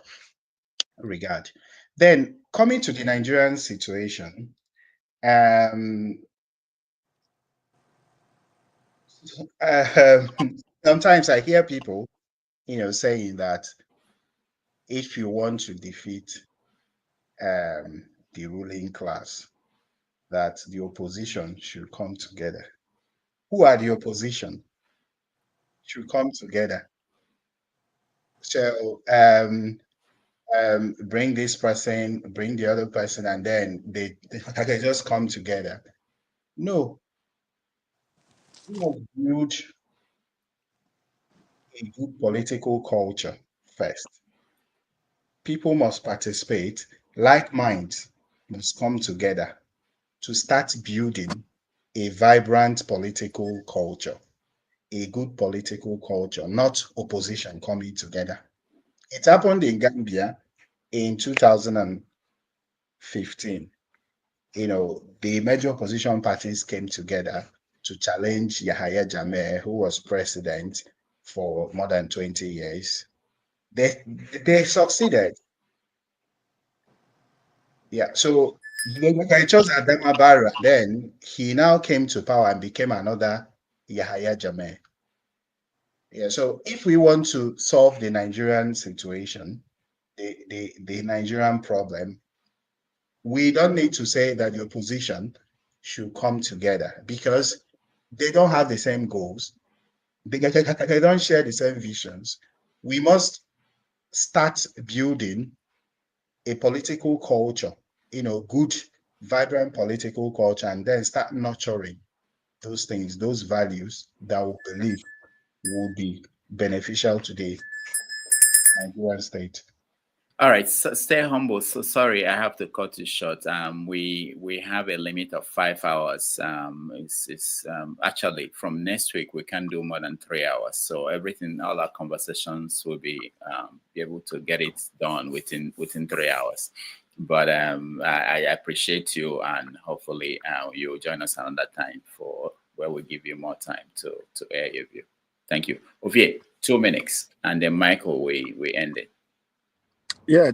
regard. Then coming to the Nigerian situation, sometimes I hear people, saying that if you want to defeat the ruling class, that the opposition should come together. Who are the opposition? Should come together. So bring this person, bring the other person, and then they just come together. No, we must build a good political culture first. People must participate, like minds must come together to start building a vibrant political culture, a good political culture, not opposition coming together. It happened in Gambia in 2015. The major opposition parties came together to challenge Yahya Jammeh, who was president for more than 20 years. They succeeded. Yeah, so they chose Adama Barrow. Then he now came to power and became another Yahya Jammeh. Yeah, so if we want to solve the Nigerian situation, the Nigerian problem, we don't need to say that the opposition should come together, because they don't have the same goals. They don't share the same visions. We must start building a political culture, good, vibrant political culture, and then start nurturing those things, those values that we believe will be beneficial to the Nigerian state. All right, so stay humble. So sorry, I have to cut you short. We have a limit of 5 hours. It's actually from next week we can't do more than 3 hours. So everything, all our conversations will be able to get it done within 3 hours. But I appreciate you, and hopefully you'll join us another time for where we give you more time to air your view. Thank you. Ovie, 2 minutes, and then Michael, we end it. Yeah,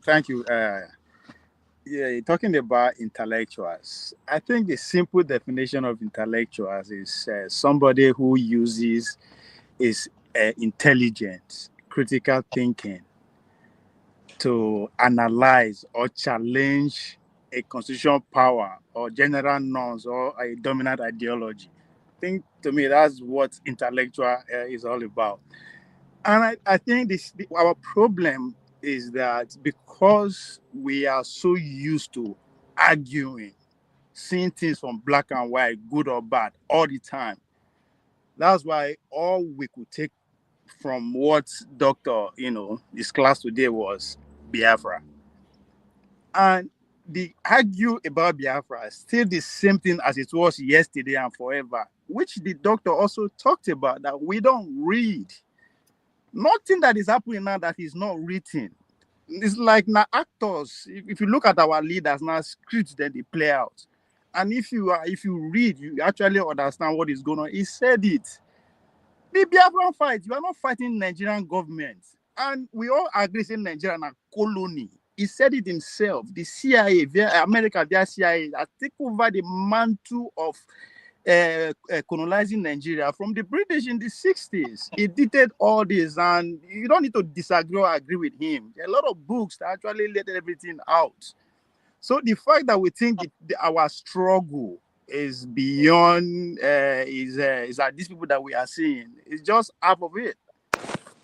thank you. Yeah, talking about intellectuals, I think the simple definition of intellectuals is somebody who uses his intelligence, critical thinking to analyze or challenge a constitutional power or general norms or a dominant ideology. I think, to me, that's what intellectual is all about. And I think our problem is that because we are so used to arguing, seeing things from black and white, good or bad, all the time, that's why all we could take from what Dr. This class today was Biafra. And the argue about Biafra is still the same thing as it was yesterday and forever, which the doctor also talked about, that we don't read. Nothing that is happening now that is not written. It's like now actors. If you look at our leaders now, scripts that they play out, and if you read, you actually understand what is going on. He said it. The Biafran fight, you are not fighting Nigerian government, and we all agree saying Nigeria is a colony. He said it himself. The CIA, America, their CIA, has taken over the mantle of colonizing Nigeria from the British in the 60s. He did all this, and you don't need to disagree or agree with him. There are a lot of books that actually let everything out. So the fact that we think our struggle is beyond is that these people that we are seeing is just half of it.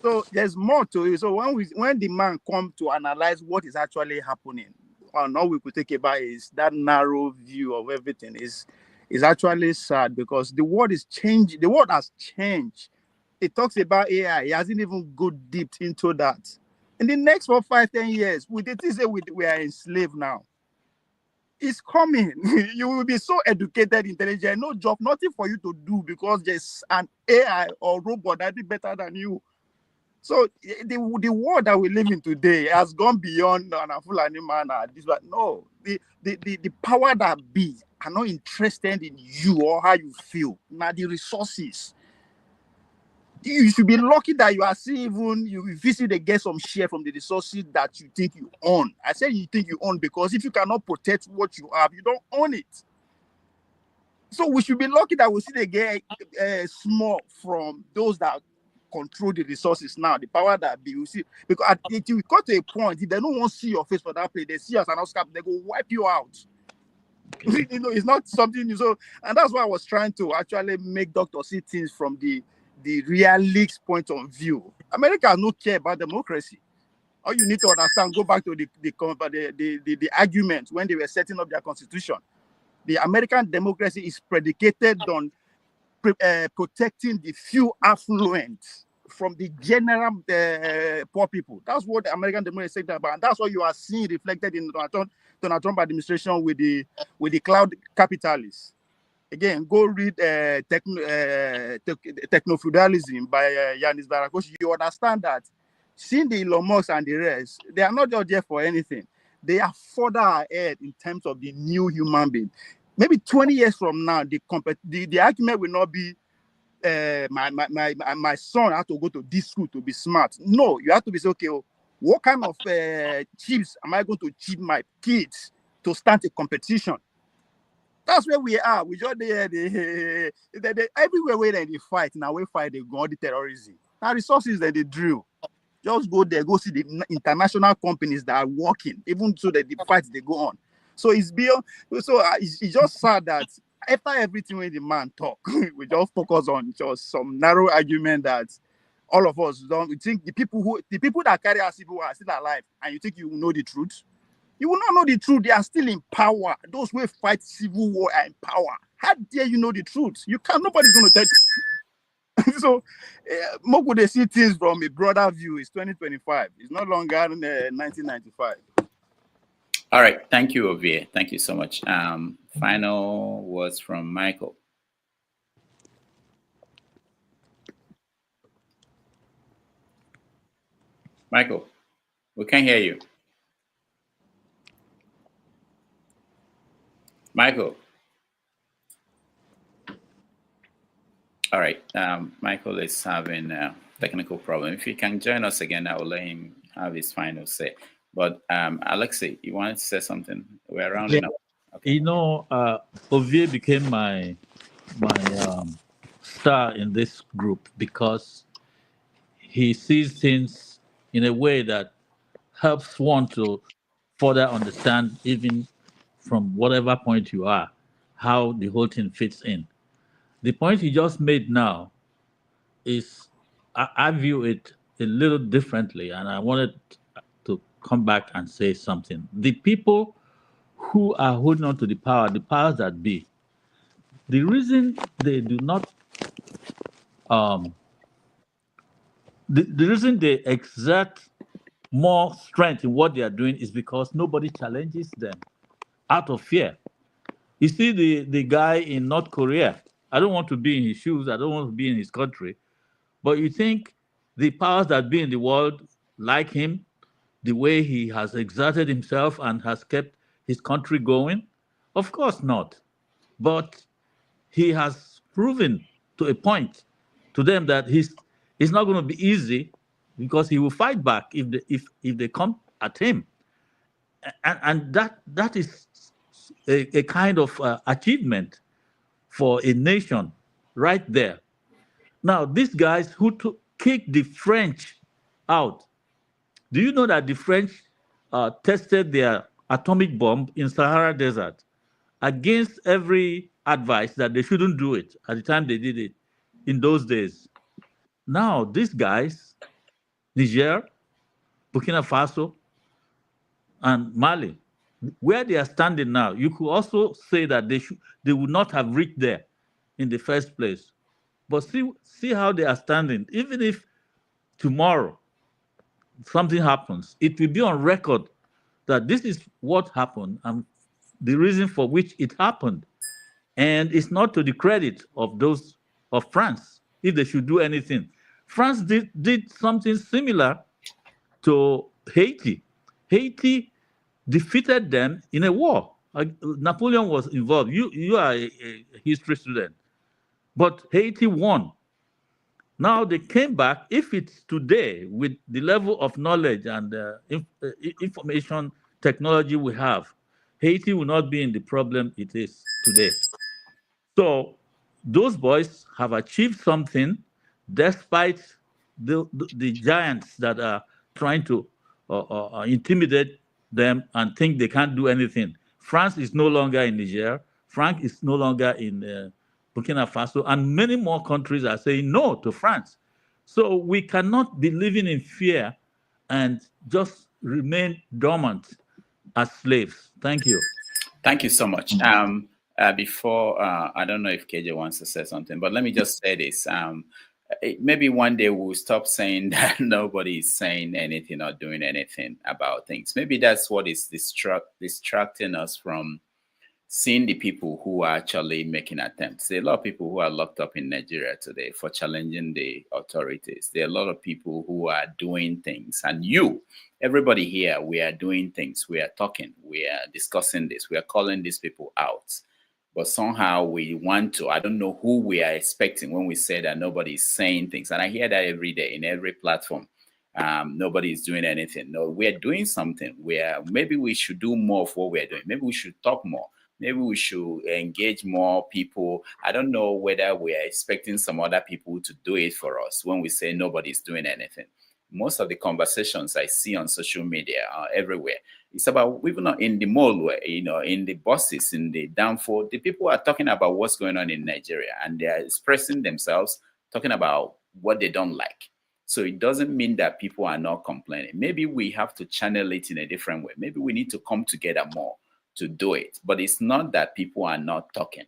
So there's more to it. So when the man comes to analyze what is actually happening, and all we could take about is that narrow view of everything is actually sad, because the world is changing. The world has changed. It talks about AI. It hasn't even go deep into that. In the next 4, 5, 10 years, we are enslaved now. It's coming. You will be so educated, intelligent, no job, nothing for you to do because there's an AI or robot that is better than you. So the world that we live in today has gone beyond a Fulani man. This, but no, the power that be are not interested in you or how you feel. Now the resources. You should be lucky that you are seeing you visit and get some share from the resources that you think you own. I say you think you own because if you cannot protect what you have, you don't own it. So we should be lucky that we see they get small from those that control the resources now, the power that be. You see, because if you got to a point, if they don't want to see your face for that place, they see us and us, they go wipe you out. It's not something you so, and that's why I was trying to actually make Dr. see things from the realist point of view. America no care about democracy. All you need to understand, go back to the argument when they were setting up their constitution. The American democracy is predicated on protecting the few affluent from the general poor people. That's what the American democracy is about, and that's what you are seeing reflected in Donald Trump administration with the cloud capitalists. Again, go read Techno-Feudalism by Yanis Varoufakis. You understand that seeing the Elon Musk and the rest, they are not just there for anything. They are further ahead in terms of the new human being. Maybe 20 years from now, the argument will not be my son has to go to this school to be smart. No, you have to be say, okay, what kind of chips am I going to chip my kids to start a competition? That's where we are. We just everywhere where they fight. Now we fight, they go the terrorism. Now resources that they drill. Just go there, go see the international companies that are working, even so that the fights they go on. So it's beyond. So it's just sad that after everything when the man talk, we just focus on just some narrow argument that all of us don't. We think the people that carry us people are still alive, and you think you will know the truth. You will not know the truth. They are still in power. Those who fight civil war are in power. How dare you know the truth? You can't. Nobody's going to tell you. So, Moko, they see things from a broader view. It's 2025. It's no longer 1995. All right. Thank you, Ovie. Thank you so much. Final words from Michael. Michael, we can't hear you. Michael. All right. Michael is having a technical problem. If he can join us again, I will let him have his final say. But Alexei, you wanted to say something? We're rounding up. Okay. You know, Ovie became my star in this group because he sees things in a way that helps one to further understand even from whatever point you are, how the whole thing fits in. The point you just made now is, I view it a little differently, and I wanted to come back and say something. The people who are holding on to the powers that be, the reason they do not, the reason they exert more strength in what they are doing is because nobody challenges them out of fear. You see, the guy in North Korea, I don't want to be in his shoes, I don't want to be in his country, but you think the powers that be in the world like him, the way he has exerted himself and has kept his country going? Of course not. But he has proven to a point to them that it's not going to be easy, because he will fight back if they come at him. And that is a kind of achievement for a nation right there. Now, these guys who kicked the French out, do you know that the French tested their atomic bomb in Sahara Desert against every advice that they shouldn't do it at the time they did it in those days? Now, these guys, Niger, Burkina Faso, and Mali, where they are standing now, you could also say that they would not have reached there in the first place. But see how they are standing. Even if tomorrow something happens, it will be on record that this is what happened and the reason for which it happened. And it's not to the credit of those of France, if they should do anything. France did something similar to Haiti. Haiti defeated them in a war. Napoleon was involved. You are a history student. But Haiti won. Now they came back. If it's today, with the level of knowledge and information technology we have, Haiti will not be in the problem it is today. So those boys have achieved something despite the giants that are trying to intimidate them and think they can't do anything. France is no longer in Niger. France is no longer in Burkina Faso, and many more countries are saying no to France. So we cannot be living in fear and just remain dormant as slaves. Thank you. Thank you so much. Before, I don't know if KJ wants to say something, but let me just say this. Maybe one day we'll stop saying that nobody is saying anything or doing anything about things. Maybe that's what is distracting us from seeing the people who are actually making attempts. There are a lot of people who are locked up in Nigeria today for challenging the authorities. There are a lot of people who are doing things. And everybody here, we are doing things. We are talking. We are discussing this. We are calling these people out. But somehow we want to, I don't know who we are expecting when we say that nobody is saying things. And I hear that every day in every platform. Nobody is doing anything. No, we're doing something. Maybe we should do more of what we're doing. Maybe we should talk more. Maybe we should engage more people. I don't know whether we are expecting some other people to do it for us when we say nobody's doing anything. Most of the conversations I see on social media are everywhere. It's about, even in the mall, in the buses, in the downfall, the people are talking about what's going on in Nigeria, and they are expressing themselves, talking about what they don't like. So it doesn't mean that people are not complaining. Maybe we have to channel it in a different way. Maybe we need to come together more to do it. But it's not that people are not talking.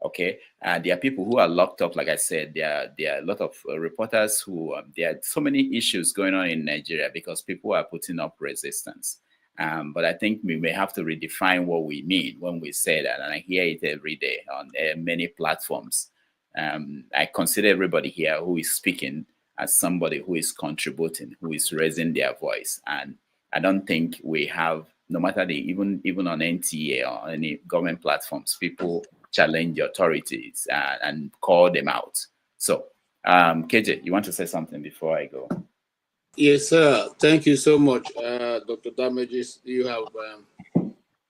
Okay, there are people who are locked up. Like I said, there are a lot of reporters who there are so many issues going on in Nigeria because people are putting up resistance. But I think we may have to redefine what we mean when we say that, and I hear it every day on many platforms. I consider everybody here who is speaking as somebody who is contributing, who is raising their voice, and I don't think we have, no matter even on NTA or any government platforms, people challenge the authorities and call them out. So, KJ, you want to say something before I go? Yes, sir. Thank you so much, Dr. Damages. You have,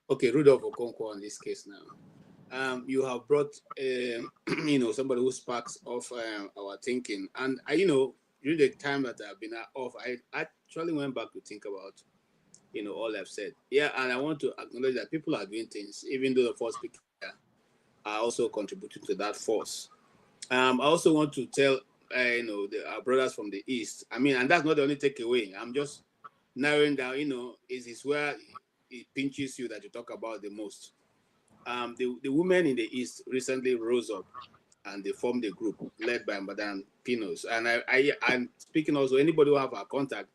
Rudolph Okonkwo in this case now. You have brought, somebody who sparks off our thinking. And, during the time that I've been off, I actually went back to think about all I've said. Yeah, and I want to acknowledge that people are doing things, even though the first speaker are also contributing to that force. I also want to tell, our brothers from the East. I mean, and that's not the only takeaway. I'm just narrowing down, is where it pinches you that you talk about the most. The women in the East recently rose up and they formed a group led by Madame Pinos. And I'm speaking also, anybody who have our contact,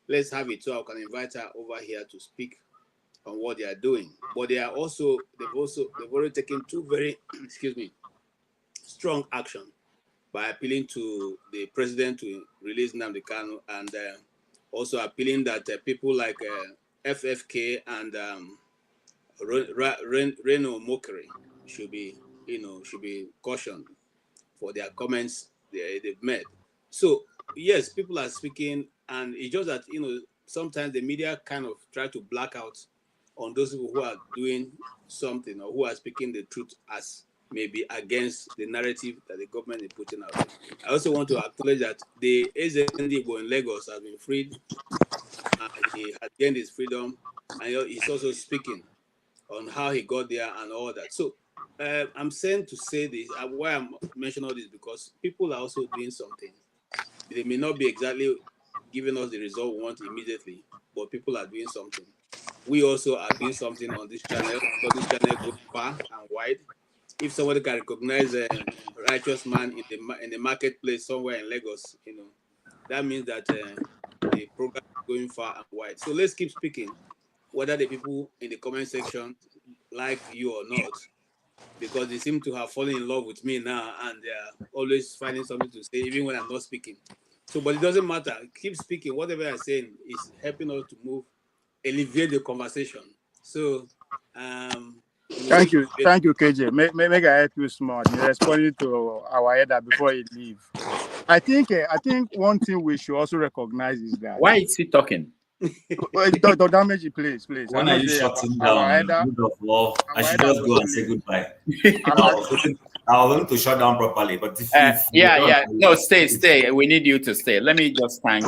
let's have it so I can invite her over here to speak on what they are doing. But they've already taken two very, excuse me, strong action by appealing to the president to release Nnamdi Kanu, and also appealing that people like FFK and Reno Mokere should be cautioned for their comments they've made. So yes, people are speaking, and it's just that sometimes the media kind of try to black out on those people who are doing something or who are speaking the truth as maybe against the narrative that the government is putting out. I also want to acknowledge that the Ezendigbo in Lagos has been freed. He has gained his freedom, and he's also speaking on how he got there and all that. So I'm saying to say this, why I'm mentioning all this, because people are also doing something. They may not be exactly giving us the result we want immediately, but people are doing something. We also are doing something on this channel, because this channel goes far and wide. If somebody can recognize a righteous man in the marketplace somewhere in Lagos, that means that the program is going far and wide. So let's keep speaking, whether the people in the comment section like you or not, because they seem to have fallen in love with me now, and they're always finding something to say, even when I'm not speaking. So, but it doesn't matter. Keep speaking. Whatever I'm saying is helping us to move, alleviate the conversation. So, Thank you, KJ. Make I help you smart in responding to our header before he leave. I think one thing we should also recognize is that. Why is he talking? Don't damage it, please. When are you shutting down? Good of law. I should just go and say goodbye. I was going to shut down properly, but No, stay. We need you to stay. Let me just thank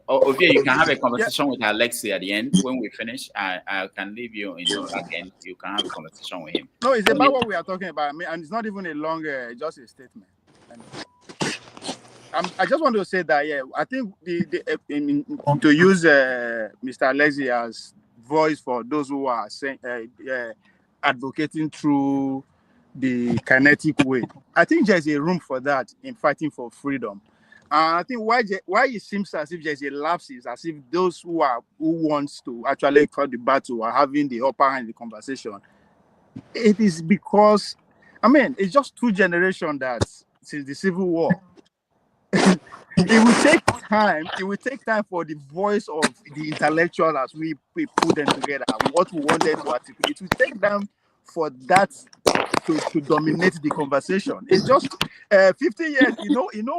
Ovie. You can have a conversation with Alexi at the end when we finish. I can leave you in the back end. You can have a conversation with him. No, it's about what we are talking about, and it's not even a long, just a statement. I just want to say that, I think to use Mr. Alexi as voice for those who are saying, advocating through the kinetic way, I think there's a room for that in fighting for freedom. I think why it seems as if there's a lapse is as if those who wants to actually fight the battle are having the upper hand in the conversation. It is because, it's just 2 generations that since the Civil War. It will take time. It will take time for the voice of the intellectual as we put them together. What we wanted to articulate. It will take them for that to dominate the conversation. It's just 50 years.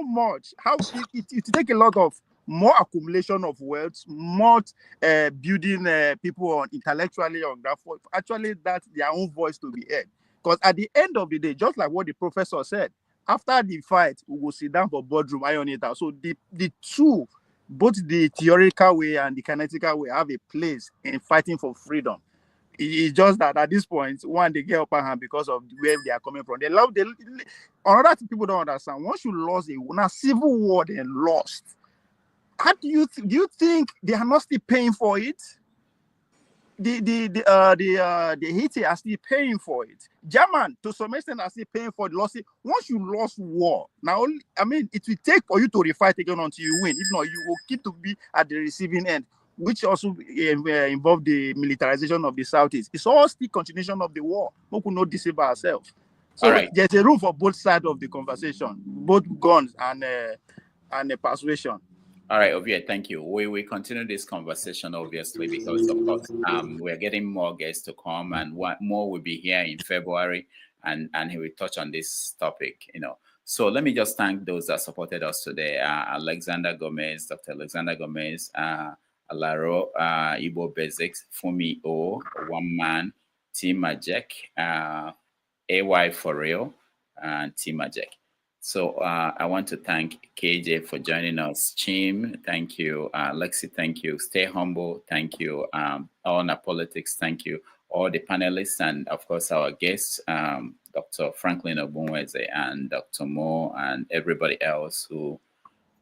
Much. How it take a lot of more accumulation of wealth, more building people on intellectually on that for actually that their own voice to be heard. Because at the end of the day, just like what the professor said. After the fight, we will sit down for boardroom, iron it out. So the two, both the theoretical way and the kinetical way, have a place in fighting for freedom. It's just that at this point, one, they get upper hand because of where they are coming from. Another thing people don't understand. Once you lost a civil war, then lost. How do you think they are not still paying for it? The Haiti are still paying for it. German, to some extent, are still paying for the loss. Once you lost war, now it will take for you to refight again until you win. If not, you will keep to be at the receiving end, which also involve the militarization of the Southeast. It's all still continuation of the war. We could not deceive ourselves. So there's a room for both sides of the conversation, both guns and persuasion. All right, Ovie, thank you. We will continue this conversation, obviously, because, of course, we're getting more guests to come, and more will be here in February, and he will touch on this topic, So let me just thank those that supported us today. Alexander Gomez, Dr. Alexander Gomez, Alaro, Ibo Basics, Fumi O, One Man, T Majek, AY For Real, and T Majek. So I want to thank KJ for joining us. Chim, thank you. Lexi, thank you. Stay humble, thank you. All Politics, thank you. All the panelists, and of course our guests, Dr. Franklyne Ogbunwezeh and Dr. Mo, and everybody else who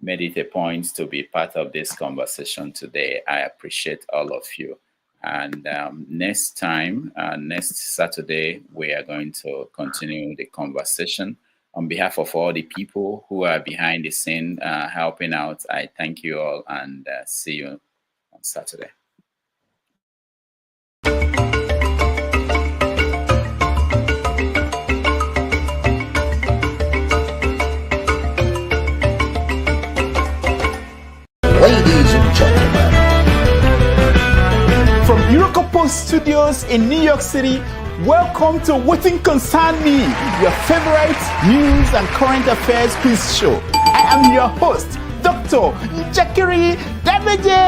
made it a point to be part of this conversation today. I appreciate all of you. And next Saturday, we are going to continue the conversation. On behalf of all the people who are behind the scene helping out, I thank you all and see you on Saturday. Ladies and gentlemen, from Eurocopo Studios in New York City, welcome to Wetin Concern Me, your favorite news and current affairs quiz show. I am your host, Dr. Njakiri Dabeje.